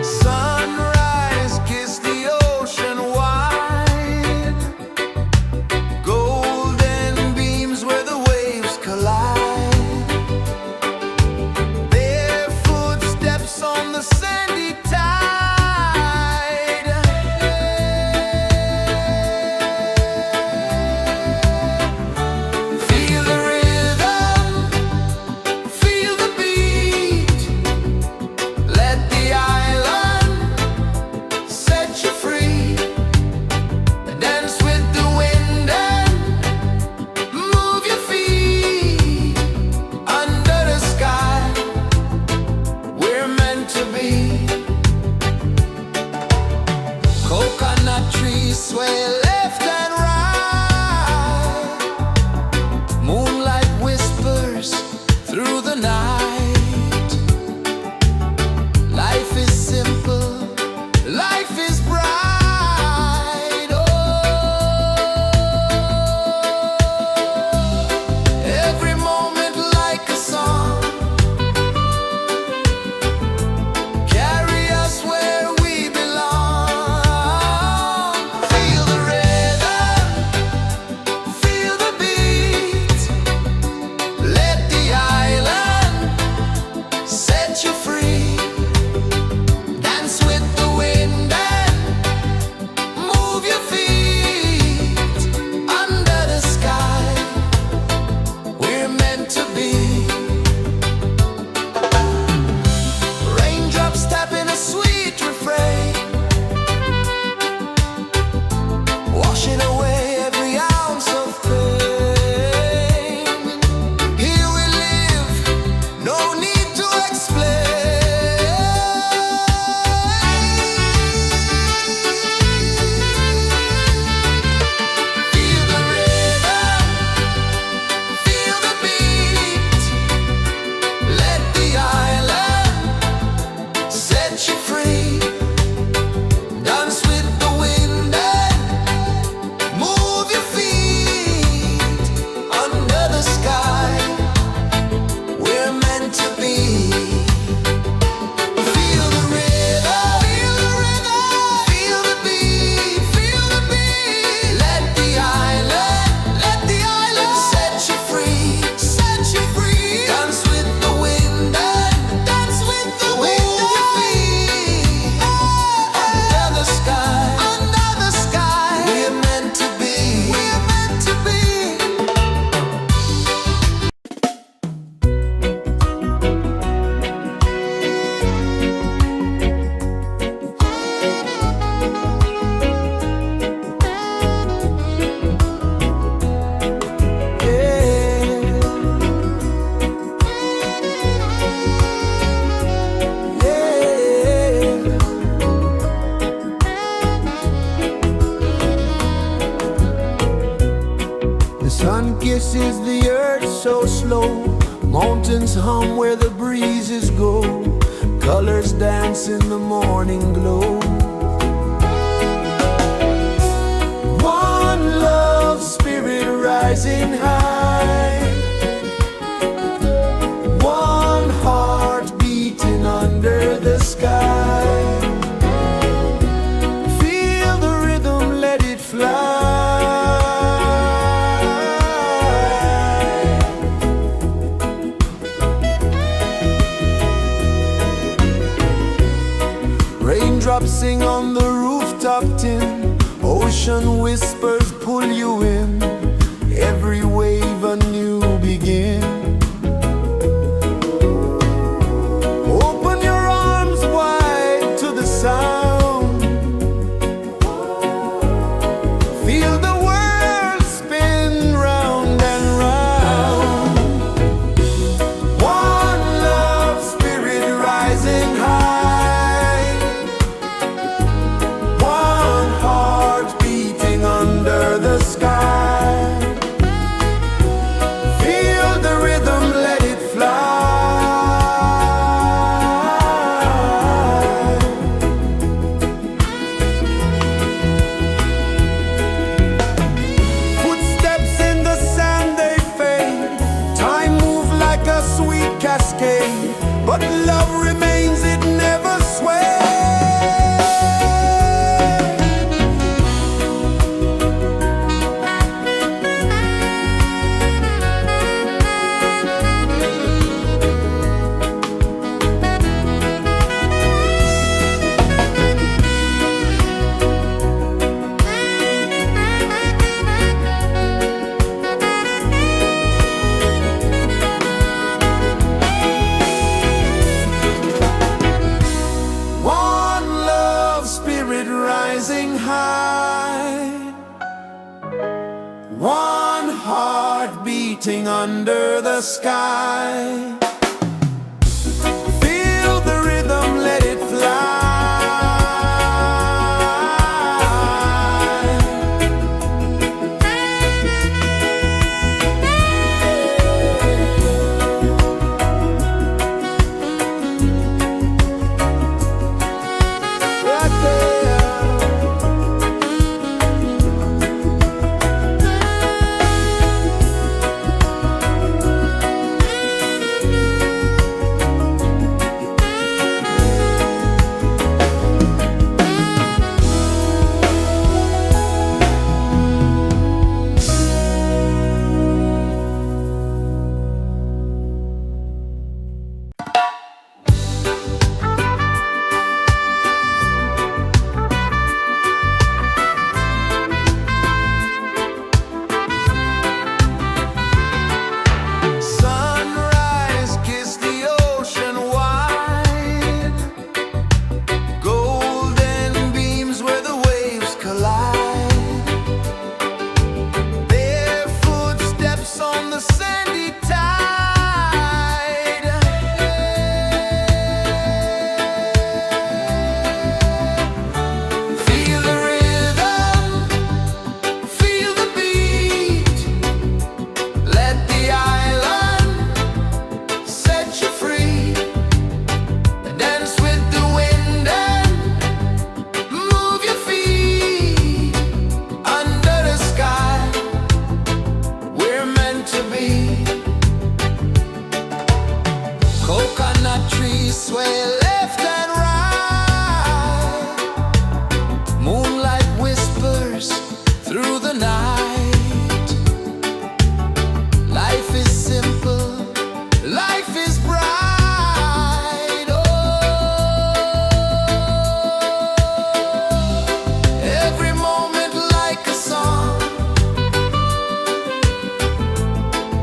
Sunrise, kiss the ocean wide. Golden beams where the waves collide. Bare footsteps on the sandy tide. Feel the rhythm, feel the beat. Let the island set you free. Dance with the wind and move your feet. Under the sky, we're meant to be. Coconut trees sway left and right. Moonlight whispers through the night. Life is simple, life is bright. Oh, every moment like a song. Carry us where we belong. Feel the rhythm, feel the beat. Let the island is the earth so slow? Mountains hum where the breezes go. Colors dance in the morning glow. One love, spirit rising high. One heart beating under the sky. Feel the rhythm, let it fly. Raindrops sing on the rooftop tin. Ocean whispers pull you in. Every wave a new begin. Open your arms wide to the sound. Feel the world spin round and round. One love, spirit rising high. One heart beating under the sky. Feel the rhythm, let it fly. Footsteps in the sand, they fade. Time moves like a sweet cascade, but love remains, it never sways. One love, spirit rising high. One heart beating under the sky. Feel the rhythm, let it fly. Right there. Sunrise, kiss the ocean wide. Golden beams where the waves collide. Their footsteps on the sandy tide. Feel the rhythm, feel the beat. Let the island set you free. Dance with the wind and move your feet. Under the sky, we're meant to be. Coconut trees sway left and right. Moonlight whispers through the night. Life is simple, life is bright. Oh, every moment like a song.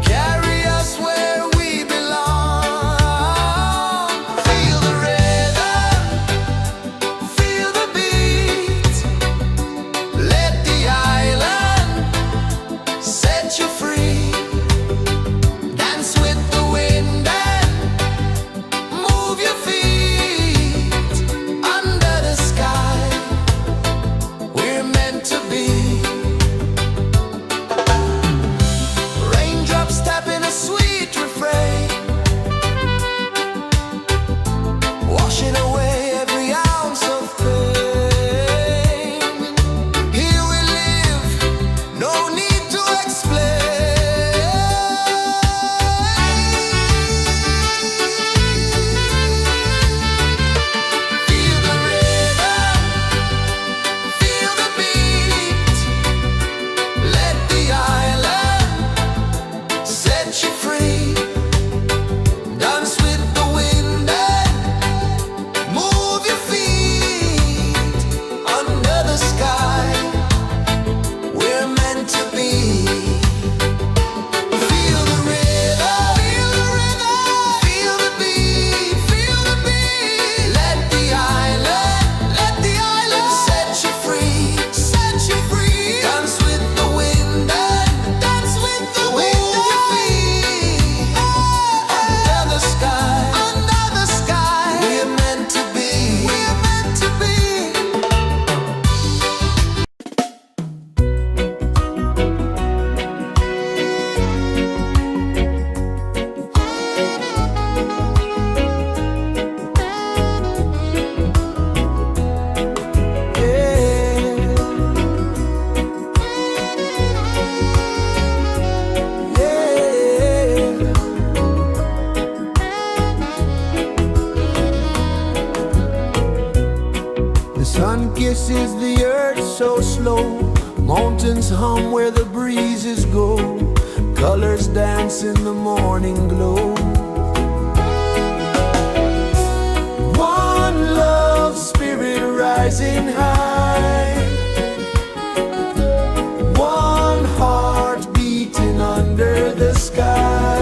Carry us where we belong. Feel the rhythm, feel the beat. Let the island set you free. Dance with the wind and kisses the earth so slow. Mountains hum where the breezes go. Colors dance in the morning glow. One love spirit rising high. One heart beating under the sky.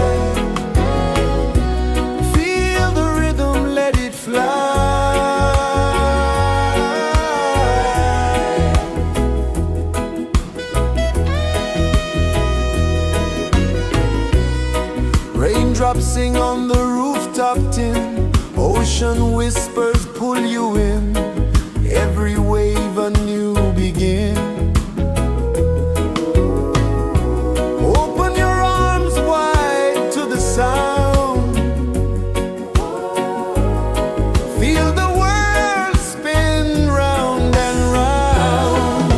Feel the rhythm, let it fly. Raindrops sing on the rooftop tin. Ocean whispers pull you in. Every wave a new begin. Open your arms wide to the sound. Feel the world spin round and round.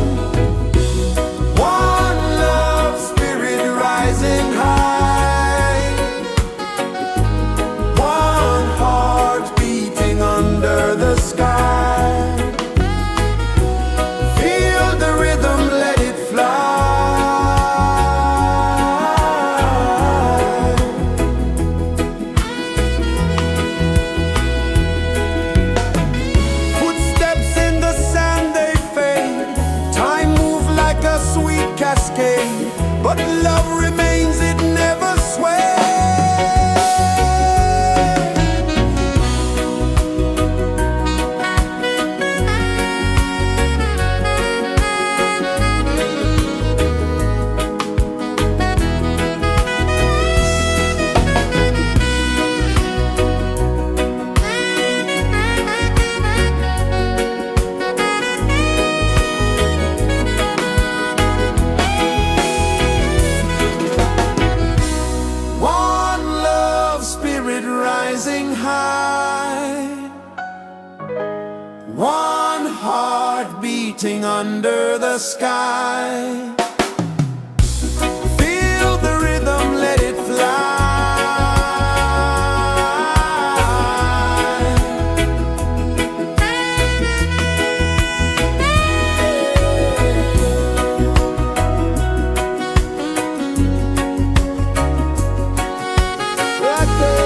One love spirit rising high. One heart beating under the sky. Feel the rhythm, let it fly. Footsteps in the sand, they fade. Time moves like a sweet cascade, but love remains, it never sways. One love spirit rising high. One heart beating under the sky. Feel the rhythm, let it fly. Right there.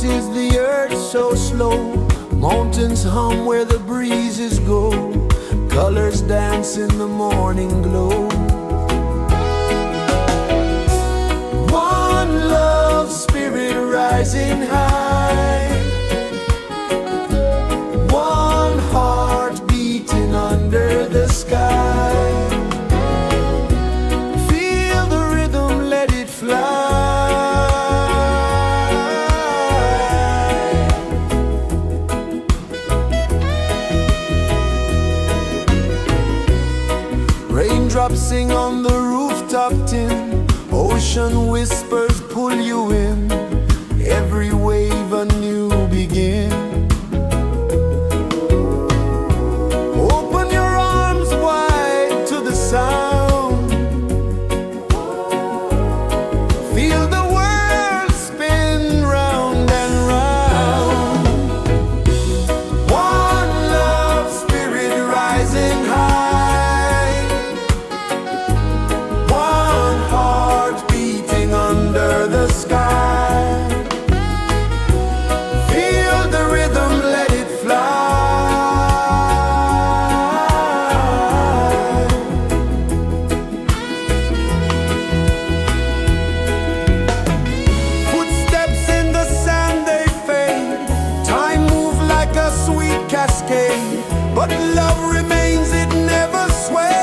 is the earth so slow. Mountains hum where the breezes go. Colors dance in the morning glow. One love spirit rising high. One heart beating under the sky. Feel the rhythm, let it fly. Raindrops sing on the rooftop tin. Ocean whispers pull you in. Every wave a new begin. Open your arms wide to the sound. Feel the world spin round and round. One love spirit rising high. One heart beating under the sky. Feel the rhythm, let it fly. Footsteps in the sand, they fade. Time moves like a sweet cascade, but love remains, it never sways.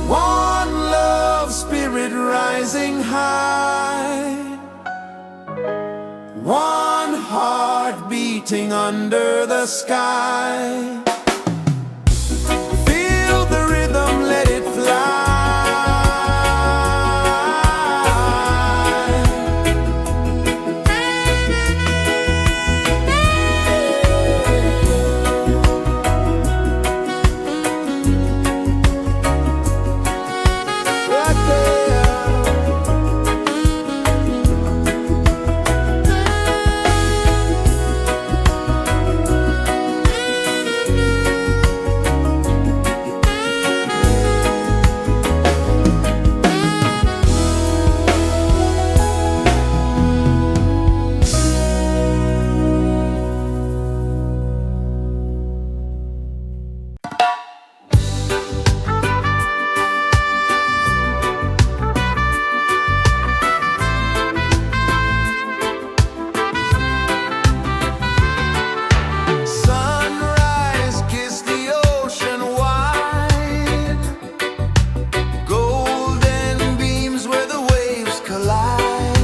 One love spirit rising high. One heart beating under the sky. Feel the rhythm, let it fly. Right there. Sunrise, kiss the ocean wide. Golden beams where the waves collide.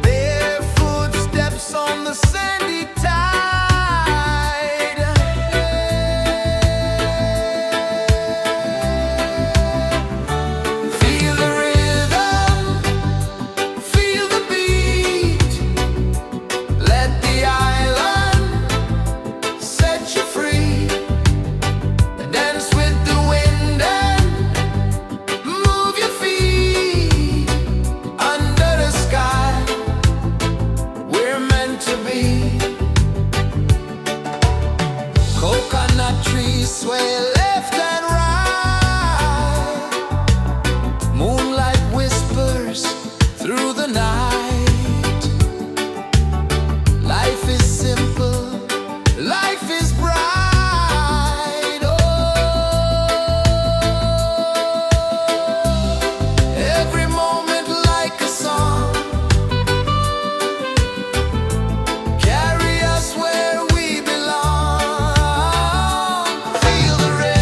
Bare footsteps on the sandy tide. Feel the rhythm, feel the beat. Let the island set you free. Dance with the wind and move your feet. Under the sky, we're meant to be. Coconut trees sway left and right. Moonlight whispers through the night. Life is simple, life is bright. Oh, every moment like a song. Carry us where we belong. Feel the rhythm.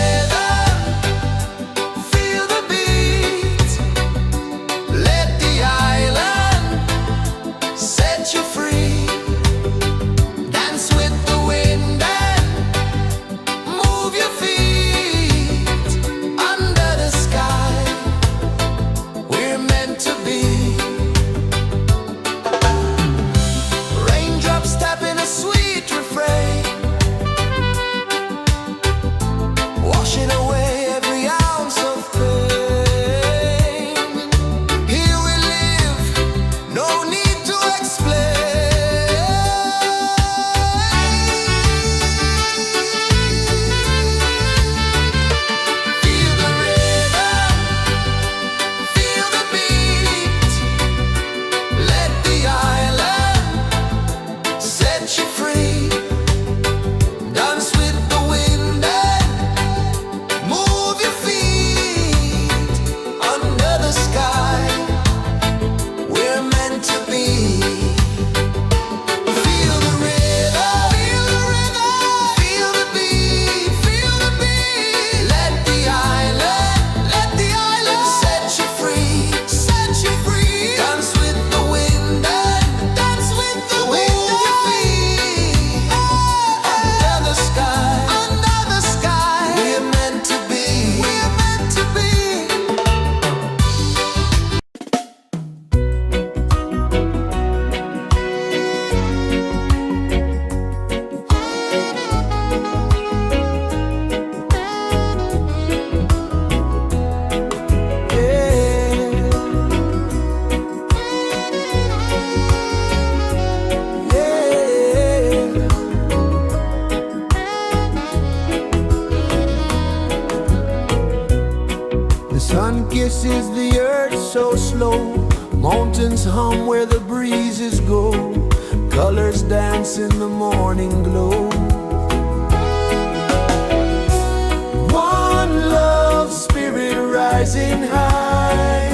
pulses the earth so slow. Mountains hum where the breezes go. Colors dance in the morning glow. One love spirit rising high.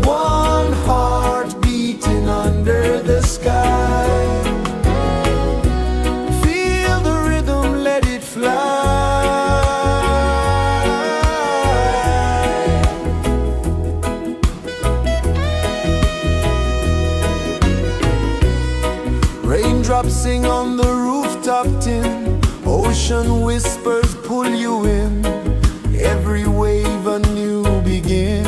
One heart beating under the sky. Feel the rhythm, let it fly. Raindrops sing on the rooftop tin. Ocean whispers pull you in. Every wave a new begin.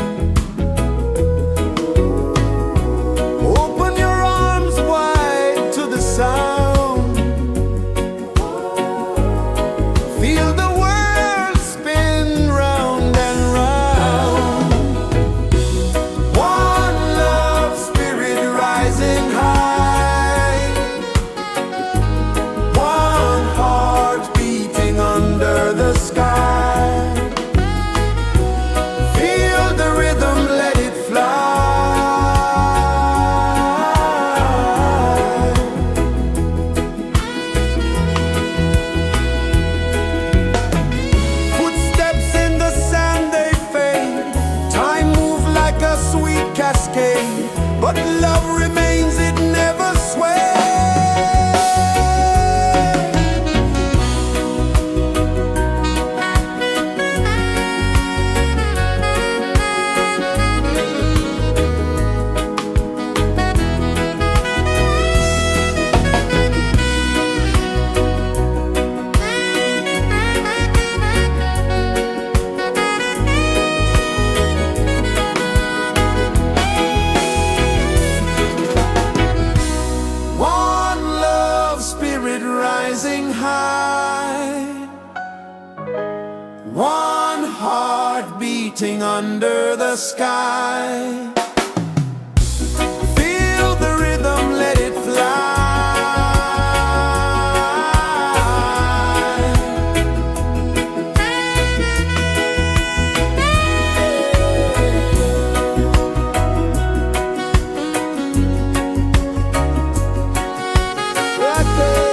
Open your arms wide to the sound. Feel the world spin round and round. One love spirit rising high. One heart beating under the sky. Feel the rhythm, let it fly. Footsteps in the sand, they fade. Time moves like a sweet cascade, but love remains, it never sways. One love spirit rising high. One heart beating under the sky. Feel the rhythm, let it fly. Right there.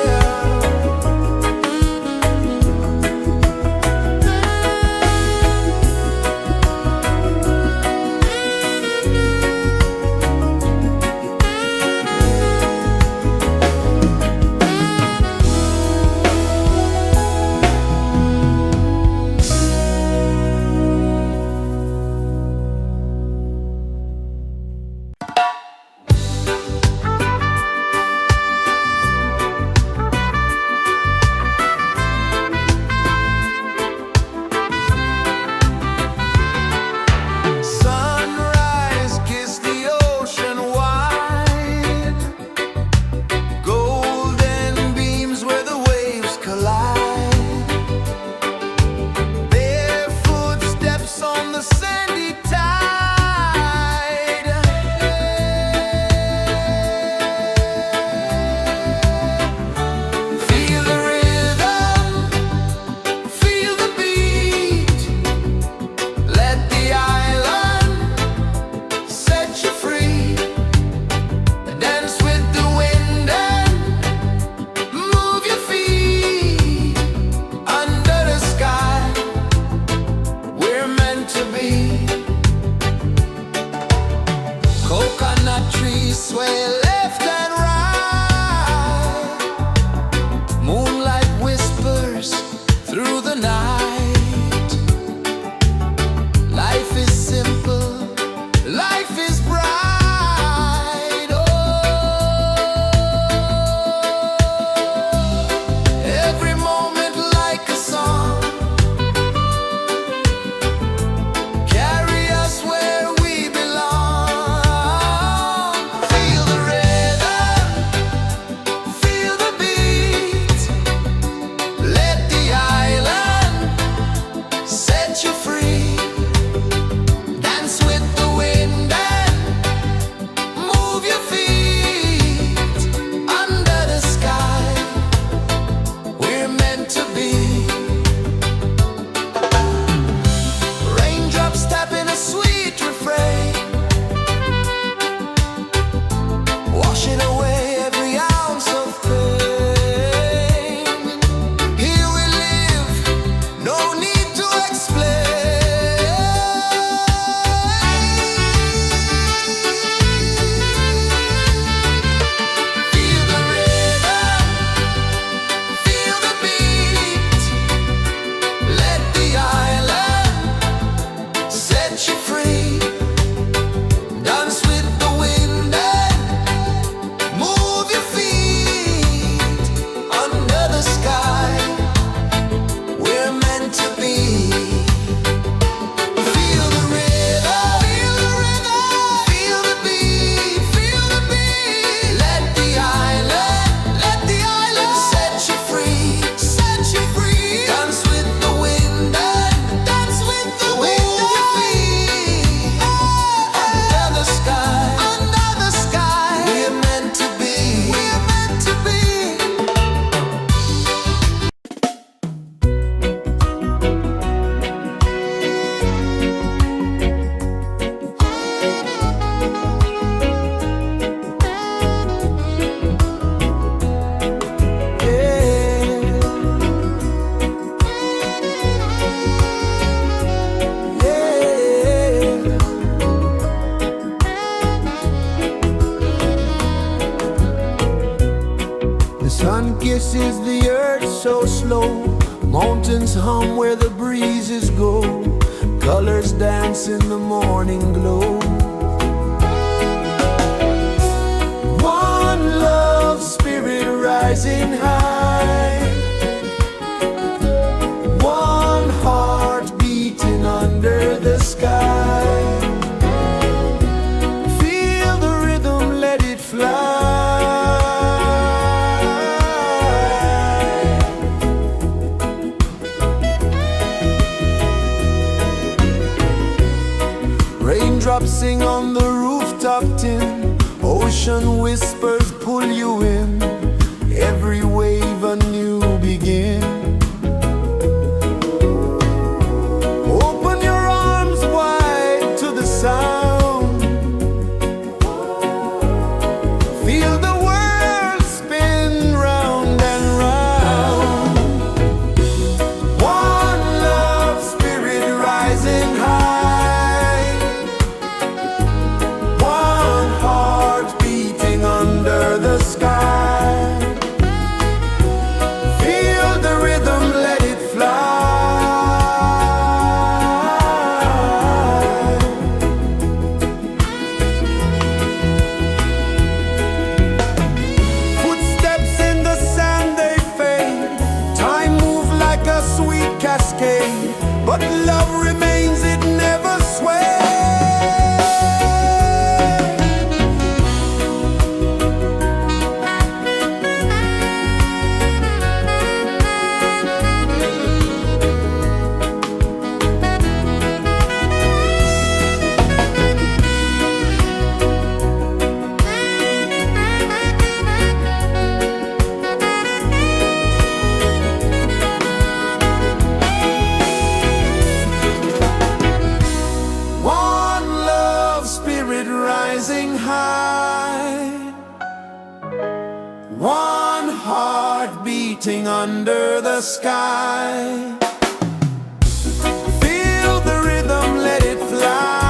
Sun kisses the earth so slow, mountains hum where the breezes go, colors dance in the morning glow. One love spirit rising high, one heart beating under the sky. Feel the rhythm, let it fly. Raindrops sing on the rooftop tin, ocean whispers pull you in, every wave a new begin. Open your arms wide to the sound, feel the world spin round and round. One love spirit rising high, one heart beating under the sky. Feel the rhythm, let it fly. Footsteps in the sand, they fade, time move like a sweet cascade, but love remains, it never sways. One love spirit rising high, one heart beating under the sky. Feel the rhythm, let it fly.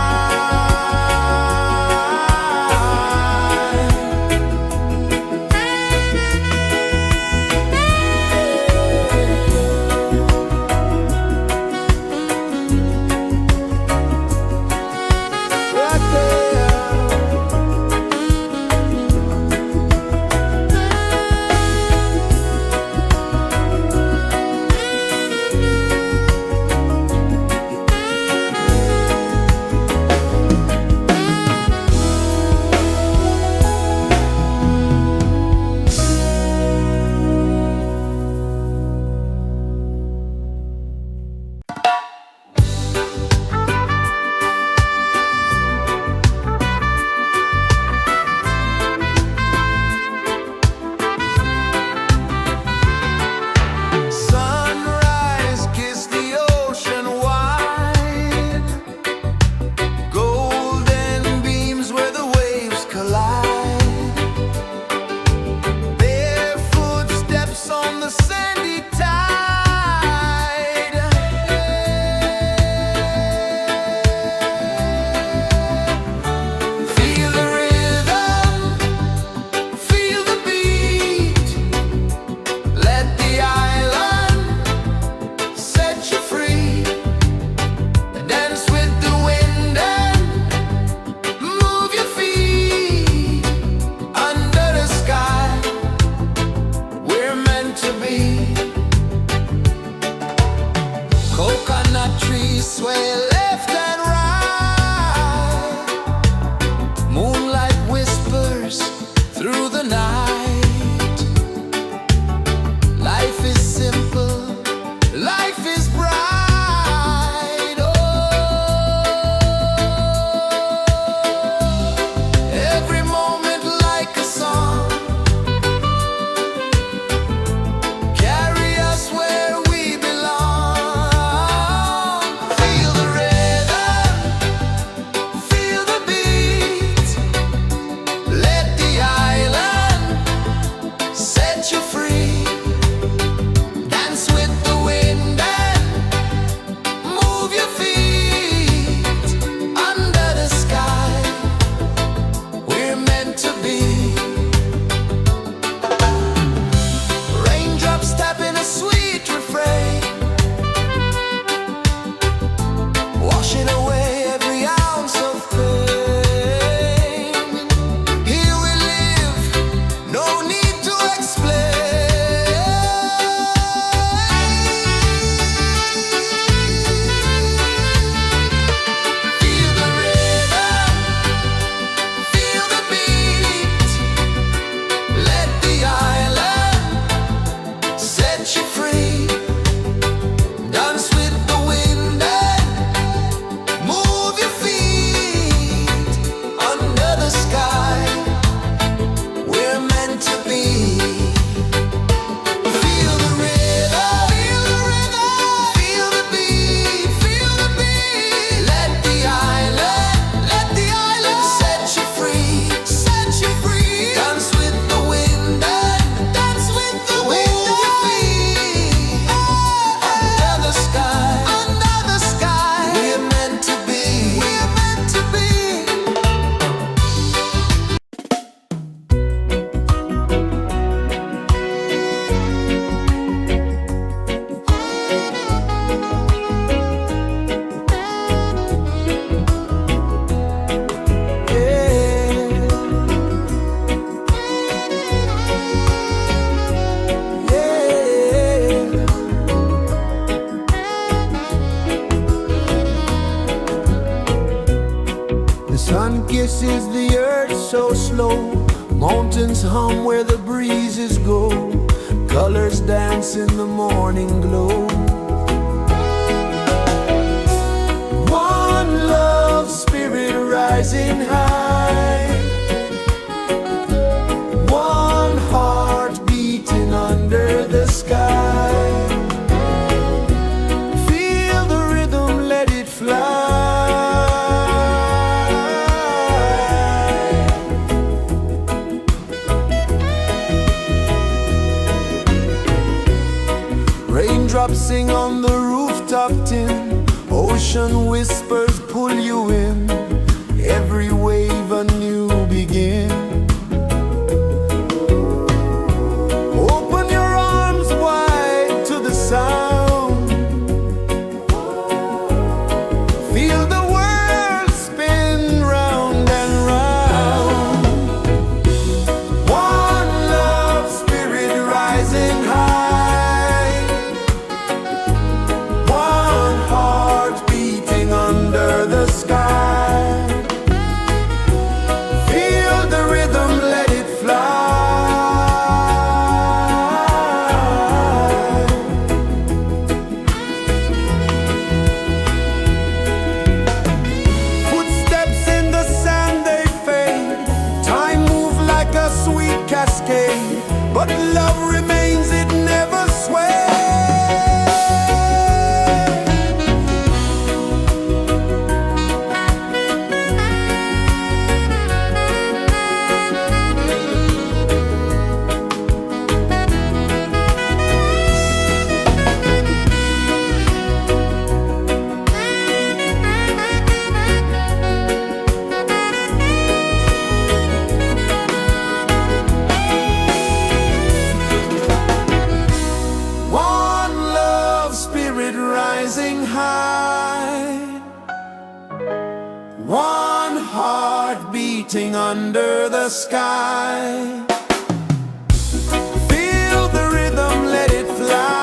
embraces the earth so slow. Mountains hum where the breezes go. Colors dance in the morning glow. One love spirit rising high. One heart beating under the sky. Feel the rhythm, let it fly. Raindrops sing on the rooftop tin. Ocean whispers pull you in. Every wave a new begin. Open your arms wide to the sound. Feel the world spin round and round. One love spirit rising high. One heart beating under the sky. Feel the rhythm, let it fly. Footsteps in the sand, they fade. Time moves like a sweet cascade, but love remains, it never sways. One love spirit rising high. One heart beating under the sky. Feel the rhythm, let it fly.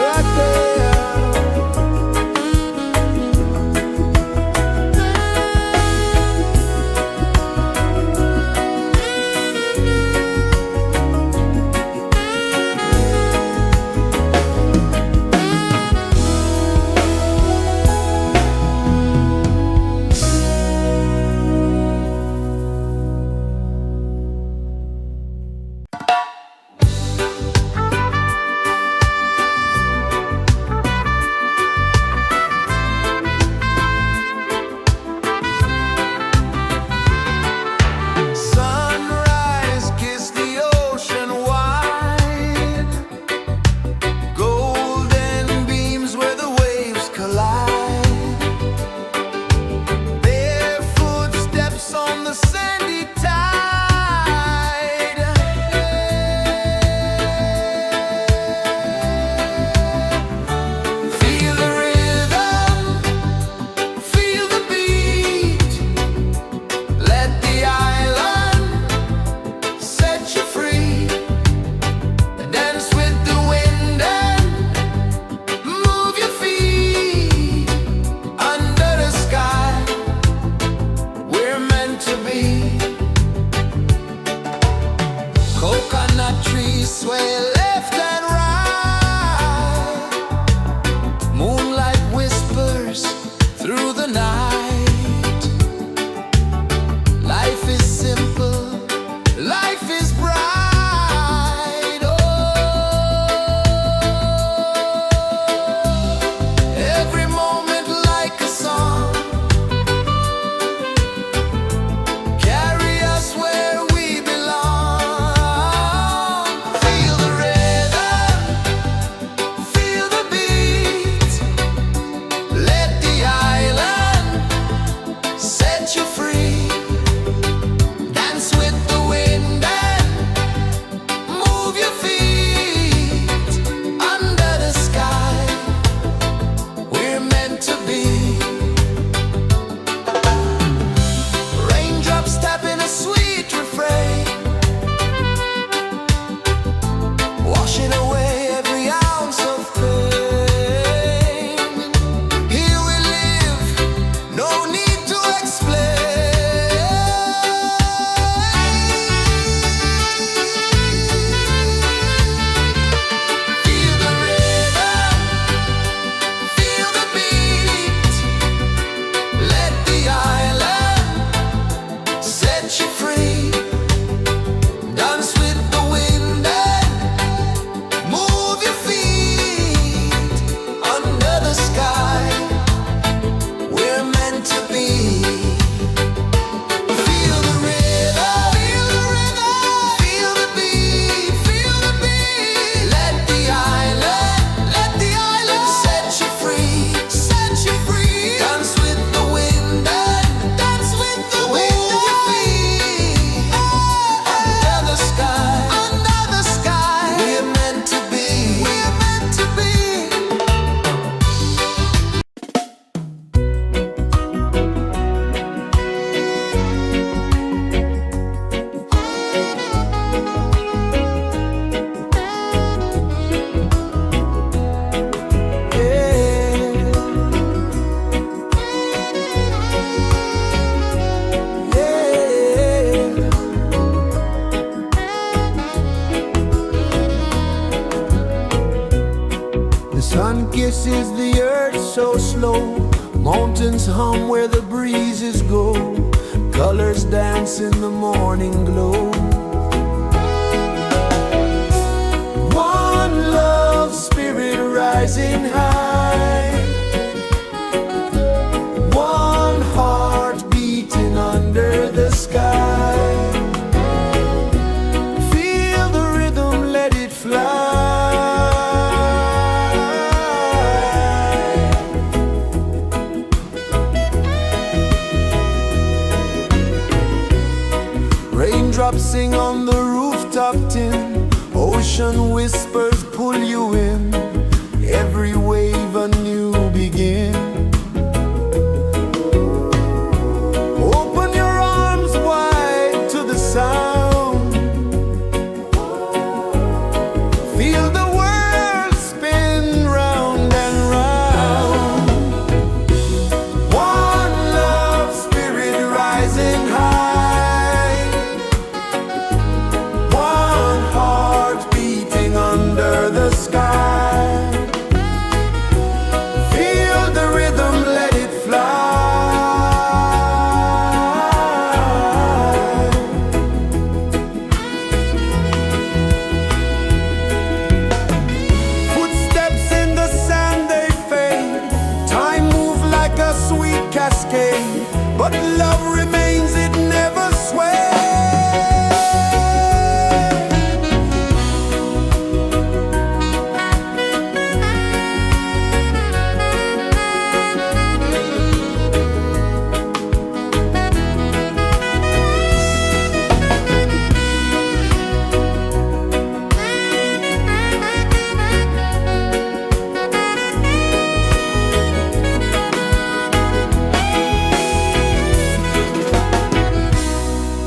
Right there. Sunrise, kiss the ocean wide. Golden beams where the waves collide. Bare footsteps on the sandy tide. Feel the rhythm, feel the beat. Let the island set you free. Dance with the wind and move your feet. Under the sky, we're meant to be. Coconut trees sway left and right. Moonlight whispers through the night. Life is simple, life is bright. Oh, every moment like a song. Carry us where we belong. Feel the rain. kisses the earth so slow. Mountains hum where the breezes go. Colors dance in the morning glow. One love spirit rising high. One heart beating under the sky. Feel the rhythm, let it fly. Raindrops sing on the rooftop tin. Ocean whispers pull you in. Every wave a new begin. Open your arms wide to the sound. Feel the world spin round and round. One love spirit rising high. One heart beating under the sky. Feel the rhythm, let it fly. Footsteps in the sand, they fade. Time moves like a sweet cascade, but love remains, it never sways.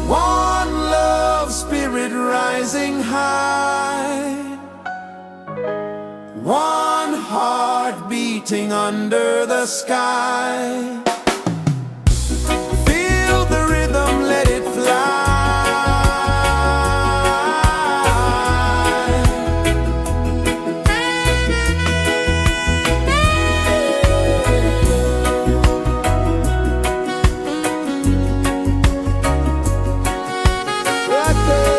One love spirit rising high. One heart beating under the sky. Feel the rhythm, let it fly. Right there.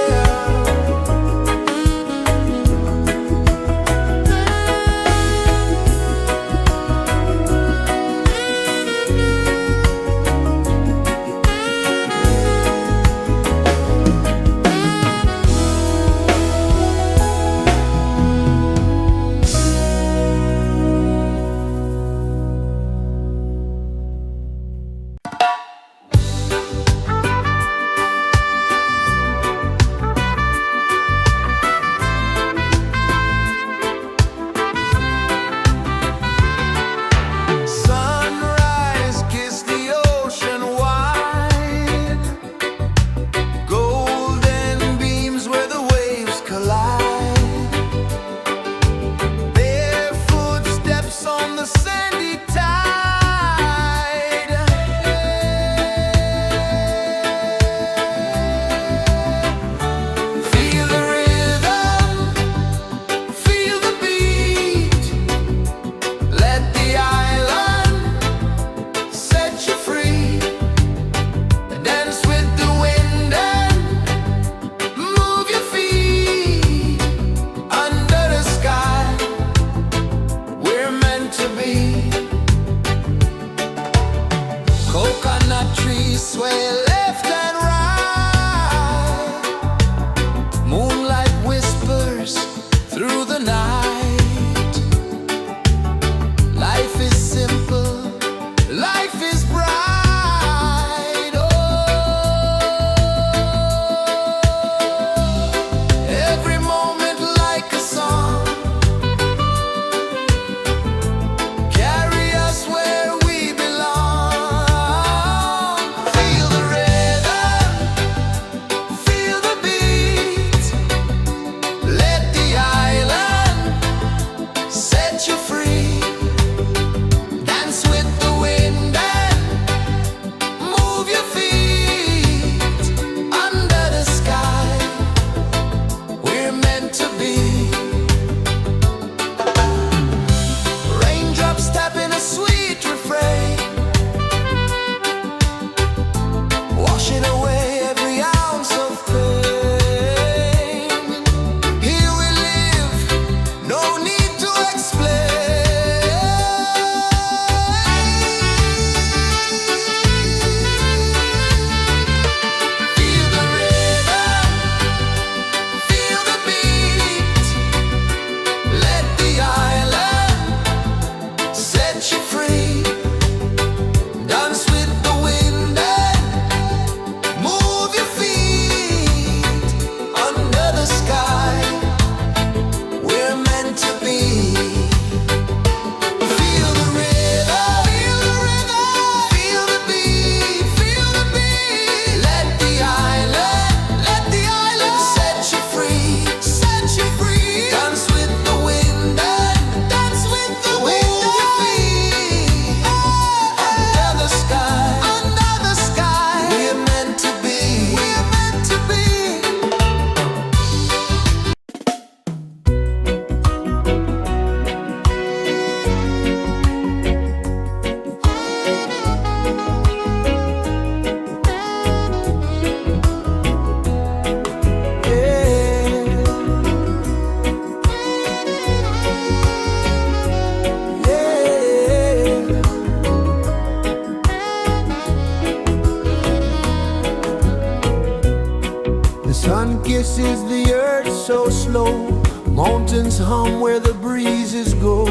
Mountains hum where the breezes go,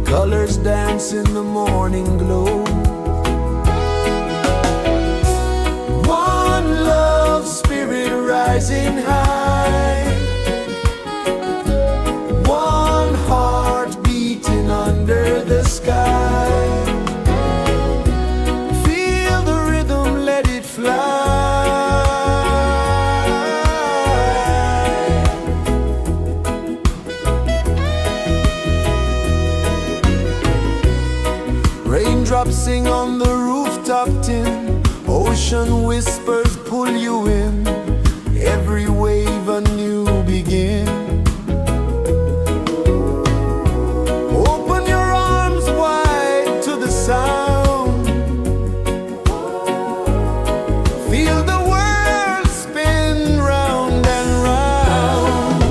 colors dance in the morning glow. One love spirit rising high, one heart beating under the sky. Feel the rhythm, let it fly. Raindrops sing on the rooftop tin, ocean whispers pull you in, every wave a new begin. Open your arms wide to the sound, feel the world spin round and round.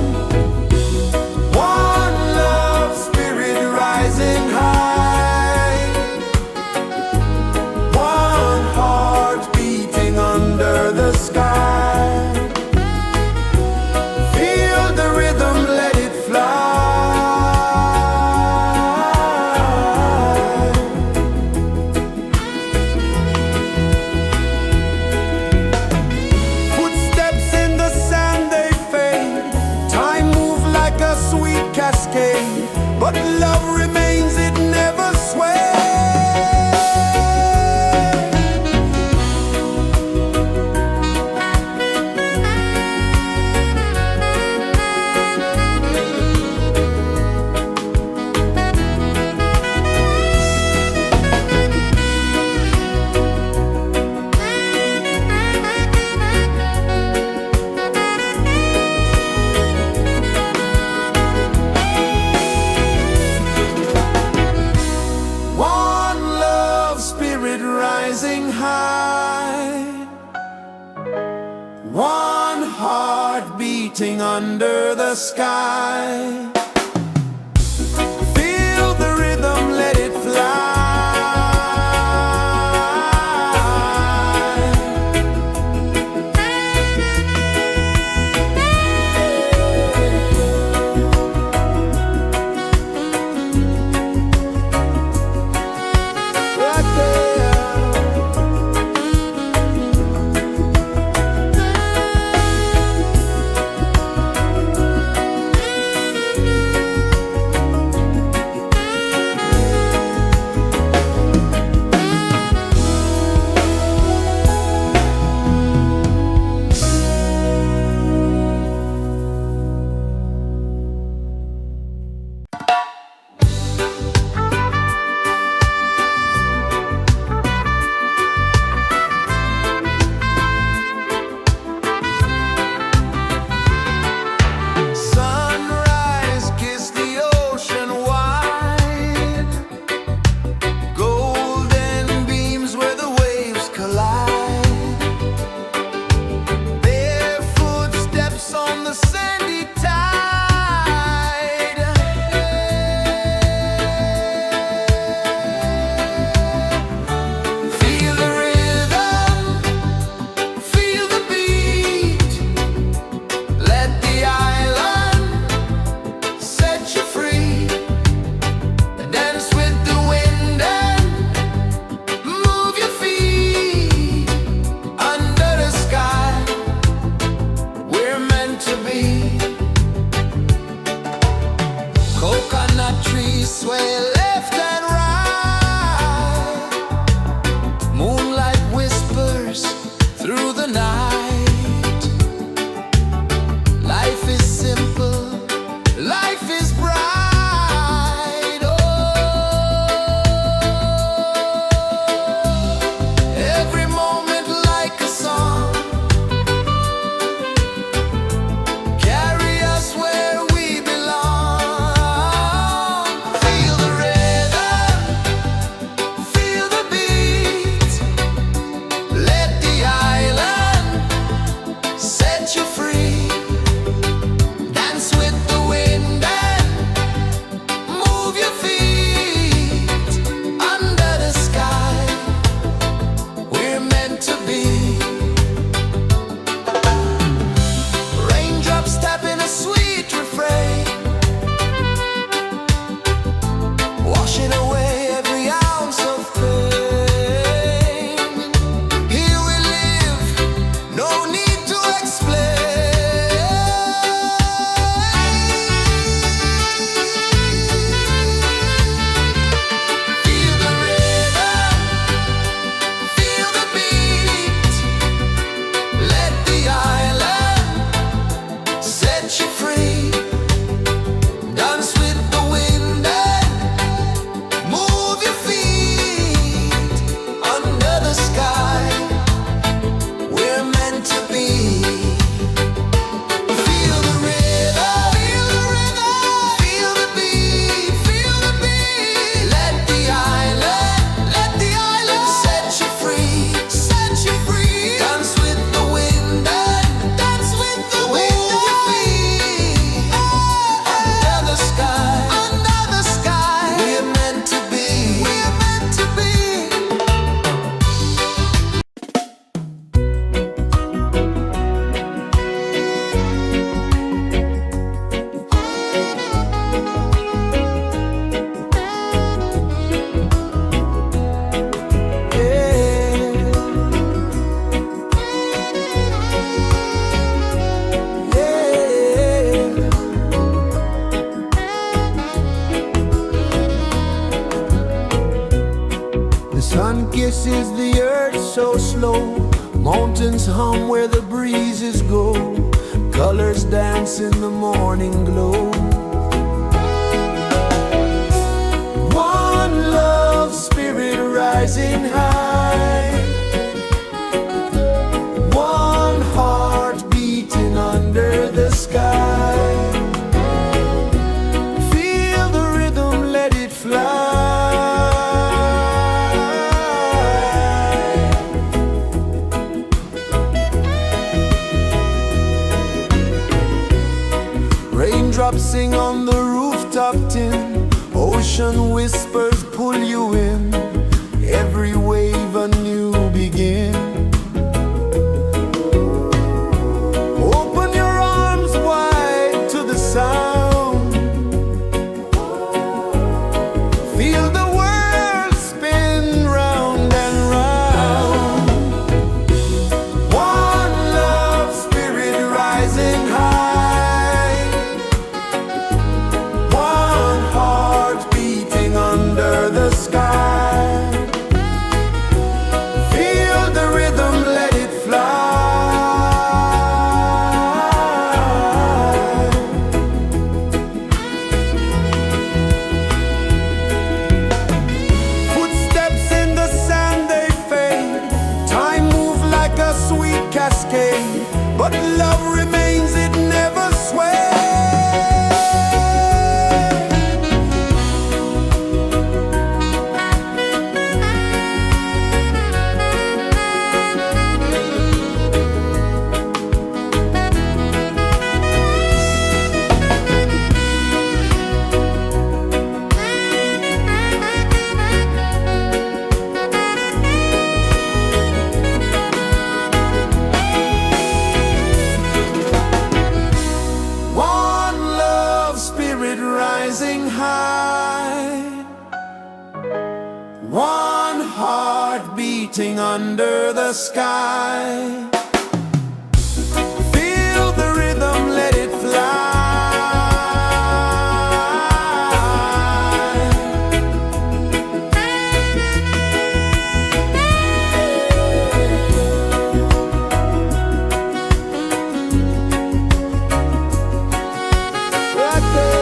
One love spirit rising high, one heart beating under the sky. Feel the rhythm, let it fly. Footsteps in the sand, they fade. Time moves like a sweet cascade, but love remains, it never sways. One love spirit rising high, one heart beating under the sky. Feel the rhythm, let it fly. Right there. rejoices the earth so slow. Mountains hum where the breezes go. Colors dance in the morning glow. One love spirit rising high. One heart beating under the sky. Feel the rhythm, let it fly. Raindrops sing on the rooftop tin. Ocean whispers pull you in. Every wave a new begin. Open your arms wide to the sound. Feel the world spin round and round. One love spirit rising high. One heart beating under the sky. Feel the rhythm, let it fly. Footsteps in the sand, they fade. Time moves like a sweet cascade, but love remains, it never sways. One love spirit rising high. One heart beating under the sky. Feel the rhythm, let it fly. Right there.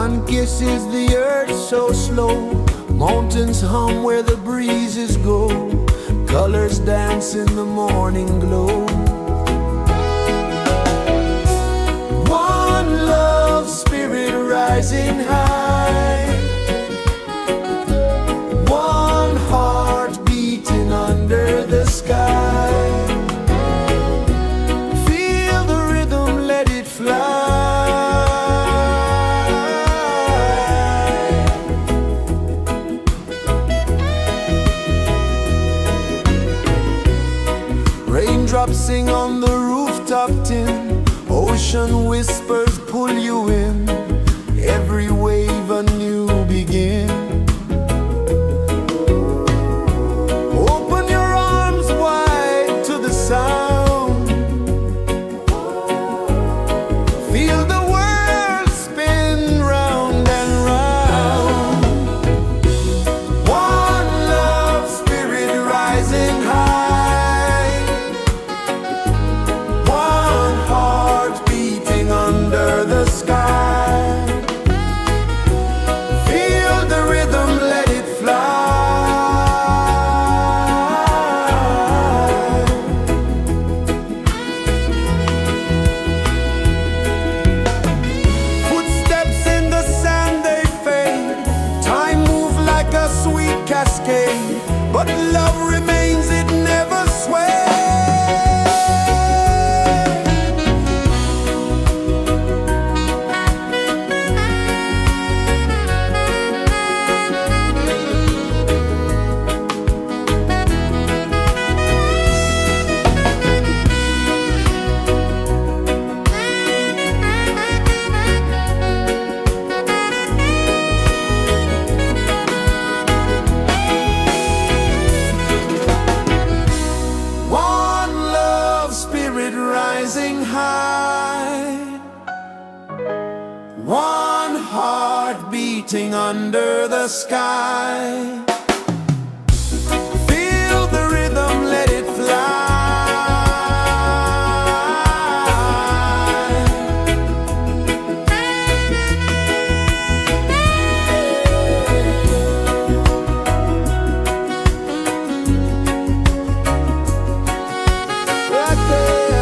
sun kisses the earth so slow. Mountains hum where the breezes go. Colors dance in the morning glow. One love spirit rising high. One heart beating under the sky. Feel the rhythm, let it fly. Raindrops sing on the rooftop tin. Ocean whispers pull you in. Every wave a new begin. Open your arms wide to the sound. Feel the world spin round and round. One love spirit rising high. One heart beating under the sky. Feel the rhythm, let it fly. Footsteps in the sand, they fade. Time moves like a sweet cascade, but love remains, it never sways. One love spirit rising high. One heart beating under the sky. Feel the rhythm, let it fly. Right there.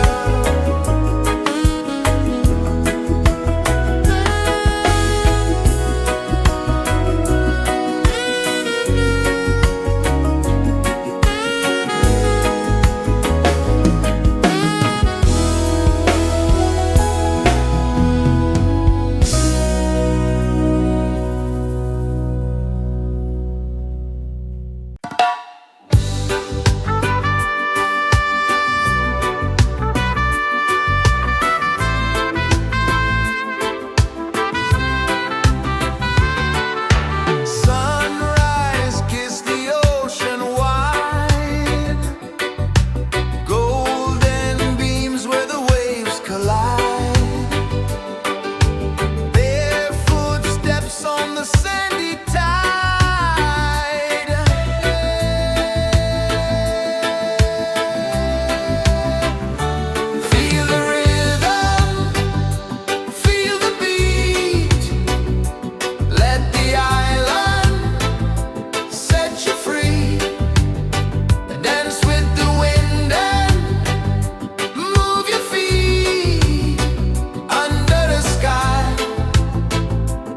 Sunrise, kiss the ocean wide. Golden beams where the waves collide. Bare footsteps on the sandy tide. Feel the rhythm, feel the beat. Let the island set you free. Dance with the wind and move your feet. Under the sky,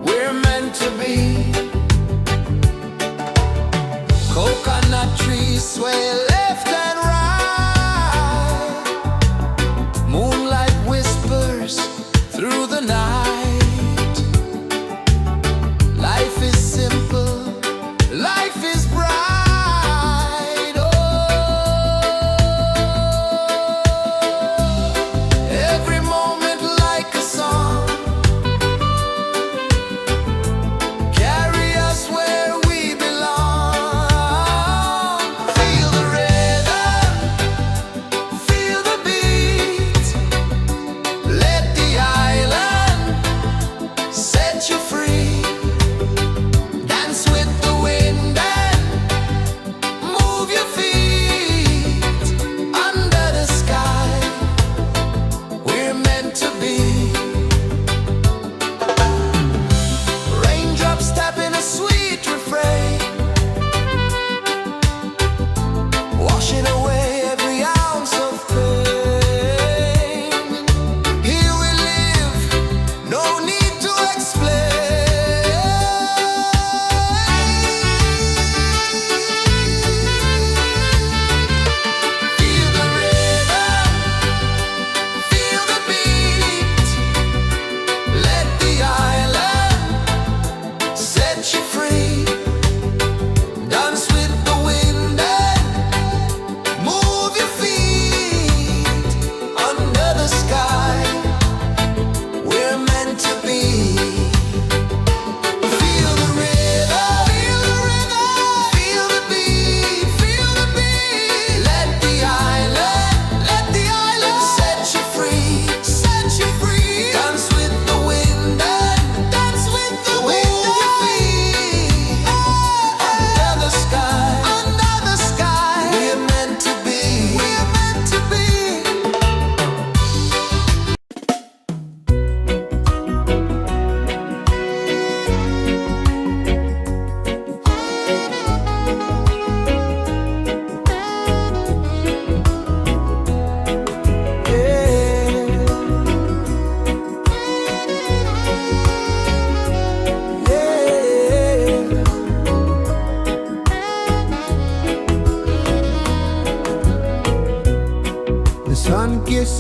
we're meant to be. Coconut trees sway left and right. Moonlight whispers through the night. Life is simple, life is bright. Oh, every moment like a song. Carry us where we belong. Feel the rhythm.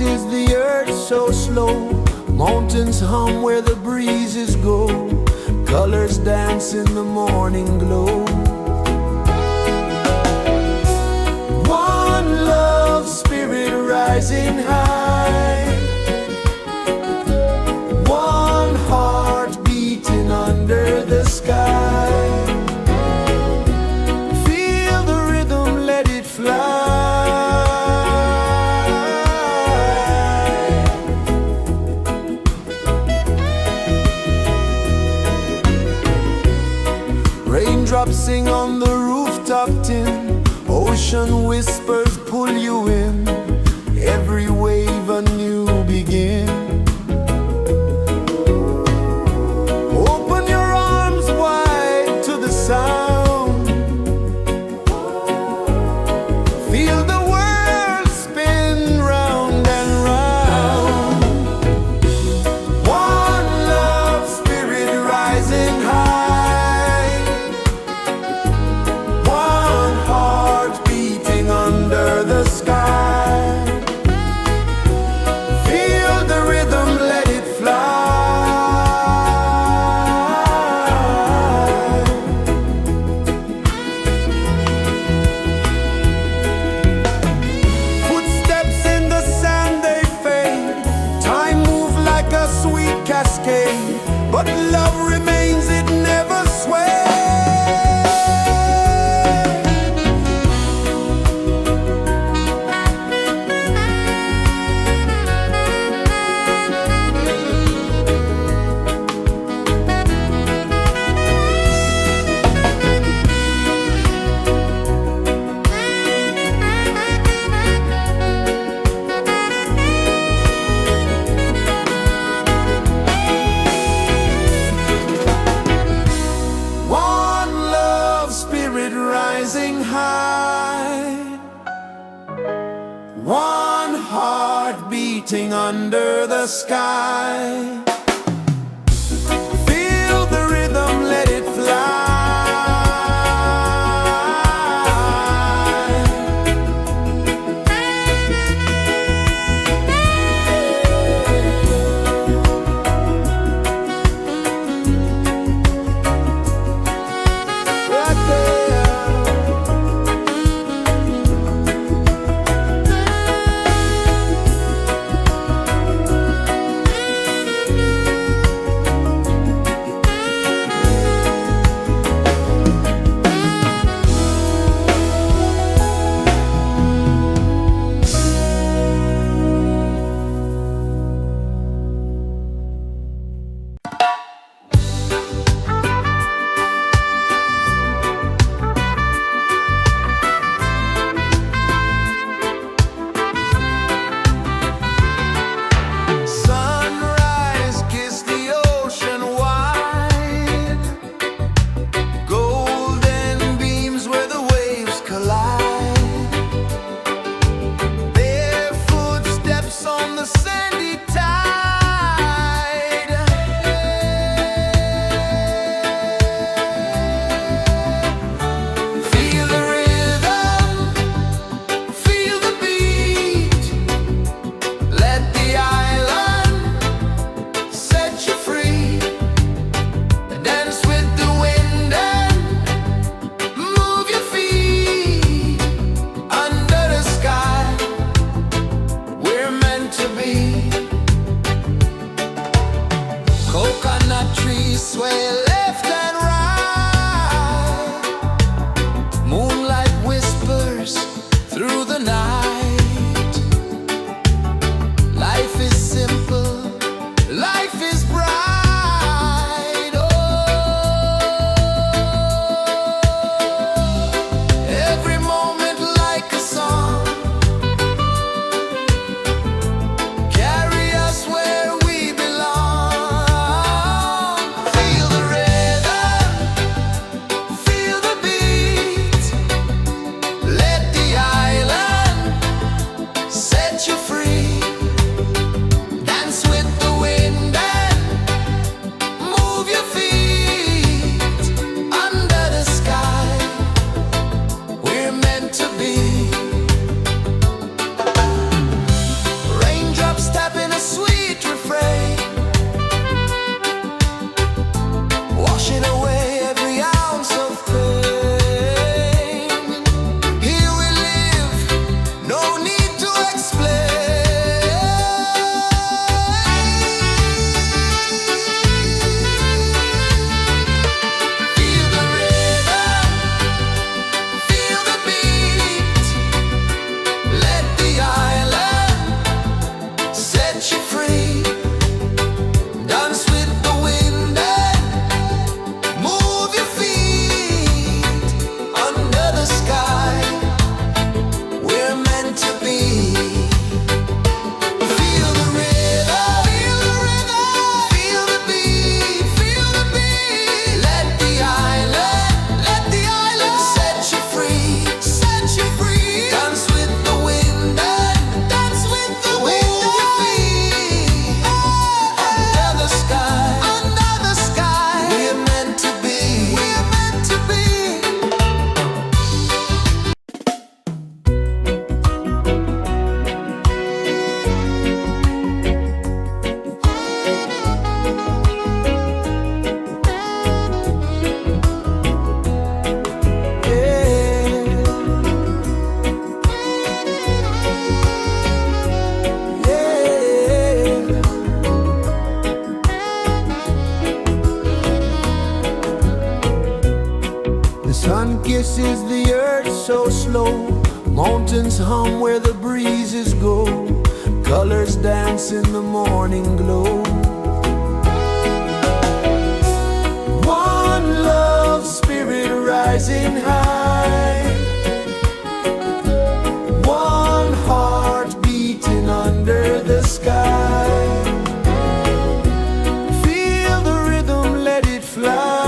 pulses the earth so slow. Mountains hum where the breezes go. Colors dance in the morning glow. One love, spirit rising high. One heart beating under the sky. Feel the rhythm, let it fly. Raindrops sing on the rooftop tin. Ocean whispers pull you in. Every wave a new begin. Open your arms wide to the sound. Feel the world spin round and round. One love, spirit rising high. One heart beating under the sky. Feel the rhythm, let it fly. Footsteps in the sand, they fade. Time moves like a sweet cascade, but love remains, it never sways. One love, spirit rising high. One heart beating under the sky. Feel the rhythm, let it fly. Right there. Sun kisses the earth so slow, mountains hum where the breezes go, colors dance in the morning glow. One love spirit rising high, one heart beating under the sky. Feel the rhythm, let it fly.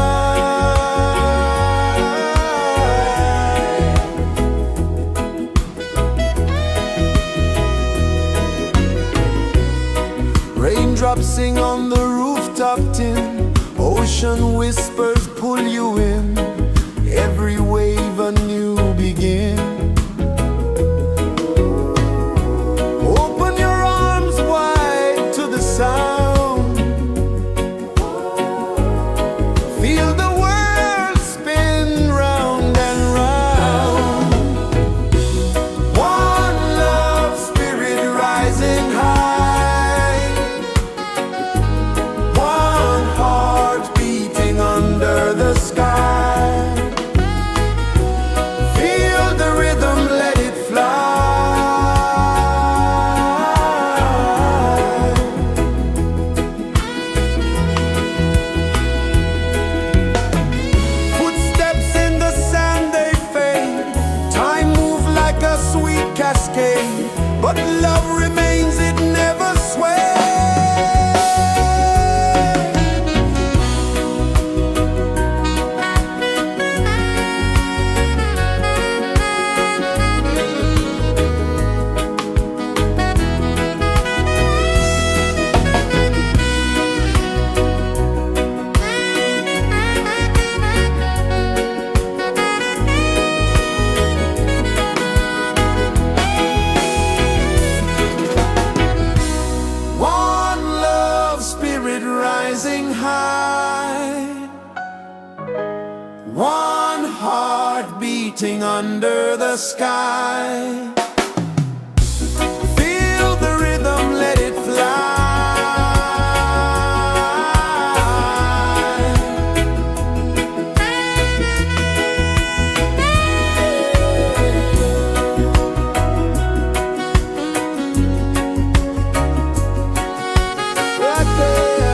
Raindrops sing on the rooftop tin, ocean whispers pull you in, every wave a new begin. Open your arms wide to the sound, feel the world spin round and round. One love spirit rising high, one heart beating under the sky. Feel the rhythm, let it fly. Footsteps in the sand, they fade, time moves like a sweet cascade, but love remains, it never sways. One love spirit rising high, one heart beating under the sky. Feel the rhythm, let it fly. Right there.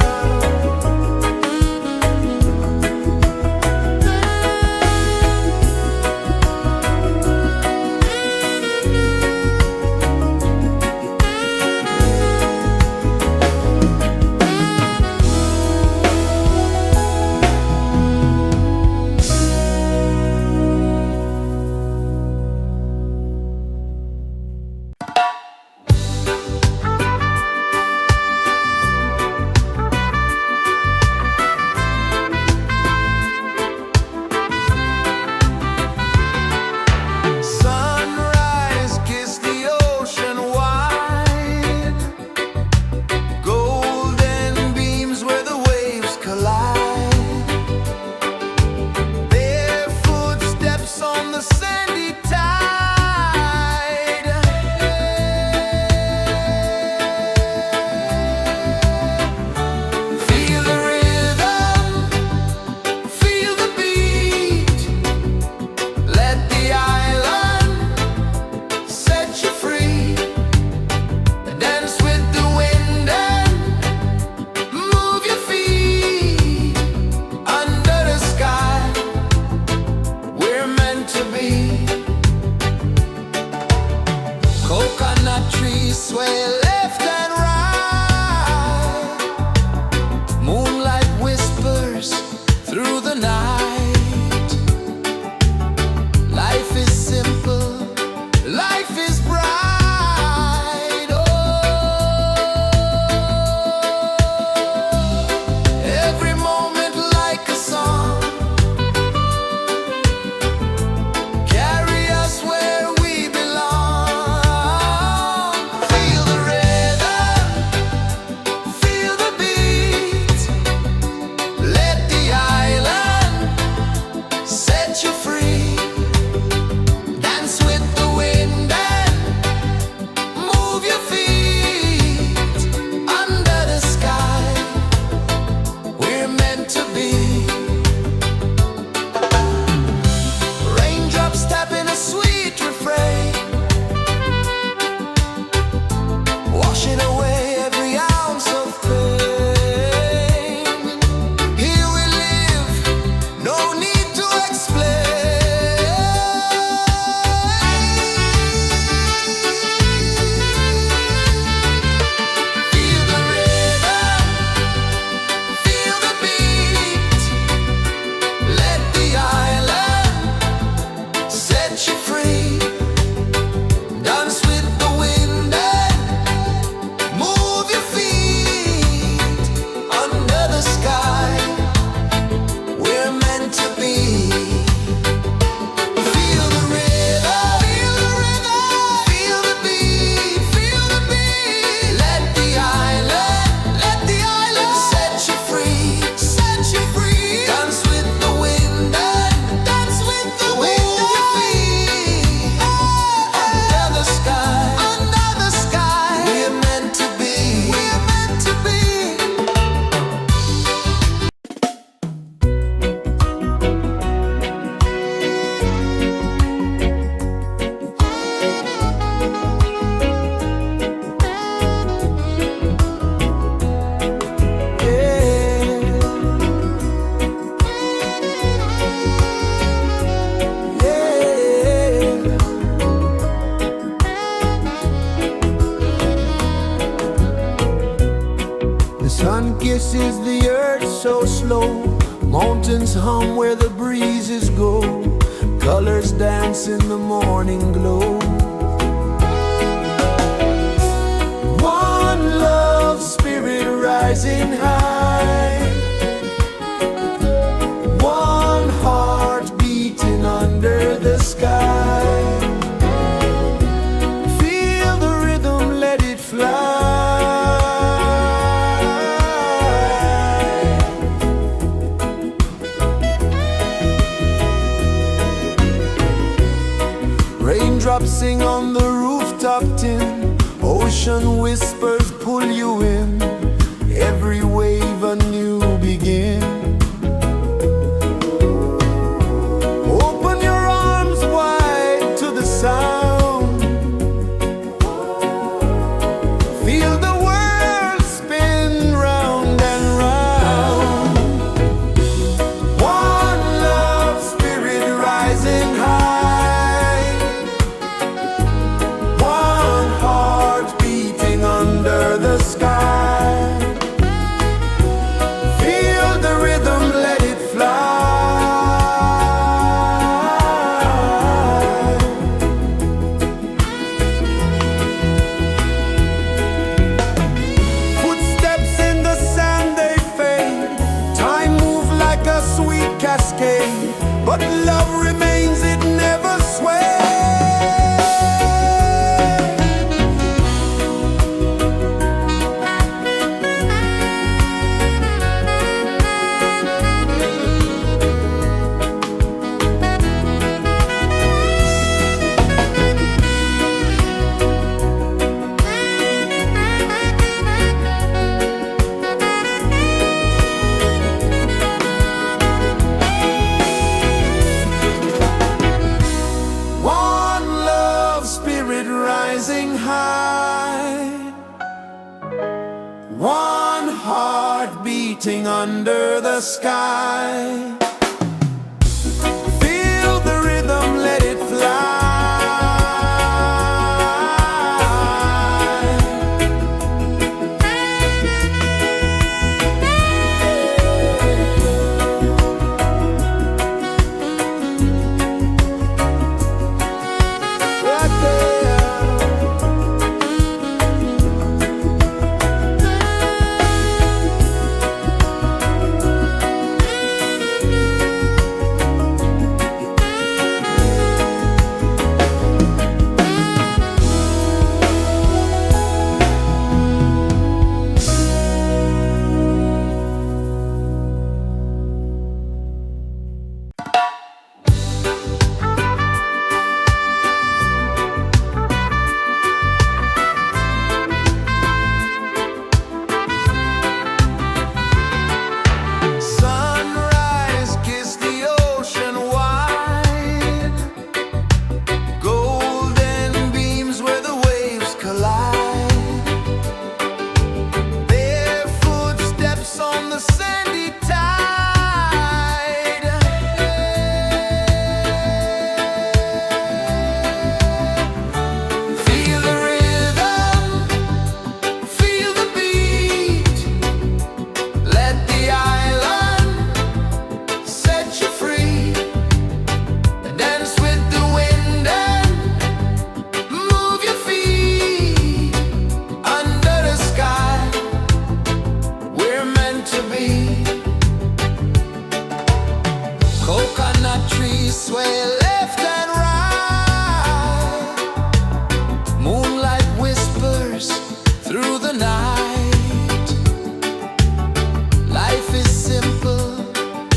is the earth so slow. Mountains hum where the breezes go. Colors dance in the morning glow. One love, spirit rising high. One heart beating under the sky. Feel the rhythm, let it fly. Raindrops sing on the rooftop tin. Ocean whispers pull you in. Every wave a new begin. Open your arms wide to the sound. Feel the world spin round and round. One love, spirit rising high. One heart beating under the sky. Feel the rhythm, let it fly. Footsteps in the sand, they fade. Time moves like a sweet cascade, but love remains, it never sways. One love, spirit rising high. One heart beating under the sky. Feel the rhythm, let it fly. Right there. Sunrise, kiss the ocean wide. Golden beams where the waves collide. Bare footsteps on the sandy tide. Feel the rhythm, feel the beat. Let the island set you free. Dance with the wind and move your feet. Under the sky, we're meant to be. Coconut trees sway left and right. Moonlight whispers through the night. Life is simple,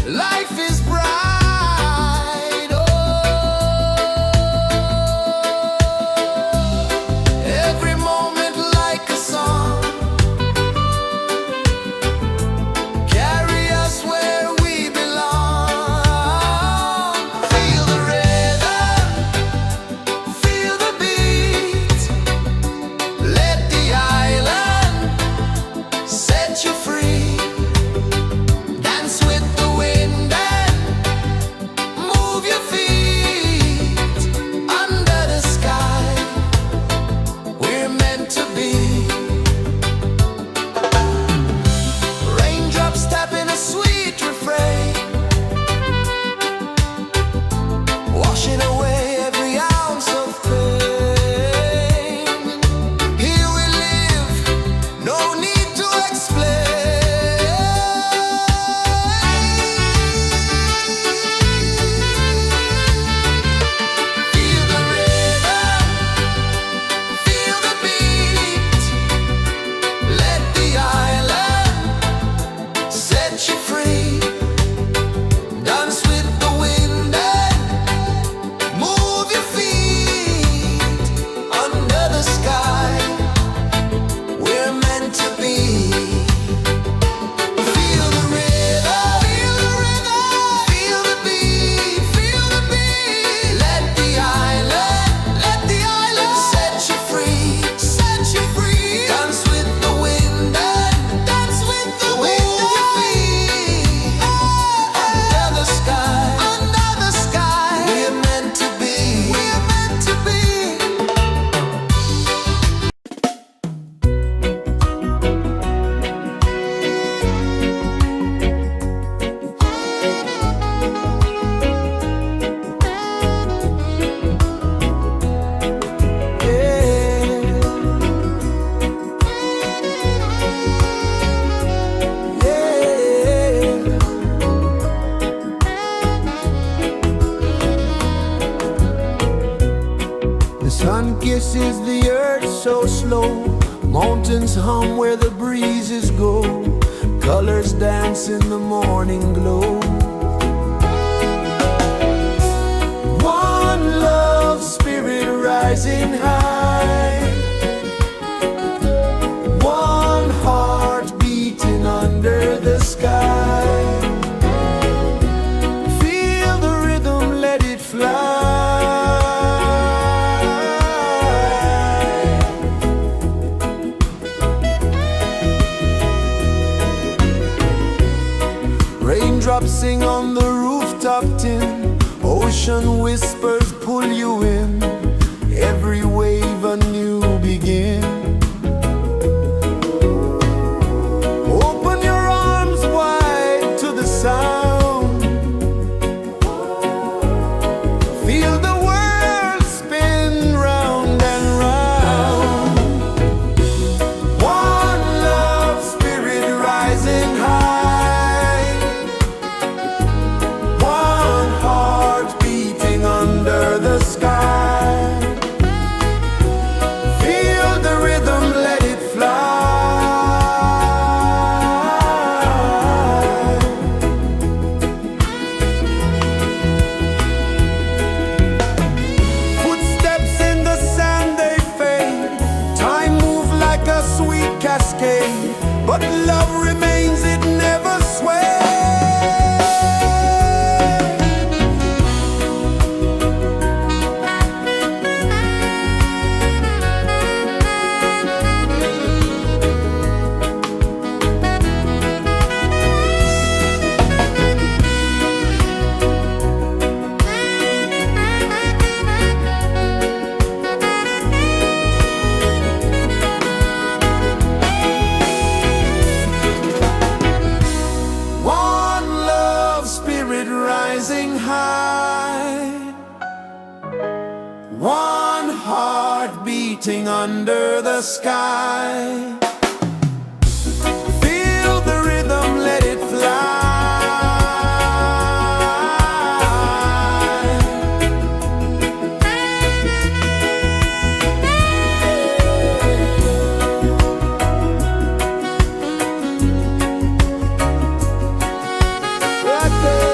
life is bright. Oh, every moment like a song. Carry us where we belong. Feel the rain. rejoices the earth so slow. Mountains hum where the breezes go. Colors dance in the morning glow. One love spirit rising high. One heart beating under the sky. Feel the rhythm, let it fly. Raindrops sing on the rooftop tin. Ocean whispers pull you in. Every wave a new begin. Open your arms wide to the sound. Feel the world spin round and round. One love spirit rising high. One heart beating under the sky. Feel the rhythm, let it fly. Footsteps in the sand, they fade. Time moves like a sweet cascade, but love remains, it never sways. One love spirit rising high. One heart beating under the sky. Feel the rhythm, let it fly. Right there.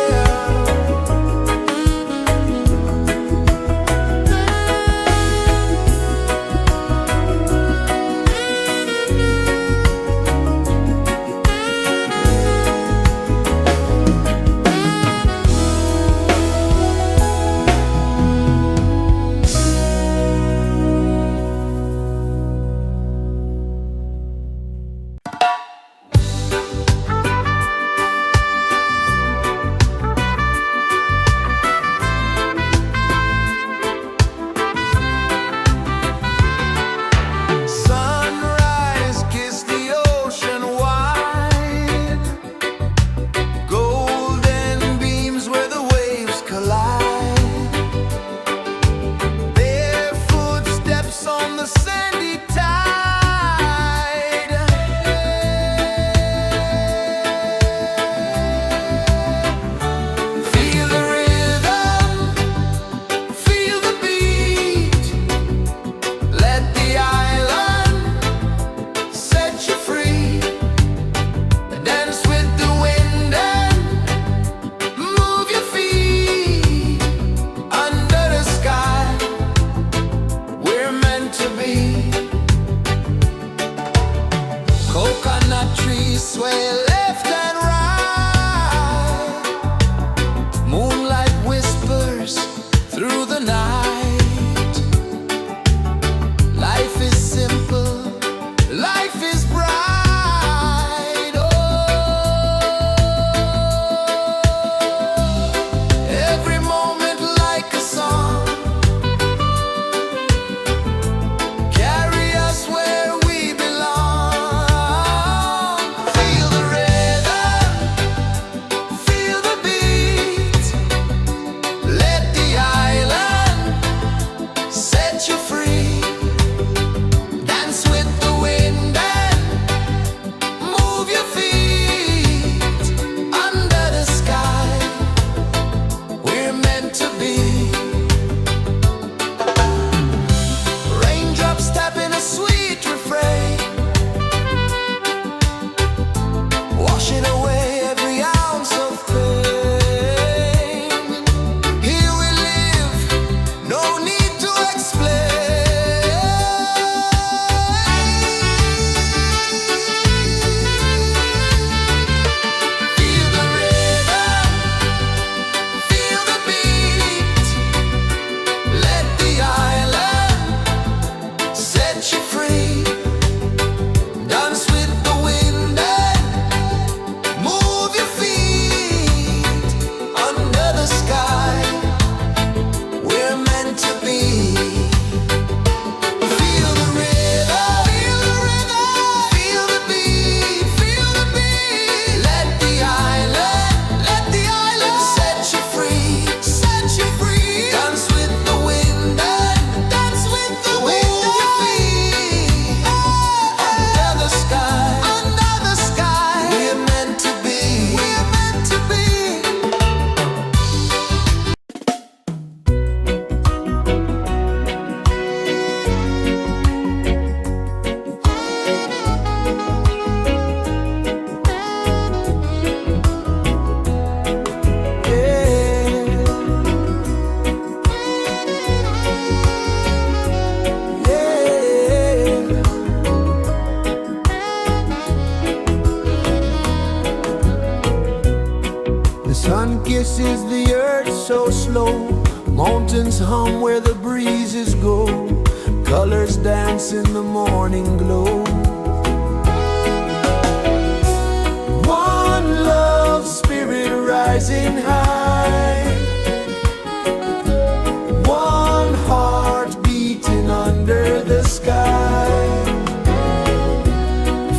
birds so slow, mountains hum where the breezes go, colors dance in the morning glow. One love spirit rising high, one heart beating under the sky.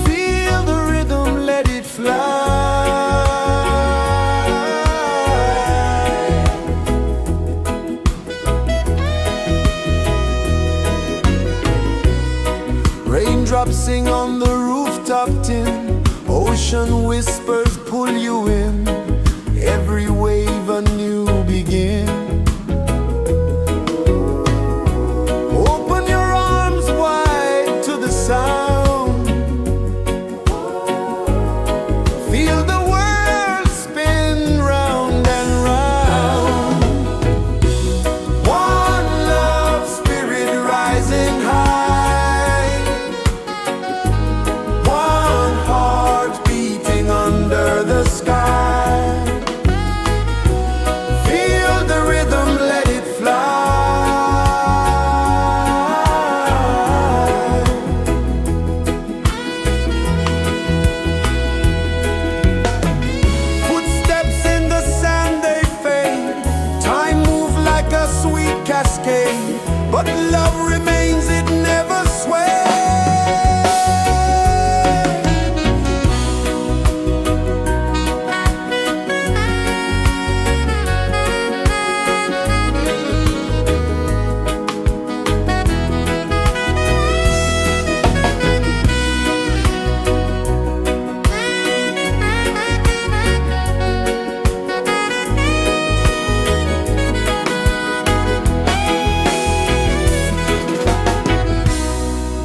Feel the rhythm, let it fly. Raindrops sing on the rooftop tin, ocean whispers pull you in, every wave a new begin. Open your arms wide to the sound, feel the world spin round and round. One love spirit rising high, one heart beating under the sky. Feel the rhythm, let it fly. Footsteps in the sand, they fade, time moves like a sweet cascade, but love remains, it never sways.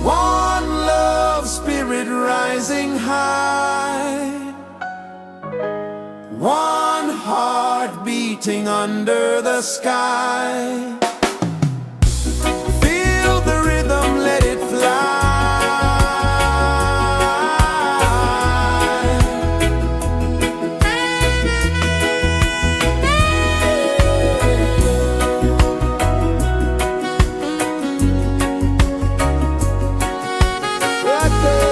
One love spirit rising high, one heart beating under the sky. Feel the rhythm, let it fly. Right there.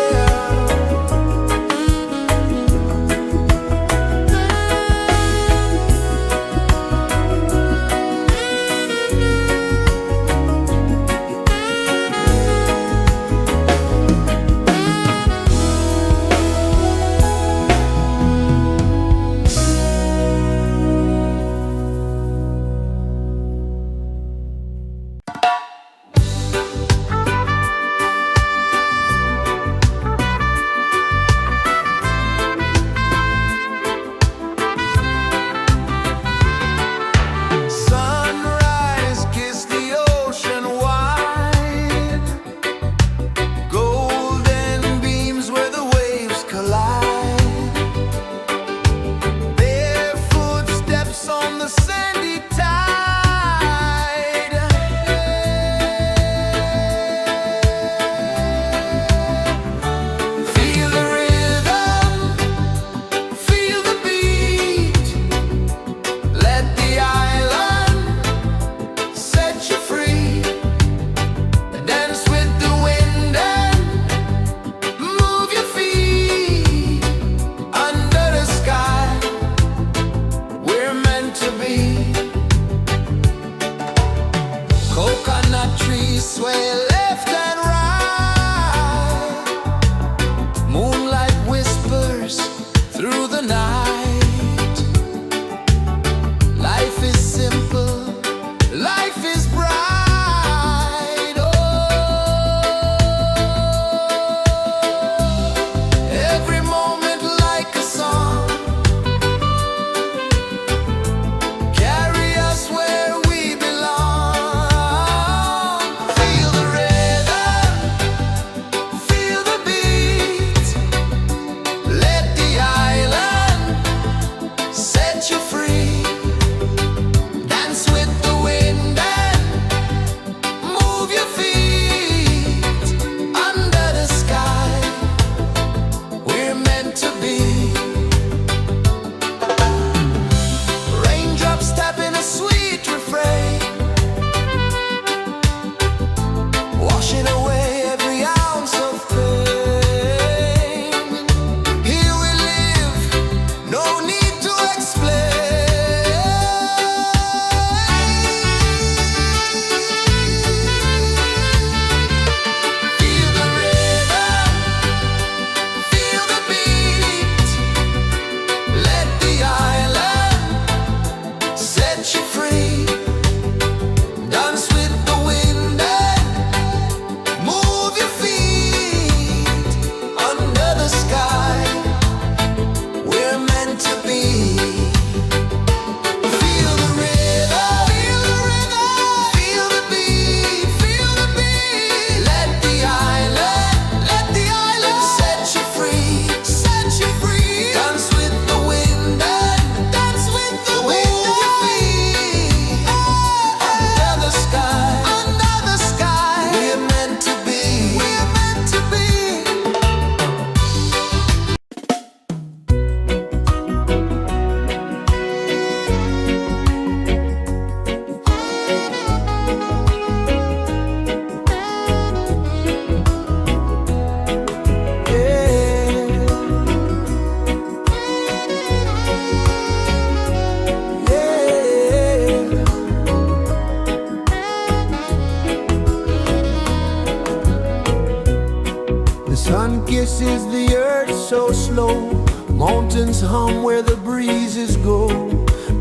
pulses the earth so slow. Mountains hum where the breezes go.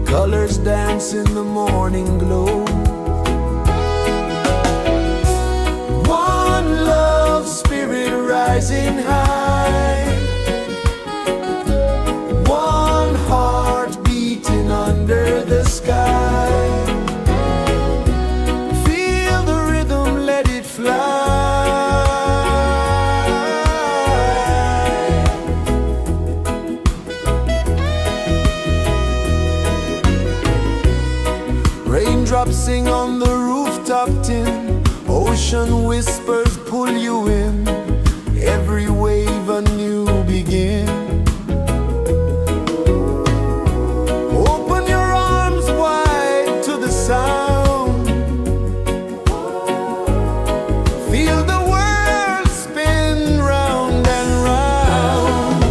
Colors dance in the morning glow. One love, spirit rising high. One heart beating under the sky. Feel the rhythm, let it fly. Raindrops sing on the rooftop tin. Ocean whispers pull you in. Every wave a new begin. Open your arms wide to the sound. Feel the world spin round and round.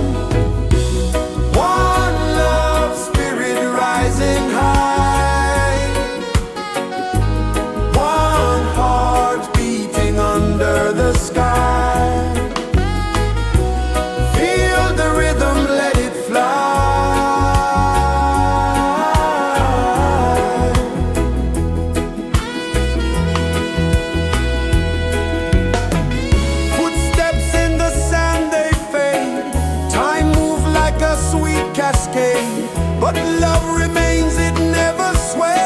One love, spirit rising high. One heart beating under the sky. Feel the rhythm, let it fly. Footsteps in the sand, they fade. Time moves like a sweet cascade, but love remains, it never sways.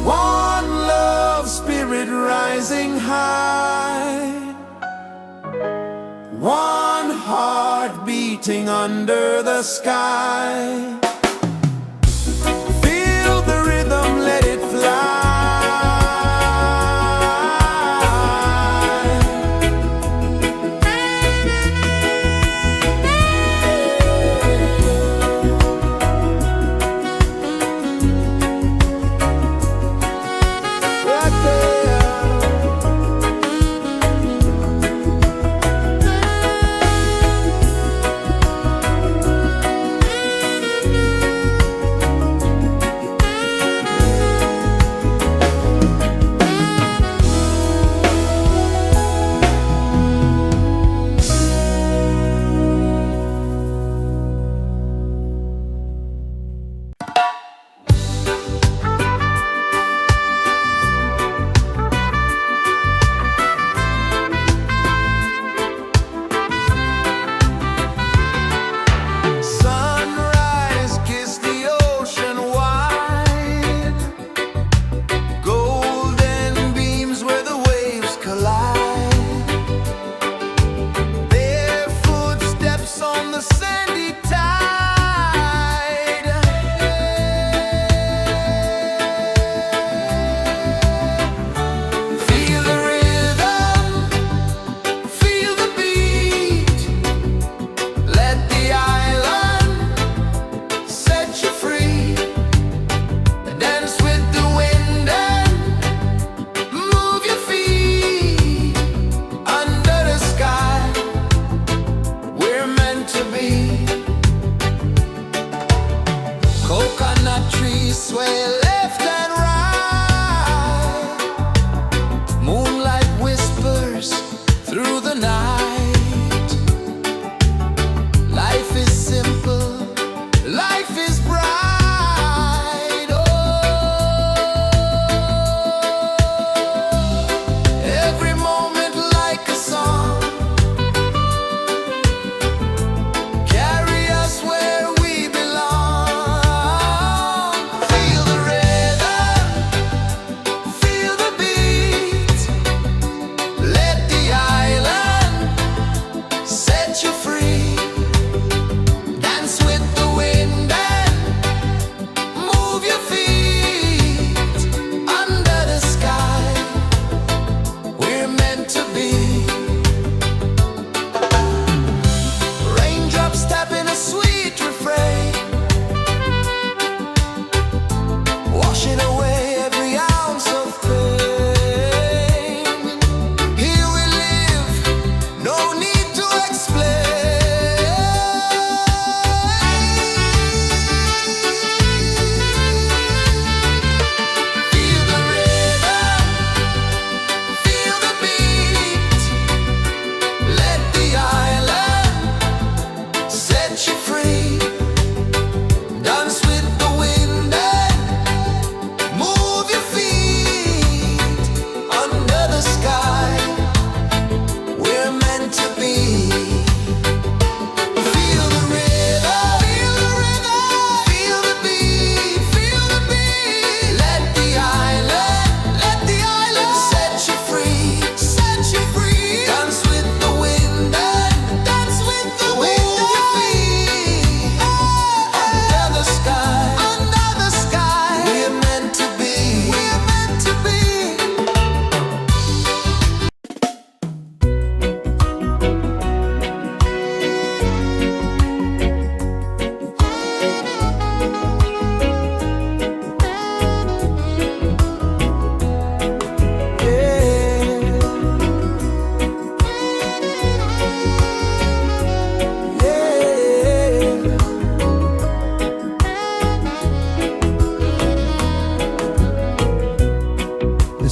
One love, spirit rising high. One heart beating under the sky. Feel the rhythm, let it fly. Right there.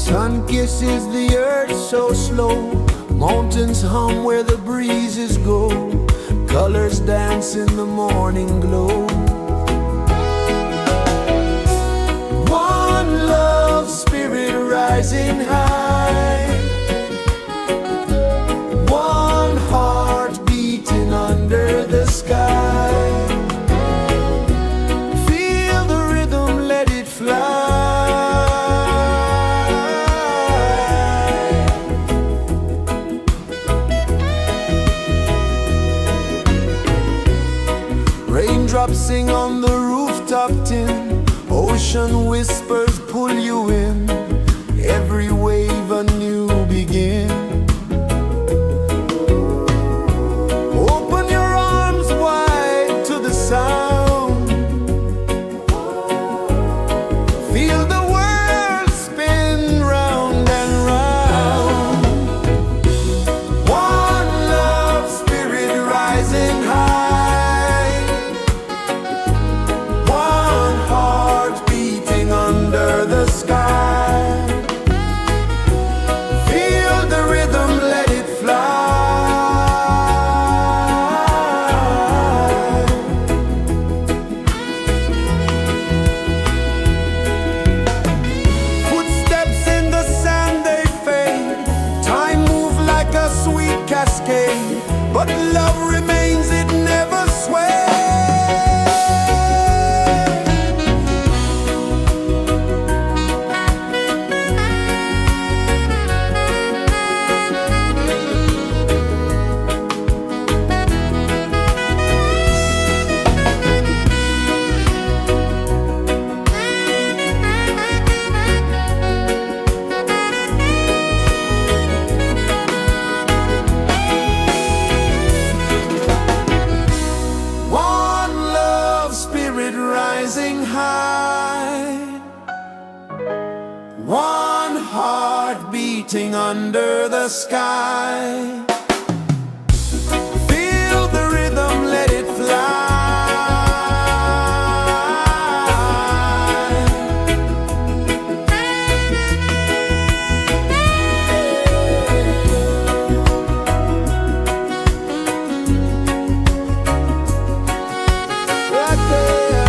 Sun kisses the earth so slow, mountains hum where the breezes go, colors dance in the morning glow. One love, spirit rising high, one heart beating under the sky. Feel the rhythm, let it fly. Raindrops sing on the rooftop tin, ocean whispers pull you in, every wave a new begin. Open your arms wide to the sound, feel the world spin round and round. One love, spirit rising high, one heart beating under the sky. Feel the rhythm, let it fly. Footsteps in the sand, they fade, time move like a sweet cascade, but love remains, it never sways. One love, spirit rising high, one heart beating under the sky. Feel the rhythm, let it fly. Right there.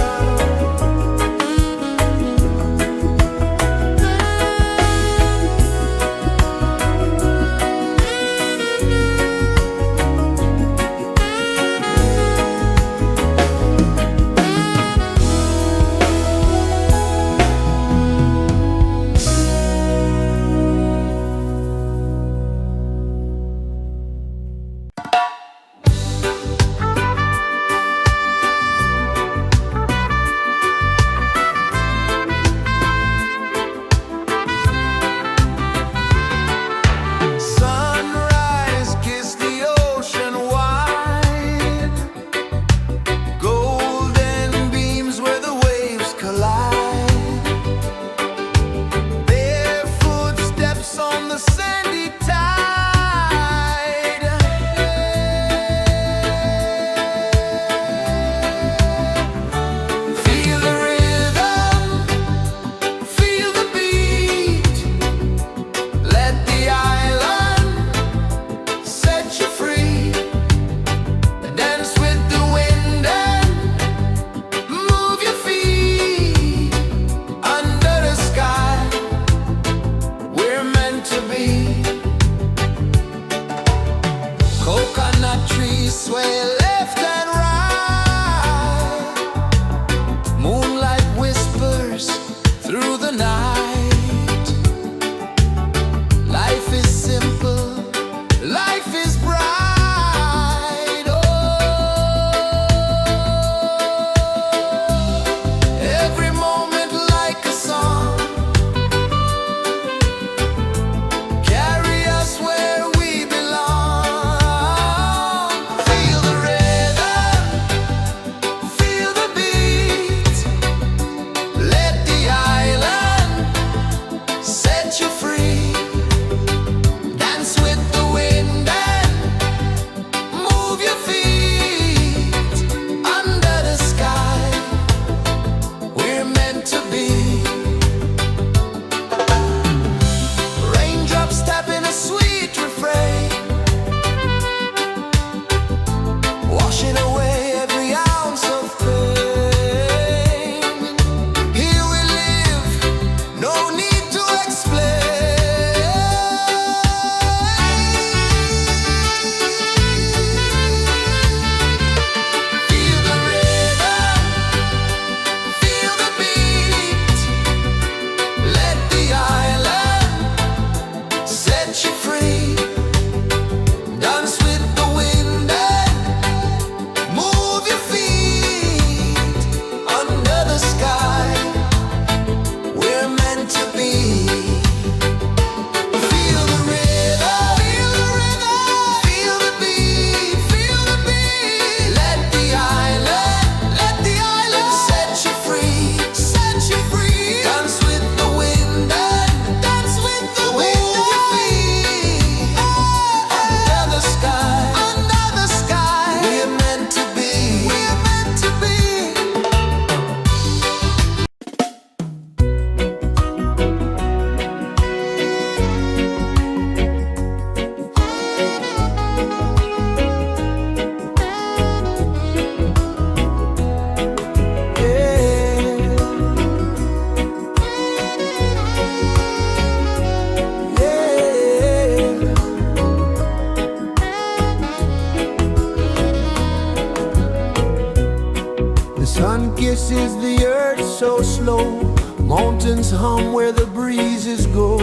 is the earth so slow? Mountains hum where the breezes go.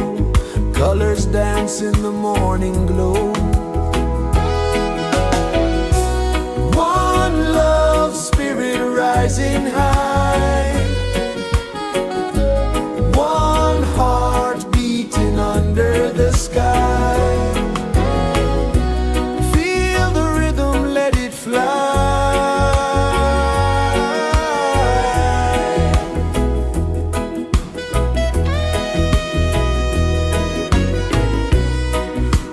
Colors dance in the morning glow. One love, spirit rising high. One heart beating under the sky. Feel the rhythm, let it fly.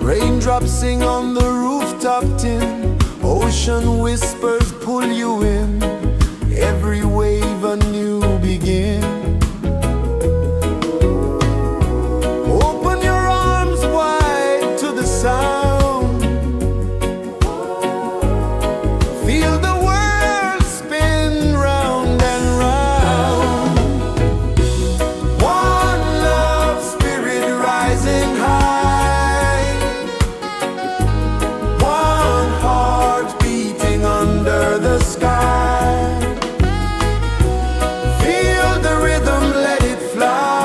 Raindrops sing on the rooftop tin. Ocean whispers pull you in. Every wave a new begin. Open your arms wide to the sound. Feel the world spin round and round. One love, spirit rising high. One heart beating under the sky. Feel the rhythm, let it fly.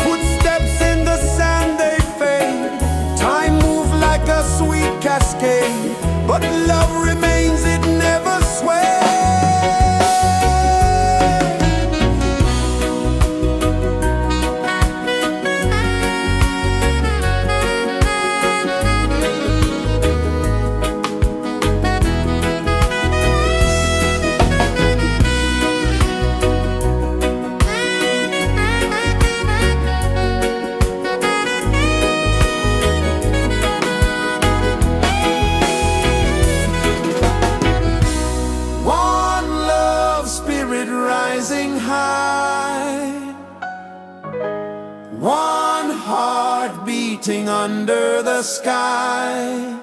Footsteps in the sand, they fade. Time moves like a sweet cascade, but love remains, it never sways. One love, spirit rising high. One heart beating under the sky.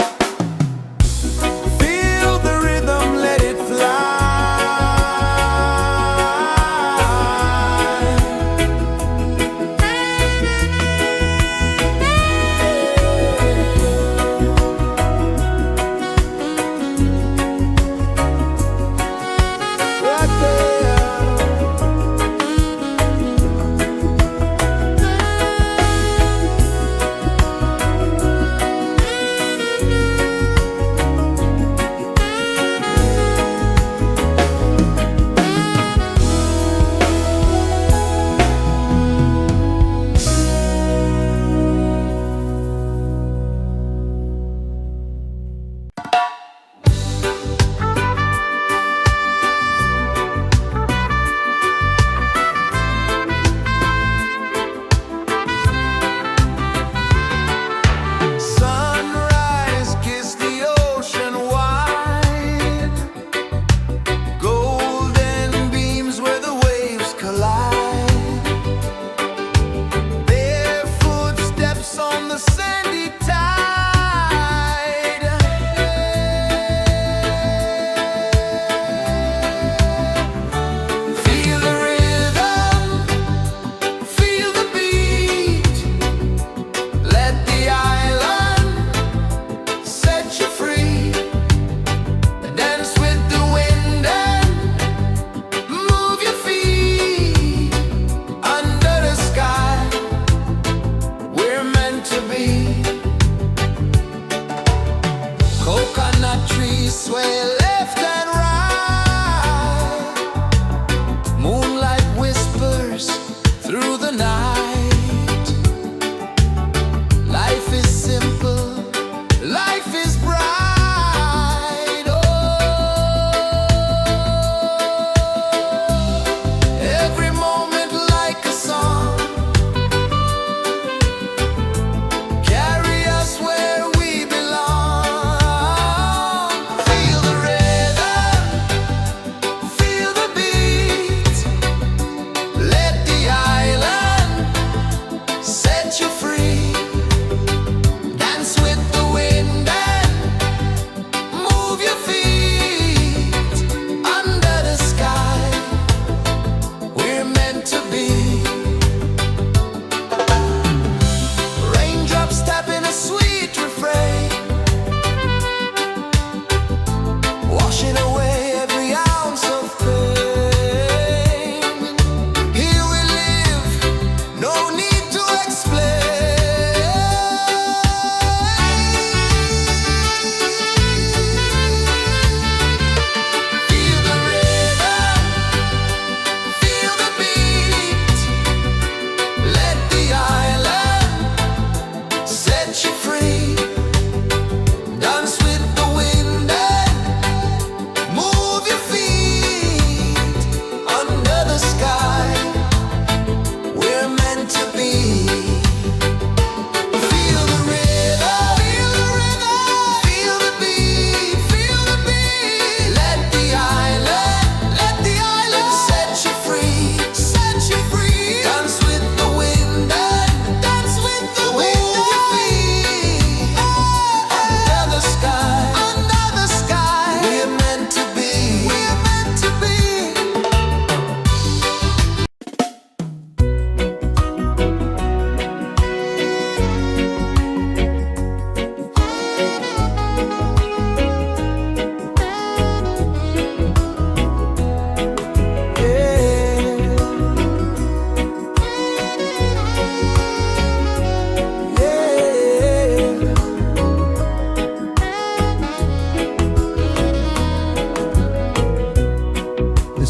Feel the rhythm, let it fly. Sunrise, kiss the ocean wide. Golden beams where the waves collide. Bare footsteps on the sandy tide. Feel the rhythm, feel the beat. Let the island set you free. Dance with the wind and move your feet. Under the sky, we're meant to be. Coconut trees sway left and right. Moonlight whispers through the night. Life is simple, life is bright. Oh, every moment like a song. Carry us where we belong. Feel the rhythm,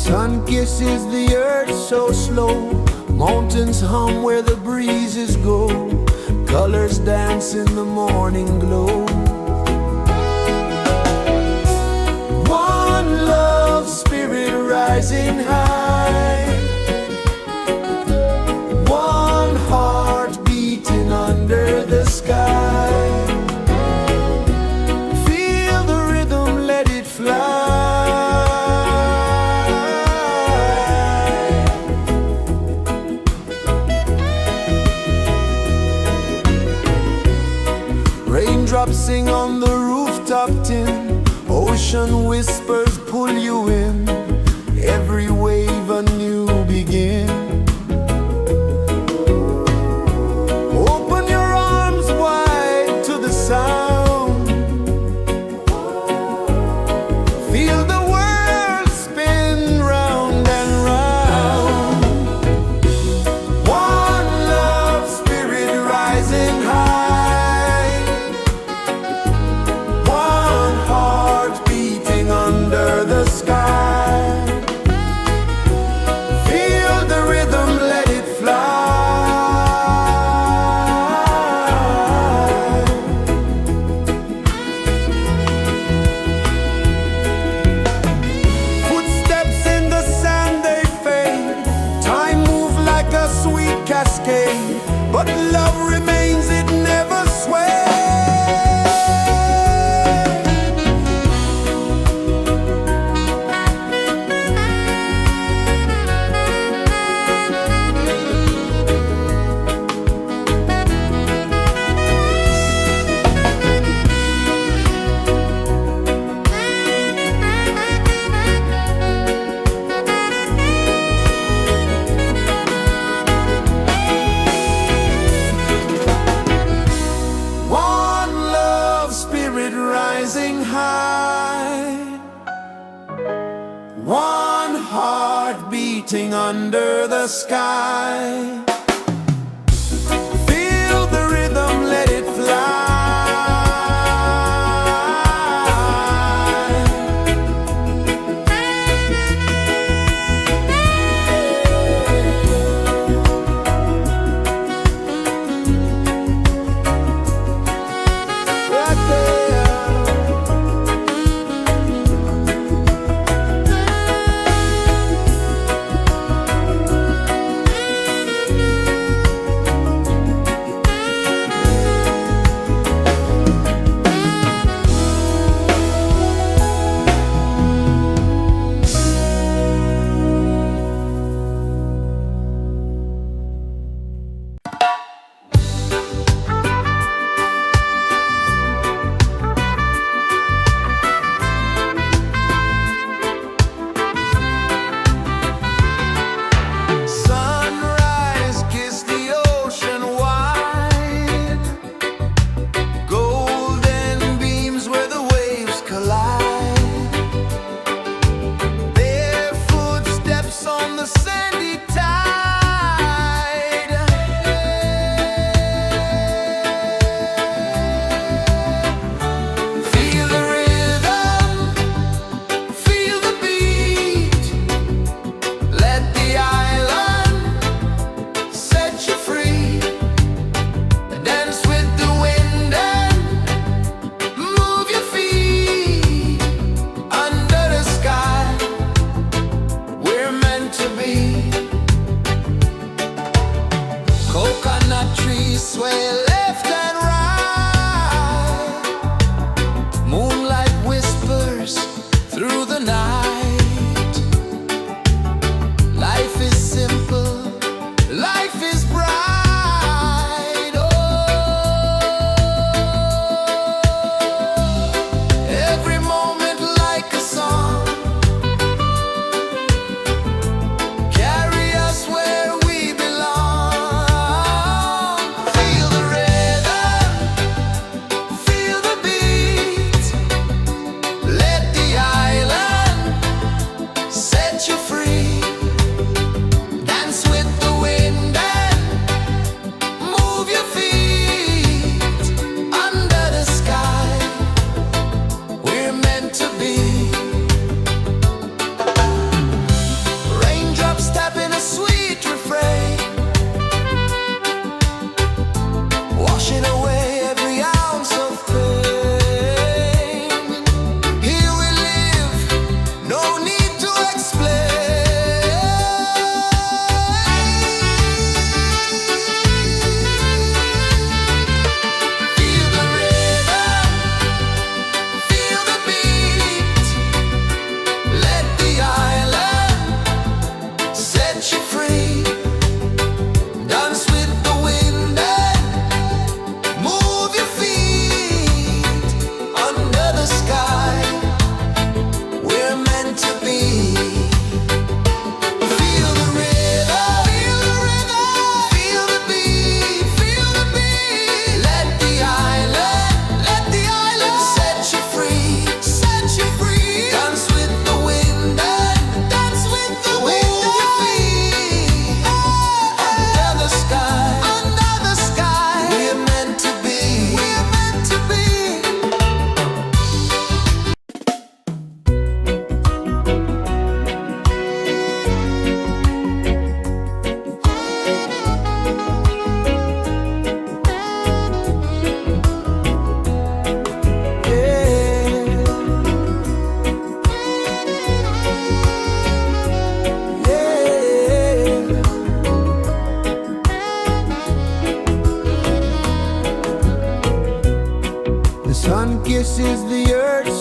Sun kisses the earth so slow, mountains hum where the breezes go, colors dance in the morning glow. One love spirit rising high, one heart beating under the sky. Feel the rhythm, let it fly. Raindrops sing on the rooftop tin, ocean whispers pull you in, every wave a new begin. Open your arms wide to the sound, feel the world spin round and round. One love spirit rising high, one heart beating under the sky. Feel the rhythm, let it fly. Footsteps in the sand, they fade, time moves like a sweet cascade, but love remains, it never sways. One love spirit rising high, one heart beating under the sky. Feel the rhythm, let it fly. Right there.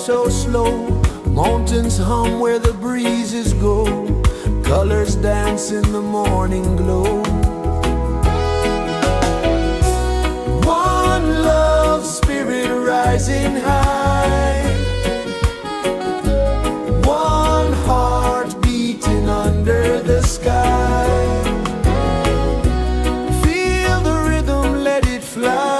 so slow. Mountains hum where the breezes go. Colors dance in the morning glow. One love spirit rising high. One heart beating under the sky. Feel the rhythm, let it fly.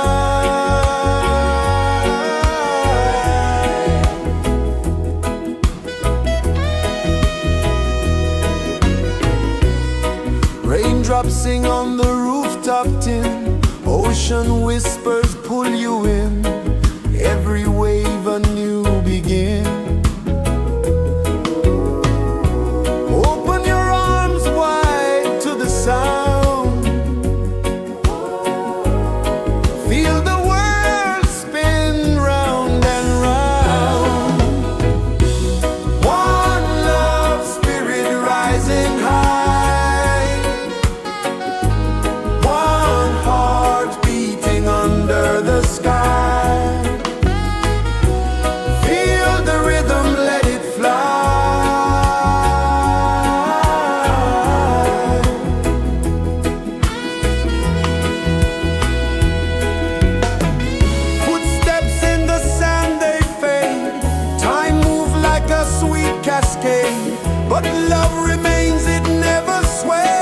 Raindrops sing on the rooftop tin. Ocean whispers pull you in. Every wave a new begin. Open your arms wide to the sound. Feel the world spin round and round. One love spirit rising high. One heart beating under the sky. Feel the rhythm, let it fly. Footsteps in the sand, they fade. Time moves like a sweet cascade, but love remains, it never sways.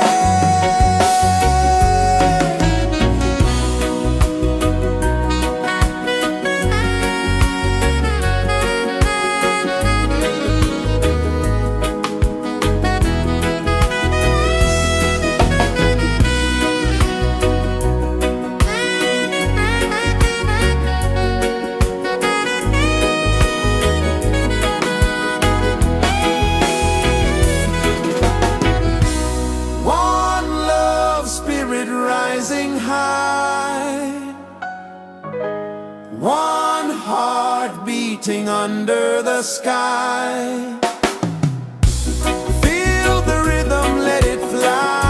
One love spirit rising high. One heart beating under the sky. Feel the rhythm, let it fly.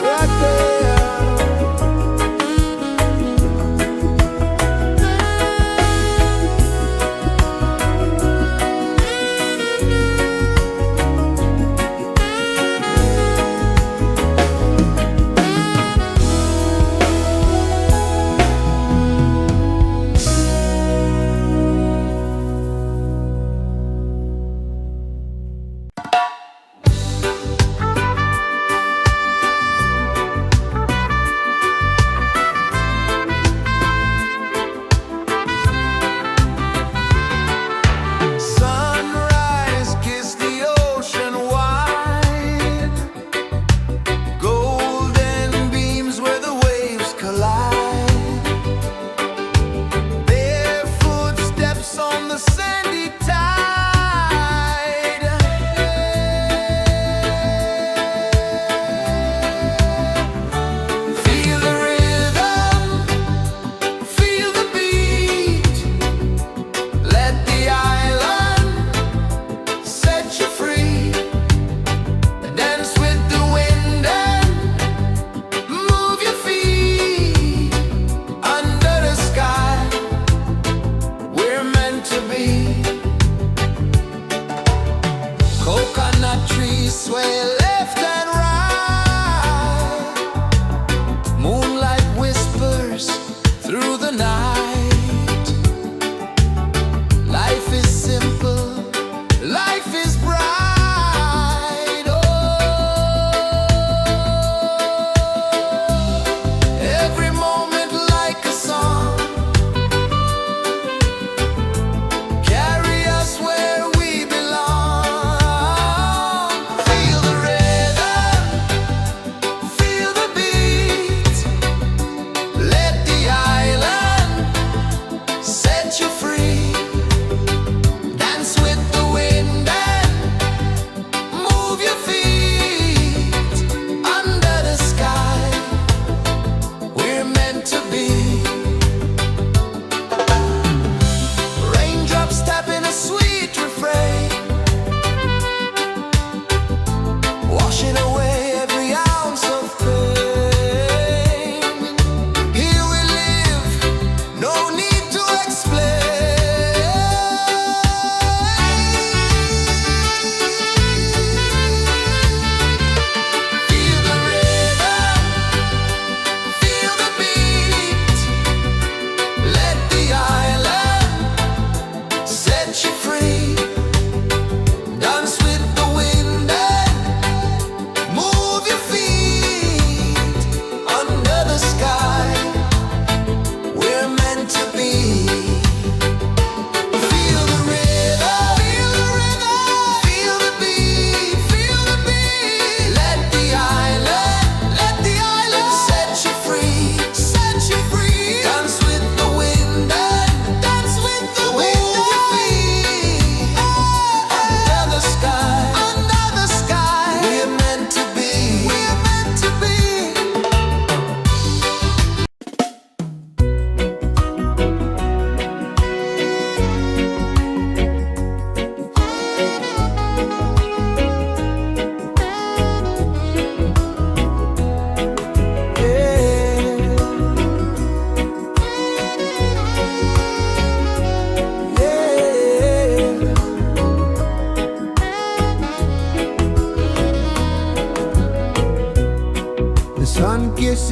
Right there.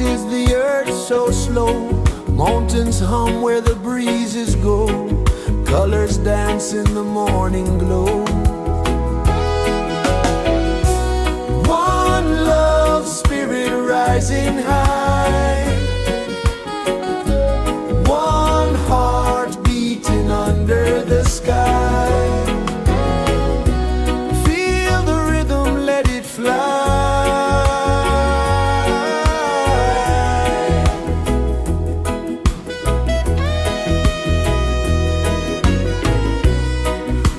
is the earth so slow? Mountains hum where the breezes go. Colors dance in the morning glow. One love, spirit rising high. One heart beating under the sky. Feel the rhythm, let it fly.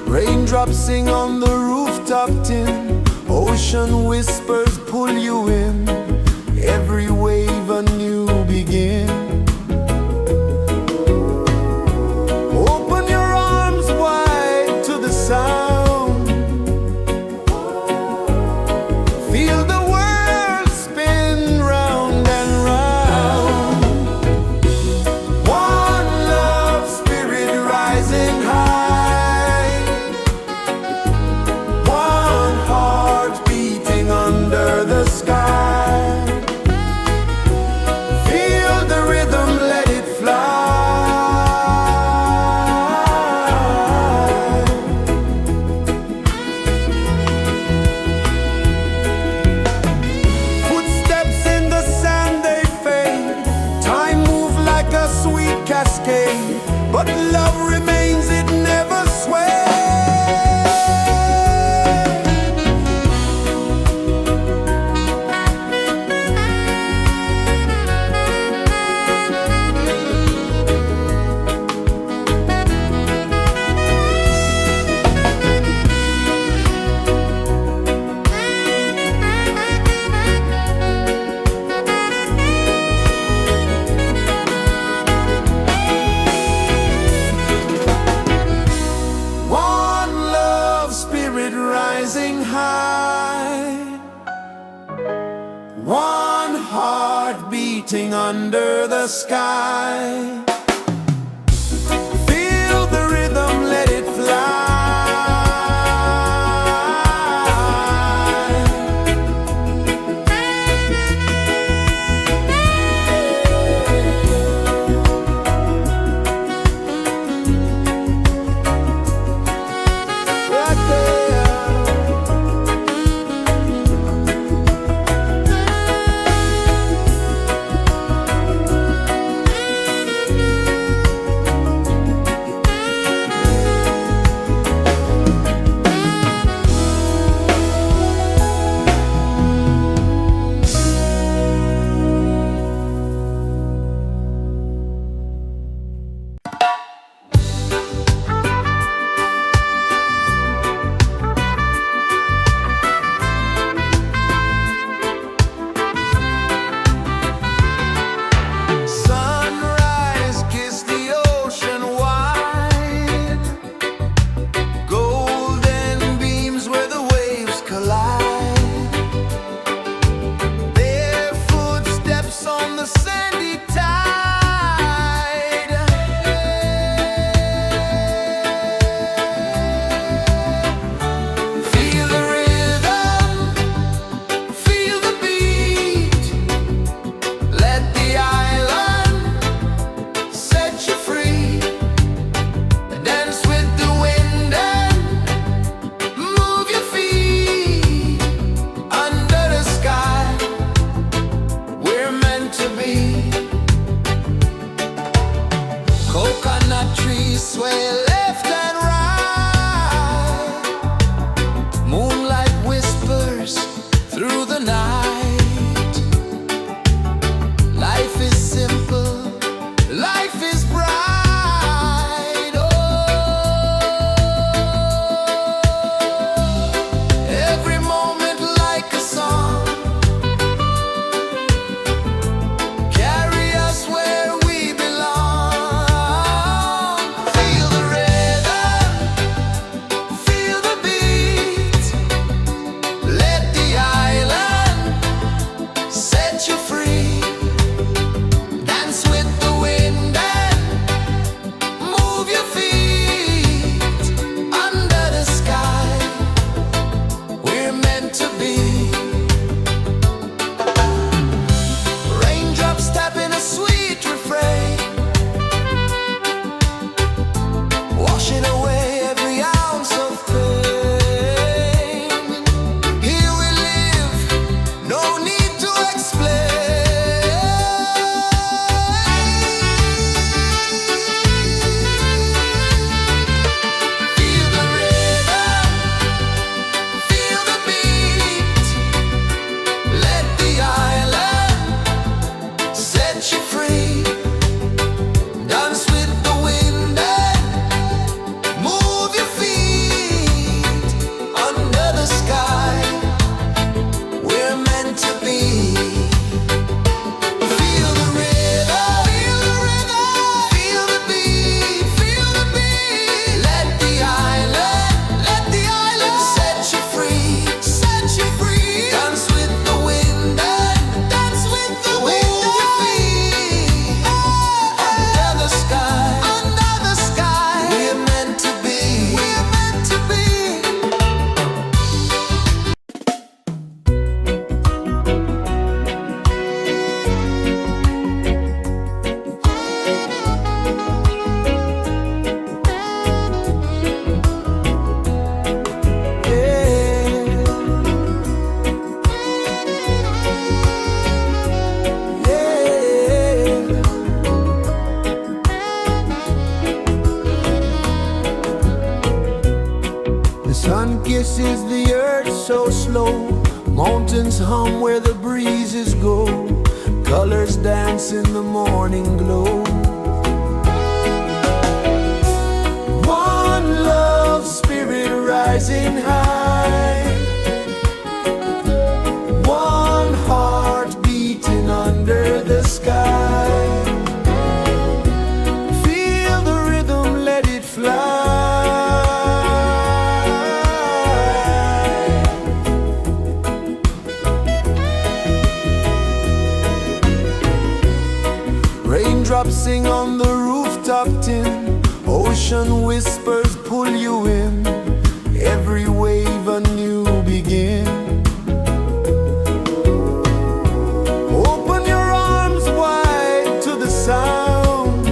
Raindrops sing on the rooftop tin. Ocean whispers pull you in. Every wave a new begin. Open your arms wide to the sound. Feel the world spin round and round. One love, spirit rising high. One heart beating under the sky. Feel the rhythm, let it fly. Footsteps in the sand, they fade. Time moves like a sweet cascade, but love remains, it never sways. One love, spirit rising high. One heart beating under the sky. Feel the rhythm, let it fly. Right there. The sun kisses the earth so slow, mountains hum where the breezes go, colors dance in the morning glow. One love spirit rising high, one heart beating under the sky. Feel the rhythm, let it fly. Raindrops sing on the rooftop tin, ocean whispers pull you in, every wave a new begin. Open your arms wide to the sound,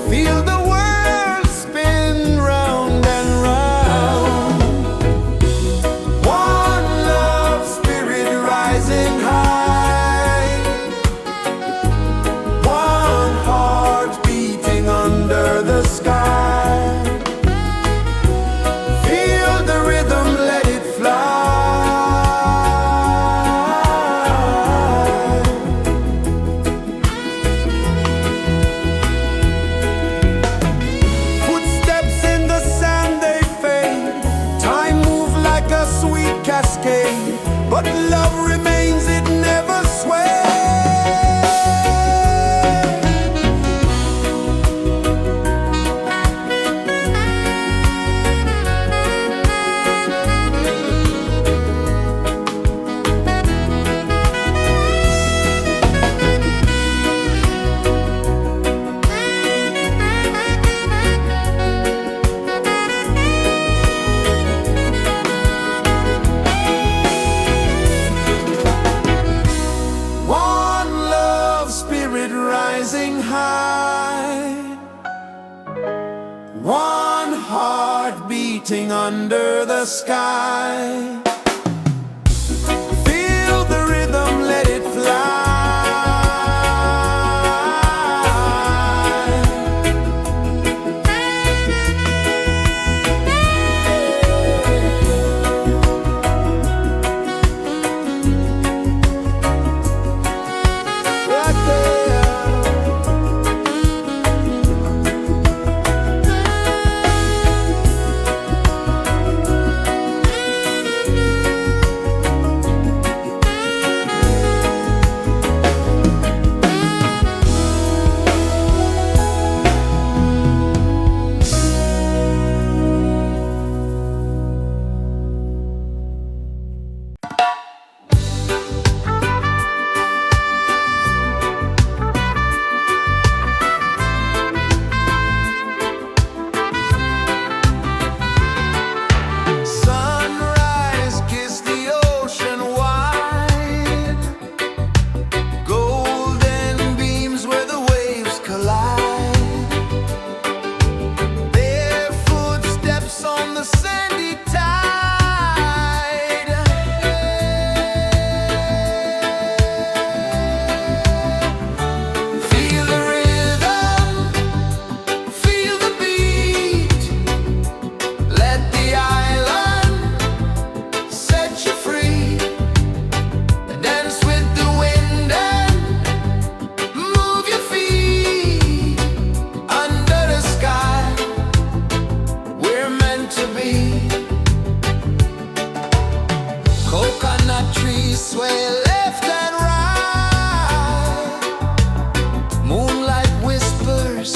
feel the world spin round and round. One love spirit rising high, one heart beating under the sky. Feel the rhythm, let it fly. Footsteps in the sand, they fade, time moves like a sweet cascade, but love remains, it never sways. One love spirit rising high, one heart beating under the sky. Feel the rhythm, let it fly. Right there. Sunrise, kiss the ocean wide, golden beams where the waves collide, their footsteps on the sandy tide. Feel the rhythm, feel the beat, let the island set you free. Dance with the wind and move your feet. Under the sky, we're meant to be. Coconut trees sway left and right, moonlight whispers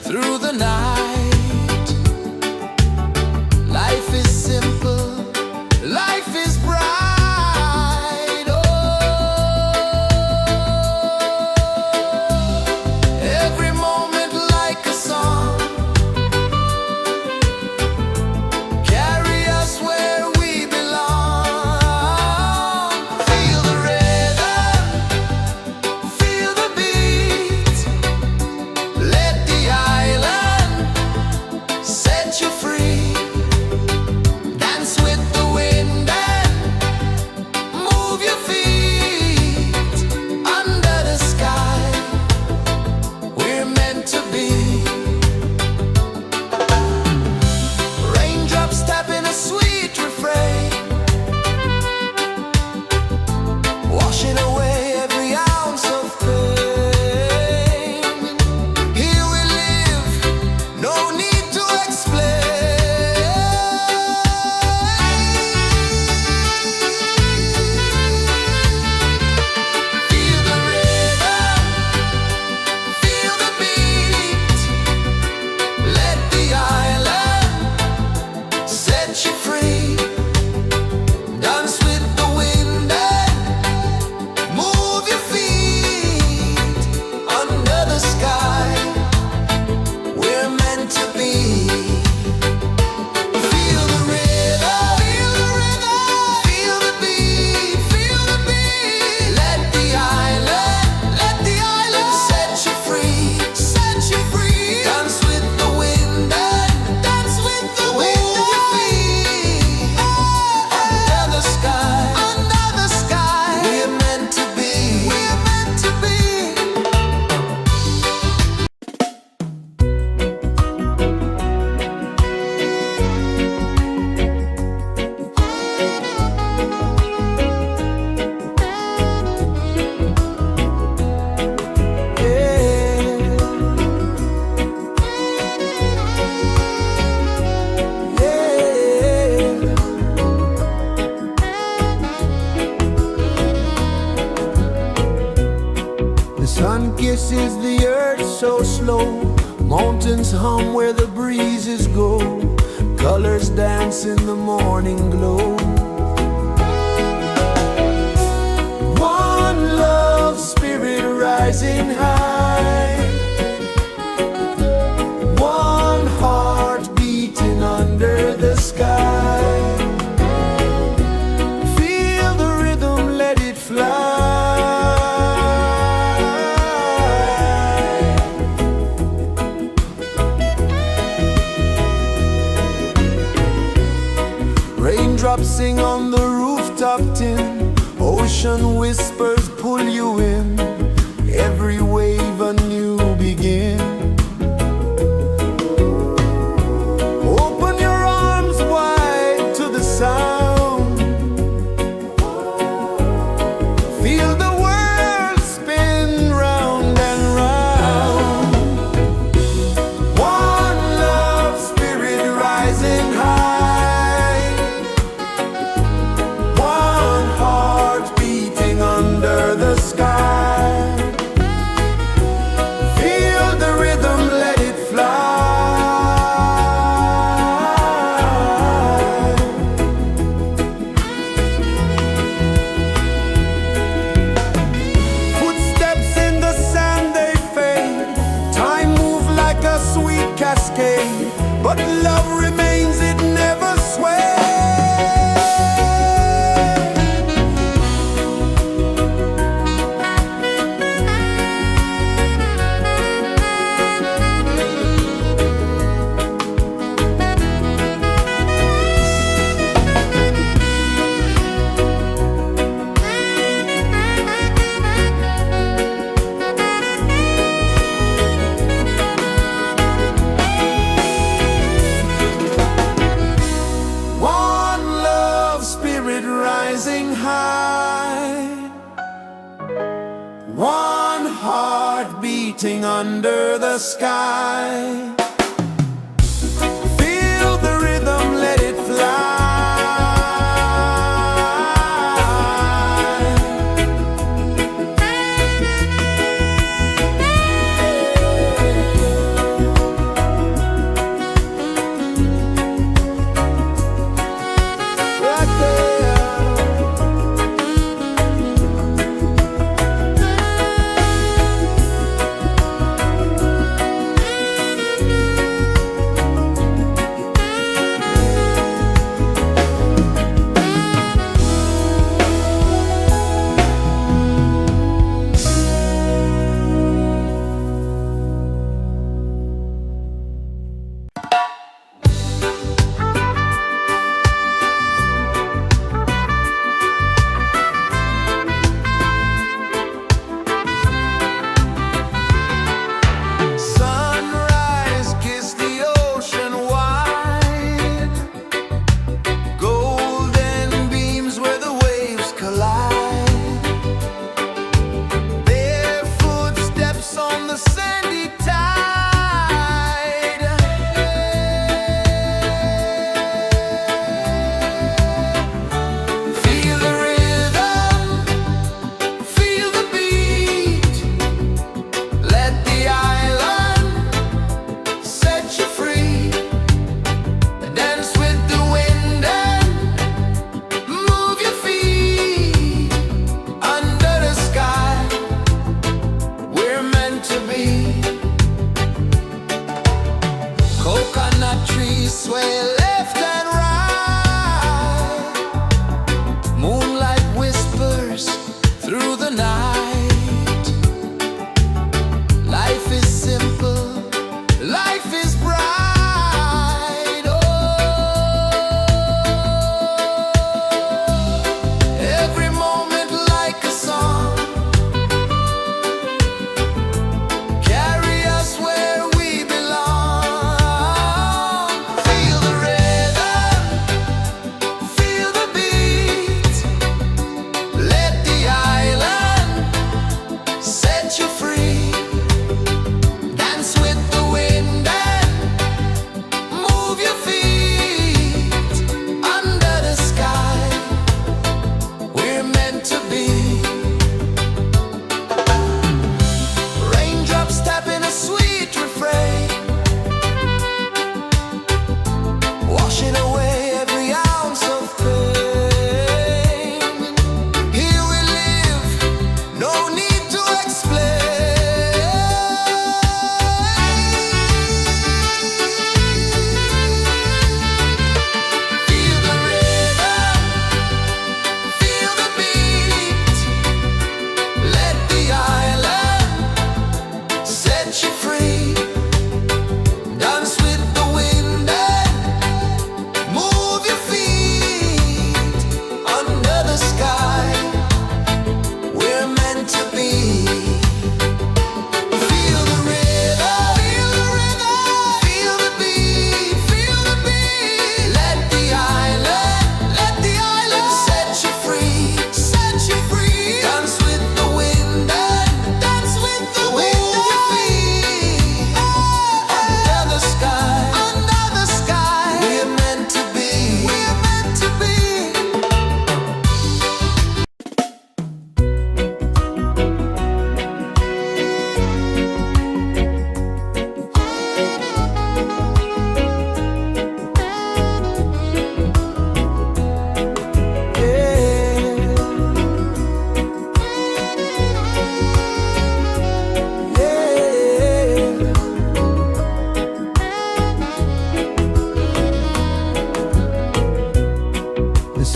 through the night. Life is simple, life is bright. Oh, every moment like a song, carry is the earth so slow? Mountains hum where the breezes go. Colors dance in the morning glow. One love, spirit rising high. One heart beating under the sky. Feel the rhythm, let it fly. Raindrops sing on the rooftop tin. Ocean whispers pull you in. Every wave a new begin. Open your arms wide to the sound. Feel the world spin round and round. One love, spirit rising high. One heart beating under the sky. Feel the rhythm, let it fly. Footsteps in the sand, they fade. Time moves like a sweet cascade, but love remains, it never sways. One love, spirit rising high. One heart beating under the sky. Feel the rhythm, let it fly. Right there.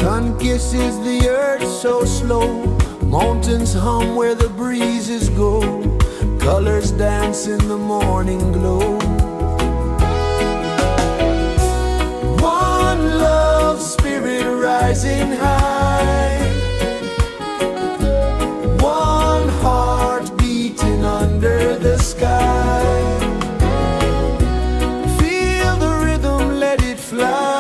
Sun kisses the earth so slow, mountains hum where the breezes go, colors dance in the morning glow. One love spirit rising high, one heart beating under the sky. Feel the rhythm, let it fly.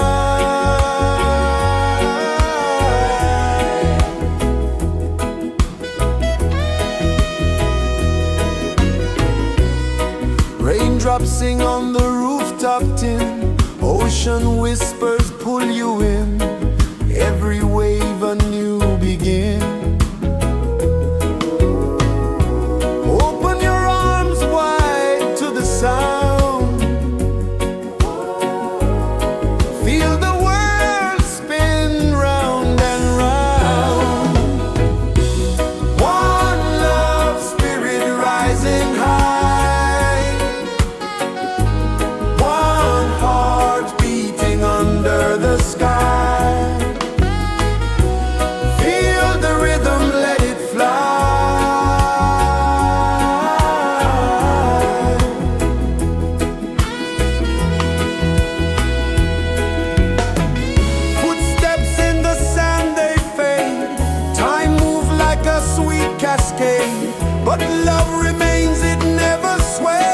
Raindrops sing on the rooftop tin, ocean whispers pull you in, every wave a new begin. Open your arms wide to the sound, feel the world spin round and round. One love spirit rising high, one heart beating under the sky. Feel the rhythm, let it fly. Footsteps in the sand, they fade, time move like a sweet cascade, but love remains, it never sways.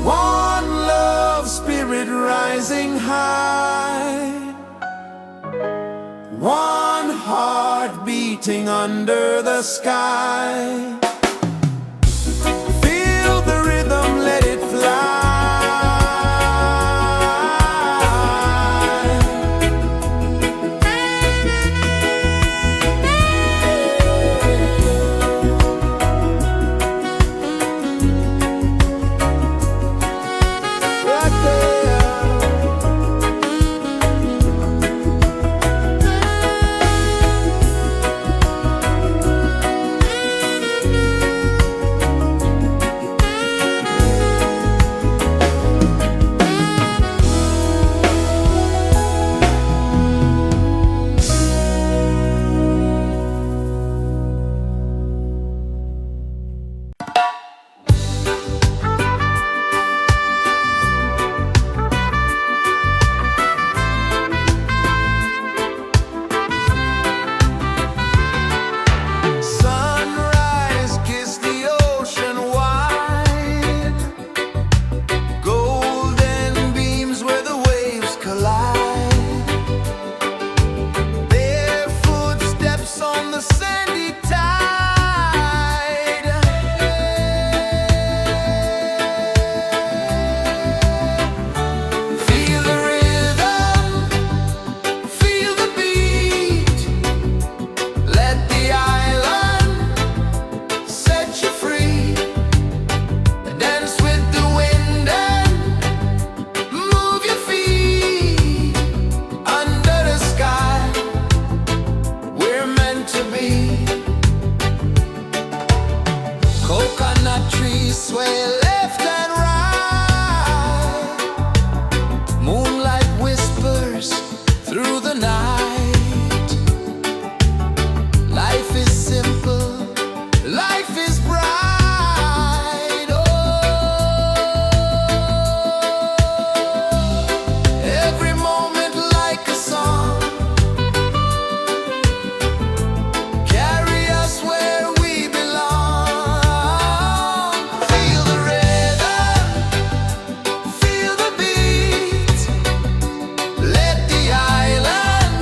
One love spirit rising high, one heart beating under the sky. Feel the rhythm, let it fly. Right there. Sunrise, kiss the ocean wide, golden beams where the waves collide, bare footsteps on the sandy tide. Feel the rhythm, feel the beat, let the island set you free. Dance with the wind and move your feet under the sky. We're meant to be. Coconut trees sway left and right, moonlight whispers through the night. Life is simple, life is bright. Oh, every moment like a song, carry us where we belong. Feel the rhythm, feel the beat, let the island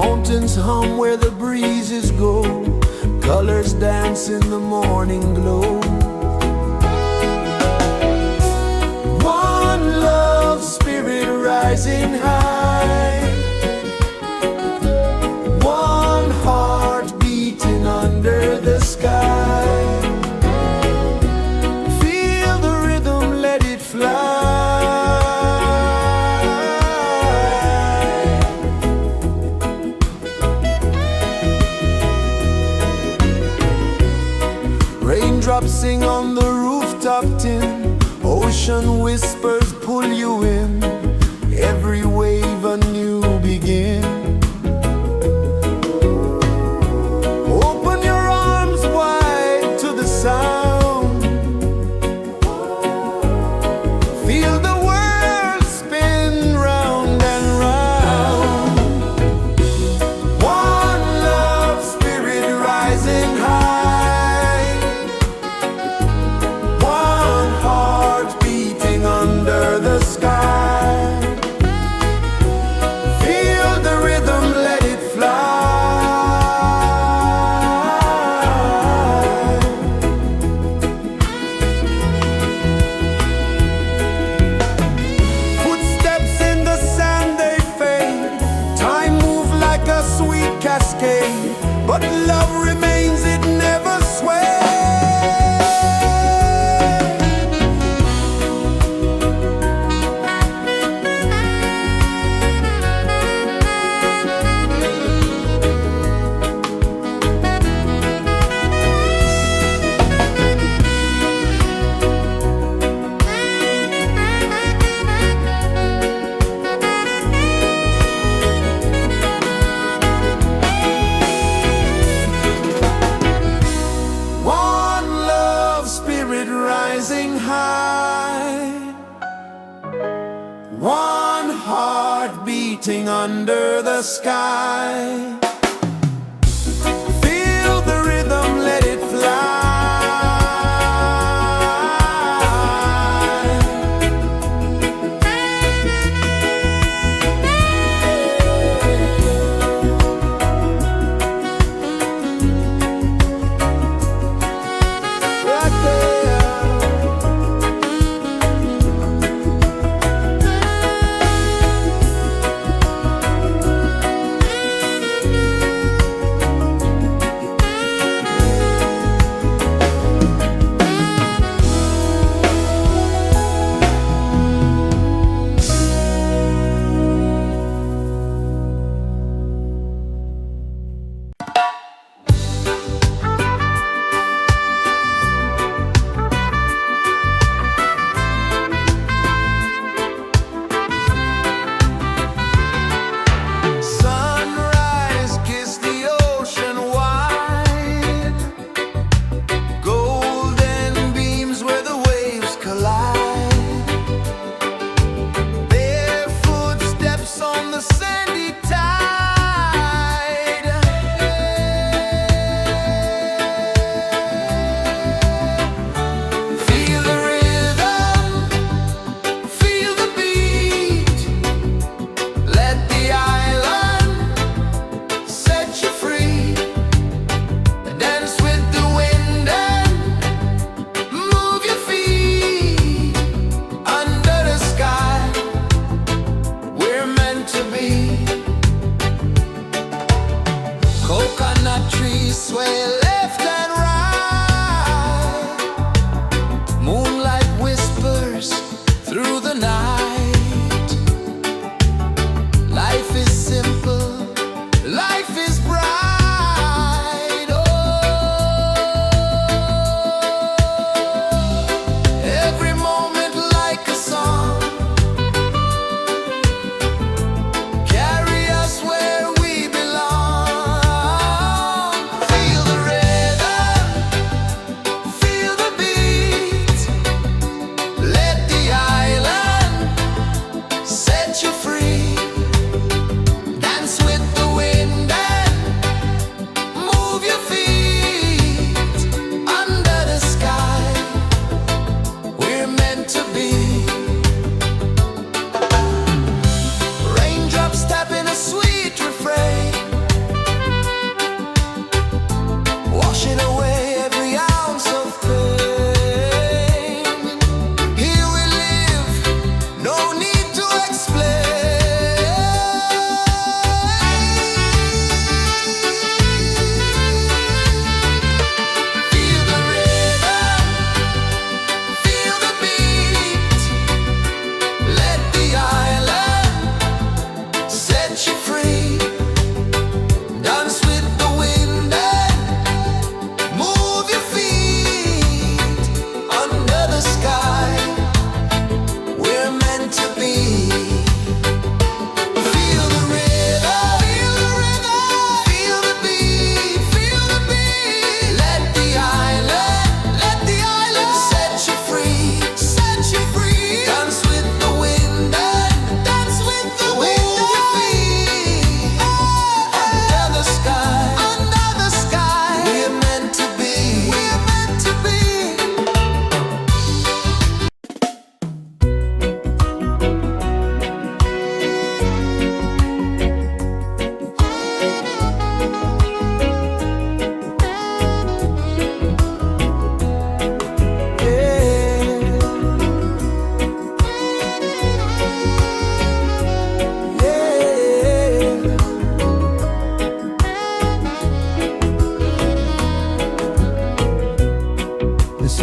Mountains hum where the breezes go, colors dance in the morning glow. One love spirit rising high, one heart beating under the sky. Feel the rhythm, let it fly. Raindrops sing on the rooftop tin, ocean whispers pull you in, every wave a new begin. Open your arms wide to the sound, feel the world spin round and round. One love spirit rising high, one heart beating under the sky. Feel the rhythm, let it fly. Footsteps in the sand, they fade. Time moves like a sweet cascade, but love remains, it never sways. One love spirit rising high, one heart beating under the sky. Feel the rhythm, let it fly. Right there. Sunrise, kiss the ocean wide, golden beams where the waves collide, bare footsteps on the sandy tide. Feel the rhythm, feel the beat, let the island set you free. Dance with the wind and move your feet. Under the sky, we're meant to be. Coconut trees sway left and right, moonlight whispers through the night. Life is simple, life is bright. Oh, every moment like a song, carry us where we belong. Feel the rhythm, feel the beat, let the island set you free. Dance with the wind and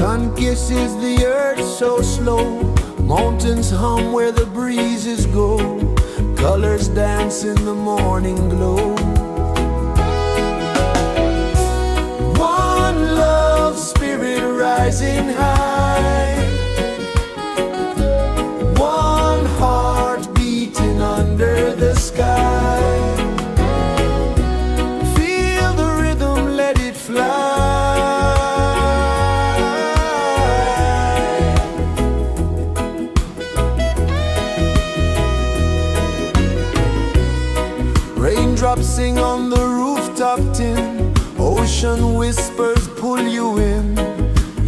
Sun kisses the earth so slow, mountains hum where the breezes go, colors dance in the morning glow. One love spirit rising high, one heart beating under the sky. Feel the rhythm, let it fly. Raindrops sing on the rooftop tin, ocean whispers pull you in,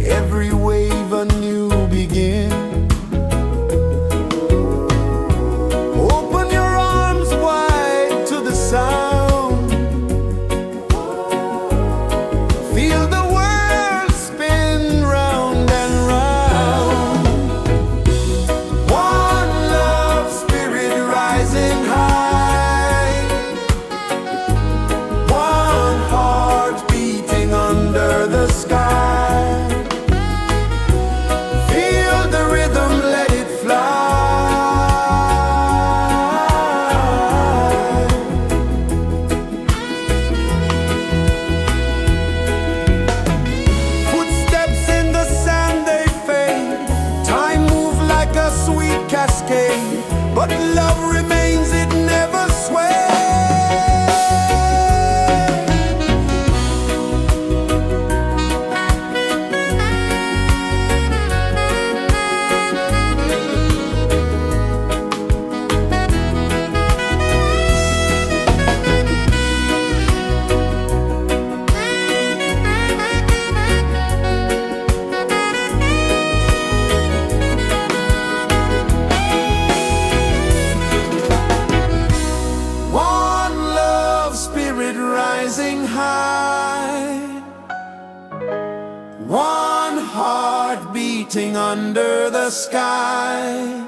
every wave a new begin. Open your arms wide to the sound, feel the world spin round and round. One love spirit rising high, one heart beating under the sky. Feel the rhythm, let it fly. Footsteps in the sand, they fade, time moves like a sweet cascade, but love remains, it never sways. One love spirit rising high, one heart beating under the sky.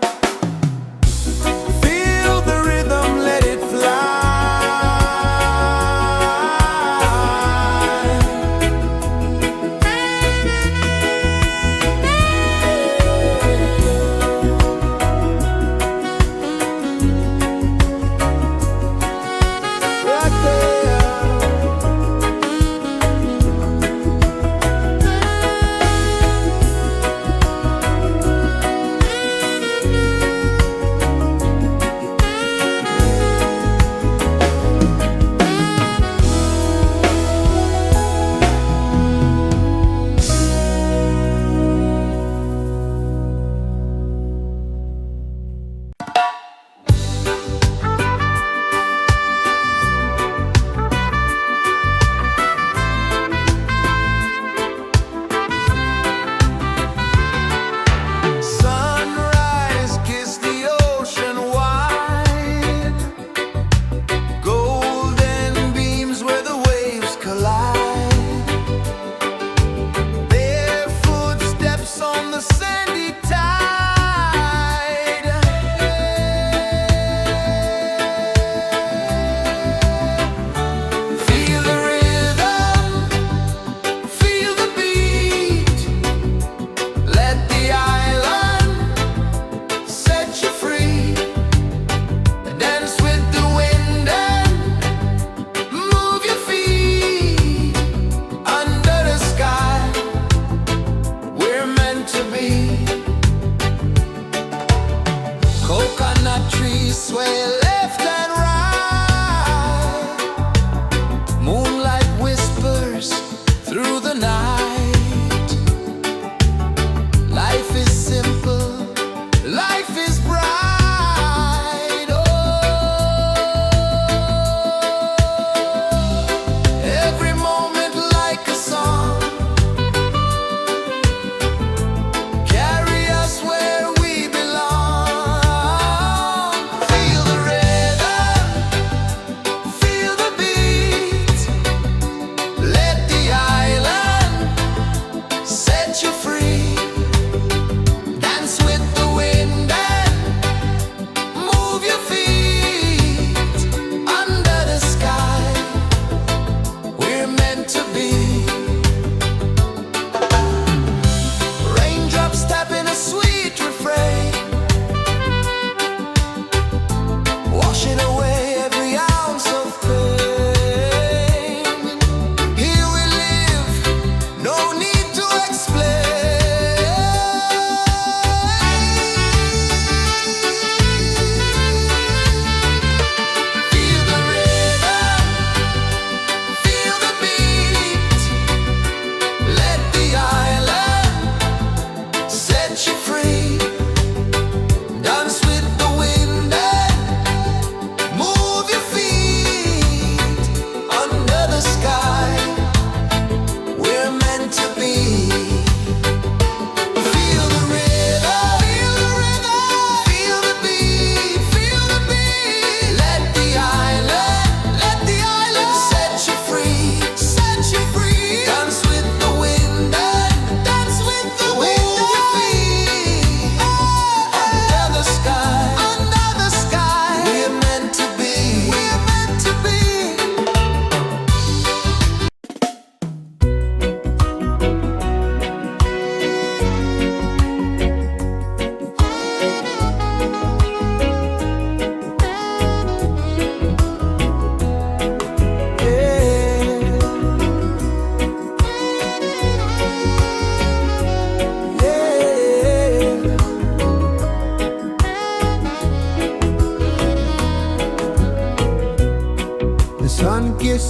Feel the rhythm, let it fly. Right there.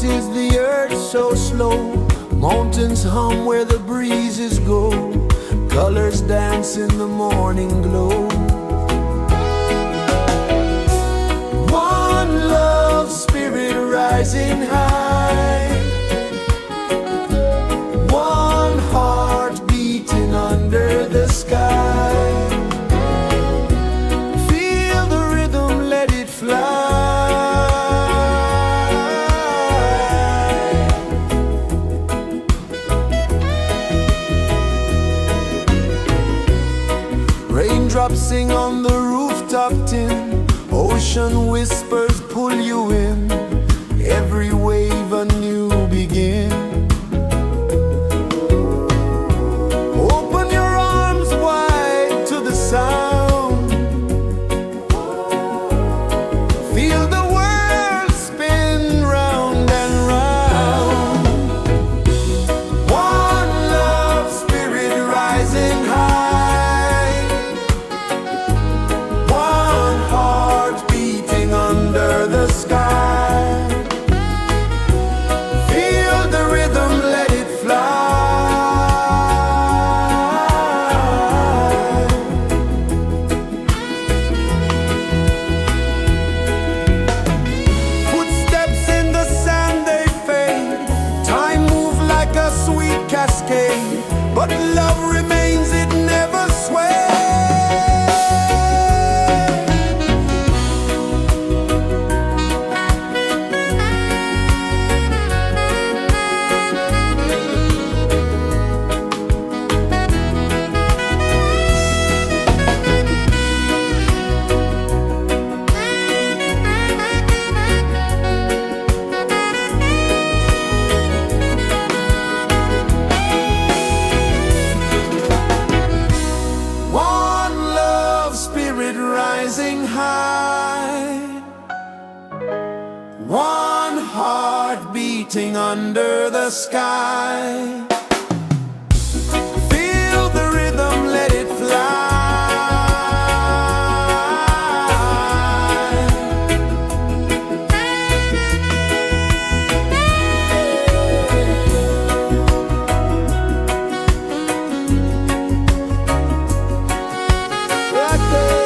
is the earth so slow. Mountains hum where the breezes go. Colors dance in the morning glow. One love spirit rising high. One heart beating under the sky. Feel the rhythm, let it fly. Raindrops sing on the rooftop tin. Ocean whispers pull you in. Every wave a new begin. Open your arms wide to the sound. Feel the world spin round and round. One love spirit rising high. One heart beating under the sky. Feel the rhythm, let it fly. Footsteps in the sand, they fade. Time moves like a sweet cascade, but love remains, it never sways. One love spirit rising high. One heart beating under the sky. Feel the rhythm, let it fly. Right there.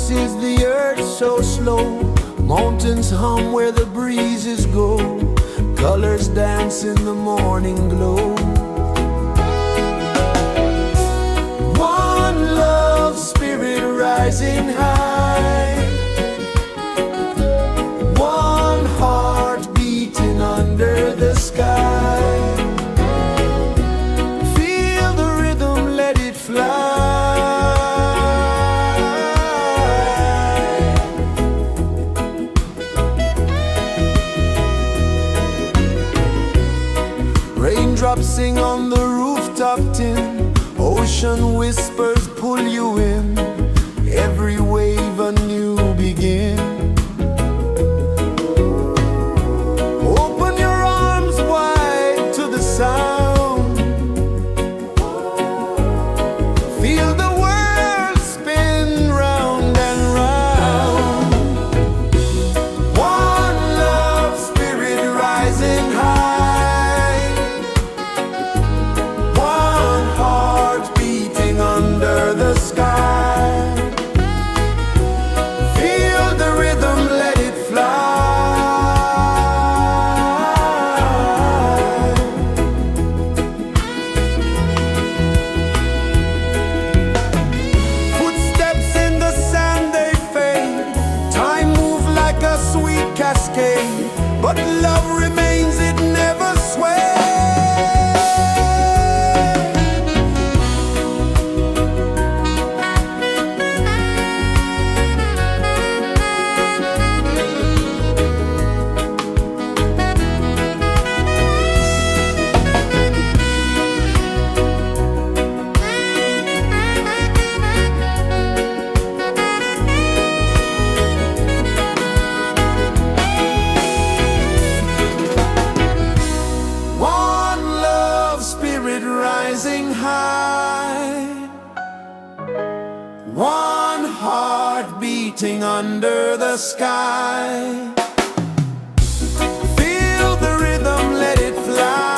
is the earth so slow. Mountains hum where the breezes go. Colors dance in the morning glow. One love spirit rising high. One heart beating under the sky. Feel the rhythm, let it fly. Raindrops sing on the rooftop tin. Ocean whispers pull you in. Every wave a new begin. Open your arms wide to the sound. Feel the world spin round and round. One love spirit rising high. One heart beating under the sky. Feel the rhythm, let it fly. Footsteps in the sand, they fade. Time moves like a sweet cascade, but love remains, it never sways. One love spirit rising high. One heart beating under the sky. Feel the rhythm, let it fly.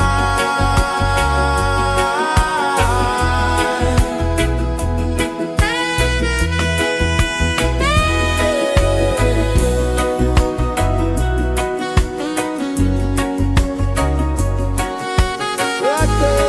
Right there.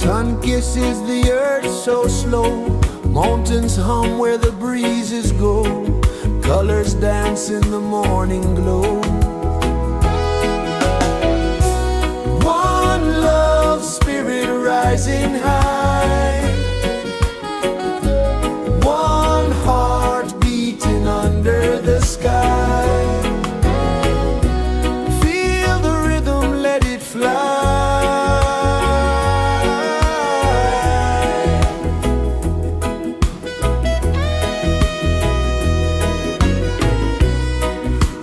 Sun kisses the earth so slow, mountains hum where the breezes go, colors dance in the morning glow. One love spirit rising high, one heart beating under the sky. Feel the rhythm, let it fly.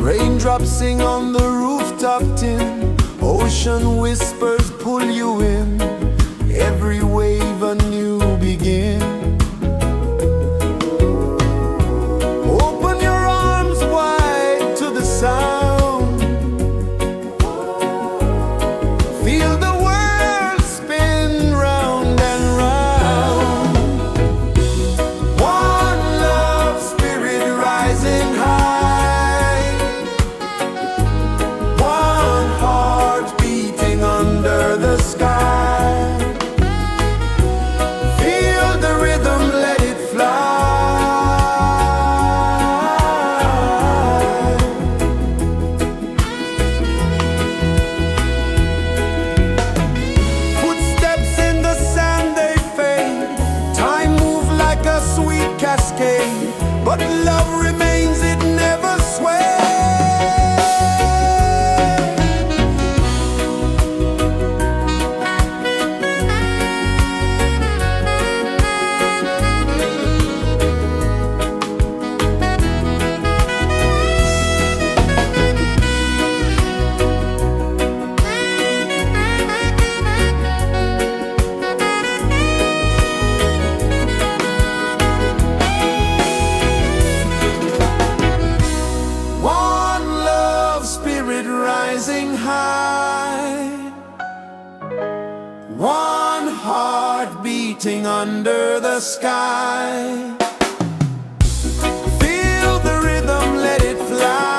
Raindrops sing on the rooftop tin, ocean whispers pull you in, every wave a new begin. Open your arms wide to the sound, feel the world spin round and round. One love spirit rising high, under the sky. Feel the rhythm, let it fly. Footsteps in the sand, they fade. Time moves like a sweet cascade, but love remains, it never sways. Rising high, one heart beating under the sky. Feel the rhythm, let it fly.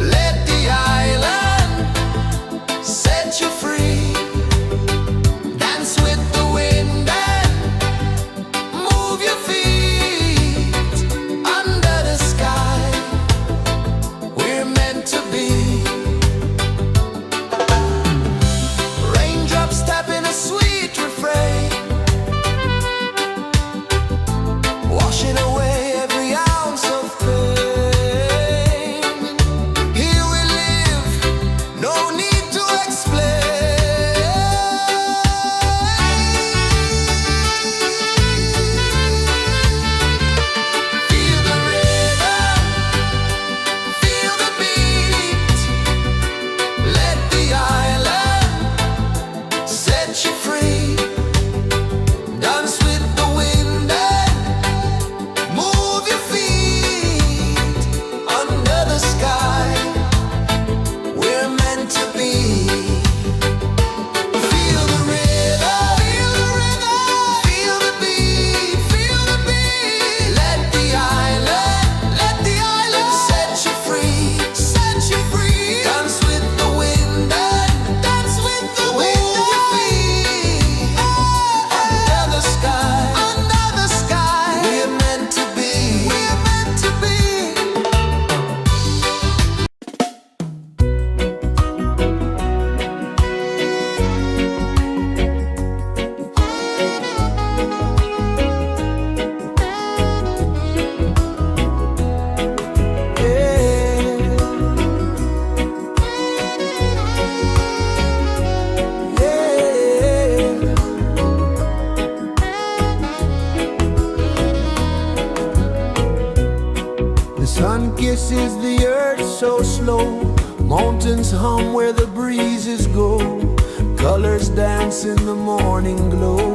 Let the island pulses the earth so slow. Mountains hum where the breezes go. Colors dance in the morning glow.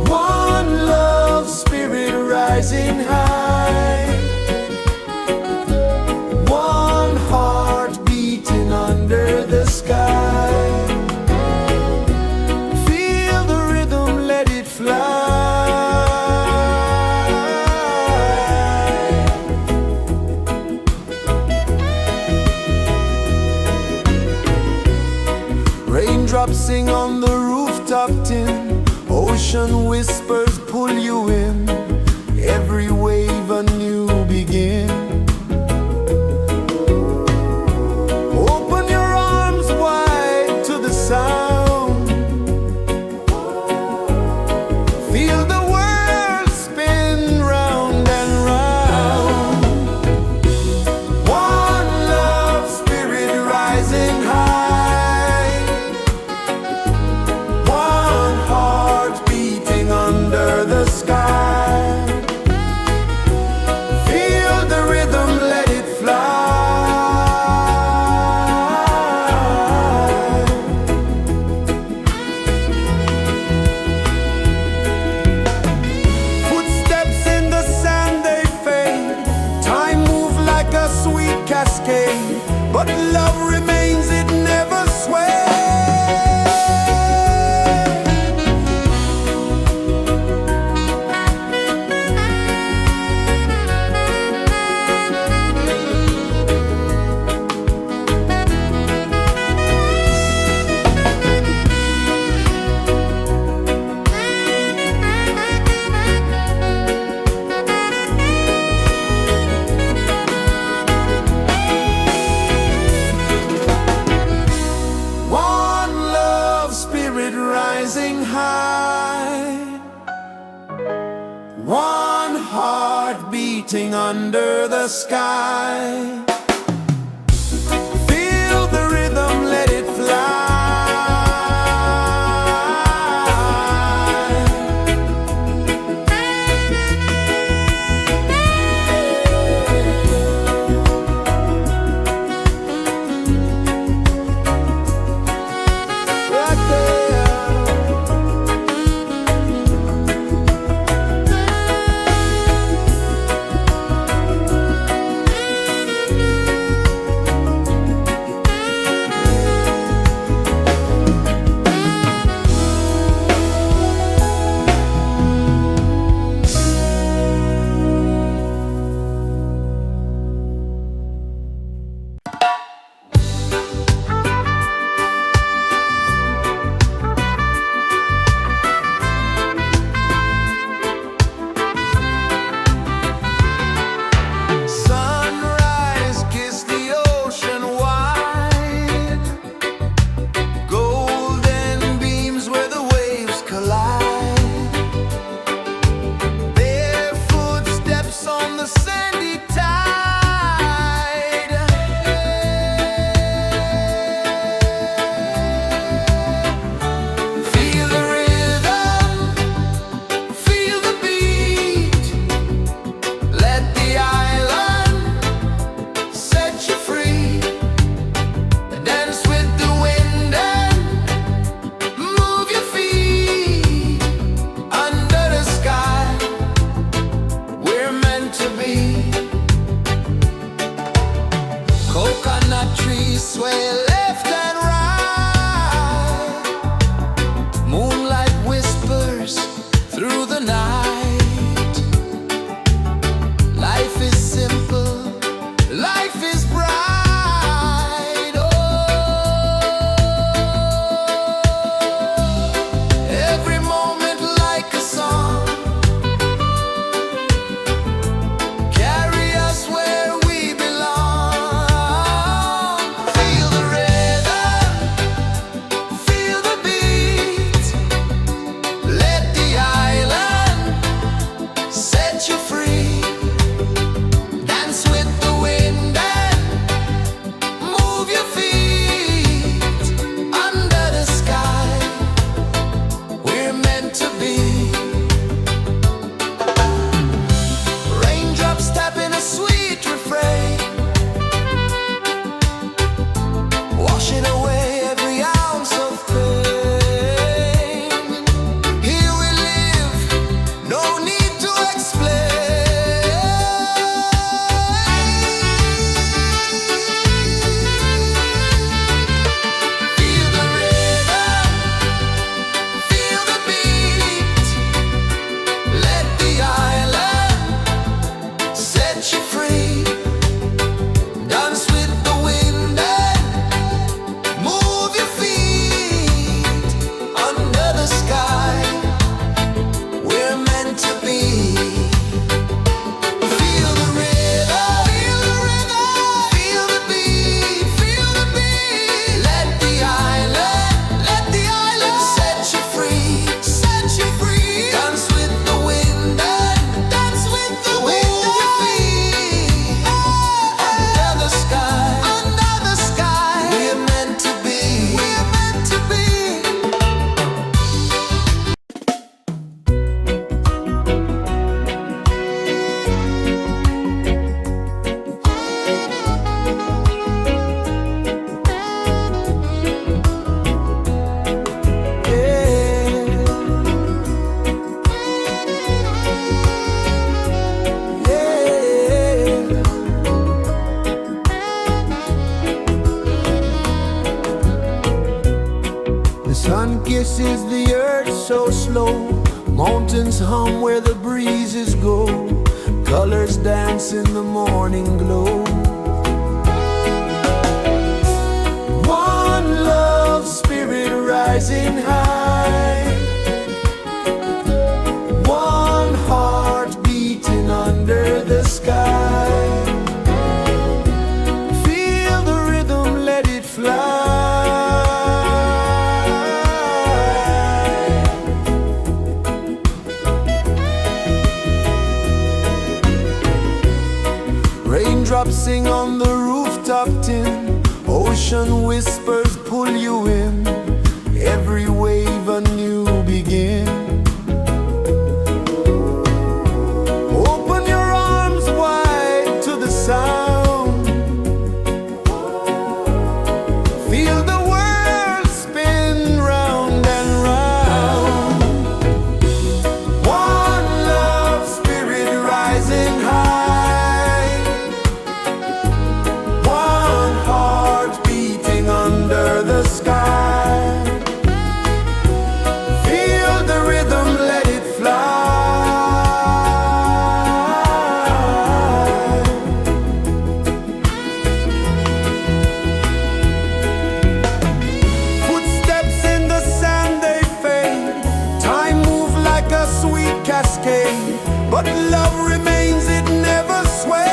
One love spirit rising high. One heart beating under the sky. Feel the rhythm, let it fly. Raindrops sing on the rooftop tin. Ocean whispers pull you in. Every wave a new begin. Open your arms wide to the sound. Feel the world spin round and round. One love spirit rising high. One heart beating under the sky. Feel the rhythm, let it fly. Footsteps in the sand, they fade. Time moves like a sweet cascade, but love remains, it never sways. One love spirit rising high. One heart beating under the sky. Feel the rhythm, let it fly. Right there. kisses the earth so slow. Mountains hum where the breezes go. Colors dance in the morning glow. One love spirit rising high. One heart beating under the sky. Feel the rhythm, let it fly. Raindrops sing on the rooftop tin. Ocean whispers pull you in. Every wave a new begin. Open your arms wide to the sound. Feel the world spin round and round. One love spirit rising high. One heart beating under the sky. Feel the rhythm, let it fly. Footsteps in the sand, they fade. Time moves like a sweet cascade, but love remains, it never sways.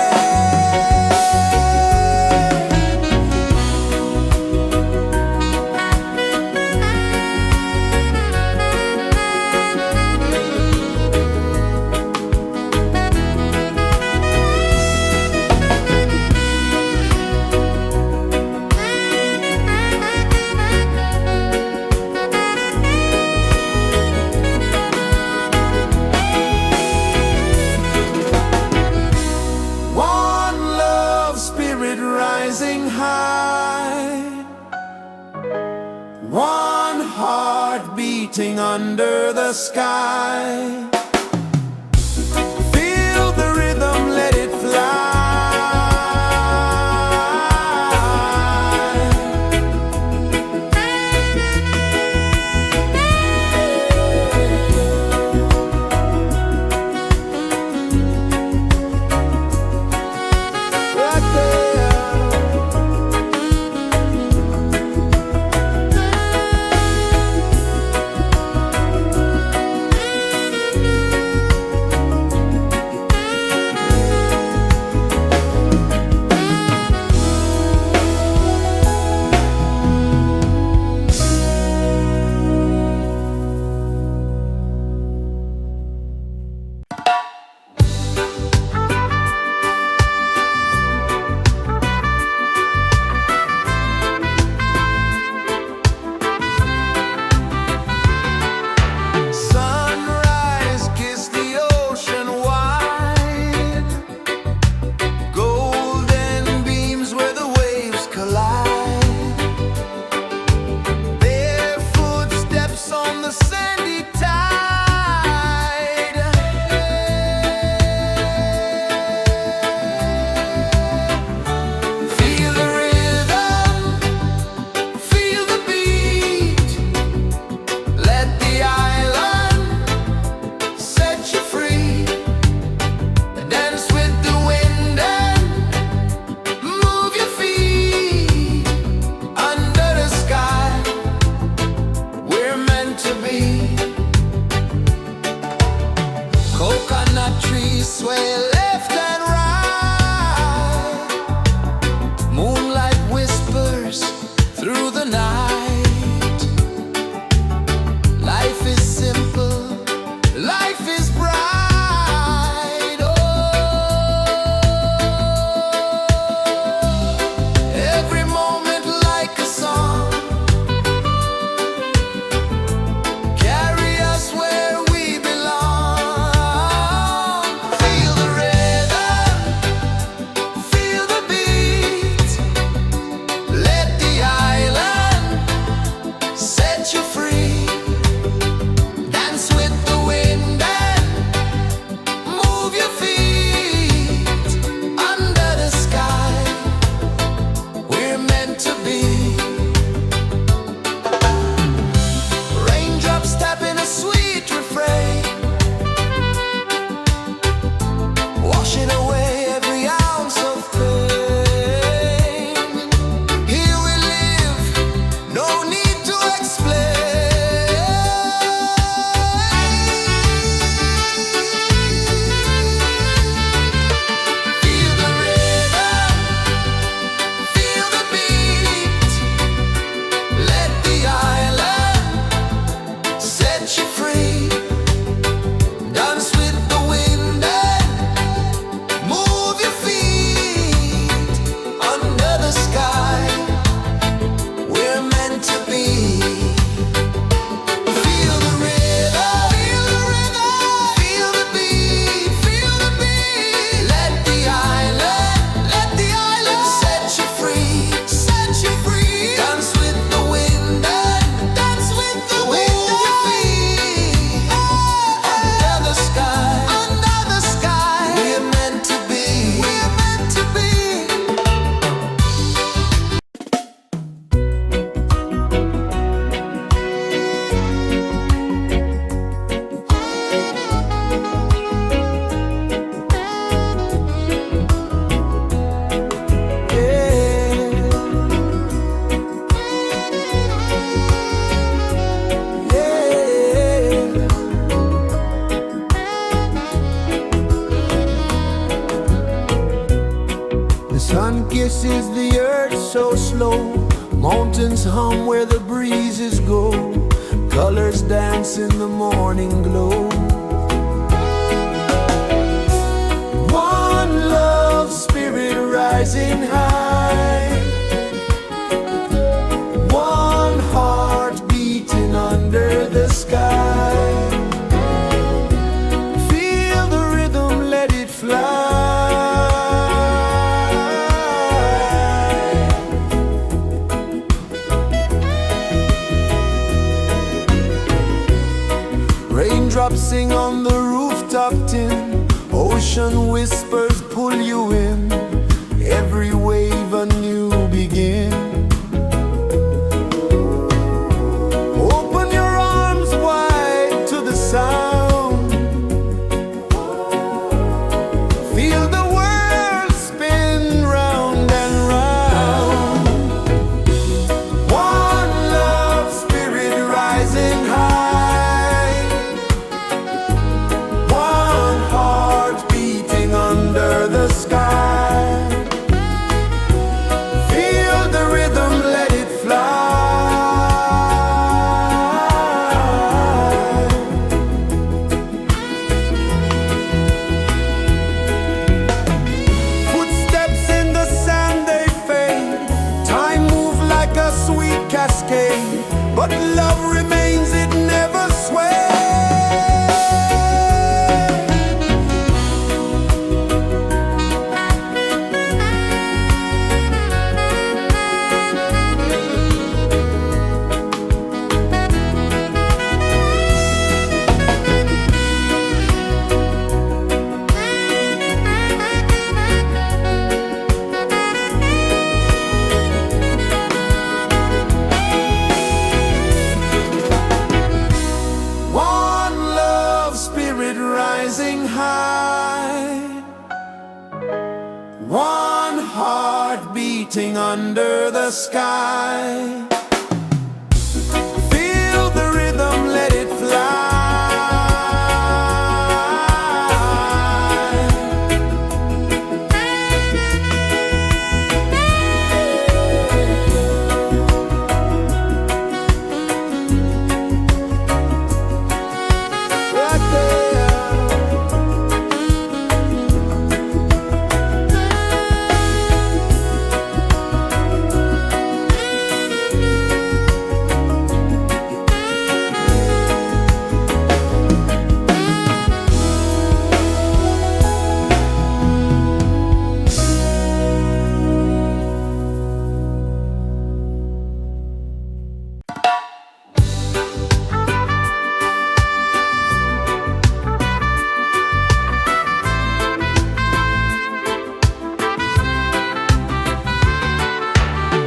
One love spirit rising high. One heart beating under the sky. Feel the rhythm, let it fly. Right there. Sunrise, kiss the ocean wide. Golden beams where the waves collide. Bare footsteps on the sandy tide. Feel the rhythm, feel the beat. Let the island set you free. Dance with the wind and move your feet. Under the sky, we're meant to be. Coconut trees sway left and right. Moonlight whispers through the night. Life is simple, life is bright. Oh, every moment like a song. Carry us where we belong. Feel the rhythm, feel the beat. Let the island set you free. Dance with the wind and move your feet. Under the sky, we're meant to be. flow, mountains hum where the breezes go, colors dance in the morning glow. One love, spirit rising high, one heart beating under the sky. Feel the rhythm, let it fly. Raindrops sing on the rooftop tin, ocean whispers pull you in, every wave a new begin. Open your arms wide to the sound, feel the world spin round and round. One love, spirit rising high, one heart beating under the sky. Feel the rhythm, let it fly. Footsteps in the sand, they fade, time moves like a sweet cascade, but love remains, it never sways. One love, spirit rising high, one heart beating under the sky. Feel the rhythm, let it fly. Right there.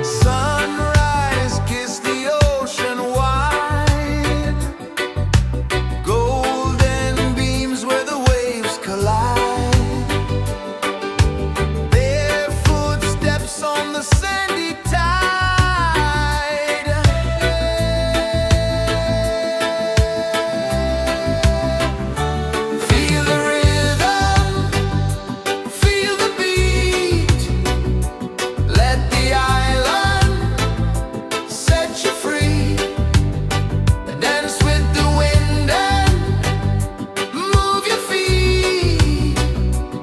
Sunrise, kiss the ocean wide, golden beams where the waves collide, bare footsteps on the sandy tide. Feel the rhythm, feel the beat, let the island set you free. Dance with the wind and move your feet.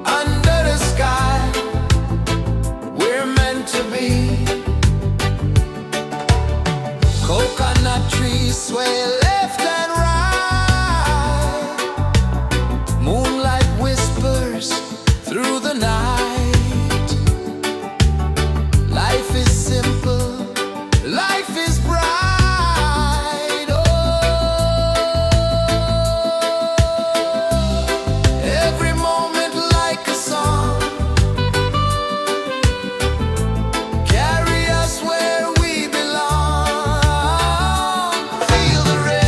Under the sky, we're meant to be. Coconut trees sway left and right, moonlight whispers through the night. Life is simple, life is bright. Oh, every moment like a song, carry us where we belong. Feel the rhythm.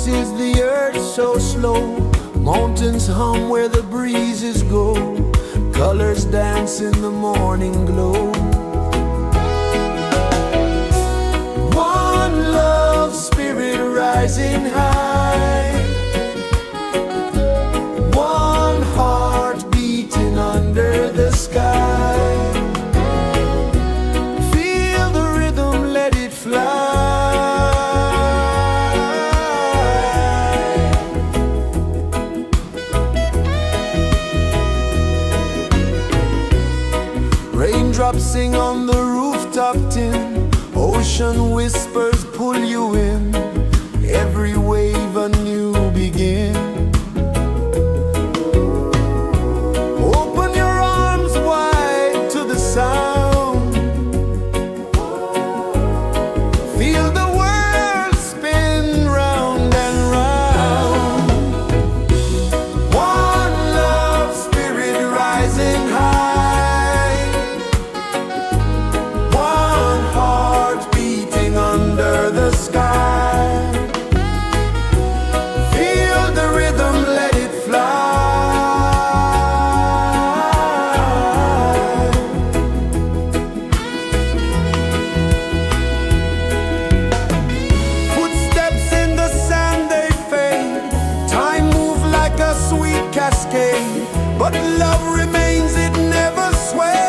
is the earth so slow? Mountains hum where the breezes go. Colors dance in the morning glow. One love, spirit rising high. One heart beating under the sky. Feel the rhythm, let it fly. Raindrops sing on the rooftop tin. Ocean whispers pull you in. Every wave a new begin. Open your arms wide to the sound. Feel the world spin round and round. One love, spirit rising high. One heart beating under the sky. Feel the rhythm, let it fly. Footsteps in the sand, they fade. Time moves like a sweet cascade, but love remains, it never sways.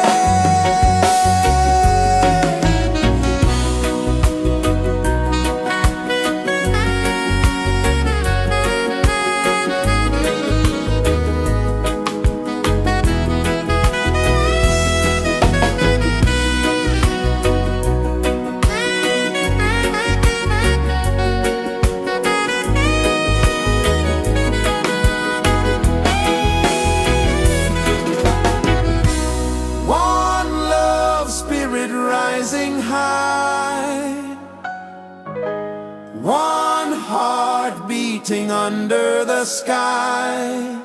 One love, spirit rising high. One heart beating under the sky.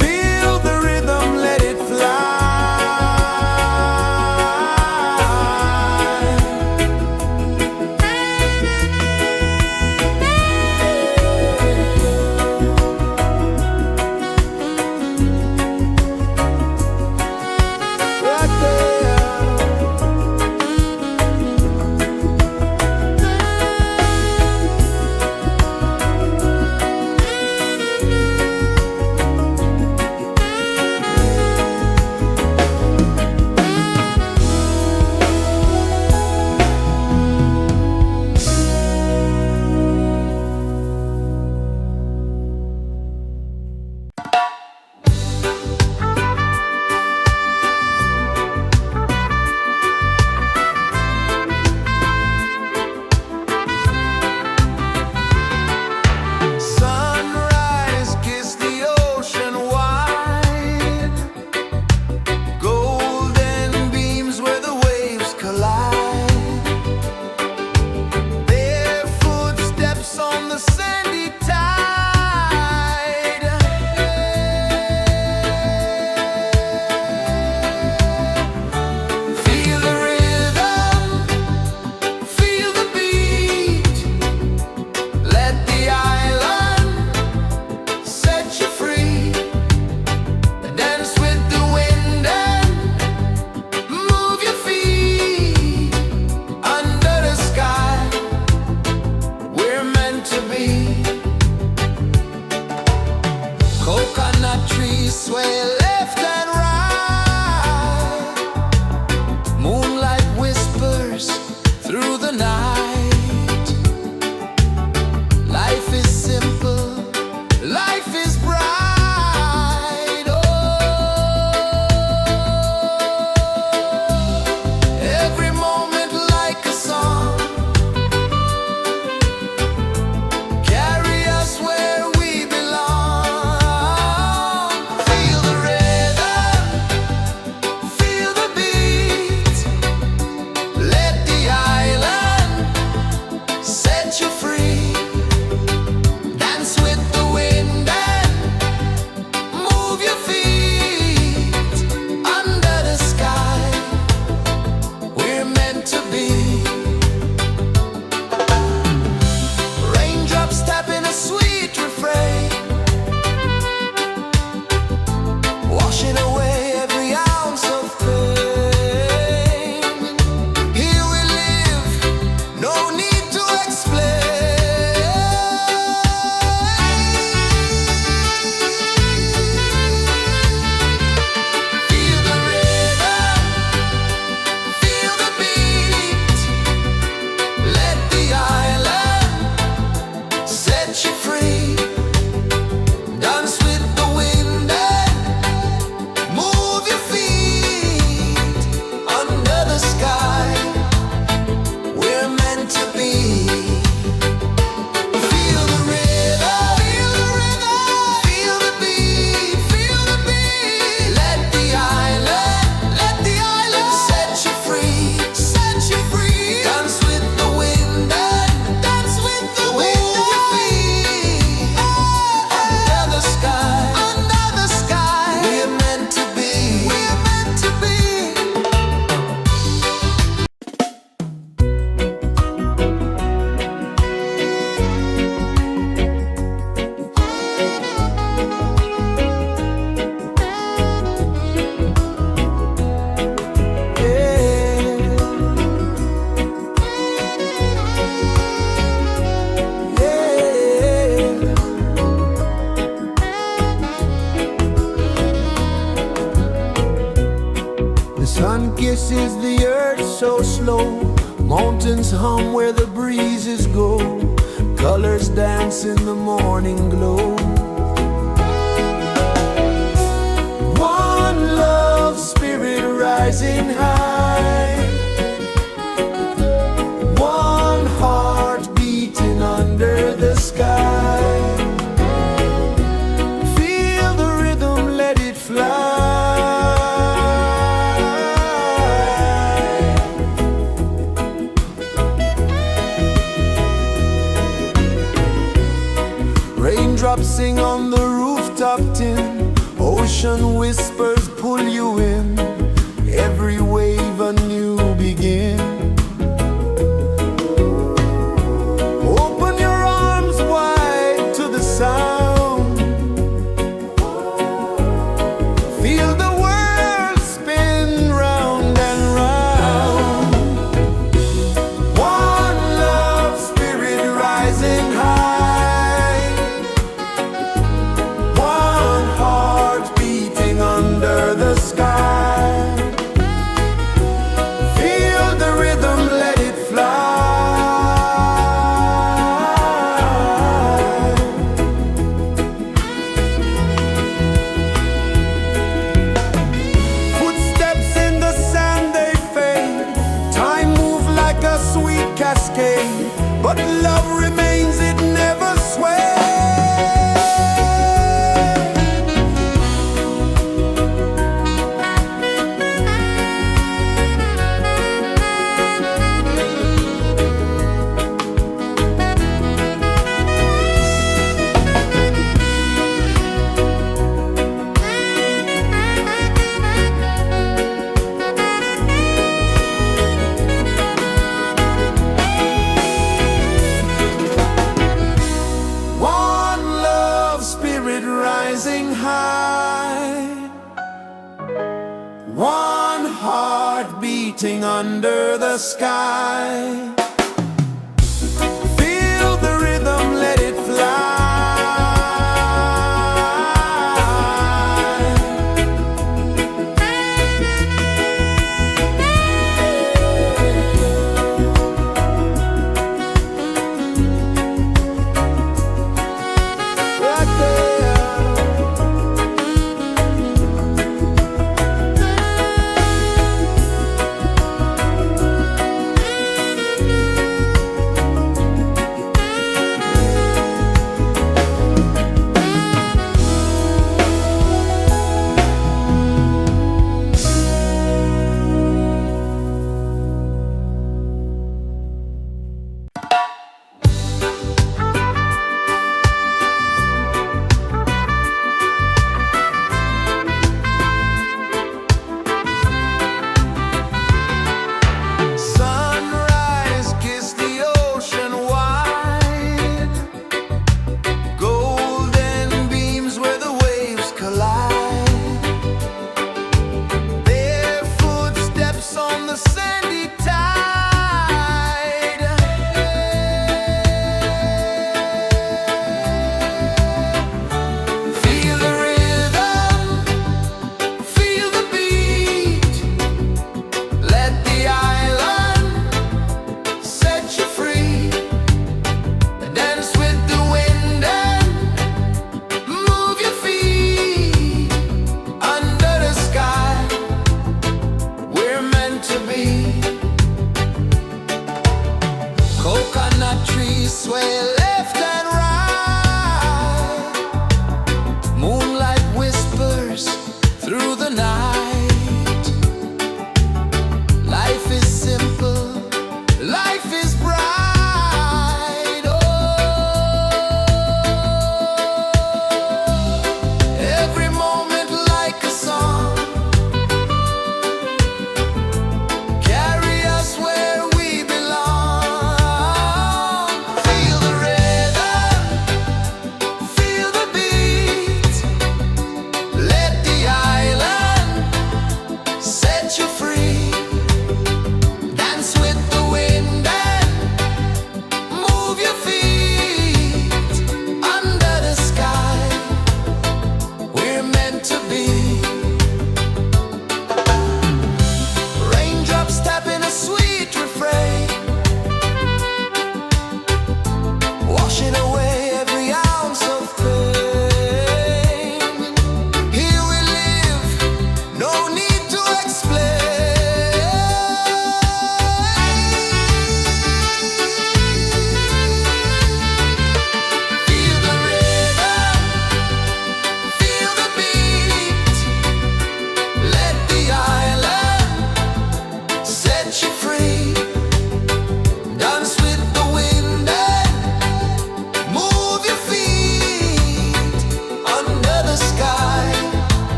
Feel the rhythm, let it fly. Right there. Sun kisses the earth so slow, mountains hum where the breezes go, colors dance in the morning glow. One love spirit rising high, one heart beating under the sky. Feel the rhythm, let it fly. Raindrops sing on the rooftop tin, ocean whispers pull you in, every wave a new begin. Open your arms wide to the sound, feel the world spin round and round. One love spirit rising high, under the sky. Feel the rhythm, let it fly. Footsteps in the sand, they fade. Time moves like a sweet cascade, but love remains, it never sways. Rising high, one heart beating under the sky. Feel the rhythm, let it fly.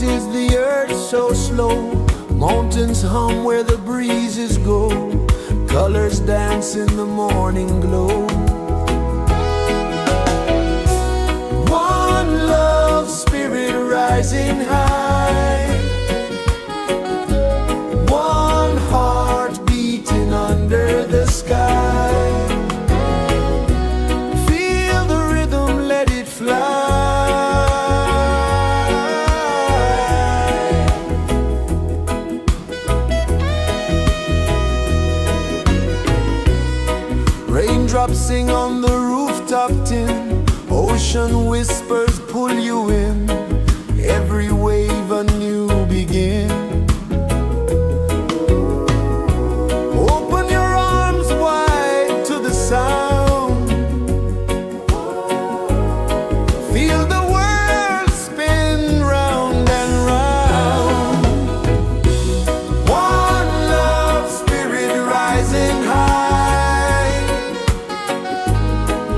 pulses the earth so slow. Mountains hum where the breezes go. Colors dance in the morning glow. One love, spirit rising high. One heart beating under the sky. Feel the rhythm, let it fly. Raindrops sing on the rooftop tin. Ocean whispers pull you in. Every wave a new begin. Open your arms wide to the sound. Feel the world spin round and round. One love, spirit rising high.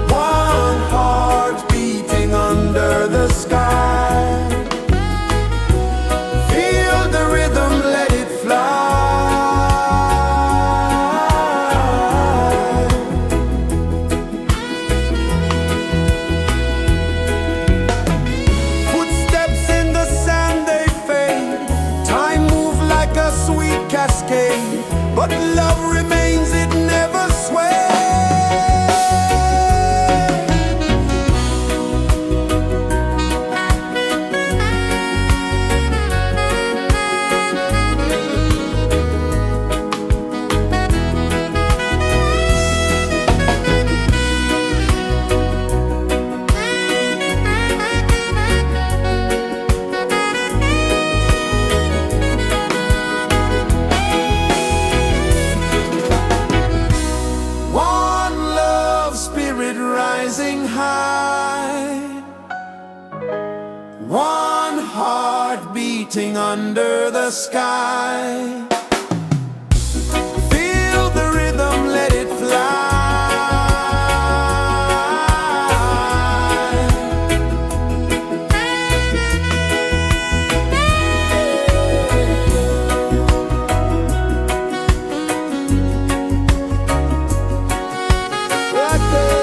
One heart beating under the sky. Feel the rhythm, let it fly. Footsteps in the sand, they fade. Time moves like a sweet cascade, but love remains, it never sways. One love, spirit rising high. One heart beating under the sky. Feel the rhythm, let it fly. Right there.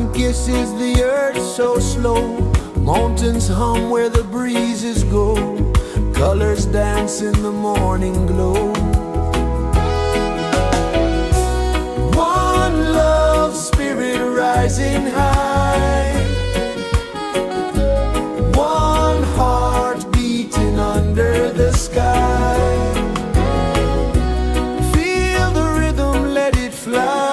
sun kisses the earth so slow. Mountains hum where the breezes go. Colors dance in the morning glow. One love spirit rising high. One heart beating under the sky. Feel the rhythm, let it fly.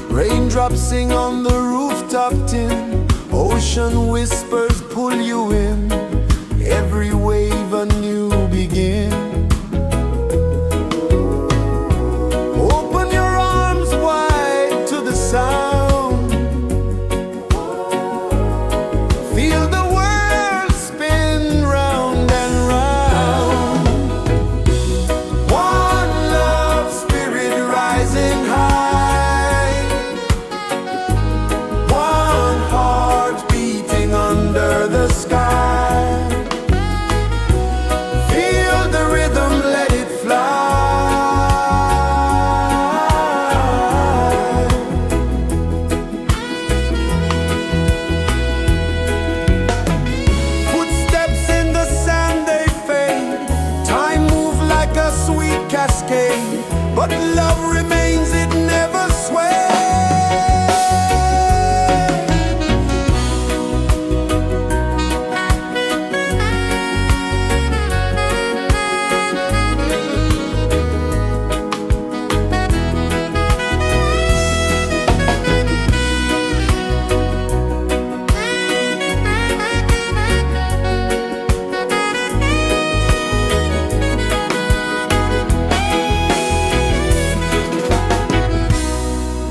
Raindrops sing on the rooftop tin. Ocean whispers pull you in. Every wave a new begin. Open your arms wide to the sound. Feel the world spin round and round. One love spirit rising high. One heart beating under the sky. Feel the rhythm, let it fly. Footsteps in the sand, they fade. Time moves like a sweet cascade, but love remains, it never sways.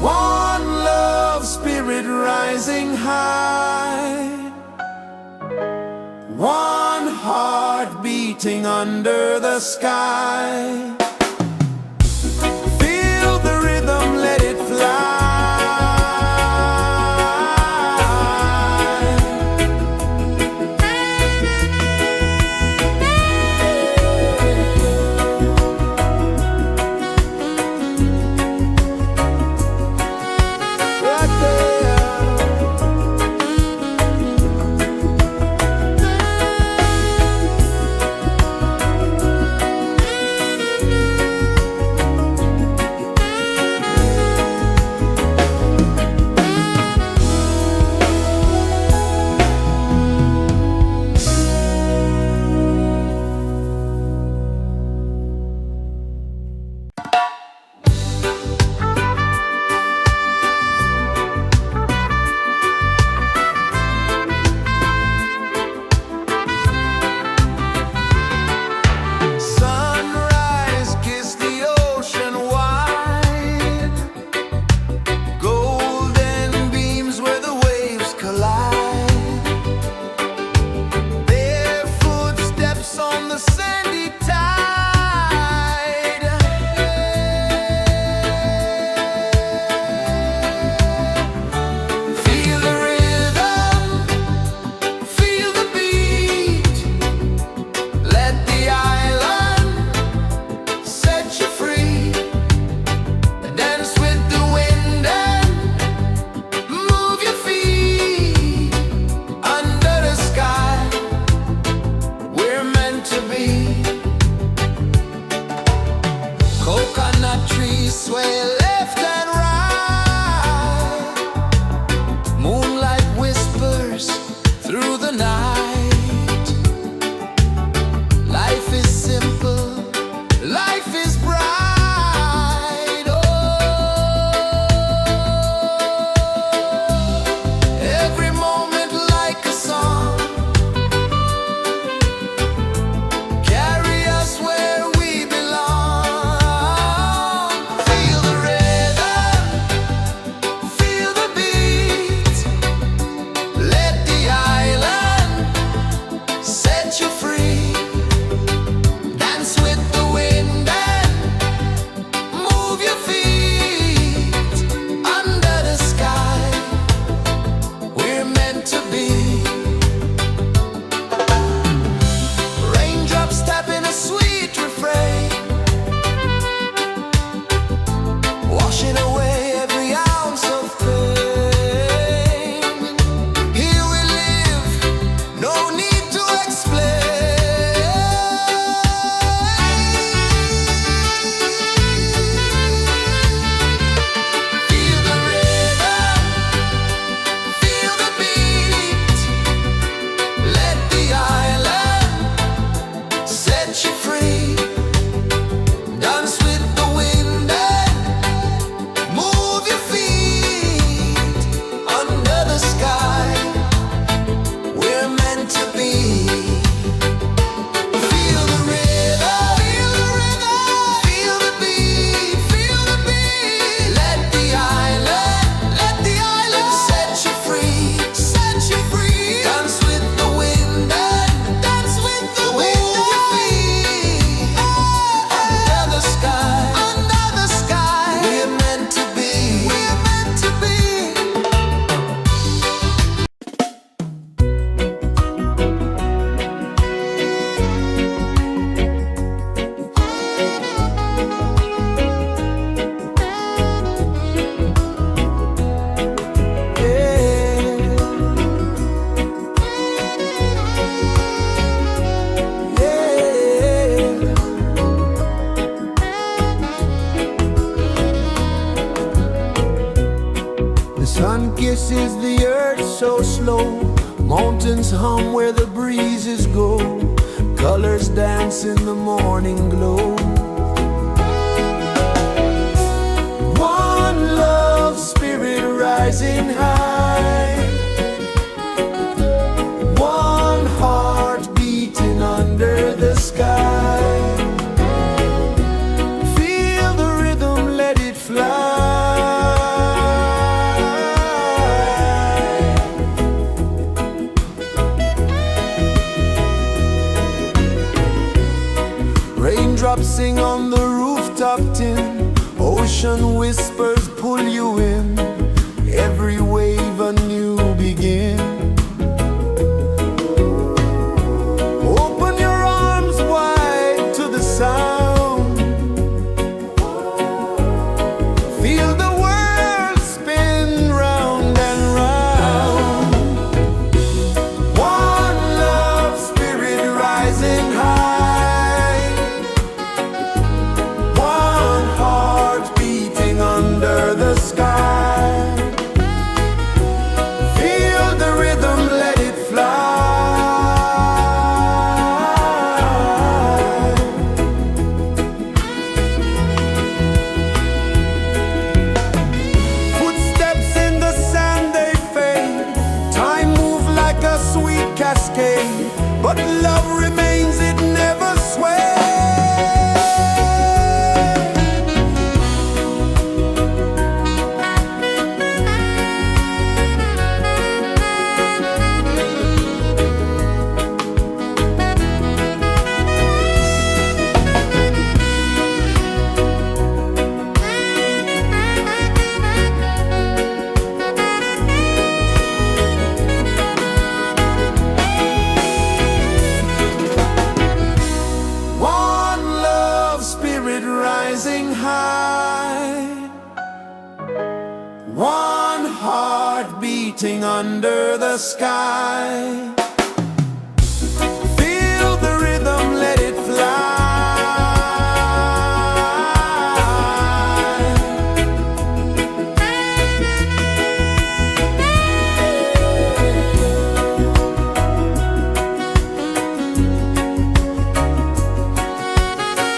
One love spirit rising high. One heart beating under the sky. Feel the rhythm, let it fly. Right there. Mountains hum where the breezes go, colors dance in the morning glow. One love spirit rising high, one heart beating under the sky. Feel the rhythm, let it fly. Raindrops sing on the rooftop tin, ocean whispers pull you in, every wave a new begin. Open your arms wide to the sound, feel the world spin round and round. One love spirit rising high, one heart beating under the sky. Feel the rhythm, let it fly. Footsteps in the sand, they fade. Time moves like a sweet cascade, but love remains, it never sways. One love spirit rising high, one heart beating under the sky. Feel the rhythm, let it fly.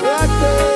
Right there.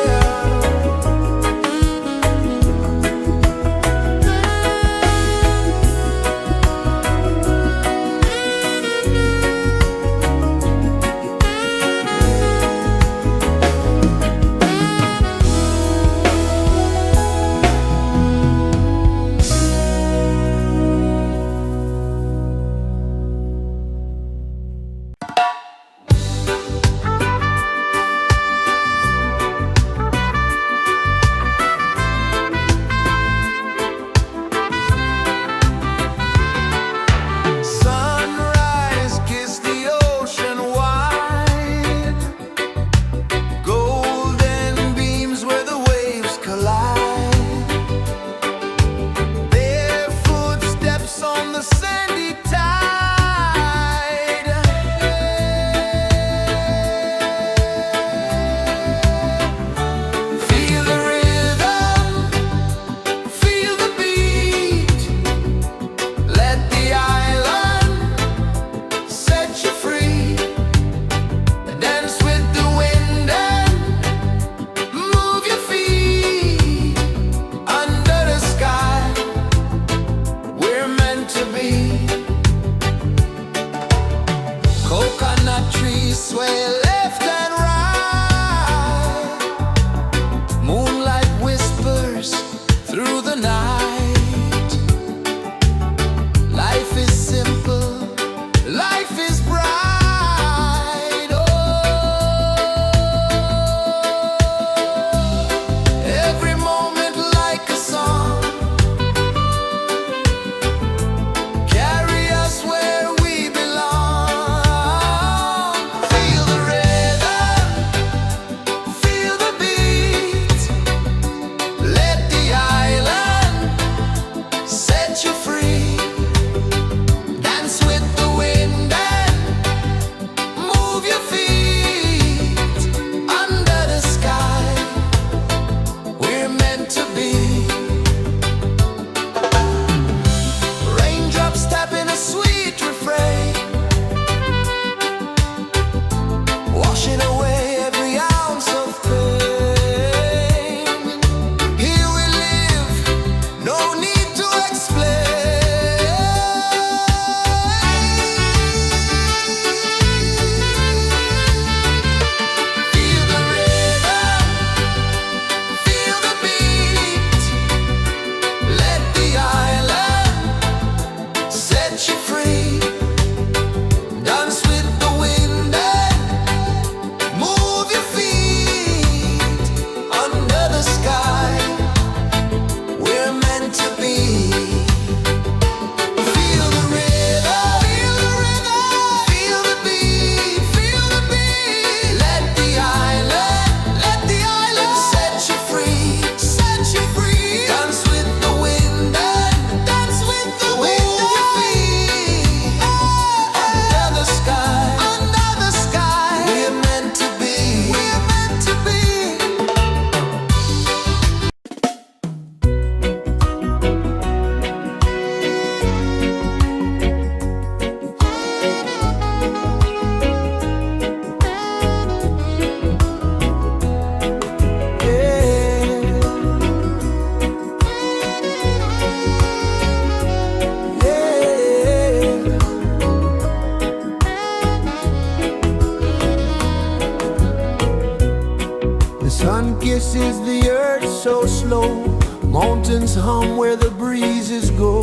kisses the earth so slow. Mountains hum where the breezes go.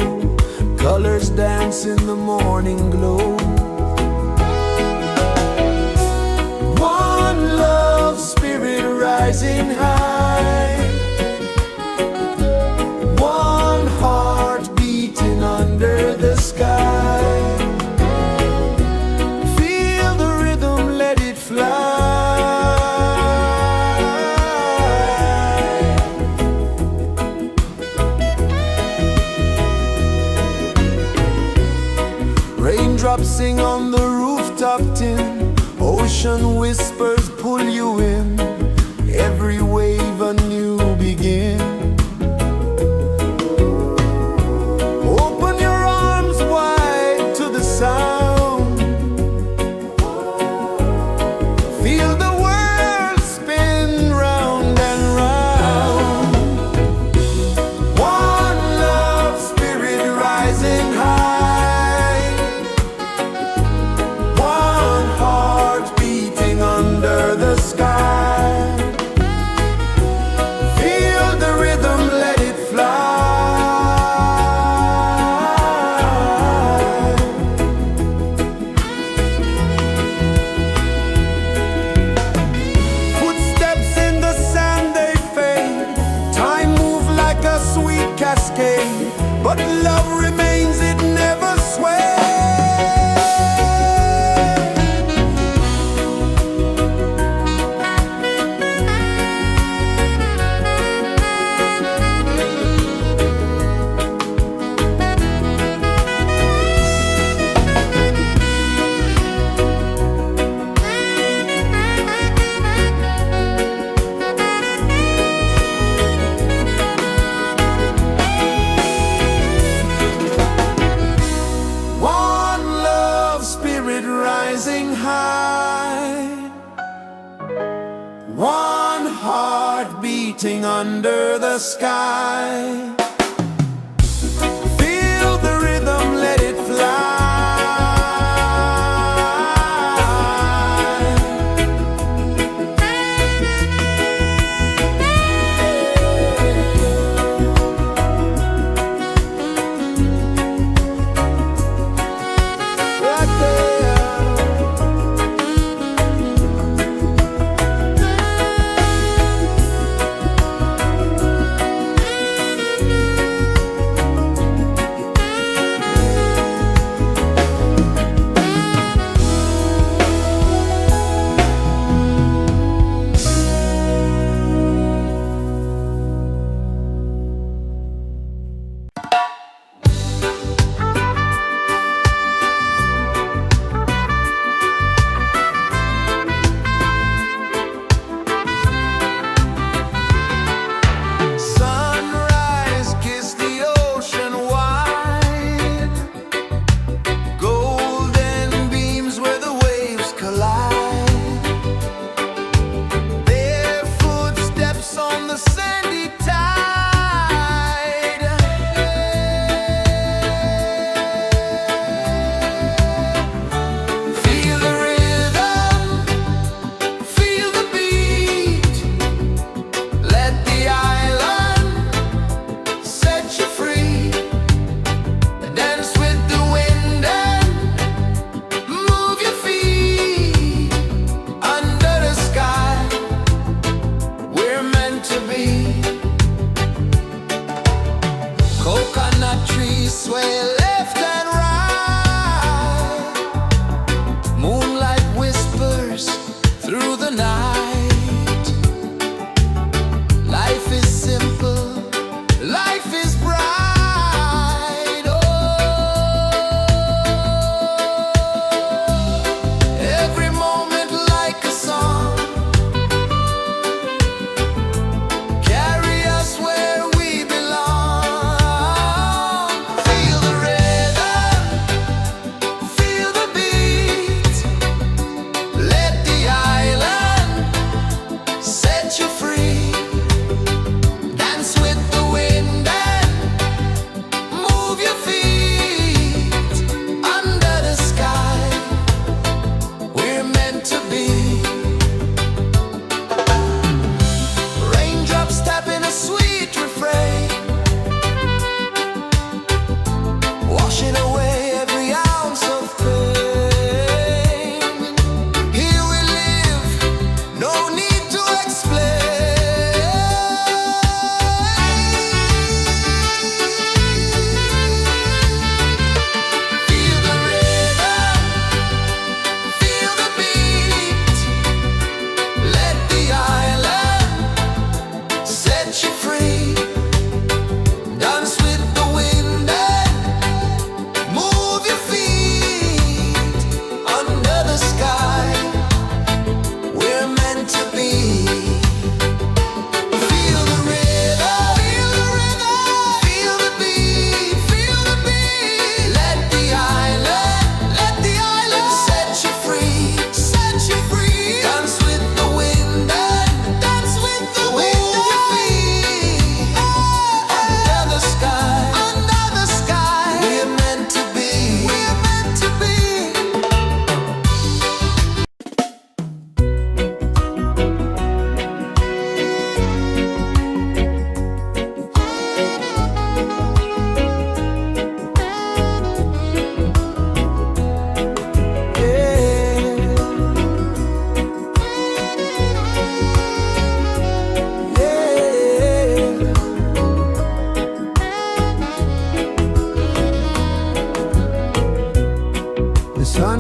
Colors dance in the morning glow. One love spirit rising high. One heart beating under the sky. Feel the rhythm, let it fly. Raindrops sing on the rooftop tin. Ocean whispers pull you in. Every wave a new begin. Open your arms wide to the sound. Feel the world spin round and round. One love spirit rising high. One heart beating under the sky. Feel the rhythm, let it fly. Footsteps in the sand, they fade. Time moves like a sweet cascade, but love remains, it never sways. One love spirit rising high. One heart beating under the sky. Feel the rhythm, let it fly. Right there.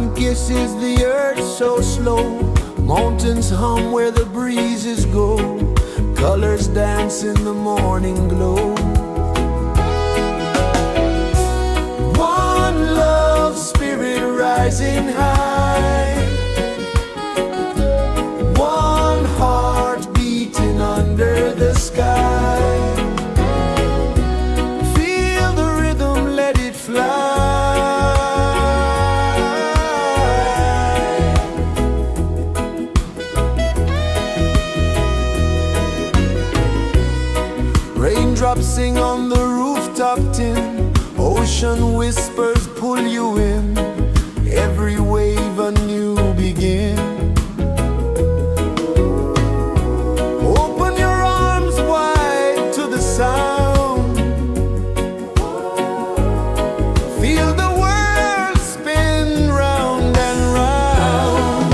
sun kisses the earth so slow. Mountains hum where the breezes go. Colors dance in the morning glow. One love spirit rising high. One heart beating under the sky. Feel the rhythm, let it fly. Raindrops sing on the rooftop tin. Ocean whispers pull you in. Every wave a new begin. Open your arms wide to the sound. Feel the world spin round and round.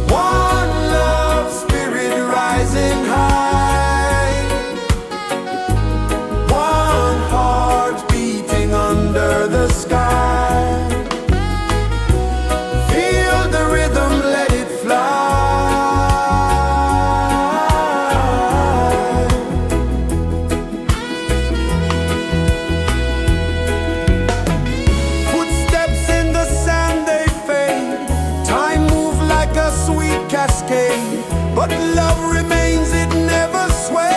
One love spirit rising high. One heart beating under the sky. Feel the rhythm, let it fly. Footsteps in the sand, they fade. Time moves like a sweet cascade, but love remains, it never sways.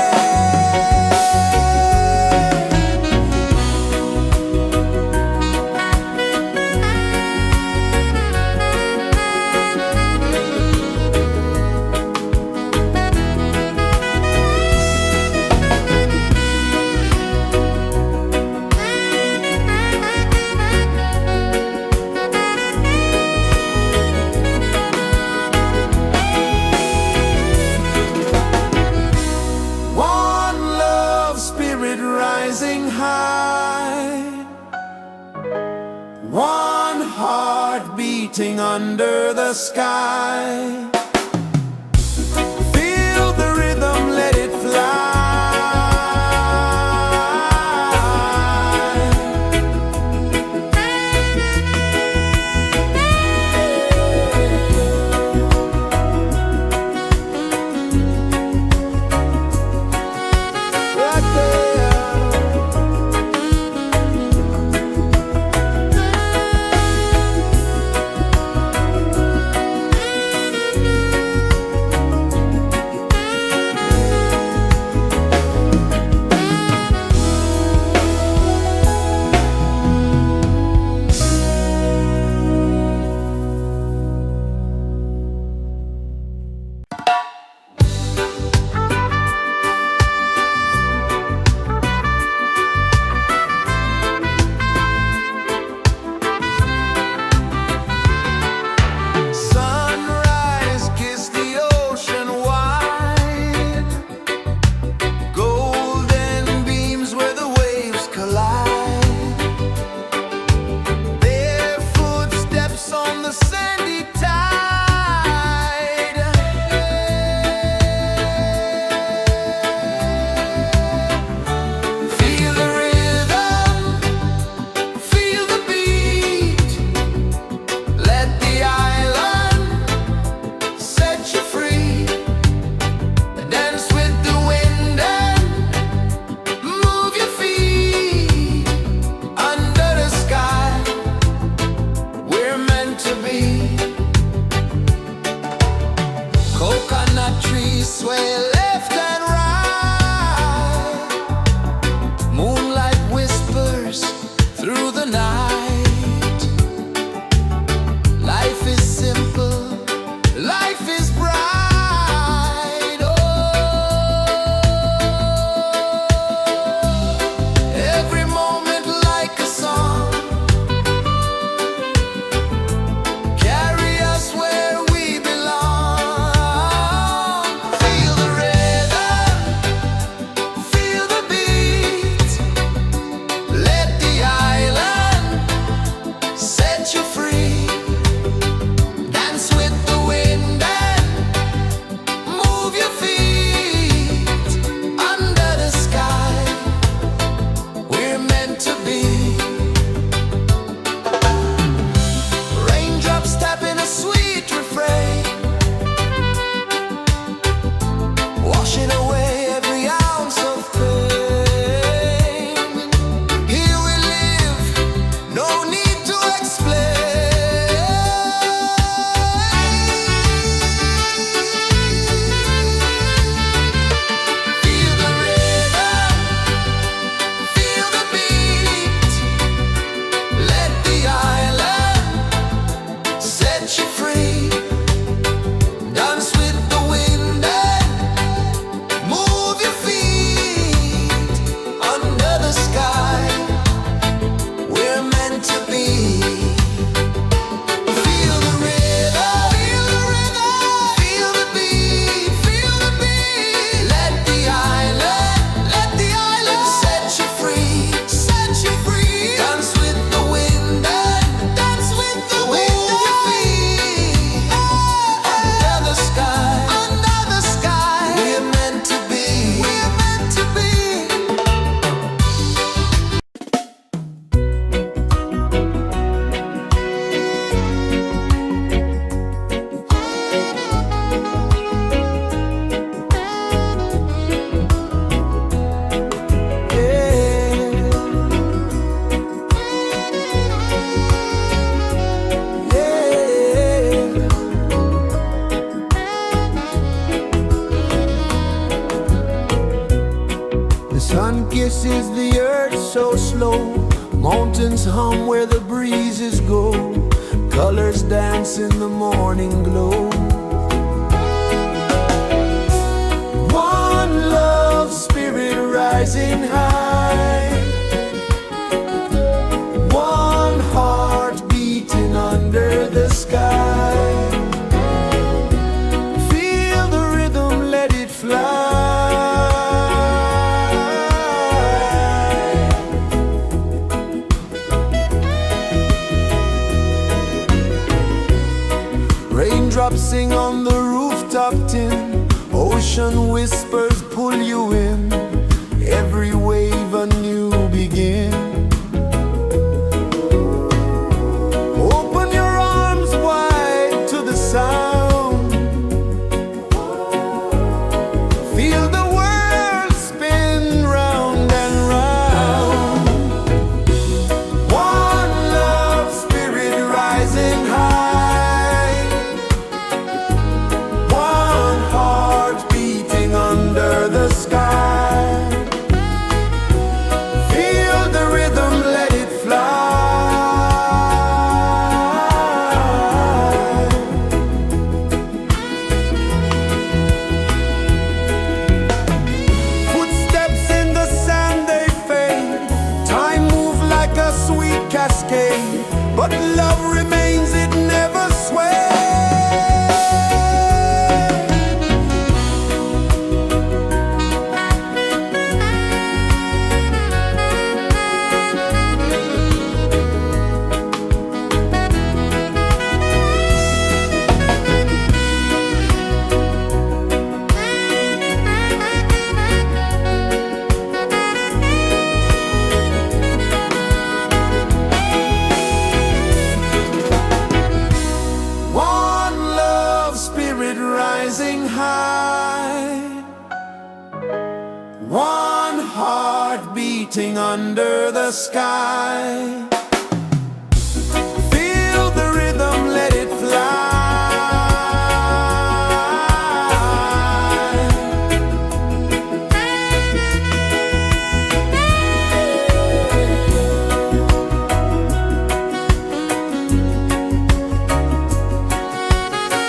One love spirit rising high. One heart beating under the sky. Feel the rhythm, let it fly. Right there. Sunrise, kiss the ocean wide. Golden beams where the waves collide. Their footsteps on the sandy tide. Feel the rhythm, feel the beat. Let the island set you free. Dance with the wind and move your feet. Under the sky, we're meant to be. Coconut trees sway left and right. Moonlight whispers through the night. Life is simple, life is bright. Oh, every moment like a song. Carry us where we belong. Feel the rhythm. pulses the earth so slow. Mountains hum where the breezes go. Colors dance in the morning glow. One love, spirit rising high. One heart beating under the sky. Feel the rhythm, let it fly. Raindrops sing on the rooftop tin. Ocean whispers pull you in. Every wave a new begin. Open your arms wide to the sound. Feel the world spin round and round. One love, spirit rising high. One heart beating under the sky. Feel the rhythm, let it fly. Footsteps in the sand, they fade. Time moves like a sweet cascade, but love remains, it never sways. One love, spirit rising high. One heart beating under the sky. Feel the rhythm, let it fly.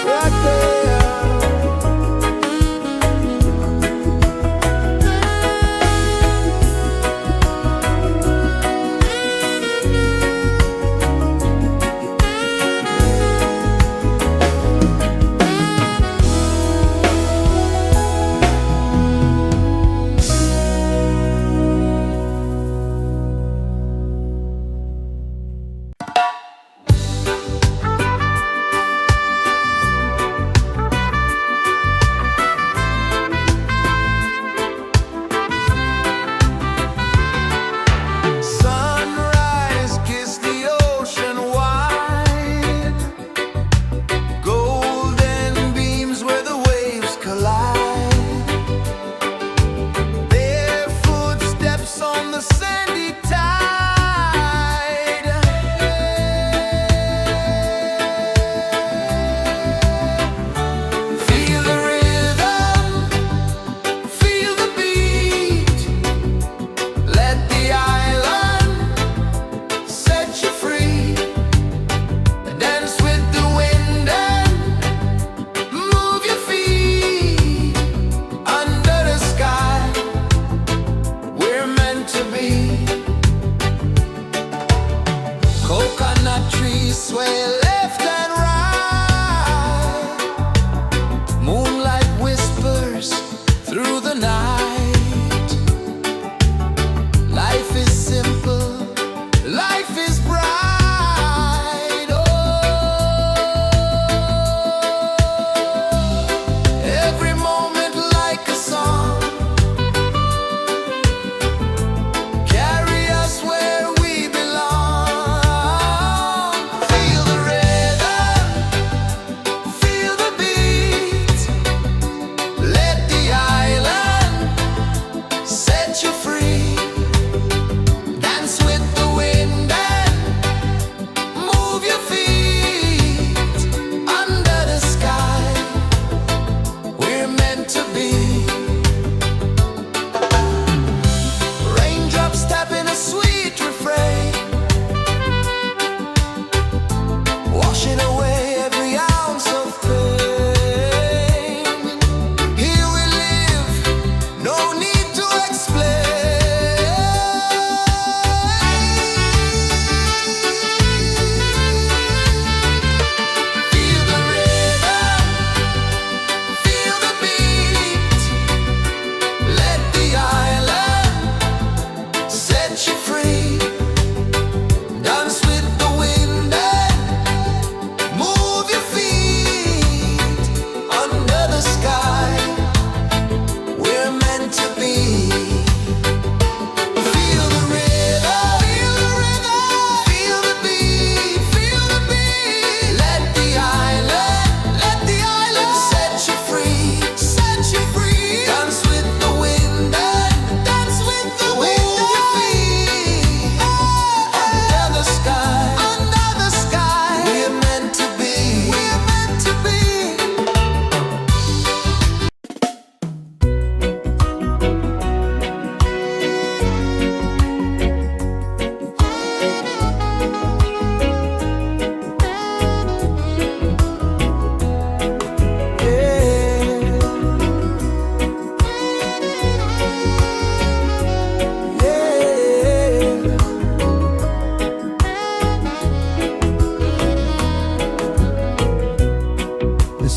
Right there.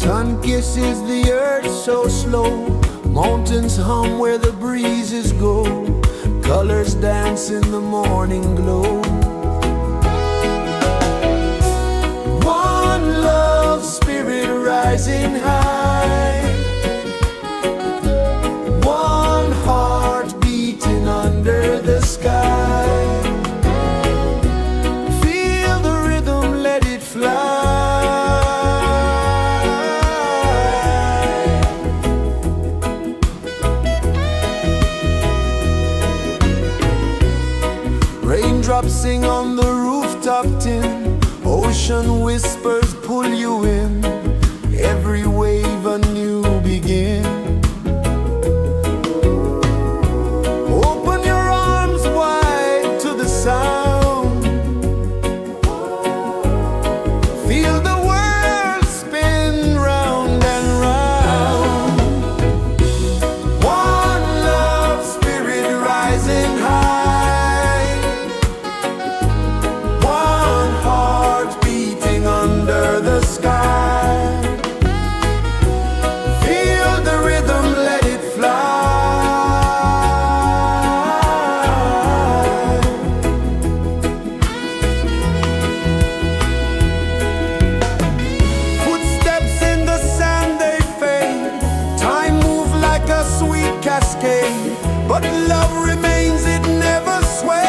Sun kisses the earth so slow, mountains hum where the breezes go, colors dance in the morning glow. One love, spirit rising high, one heart beating under the sky. Feel the rhythm, let it fly. Raindrops sing on the rooftop tin, ocean whispers pull you in, every wave a new begin. Open your arms wide to the sound, feel the world spin round and round. One love, spirit rising high, one heart beating under the sky. Feel the rhythm, let it fly. Footsteps in the sand, they fade, time moves like a sweet cascade, but love remains, it never sways.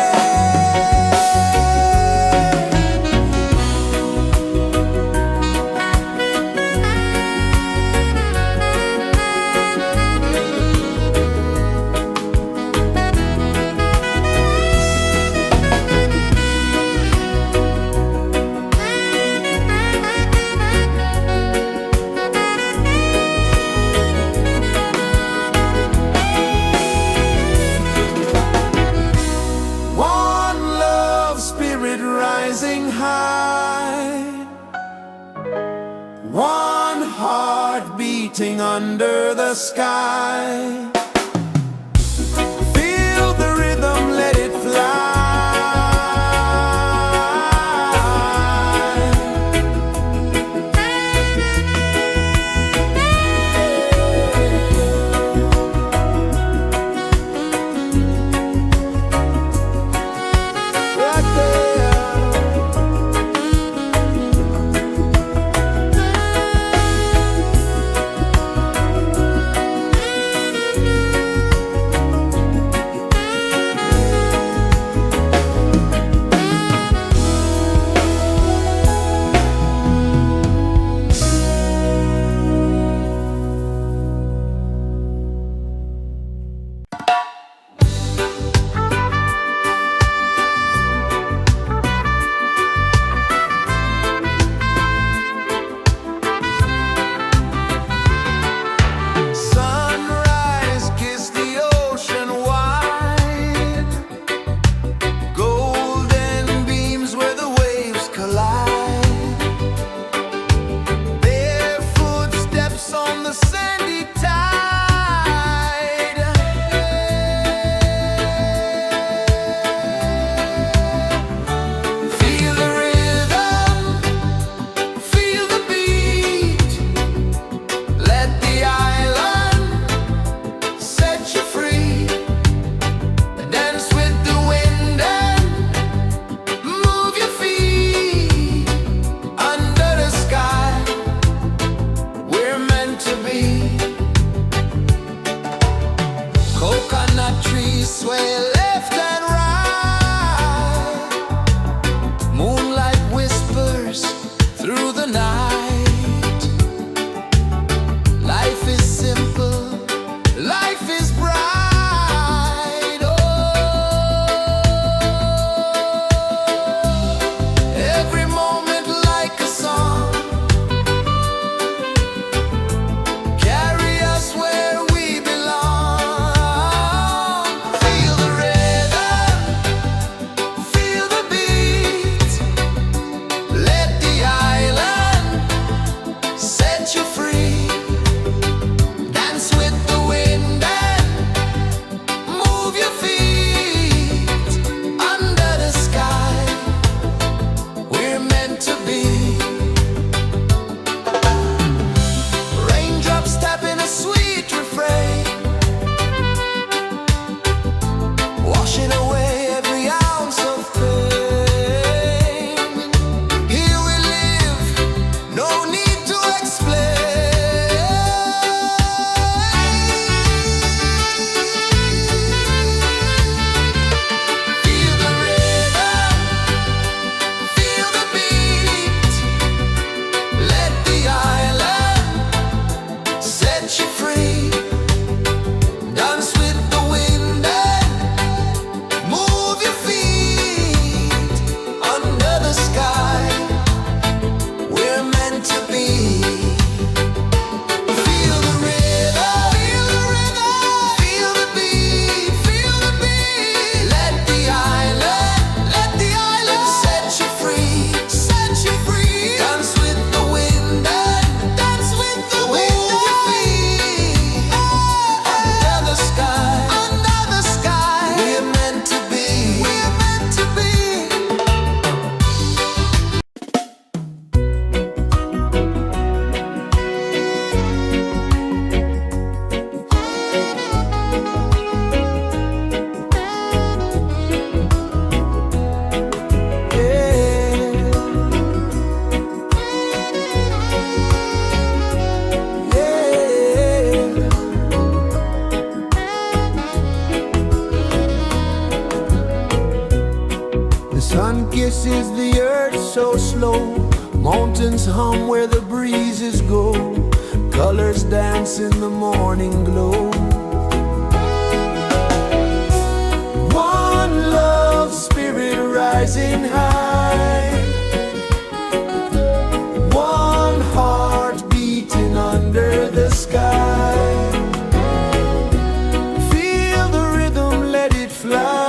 One love, spirit rising high, one heart beating under the sky. Feel the rhythm, let it fly. Right there. is the earth so slow. Mountains hum where the breezes go. Colors dance in the morning glow. One love, spirit rising high. One heart beating under the sky. Feel the rhythm, let it fly.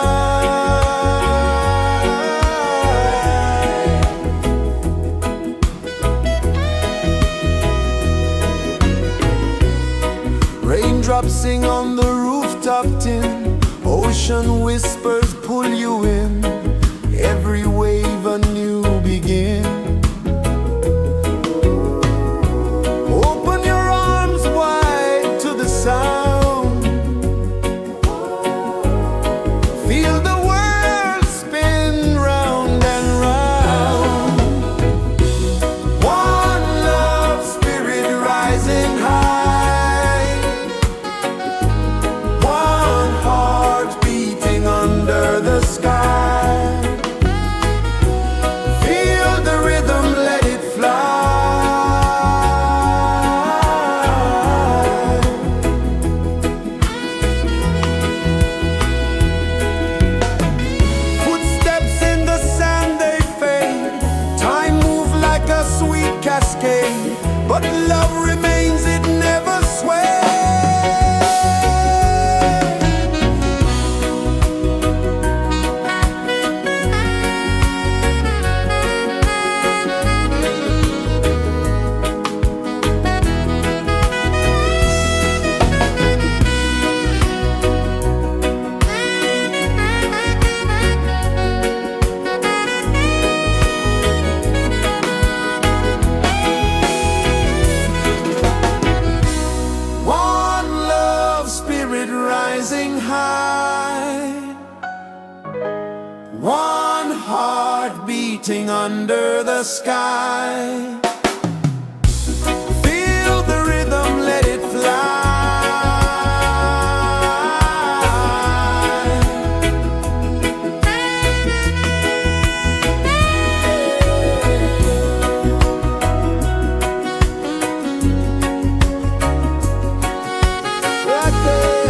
Raindrops sing on the rooftop tin. Ocean whispers pull you in. Every wave a new begin. Open your arms wide to the sound. Feel the world spin round and round. One love, spirit rising high. One heart beating under the sky. Feel the rhythm, let it fly. Footsteps in the sand, they fade. Time moves like a sweet cascade, but love remains, it never sways. One love, spirit rising high. One heart beating under the sky. Feel the rhythm, let it fly. Right there.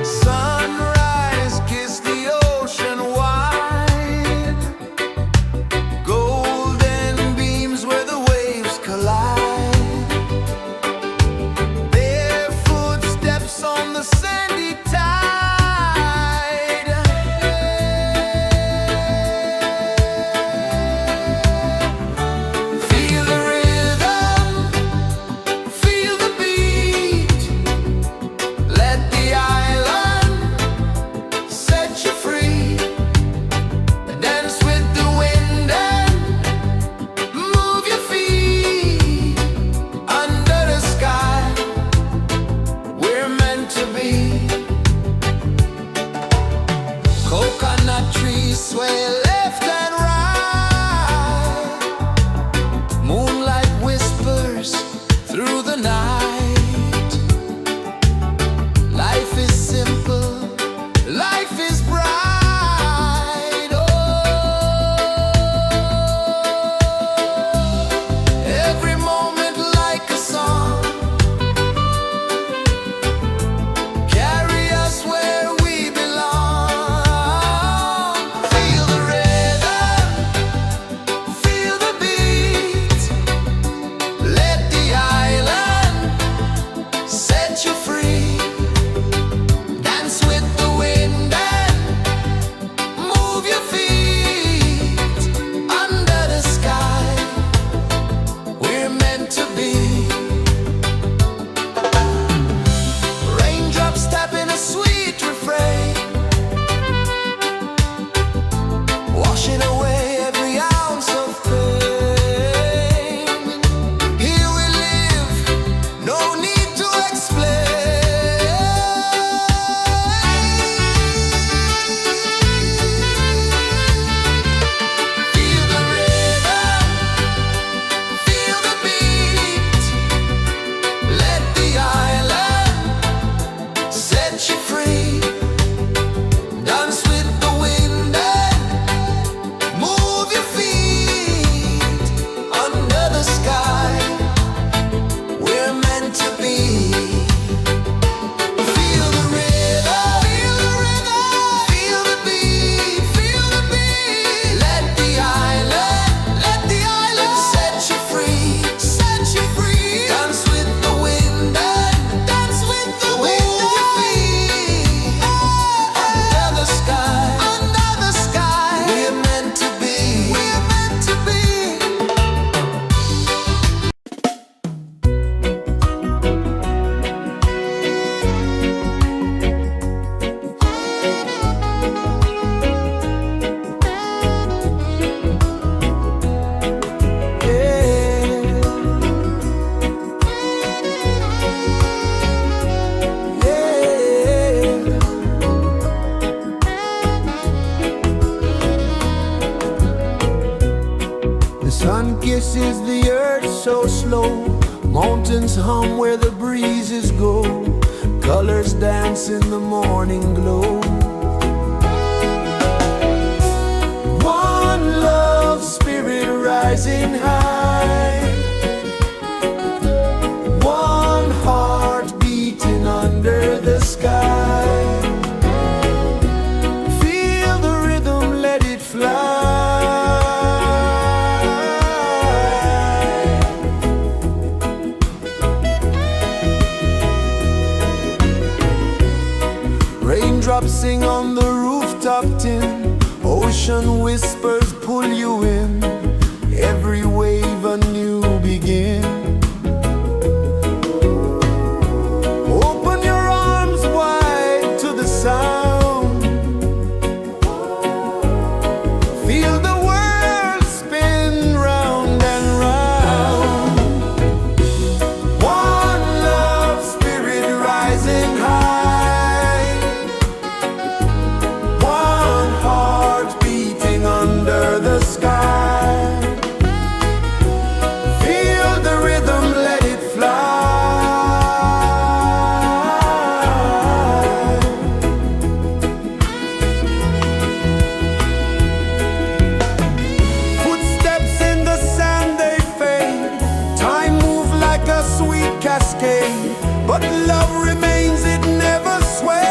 Sunrise, kiss the ocean wide. Golden beams where the waves collide. Bare footsteps on the sandy tide. Feel the rhythm, feel the beat. Let the island set you free. Dance with the wind and move your feet. Under the sky, we're meant to be. Coconut trees sway left and right. Moonlight whispers through the night. Life is simple, life is bright. Oh, every moment like a song. Carry us where we belong. Feel the rhythm. kisses the earth so slow. Mountains hum where the breezes go. Colors dance in the morning glow. One love spirit rising high. One heart beating under the sky. Feel the rhythm, let it fly. Raindrops sing on the rooftop tin. Ocean whispers pull you in. Every wave a new begin. Open your arms wide to the sound. Feel the world spin round and round. One love spirit rising high. One heart beating under the sky. Feel the rhythm, let it fly. Footsteps in the sand, they fade. Time moves like a sweet cascade, but love remains, it never sways.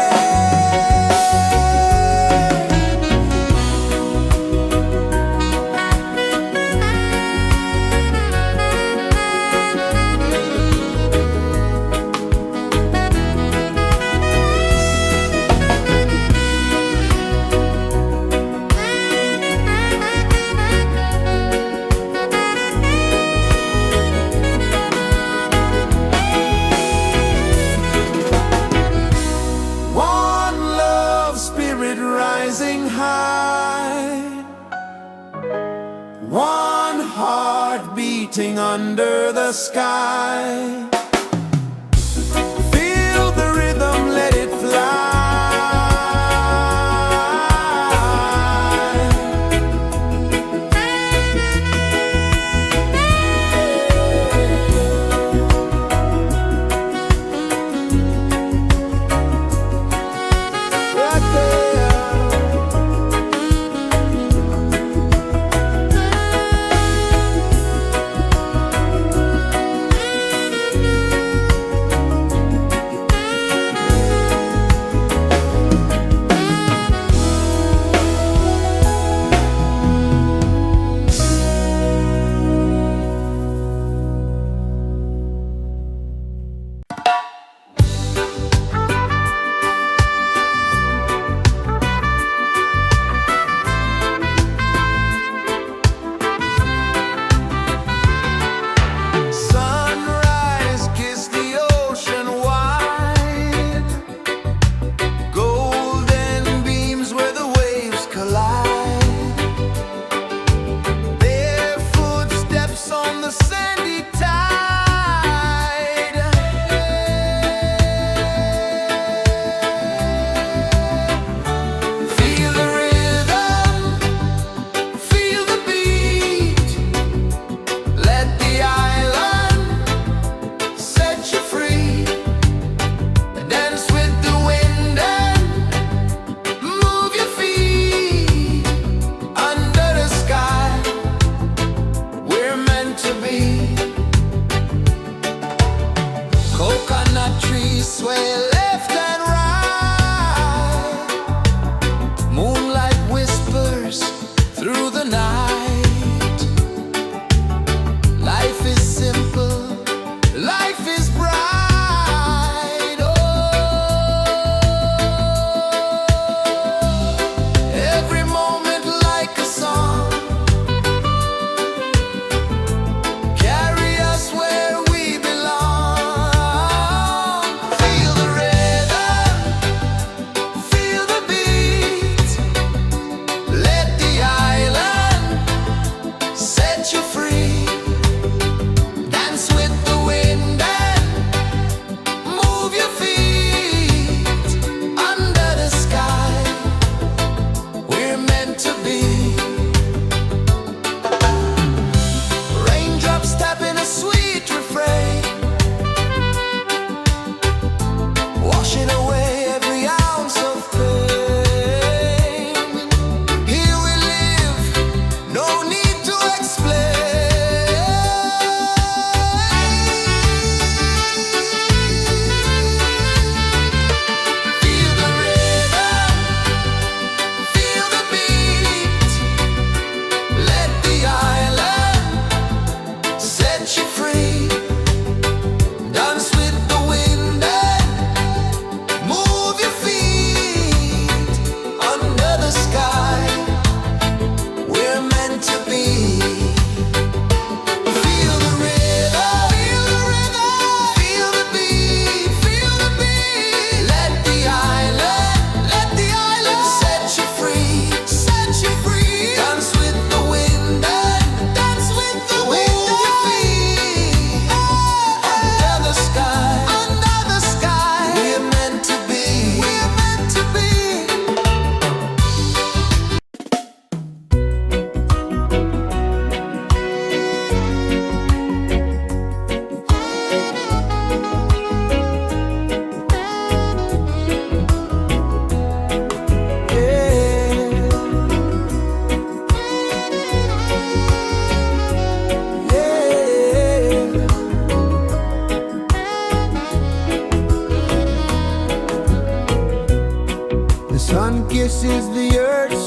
One love spirit rising high. One heart beating under the sky. Feel the rhythm, let it fly. Right there.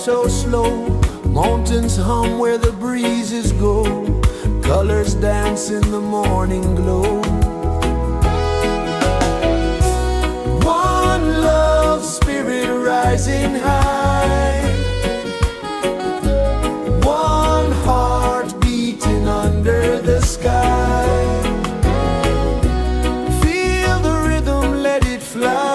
so slow. Mountains hum where the breezes go. Colors dance in the morning glow. One love spirit rising high. One heart beating under the sky. Feel the rhythm, let it fly.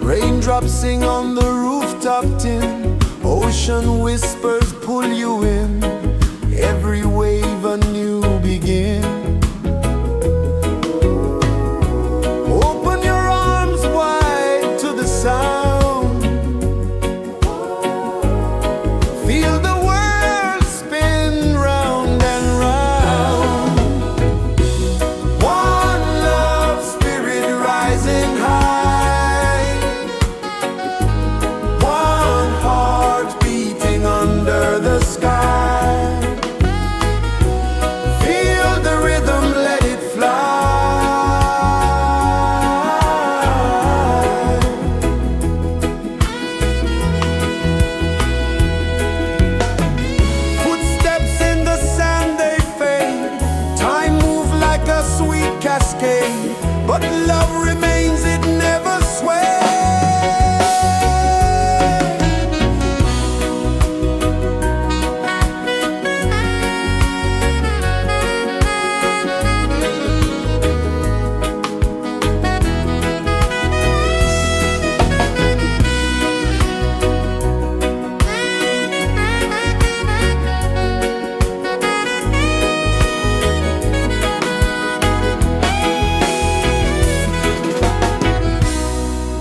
Raindrops sing on the rooftop tin. Ocean whispers pull you in. Every wave a new begin. Open your arms wide to the sound. Feel the world spin round and round. One love spirit rising high. One heart beating under the sky. Feel the rhythm, let it fly. Footsteps in the sand, they fade. Time moves like a sweet cascade, but love remains, it never sways.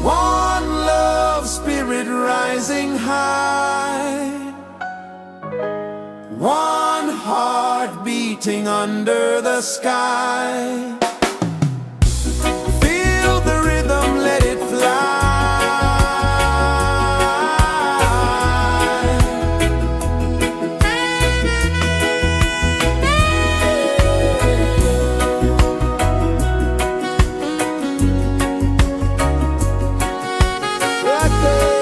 One love spirit rising high. One heart beating under the sky. Feel the rhythm, let it fly. Right there.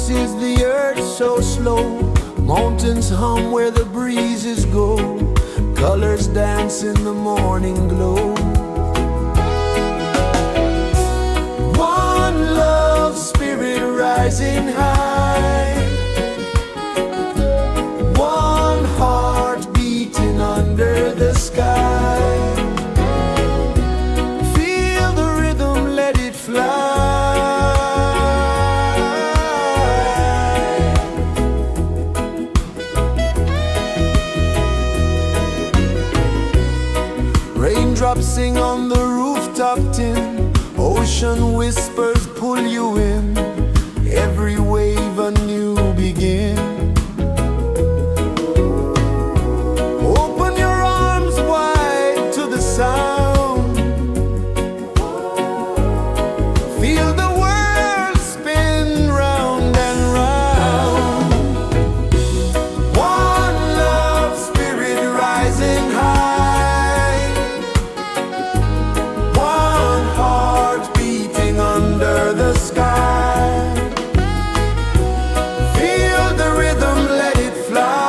pulses the earth so slow. Mountains hum where the breezes go. Colors dance in the morning glow. One love, spirit rising high. One heart beating under the sky. Feel the rhythm, let it fly. Raindrops sing on the rooftop tin. Ocean whispers pull you in. Every wave a new begin. Open your arms wide to the sound. Feel the world spin round and round. One love, spirit rising high. One heart beating under the sky. Feel the rhythm, let it fly.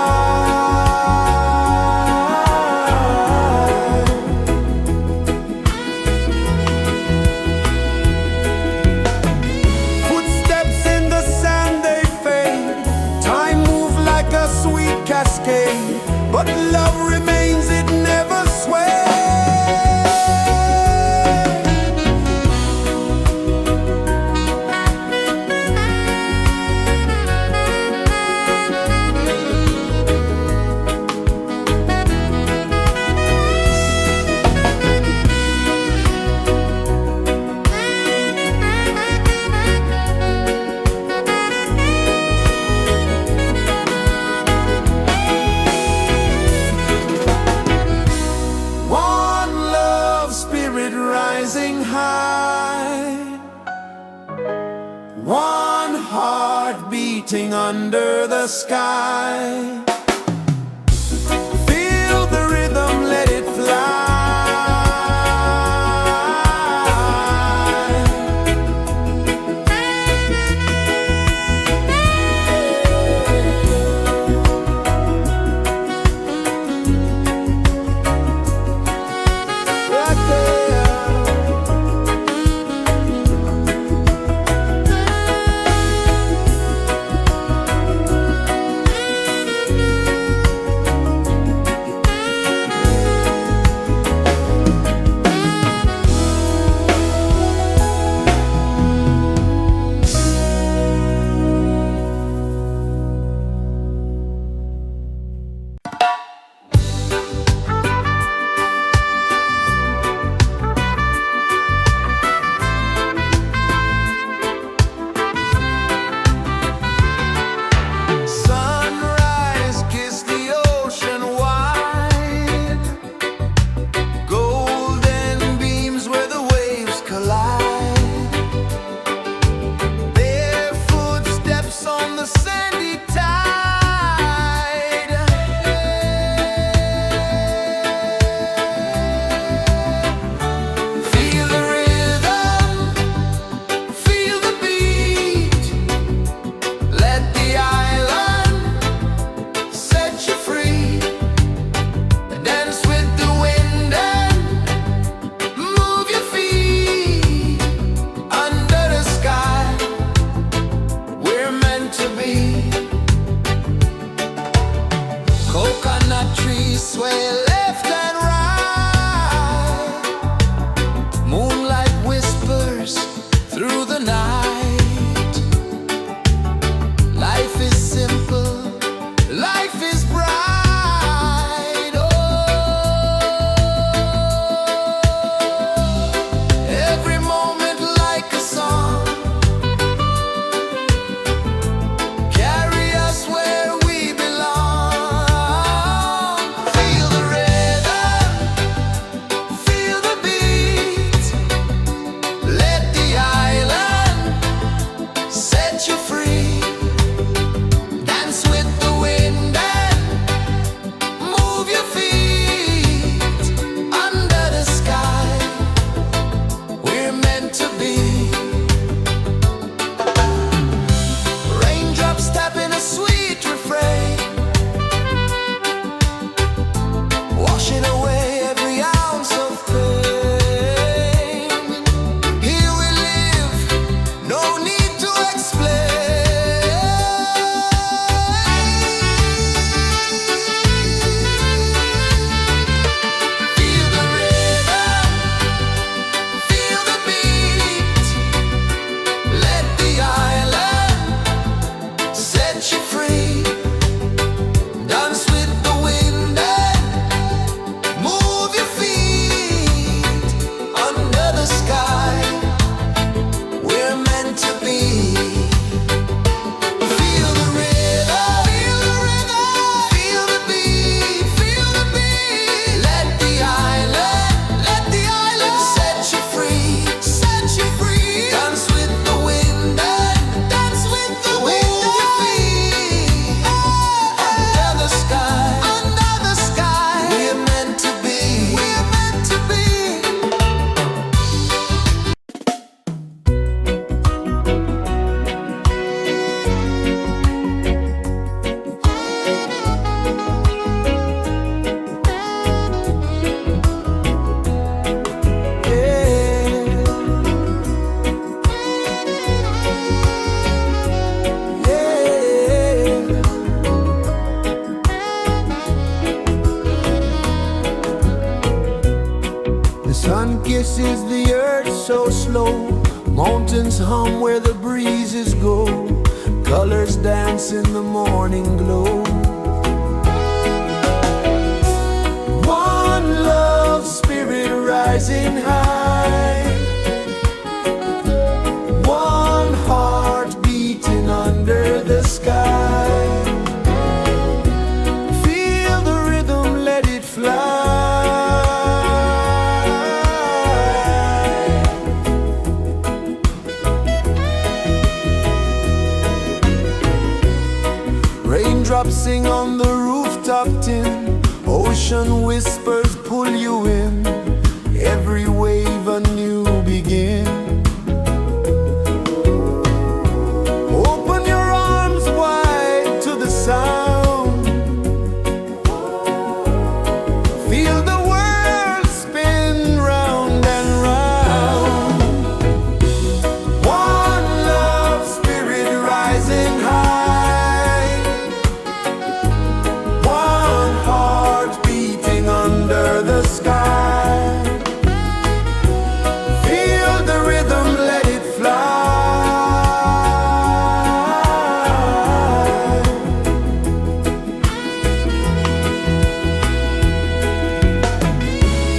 Footsteps in the sand, they fade. Time moves like a sweet cascade, but love remains, it never sways. One love, spirit rising high. One heart beating under the sky. Feel the rhythm, let it fly. Rock it. Sun kisses the earth so slow, mountains hum where the breezes go, colors dance in the morning glow. One love spirit rising high, one heart beating under the sky. Feel the rhythm, let it fly. Raindrops sing on the rooftop tin, ocean whispers pull you in, every wave a new begin. Open your arms wide to the sound, feel the world spin round and round. One love spirit rising high, one heart beating under the sky. Feel the rhythm, let it fly.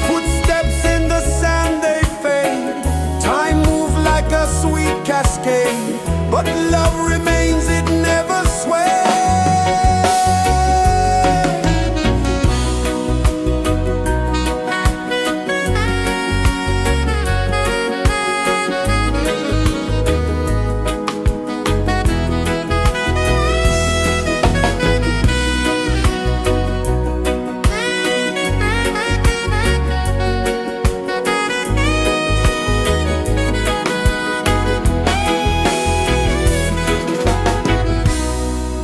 Footsteps in the sand, they fade, time moves like a sweet cascade, but love remains, it never sways.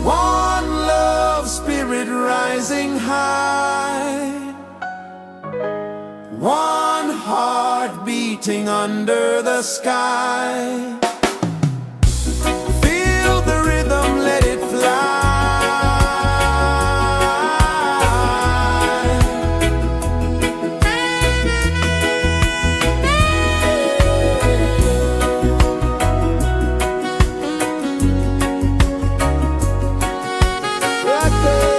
One love spirit rising high, one heart beating under the sky. Feel the rhythm, let it fly. Right there.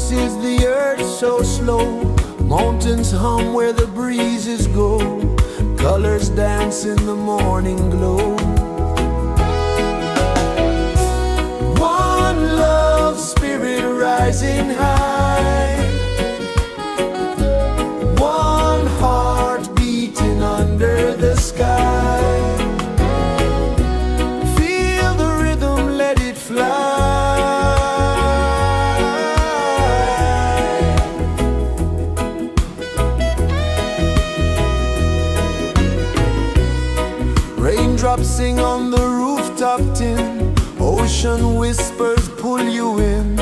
pulses the earth so slow. Mountains hum where the breezes go. Colors dance in the morning glow. One love spirit rising high. One heart beating under the sky. Feel the rhythm, let it fly. Raindrops sing on the rooftop tin. Ocean whispers pull you in.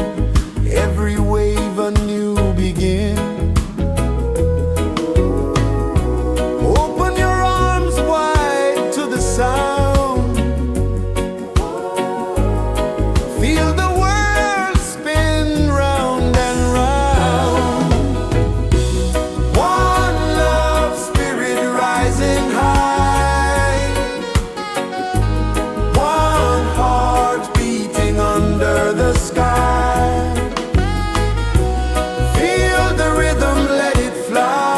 Every wave a new begin. Open your arms wide to the sound. Feel the world spin round and round. One love spirit rising high. One heart beating under the sky. Feel the rhythm, let it fly.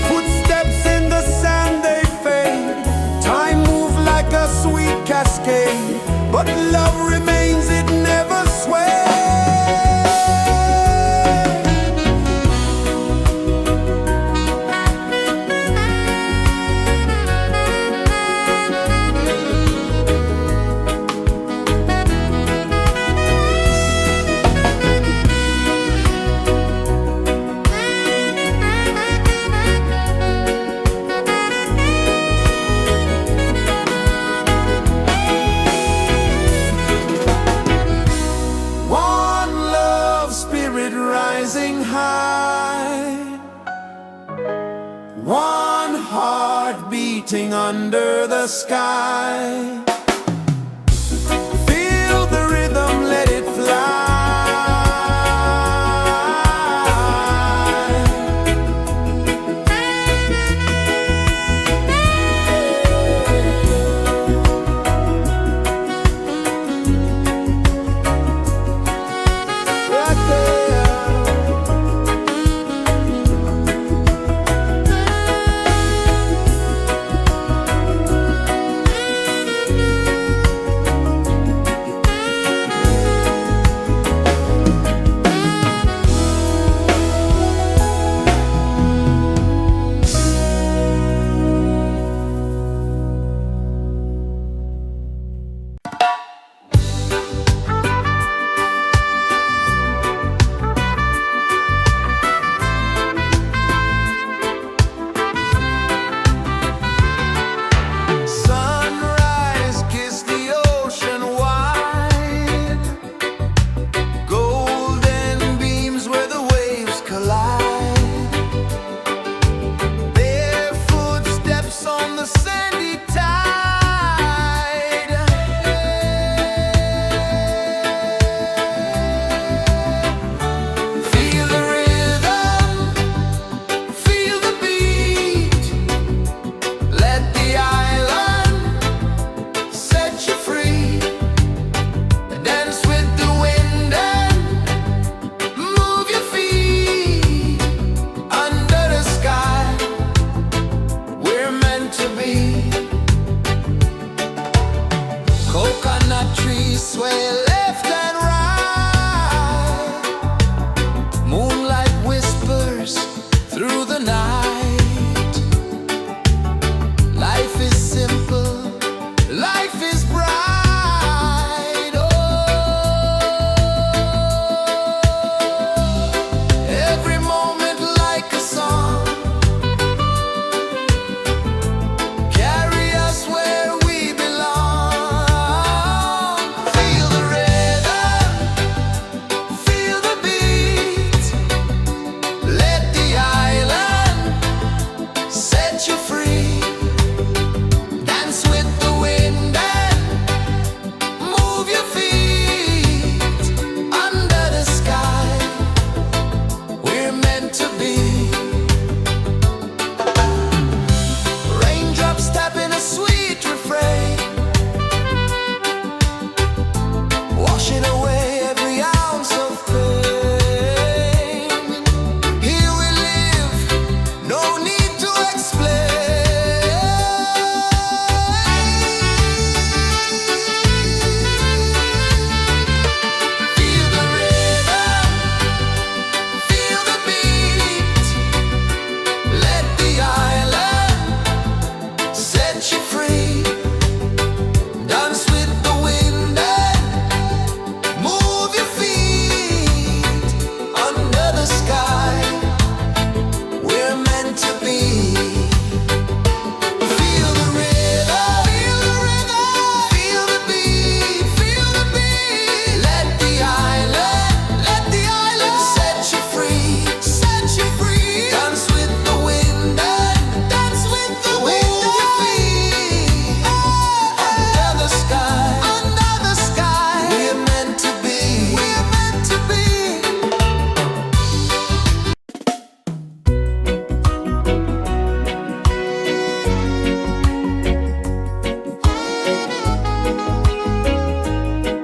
Footsteps in the sand, they fade. Time moves like a sweet cascade, but love remains, it never sways. Rising high, one heart beating under the sky.